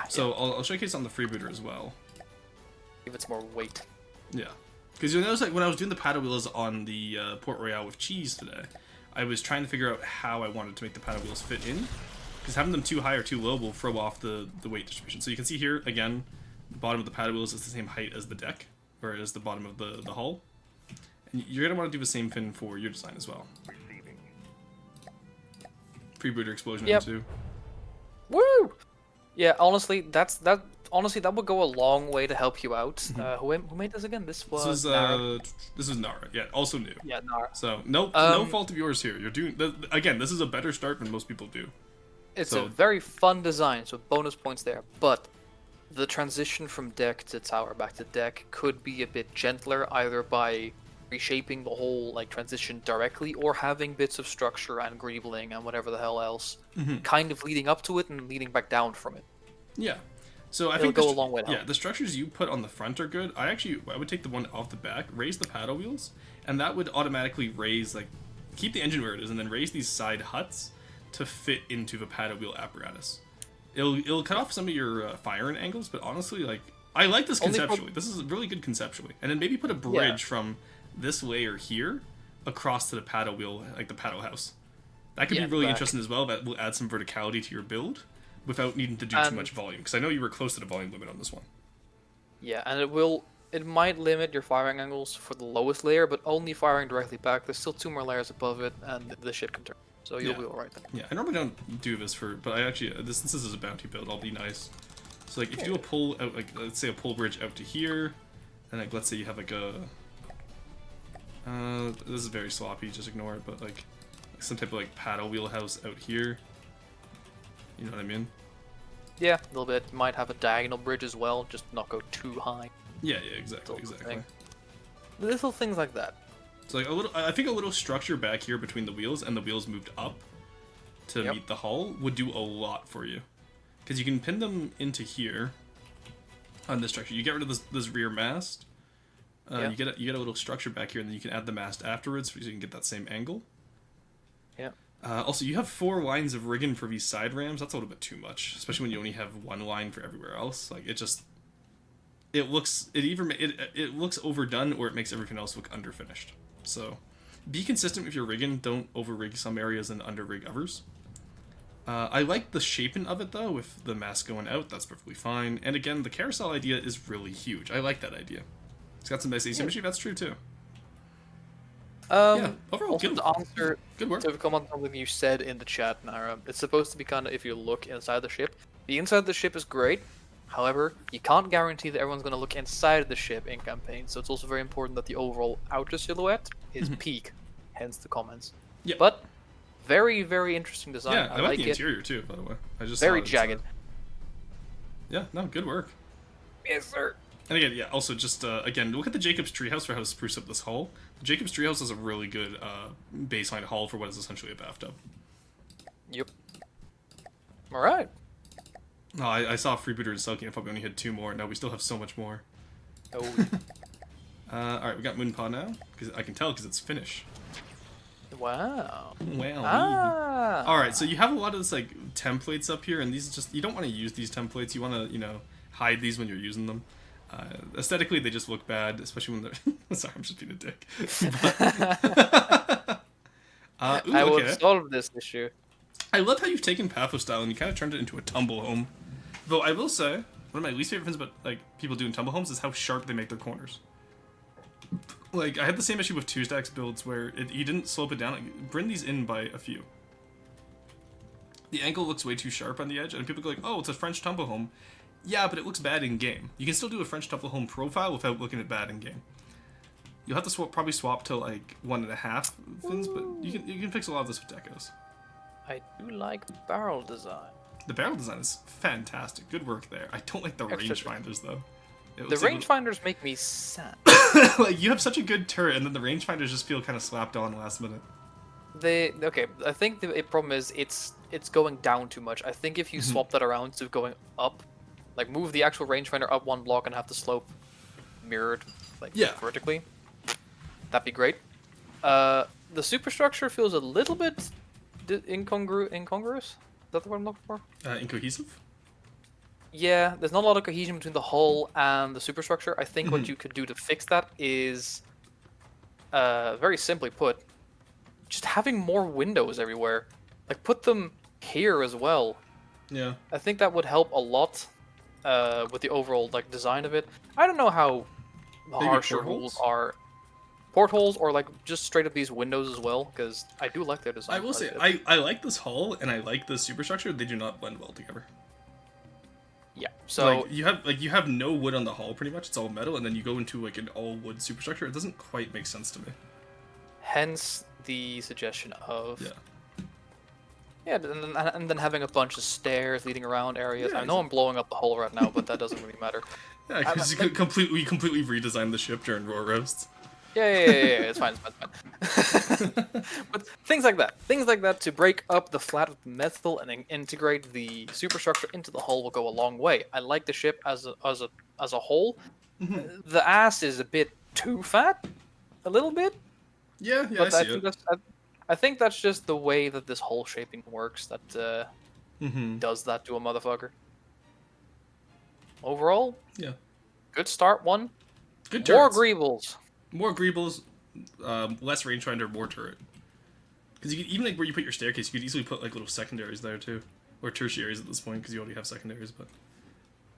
So I'll showcase on the freebooter as well. Give it some more weight. Yeah, because you'll notice like when I was doing the paddle wheels on the Port Royale with cheese today, I was trying to figure out how I wanted to make the paddle wheels fit in, because having them too high or too low will throw off the weight distribution. So you can see here again, the bottom of the paddle wheels is the same height as the deck, or as the bottom of the hull, and you're gonna want to do the same thing for your design as well. Freebooter explosion too. Woo! Yeah, honestly, that would go a long way to help you out. Who made this again? This was Nara. This was Nara. Yeah, also new. Yeah, Nara. So no fault of yours here. You're doing again. This is a better start than most people do. It's a very fun design, so bonus points there. But the transition from deck to tower back to deck could be a bit gentler, either by reshaping the whole like transition directly, or having bits of structure and greebling and whatever the hell else, kind of leading up to it and leading back down from it. Yeah. So I It'll think go a long way. Yeah, the structures you put on the front are good. I would take the one off the back, raise the paddle wheels, and that would automatically raise keep the engine where it is, and then raise these side huts to fit into the paddle wheel apparatus. It'll cut off some of your firing angles, but honestly, I like this conceptually. This is really good conceptually, and then maybe put a bridge from this layer here across to the paddle wheel, like the paddle house. That could be really interesting as well. That will add some verticality to your build without needing to do too much volume, because I know you were close to the volume limit on this one. Yeah, and it might limit your firing angles for the lowest layer, but only firing directly back. There's still 2 more layers above it, and the ship can turn. So you'll be alright then. Yeah, I normally don't do this but I actually, since this is a bounty build, I'll be nice. So if you do a pull out, let's say a pull bridge out to here, and let's say you have this is very sloppy, just ignore it, but some type of paddle wheelhouse out here. You know what I mean? Yeah, a little bit. Might have a diagonal bridge as well, just not go too high. Yeah, exactly. Little things like that. So I think a little structure back here between the wheels and the wheels moved up to meet the hull would do a lot for you, because you can pin them into here on this structure. You get rid of this rear mast. You get a little structure back here, and then you can add the mast afterwards, so you can get that same angle. Yeah. Also, you have 4 lines of rigging for these side rams. That's a little bit too much, especially when you only have 1 line for everywhere else. It looks overdone, or it makes everything else look underfinished. So, be consistent with your rigging. Don't over rig some areas and under rig others. I like the shaping of it though, with the mast going out. That's perfectly fine. And again, the carousel idea is really huge. I like that idea. It's got some nice asymmetry. That's true too. Overall, also to answer good work. To comment on something you said in the chat, Nara, it's supposed to be kind of, if you look inside the ship, the inside of the ship is great. However, you can't guarantee that everyone's going to look inside the ship in campaign, so it's also very important that the overall outer silhouette is peak, hence the comments. Yeah. But very, very interesting design. Yeah, I like the interior too, by the way. I just very jagged. Yeah, no, good work. Yes, sir. And again, yeah, also just, again, look at the Jacob's Treehouse for how to spruce up this hull. The Jacob's Treehouse is a really good baseline hull for what is essentially a bathtub. Yep. Alright. No, I saw Freebooter and Selkie, I thought we only had 2 more. No, we still have so much more. Oh. Alright, we got Moonpaw now. Because I can tell because it's Finnish. Wow. Wow. Ah. Alright, so you have a lot of this, templates up here, and these just, you don't want to use these templates. You want to, hide these when you're using them. Aesthetically, they just look bad, especially when they're... Sorry, I'm just being a dick. I will solve this issue. I love how you've taken Pathos style and you kind of turned it into a tumble home. Though I will say, one of my least favorite things about like people doing tumble homes is how sharp they make their corners. Like, I had the same issue with 2-stacks builds where you didn't slope it down. Like, bring these in by a few. The angle looks way too sharp on the edge, and people go like, oh, it's a French tumble home. Yeah, but it looks bad in-game. You can still do a French tumble home profile without looking at bad in-game. You'll have to probably swap to, like, 1.5 fins, but you can fix a lot of this with decos. I do like barrel design. The barrel design is fantastic. Good work there. I don't like the rangefinders, though. The rangefinders make me sad. Like, you have such a good turret, and then the rangefinders just feel kind of slapped on last minute. Okay, I think the problem is it's going down too much. I think if you swap that around to going up, like move the actual rangefinder up 1 block and have the slope mirrored, like vertically, that'd be great. The superstructure feels a little bit incongruous. Is that the word I'm looking for? Incohesive? Yeah, there's not a lot of cohesion between the hull and the superstructure. I think what you could do to fix that is, very simply put, just having more windows everywhere. Like, put them here as well. Yeah. I think that would help a lot with the overall like design of it. I don't know how harsh your rules are. Portholes or like just straight up these windows as well, because I do like their design. I will say, I like this hull and I like the superstructure. They do not blend well together. Yeah, so like, you have no wood on the hull pretty much. It's all metal, and then you go into like an all wood superstructure. It doesn't quite make sense to me. Hence the suggestion of and then having a bunch of stairs leading around areas. I know I'm blowing up the hull right now, but that doesn't really matter. Yeah, because you completely redesigned the ship during Raw Roasts. Yeah, it's fine. But things like that to break up the flat with metal and then integrate the superstructure into the hull will go a long way. I like the ship as a whole. The ass is a bit too fat, a little bit. Yeah, but I see it. I think that's just the way that this hull shaping works. That does that to a motherfucker. Overall, yeah, good start. One, good more turrets. Greebles. More Greebles, less rangefinder, more turret. Because you could, even like where you put your staircase, you could easily put like little secondaries there too, or tertiaries at this point because you already have secondaries. But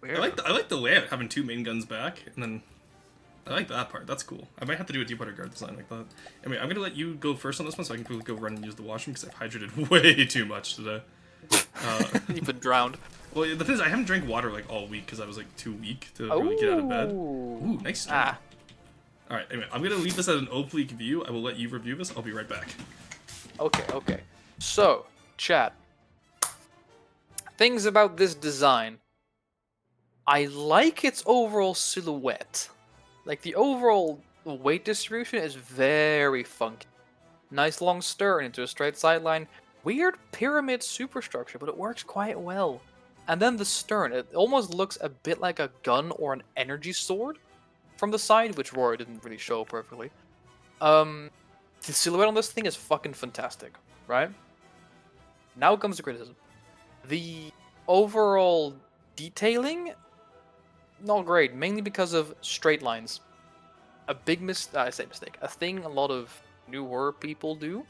I like the layout, having 2 main guns back, and then I like that part. That's cool. I might have to do a deep water guard design like that. Anyway, I'm gonna let you go first on this one, so I can quickly go run and use the washroom because I've hydrated way too much today. You've been drowned. Well, the thing is, I haven't drank water like all week because I was like too weak to really get out of bed. Ooh, nice start. Alright, anyway, I'm going to leave this at an oblique view. I will let you review this. I'll be right back. Okay. So, chat. Things about this design. I like its overall silhouette. Like, the overall weight distribution is very funky. Nice long stern into a straight sideline. Weird pyramid superstructure, but it works quite well. And then the stern, it almost looks a bit like a gun or an energy sword from the side, which Roy didn't really show perfectly. The silhouette on this thing is fucking fantastic, right? Now comes the criticism. The overall detailing, not great, mainly because of straight lines. A big I say mistake. A thing a lot of newer people do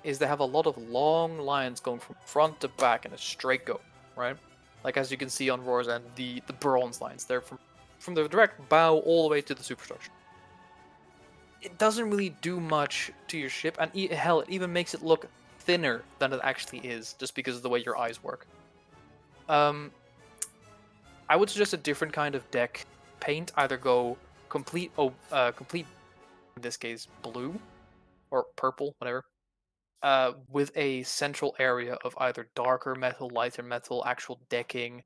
is they have a lot of long lines going from front to back in a straight go, right? Like as you can see on Roar's end, the bronze lines. They're from the direct bow all the way to the superstructure. It doesn't really do much to your ship, and hell, it even makes it look thinner than it actually is, just because of the way your eyes work. I would suggest a different kind of deck paint. Either go complete, in this case, blue or purple, whatever, with a central area of either darker metal, lighter metal, actual decking,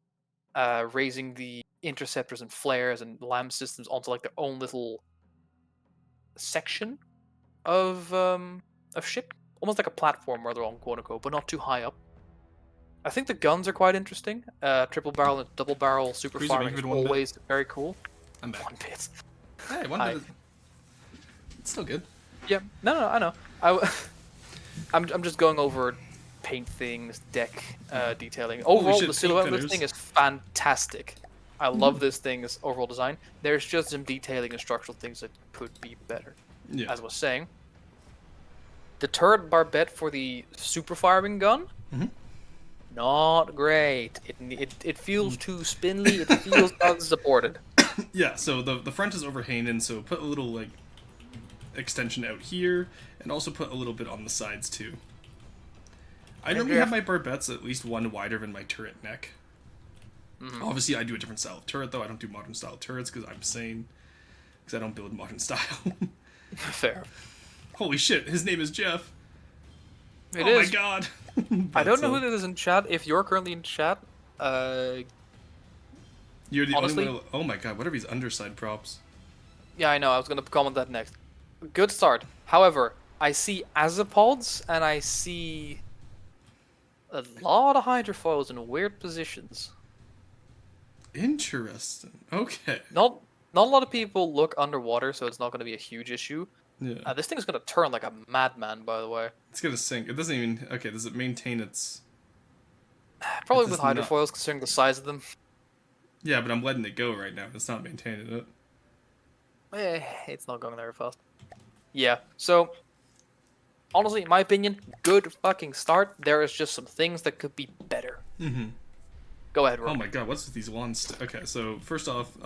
raising the interceptors and flares and lamp systems onto like their own little section of ship, almost like a platform where they're on quote unquote, but not too high up. I think the guns are quite interesting. Triple barrel and double barrel super firing is always very cool. I'm back. 1 bit. Hey, 1 bit. It's still good. Yeah, no, I know. I'm just going over paint things, deck detailing. Overall, the silhouette of this thing is fantastic. I love this thing's overall design. There's just some detailing and structural things that could be better. Yeah. As I was saying, the turret barbette for the super firing gun not great. It feels too spindly. It feels unsupported. Yeah, so the front is overhanging, so put a little like extension out here, and also put a little bit on the sides too. I normally have my barbettes at least one wider than my turret neck. Obviously, I do a different style of turret though. I don't do modern style turrets because I'm sane. Because I don't build modern style. Fair. Holy shit! His name is Jeff. It Oh is. my god. I don't know who this is in chat. If you're currently in chat, You're the honestly, only one. Oh my god! What are these underside props? yeah, I know. I was gonna comment that next. Good start. However, I see azopods and I see a lot of hydrofoils in weird positions. Interesting. Okay. Not a lot of people look underwater, so it's not going to be a huge issue. Yeah. This thing's going to turn like a madman, by the way. It's gonna sink. It doesn't even. Okay. Does it maintain its? Probably It with does not. hydrofoils, considering the size of them. Yeah, but I'm letting it go right now. It's not maintaining it. It's not going very fast. Yeah, so honestly, in my opinion, good fucking start. There is just some things that could be better. Mm-hmm. Go ahead, Rob. Oh my god, what's with these wands? Okay, so first off,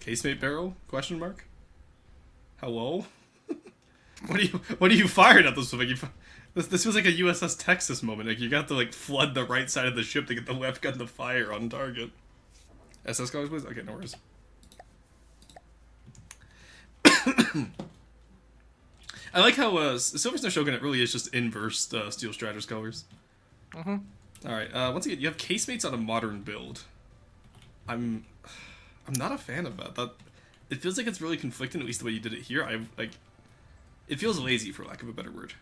casemate barrel? Question mark. Hello. What are you firing at this thing? This feels like a USS Texas moment. Like you got to like flood the right side of the ship to get the left gun to fire on target. SS colors, please. Okay, no worries. I like how Silver Snow Shogun, it really is just inverse Steel Strider's colors. Mm-hmm. Alright, once again, you have casemates on a modern build. I'm not a fan of that. It feels like it's really conflicting, at least the way you did it here. It feels lazy, for lack of a better word.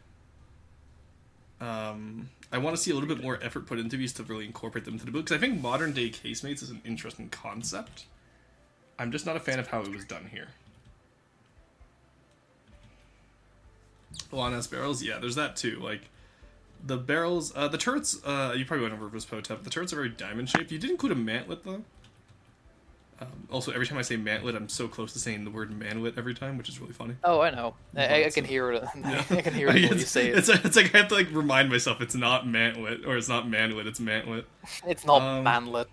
I want to see a little bit more effort put into these to really incorporate them into the build, because I think modern day casemates is an interesting concept. I'm just not a fan of how it was done here. Long-ass barrels, yeah, there's that too. Like, the barrels, the turrets, you probably went over this Potep. The turrets are very diamond-shaped. You did include a mantlet, though. Also, every time I say mantlet, I'm so close to saying the word manlet every time, which is really funny. Oh, I know. I can hear it. Yeah. I can hear it when you say it. It's like I have to like remind myself it's not mantlet, or it's not manlet, it's mantlet. It's not manlet.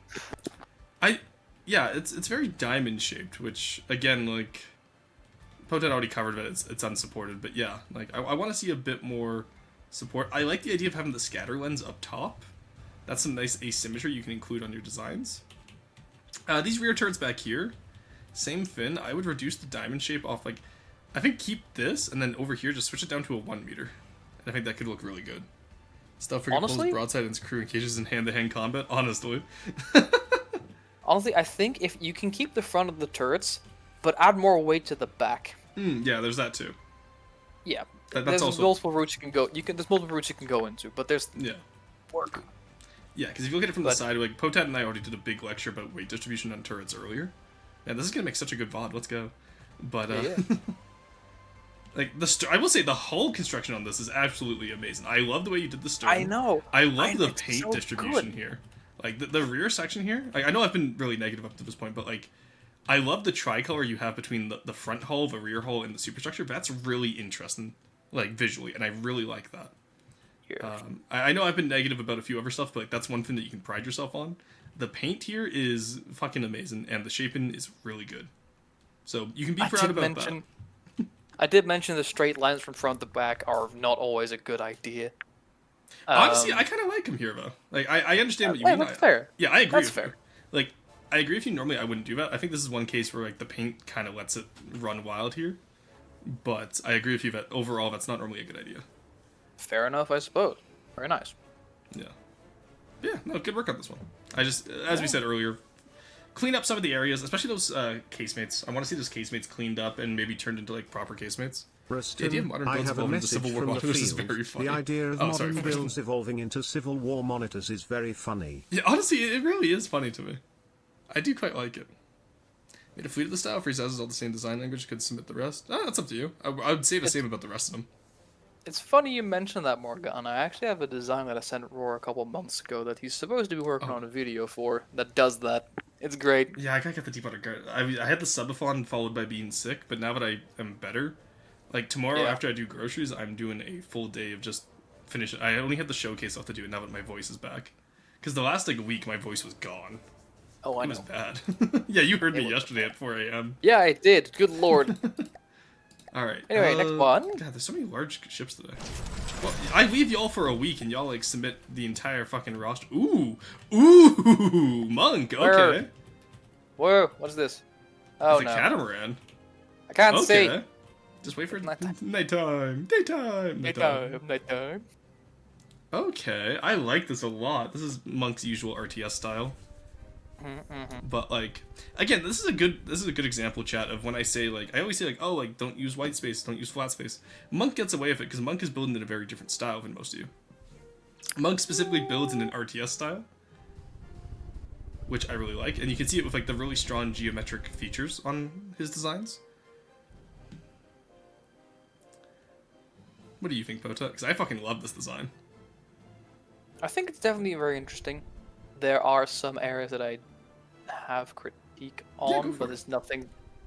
Yeah, it's very diamond-shaped, which, again, like, Potet already covered it, it's unsupported, but yeah, like, I want to see a bit more support. I like the idea of having the scatter lens up top. That's some nice asymmetry you can include on your designs. These rear turrets back here, same fin. I would reduce the diamond shape off, like, I think keep this, and then over here just switch it down to a 1 meter. And I think that could look really good. Stuff for Honestly? broadside and crew engages in hand-to-hand combat, honestly. Honestly, I think if you can keep the front of the turrets, but add more weight to the back. Yeah, there's that too. Yeah, That's there's also multiple routes you can go. There's multiple routes you can go into, but there's yeah. work. Yeah, because if you look at it from the side, like Potet and I already did a big lecture about weight distribution on turrets earlier. Yeah, this is gonna make such a good VOD. Let's go. But Yeah. like I will say the hull construction on this is absolutely amazing. I love the way you did the stern. I know. I love the It's paint so distribution good. here. Like the rear section here. Like, I know I've been really negative up to this point, but like I love the tricolor you have between the front hull, the rear hull, and the superstructure. That's really interesting, like visually, and I really like that. Here. I know I've been negative about a few other stuff, but like, that's one thing that you can pride yourself on. The paint here is fucking amazing, and the shaping is really good. So you can be proud about that. I did mention the straight lines from front to back are not always a good idea. Honestly, I kind of like them here, though. Like, I understand what you mean. That's fair. Yeah, I agree That's with fair. you. Like, I agree with you. Normally, I wouldn't do that. I think this is one case where like the paint kind of lets it run wild here. But I agree with you that overall, that's not normally a good idea. Fair enough, I suppose. Very nice. Yeah. Yeah, no, good work on this one. I just, as we said earlier, clean up some of the areas, especially those casemates. I want to see those casemates cleaned up and maybe turned into like proper casemates. The idea of modern I builds have a evolving into message Civil War from the monitors is field. very funny. The idea of Oh, sorry, modern first. builds evolving into Civil War monitors is very funny. Yeah, honestly, it really is funny to me. I do quite like it. Made a fleet of the style, Freeze houses all the same design language, could submit the rest. Oh, that's up to you. I would say the same about the rest of them. It's funny you mentioned that, Morgan. I actually have a design that I sent Roar a couple months ago that he's supposed to be working on a video for that does that. It's great. Yeah, I gotta get the deep underground. I had the subathon followed by being sick, but now that I am better, like tomorrow after I do groceries, I'm doing a full day of just finishing. I only have the showcase left to do now that my voice is back. Because the last like week, my voice was gone. Oh, I It know. was bad. Yeah, you heard me was yesterday at 4 a.m. Yeah, I did. Good lord. All right. Anyway, next one. God, there's so many large ships today. Well, I leave y'all for a week, and y'all like submit the entire fucking roster. Ooh, monk. Where? Okay. Whoa, what's this? Oh It's a no. catamaran. I can't see. Okay. Just wait for Nighttime. nighttime. Daytime. Nighttime. Okay, I like this a lot. This is Monk's usual RTS style. But like, again, this is a good example, chat, of when I say like, I always say like, oh, like don't use white space, don't use flat space. Monk gets away with it because Monk is building in a very different style than most of you. Monk specifically builds in an RTS style, which I really like, and you can see it with like the really strong geometric features on his designs. What do you think, Pota? Because I fucking love this design. I think it's definitely very interesting. There are some areas that I have critique on, go for but it.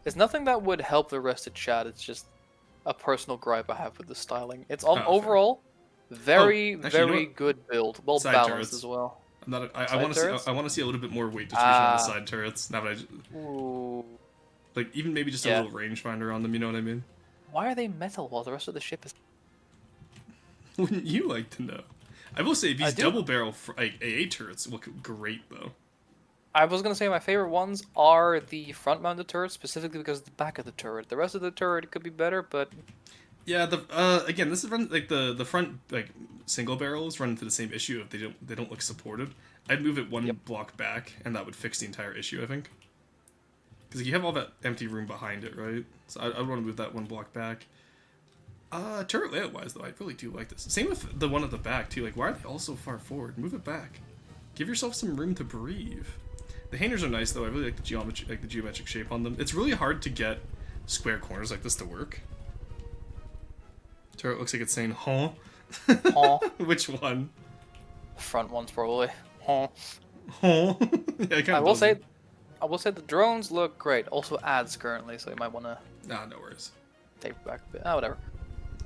there's nothing that would help the rest of chat. It's just a personal gripe I have with the styling. It's fair. overall very, actually, you know very what? good build, well Side balanced turrets. as well. I'm not. I Side want to see. turrets? I want to see a little bit more weight distribution on the Ah. side turrets. Now that Ooh. like even maybe just a Yeah. little rangefinder on them. You know what I mean? Why are they metal while the rest of the ship is? Wouldn't you like to know? I will say these do. double barrel like AA turrets look great though. I was gonna say my favorite ones are the front-mounted turrets, specifically because of the back of the turret. The rest of the turret could be better, but Yeah. The again, this is run like the front like single barrels run into the same issue if they don't look supported. I'd move it one block back, and that would fix the entire issue. I think. Because you have all that empty room behind it, right? So I would want to move that one block back. Turret layout wise though, I really do like this. Same with the one at the back too. Like, why are they all so far forward? Move it back. Give yourself some room to breathe. The hangers are nice though. I really like the geometric shape on them. It's really hard to get square corners like this to work. Turret looks like it's saying "huh." Huh. Which one? front ones probably. Huh. Huh? Yeah, it kinda I will doesn't. say the drones look great. Also ads currently, so you might want to Nah, no worries. take it back a bit. Ah, whatever.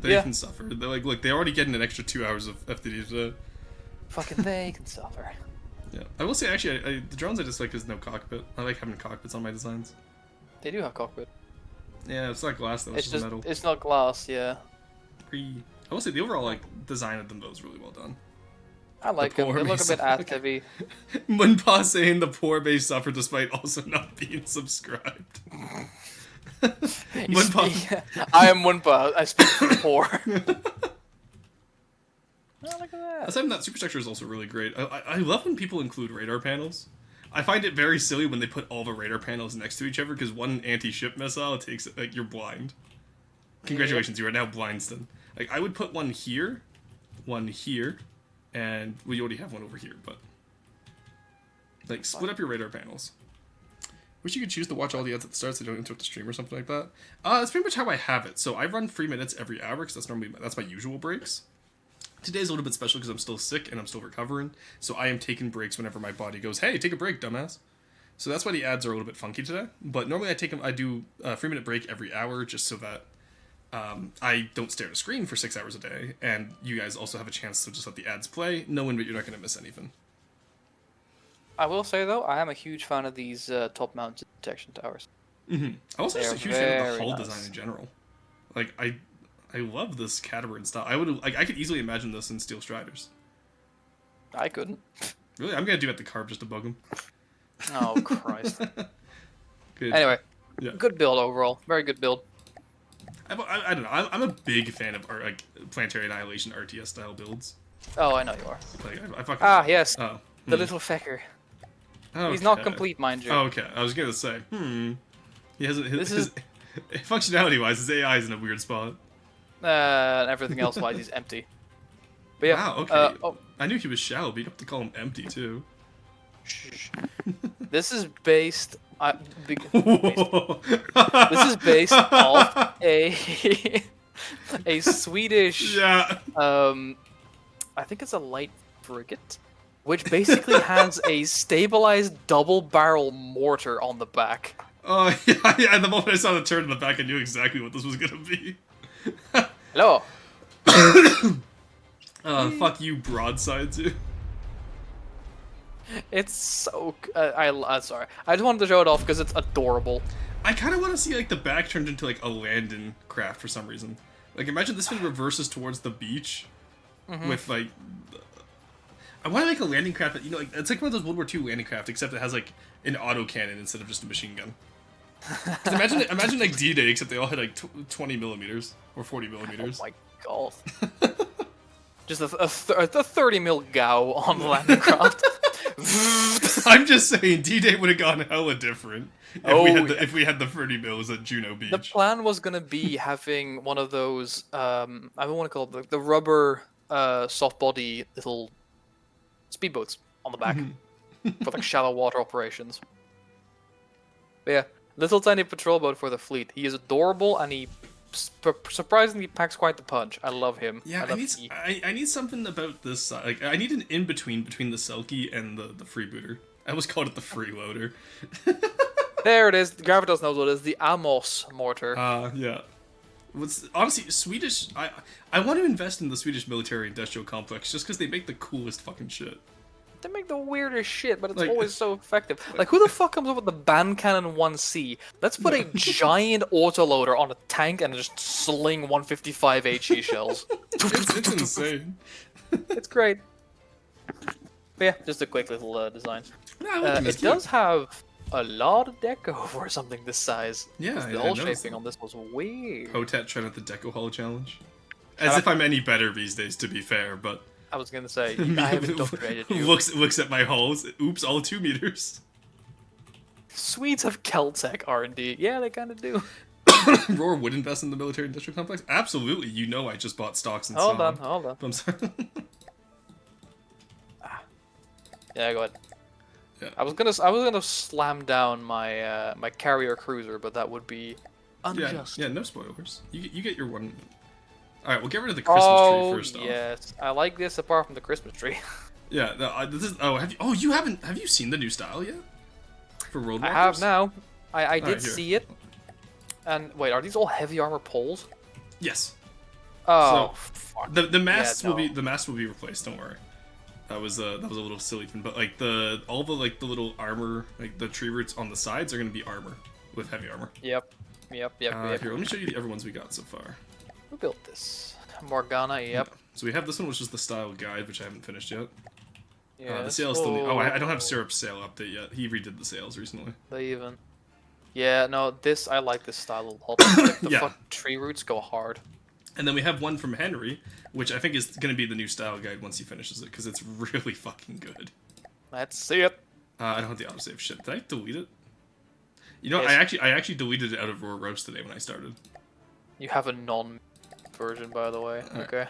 They Yeah. can suffer. They're like, look, they're already getting an extra 2 hours of FTD today. Fucking they can suffer. Yeah, I will say actually, the drones I just like is no cockpit. I like having cockpits on my designs. They do have cockpit. Yeah, it's not glass though. It's It's just just metal. it's not glass. Yeah, I will say the overall like design of them though is really well done. I like them. poor They look a Mesa. bit ad Okay. heavy. Munpa saying the poor may suffer despite also not being subscribed. Munpa. I am Wunpa. I speak for the poor. Oh, look at that. Aside from that, superstructure is also really great. I love when people include radar panels. I find it very silly when they put all the radar panels next to each other because one anti-ship missile takes it like you're blind. Congratulations, you are now Blindston. Like I would put one here, and well, you already have one over here, but like split up your radar panels. Wish you could choose to watch all the ads at the start so you don't interrupt the stream or something like that. That's pretty much how I have it. So I run 3 minutes every hour because that's my usual breaks. Today's a little bit special because I'm still sick and I'm still recovering, so I am taking breaks whenever my body goes, "Hey, take a break, dumbass." So that's why the ads are a little bit funky today. But normally I do a 3 minute break every hour just so that I don't stare at a screen for 6 hours a day, and you guys also have a chance to just let the ads play, knowing that you're not going to miss anything. I will say though, I am a huge fan of these top-mounted detection towers. I'm also They just are a huge fan of the very hull nice. design in general. Like I love this catamaran style. I could easily imagine this in Steel Striders. I couldn't. Really, I'm gonna do it at the carb just to bug them. Oh Christ. Good. Anyway, Yeah. good build overall. Very good build. I don't know. I'm a big fan of like Planetary Annihilation RTS style builds. Oh, I know you are. Like I fucking. Ah, yes. Oh. The little fecker. Okay. He's not complete, mind you. Oh, okay. I was gonna say. He has This his is- functionality wise, his AI is in a weird spot. And everything else wise, he's empty. But yeah. Wow. Okay. Oh, I knew he was shallow, but you have to call him empty too. shh. This is based. This this is based off a Swedish. Yeah. I think it's a light frigate, which basically has a stabilized double-barrel mortar on the back. Oh yeah. And the moment I saw the turn in the back, I knew exactly what this was gonna be. Hello. Fuck you, broadside too. It's so. Sorry. I just wanted to show it off because it's adorable. I kind of want to see like the back turned into like a landing craft for some reason. Like imagine this thing reverses towards the beach with like. I want to make a landing craft that, you know, like, it's like one of those World War II landing craft, except it has like an autocannon instead of just a machine gun. 'Cause imagine like D-Day, except they all had like 20 millimeters or 40 millimeters. Oh my god. Just a 30 mil gow on the landing craft. I'm just saying, D-Day would have gone hella different if we had the 30 mils at Juno Beach. The plan was gonna be having one of those. I don't want to call it the rubber soft body little speedboats on the back for like shallow water operations. But yeah, little tiny patrol boat for the fleet. He is adorable and he surprisingly packs quite the punch. I love him. Yeah, I need something about this. Like, I need an in between the Selkie and the freebooter. I always called it the freeloader. There it is. Gravitas knows what it is. The Amos mortar. Yeah. Honestly, Swedish. I want to invest in the Swedish military industrial complex just because they make the coolest fucking shit. They make the weirdest shit, but it's Like- always so effective. Like, who the fuck comes up with the Band Cannon 1C? Let's put a giant autoloader on a tank and just sling 155 HE shells. It's insane. It's great. But yeah, just a quick little design. No, I like It does have a lot of deco for something this size. Yeah, The I hull noticed shaping that. on this was weird. Hotat trying out the Deco Hall challenge. As if I'm any better these days, to be fair, but I was gonna say, I haven't upgraded you. looks at my hulls. Oops, all 2 meters. Swedes have Keltec R&D. Yeah, they kind of do. Roar would invest in the military industrial complex? Absolutely. You know I just bought stocks and Hold so on, hold on. I'm sorry. Yeah, go ahead. Yeah. I was gonna slam down my my carrier cruiser, but that would be unjust. Yeah, no spoilers. You get your one. Alright, we'll get rid of the Christmas tree first off. Yes, I like this apart from the Christmas tree. Yeah, this is. Oh, have you seen the new style yet? For Road I Walkers? have now. I did Alright, here. see it. And wait, are these all heavy armor poles? Yes. Oh, So, fuck. The masts Yeah, will be no. the masts will be replaced. Don't worry. That was a little silly thing, but like all the little armor, like the tree roots on the sides are gonna be armor with heavy armor. Yep. Yep. Here, let me show you the other ones we got so far. Who built this? Morgana. Yep. So we have this one, which is the style guide, which I haven't finished yet. Yeah. The sales still need. Oh, I don't have Syrup's sale update yet. He redid the sales recently. They even. Yeah. No. This I like this style a lot. Like, the Yeah. fucking tree roots go hard. And then we have one from Henry, which I think is going to be the new style guide once he finishes it, because it's really fucking good. Let's see it. I don't have the autosave shit. Did I delete it? You know, Yes. I actually deleted it out of Roar Roast today when I started. You have a non version, by the way. Alright. Okay.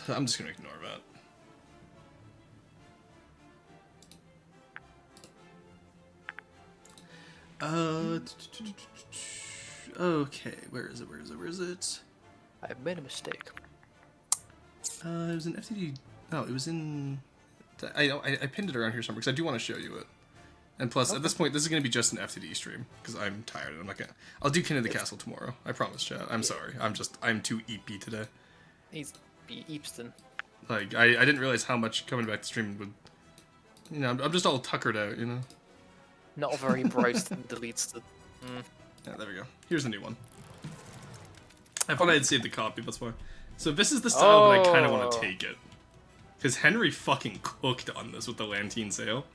I'm just going to ignore that. Okay, where is it? I've made a mistake. It was in FTD. No, it was in. I pinned it around here somewhere because I do want to show you it. And plus, at this point, this is going to be just an FTD stream because I'm tired. I'm not gonna. I'll do King of the Castle tomorrow. I promise, chat. I'm sorry. I'm too eepy today. He's Eepston. Like I didn't realize how much coming back to streaming would. You know, I'm just all tuckered out. You know. Not very bright and deletes the. Yeah, there we go. Here's the new one. I thought I had saved the copy. That's why. So this is the style that I kind of want to take it. Because Henry fucking cooked on this with the Lantine sale.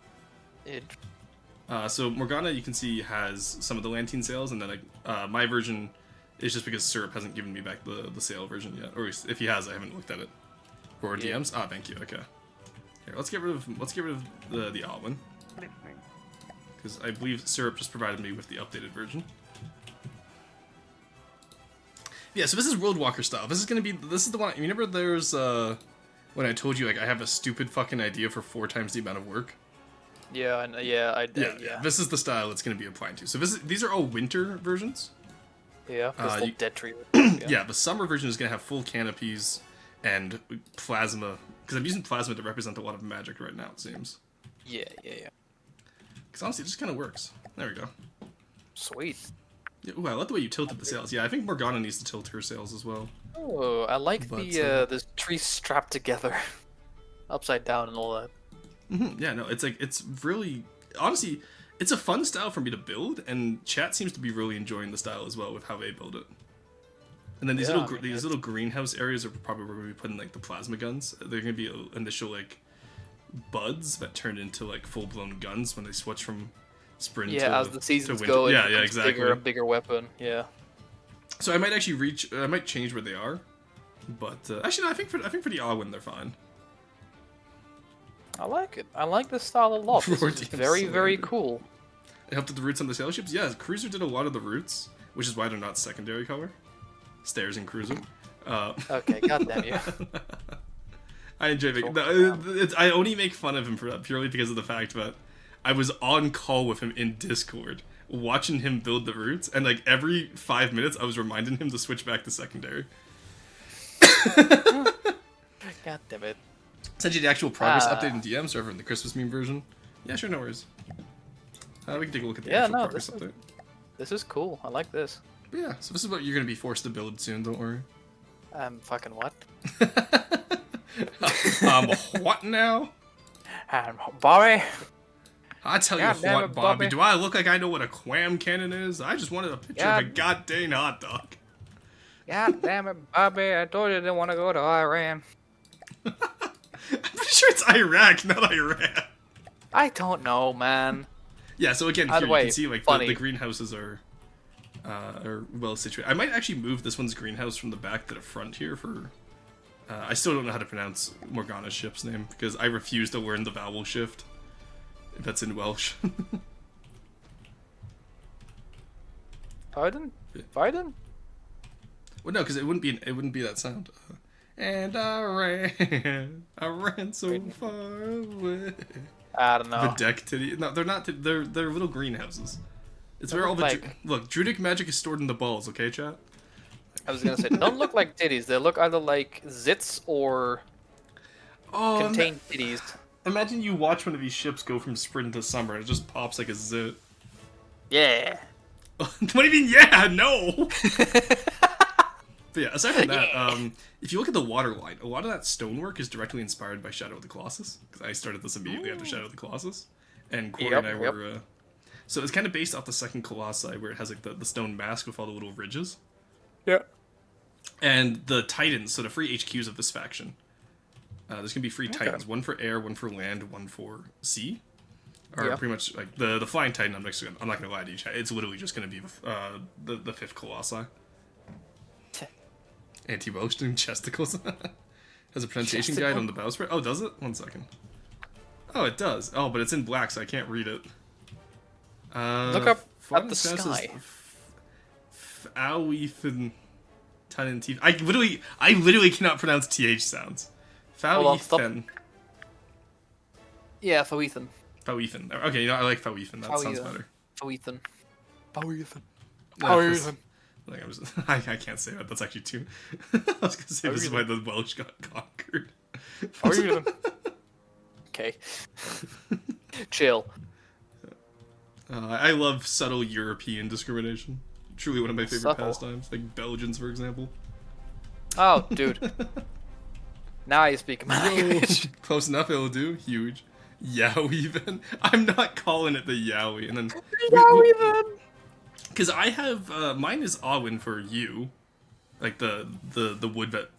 So Morgana, you can see, has some of the Lantine sales, and then my version is just because Syrup hasn't given me back the sale version yet, or if he has, I haven't looked at it. For DMs. Ah, thank you. Okay. Here, let's get rid of the Alwyn, because I believe Syrup just provided me with the updated version. Yeah, so this is World Walker style. This is the one. You remember there's when I told you like I have a stupid fucking idea for 4 times the amount of work. Yeah, I did. Yeah. This is the style it's going to be applied to. So these are all winter versions. Yeah, because full dead tree. Yeah, the summer version is going to have full canopies and plasma, because I'm using plasma to represent a lot of magic right now. It seems. Yeah. Because honestly, it just kind of works. There we go. Sweet. Yeah, ooh, I like the way you tilted the sails. Yeah, I think Morgana needs to tilt her sails as well. Oh, I like But, the tree strapped together, upside down and all that. Yeah, no, it's like it's really honestly, it's a fun style for me to build, and chat seems to be really enjoying the style as well with how they build it. And then these little greenhouse areas are probably where we put in like the plasma guns. They're gonna be initial like buds that turn into like full blown guns when they switch from sprint. Yeah, as the seasons go, yeah, exactly. A bigger weapon. Yeah. So I might actually I might change where they are, but actually no, I think for the Alwyn they're fine. I like it. I like this style a lot. This is very, very cool. It helped with the roots on the sail ships. Yeah, Cruiser did a lot of the roots, which is why they're not secondary color. Stairs and Cruiser. Okay, goddamn you. I enjoy making. I only make fun of him for that purely because of the fact that I was on call with him in Discord, watching him build the roots, and like every 5 minutes, I was reminding him to switch back to secondary. God damn it. Send you the actual progress update in DM server in the Christmas meme version. Yeah, sure, no worries. We can take a look at the actual progress update. This is cool. I like this. But yeah, so this is what you're gonna be forced to build soon. Don't worry. Fucking what? What now? Bobby. I tell you what, Bobby. Do I look like I know what a quam cannon is? I just wanted a picture of a goddamn hot dog. God damn it, Bobby! I told you I didn't want to go to Iran. I'm pretty sure it's Iraq, not Iran. I don't know, man. Yeah, so again, here you can see like the greenhouses are well situated. I might actually move this one's greenhouse from the back to the front here for. I still don't know how to pronounce Morgana's ship's name because I refuse to learn the vowel shift. That's in Welsh. Pardon? Pardon? Well, no, because it wouldn't be that sound. And I ran so far away. I don't know. The deck titty. No, they're not. They're little greenhouses. It's where all the look. Druidic magic is stored in the balls. Okay, chat. I was gonna say, they don't look like titties. They look either like zits or contain titties. Imagine you watch one of these ships go from spring to summer. It just pops like a zit. Yeah. What do you mean? Yeah, no. But yeah, aside from that, if you look at the water line, a lot of that stonework is directly inspired by Shadow of the Colossus. Because I started this immediately after Shadow of the Colossus, and Corey and I were. So it's kind of based off the second Colossi, where it has like the stone mask with all the little ridges. Yeah. And the Titans, so the free HQs of this faction. There's gonna be free Titans, one for air, one for land, one for sea. Or pretty much like the flying Titan. I'm not gonna lie to you, chat. It's literally just gonna be the fifth Colossi. Anti-Welsh doing chesticles. Has a pronunciation guide on the bowsprit. Oh, does it? 1 second. Oh, it does. Oh, but it's in black, so I can't read it. Look up at the sky. I literally cannot pronounce TH sounds. Fauethan. Yeah, Fauethan. Fauethan. Okay, you know, I like Fauethan. That sounds better. Fauethan. Like I can't say that. That's actually too. I was gonna say this is why the Welsh got conquered. Okay. Chill. I love subtle European discrimination. Truly one of my favorite pastimes. Like Belgians, for example. Oh, dude. Now you speak my language. Close enough, it'll do. Huge. Yowie then. I'm not calling it the Yowie. And then Yowie then. Because I have mine is Awin for you, like the wood that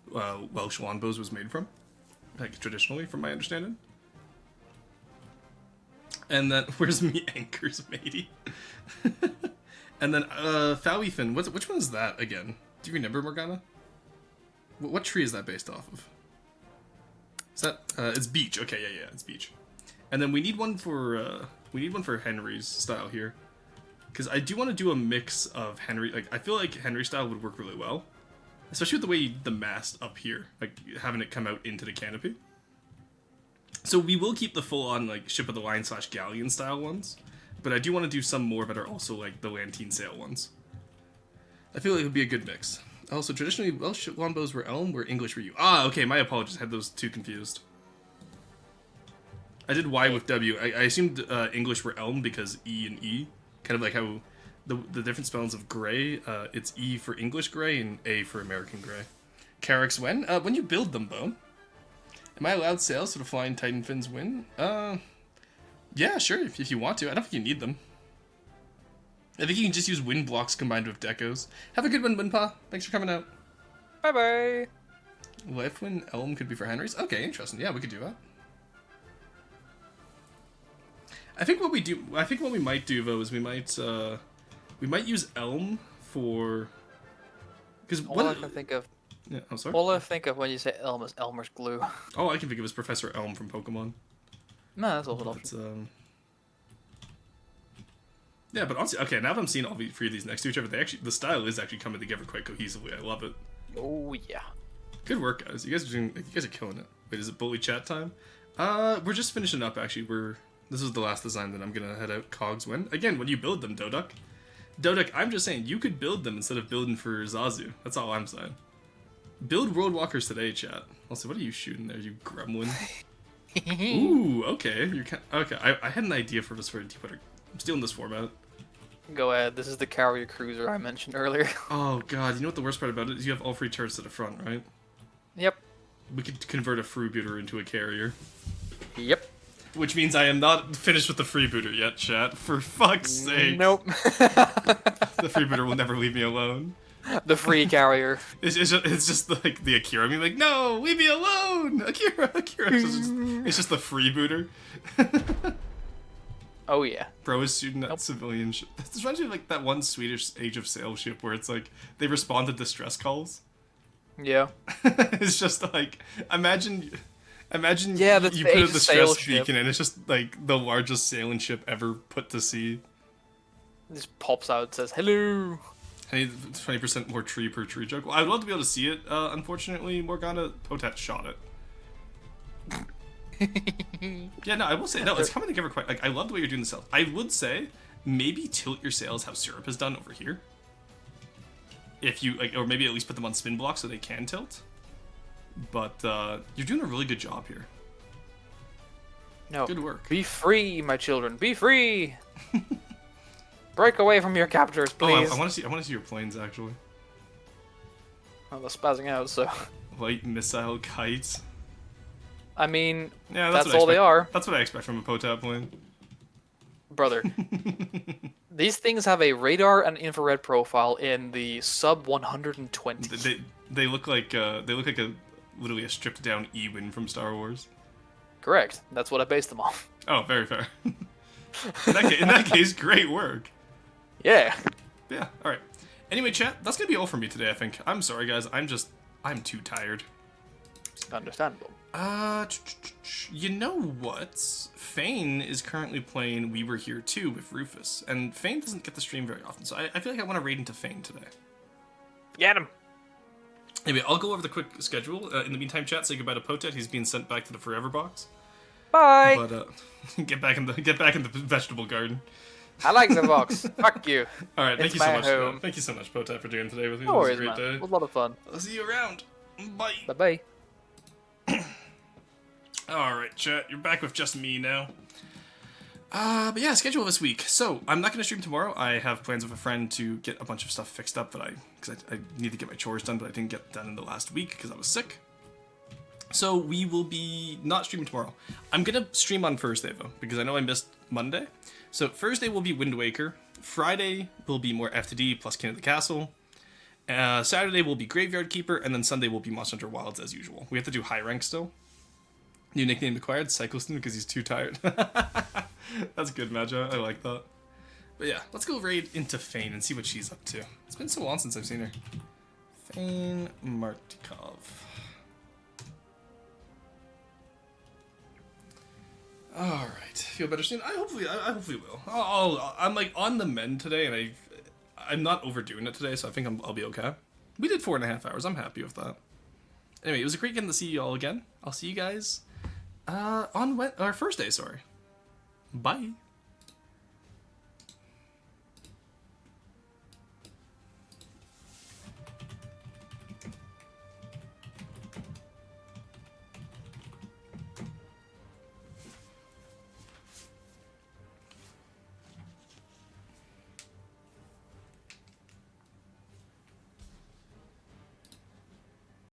Welsh longbows was made from, like traditionally, from my understanding. And then where's me anchors, matey? And then Fauethan. Which one is that again? Do you remember, Morgana? What tree is that based off of? Is that it's beech? Okay, yeah, it's beech. And then we need one for Henry's style here. Because I do want to do a mix of Henry, like, I feel like Henry style would work really well. Especially with the way the mast up here, like, having it come out into the canopy. So we will keep the full-on, like, Ship of the Line / Galleon style ones. But I do want to do some more that are also, like, the Lantine sail ones. I feel like it would be a good mix. Also, traditionally, Welsh longbows were elm, where English were U. Ah, okay, my apologies, I had those two confused. I did Y with W. I assumed English were elm because E and E. Kind of like how the different spellings of gray, it's E for English gray and A for American gray. Carracks when you build them, Bo. Am I allowed sails so the flying Titan fins win? Yeah, sure, if you want to. I don't think you need them. I think you can just use wind blocks combined with decos. Have a good one, Windpaw. Thanks for coming out. Bye-bye. Lifeline Elm could be for Henry's? Okay, interesting. Yeah, we could do that. I think what we might do, though, is we might use Elm for... Because All I can think of... Yeah, I'm sorry? All I think of when you say Elm is Elmer's glue. All I can think of is Professor Elm from Pokemon. No, that's also an It's, option. Yeah, but honestly, okay, now that I'm seeing all three of these next to each other, the style is actually coming together quite cohesively. I love it. Oh, yeah. Good work, guys. You guys are killing it. Wait, is it bully chat time? We're just finishing up, actually. This is the last design that I'm gonna head out. Cogs win. Again, when you build them, Doduck. Doduck, I'm just saying, you could build them instead of building for Zazu. That's all I'm saying. Build Roadwalkers today, chat. Also, what are you shooting there, you gremlin? Ooh, okay. Okay, I had an idea for this for a deep-water. I'm stealing this format. Go ahead. This is the carrier cruiser I mentioned earlier. Oh, God. You know what the worst part about it is? You have all three turrets to the front, right? Yep. We could convert a freebooter into a carrier. Yep. Which means I am not finished with the freebooter yet, chat. For fuck's sake. Nope. The freebooter will never leave me alone. The free carrier. It's just like the Akira. I mean, like, no, leave me alone, Akira. It's just the freebooter. Oh yeah. Bro is shooting at civilian ship. This reminds me of like that one Swedish Age of Sail ship where it's like they respond to distress calls. Yeah. It's just like imagine Yeah, that's you the put Age a of distress Sail ship. beacon and it's just like the largest sailing ship ever put to sea. It just pops out and says hello. I need 20% more tree per tree joke. Well, I'd love to be able to see it. Unfortunately, Morgana Potat shot it. Yeah, no, I will say, no, it's coming together quite, like, I love the way you're doing the sails. I would say, maybe tilt your sails how Syrup has done over here. If you, like, or maybe at least put them on spin blocks so they can tilt. But, you're doing a really good job here. No. Good work. Be free, my children. Be free. Break away from your captors, please. Oh, I want to see your planes, actually. Oh, they're spazzing out, so... Light missile kites. I mean, Yeah, that's what I all they expect. are. That's what I expect from a Potat plane. Brother. These things have a radar and infrared profile in the sub 120. They look like literally a stripped down Ewin from Star Wars. Correct. That's what I based them on. Oh, very fair. In that case, great work. Yeah. Yeah, alright. Anyway, chat, that's gonna be all for me today, I think. I'm sorry, guys. I'm too tired. Understandable. You know what? Fane is currently playing We Were Here Too with Rufus, and Fane doesn't get the stream very often, so I feel like I want to raid into Fane today. Get him. Anyway, I'll go over the quick schedule. In the meantime, chat, say goodbye to Potet. He's being sent back to the Forever Box. Bye. But get back in the vegetable garden. I like the box. Fuck you. All right, thank It's you so my much. home. Thank you so much, Potet, for doing today with me. No It was worries, a great man. day. It was a lot of fun. I'll see you around. Bye. Bye-bye. Alright, chat, you're back with just me now. But yeah, schedule this week. So, I'm not going to stream tomorrow. I have plans with a friend to get a bunch of stuff fixed up because I need to get my chores done, but I didn't get done in the last week because I was sick. So, we will be not streaming tomorrow. I'm going to stream on Thursday, though, because I know I missed Monday. So, Thursday will be Wind Waker. Friday will be more FTD plus King of the Castle. Saturday will be Graveyard Keeper, and then Sunday will be Monster Hunter Wilds as usual. We have to do high rank still. New nickname acquired, Cycliston, because he's too tired. That's good, Magi. I like that. But yeah, let's go raid into Fane and see what she's up to. It's been so long since I've seen her. Fane Martikov. Alright, feel better soon? I hopefully will. I'm like on the mend today, and I'm not overdoing it today, so I think I'll be okay. We did 4.5 hours. I'm happy with that. Anyway, it was a great getting to see you all again. I'll see you guys on Thursday, sorry. Bye.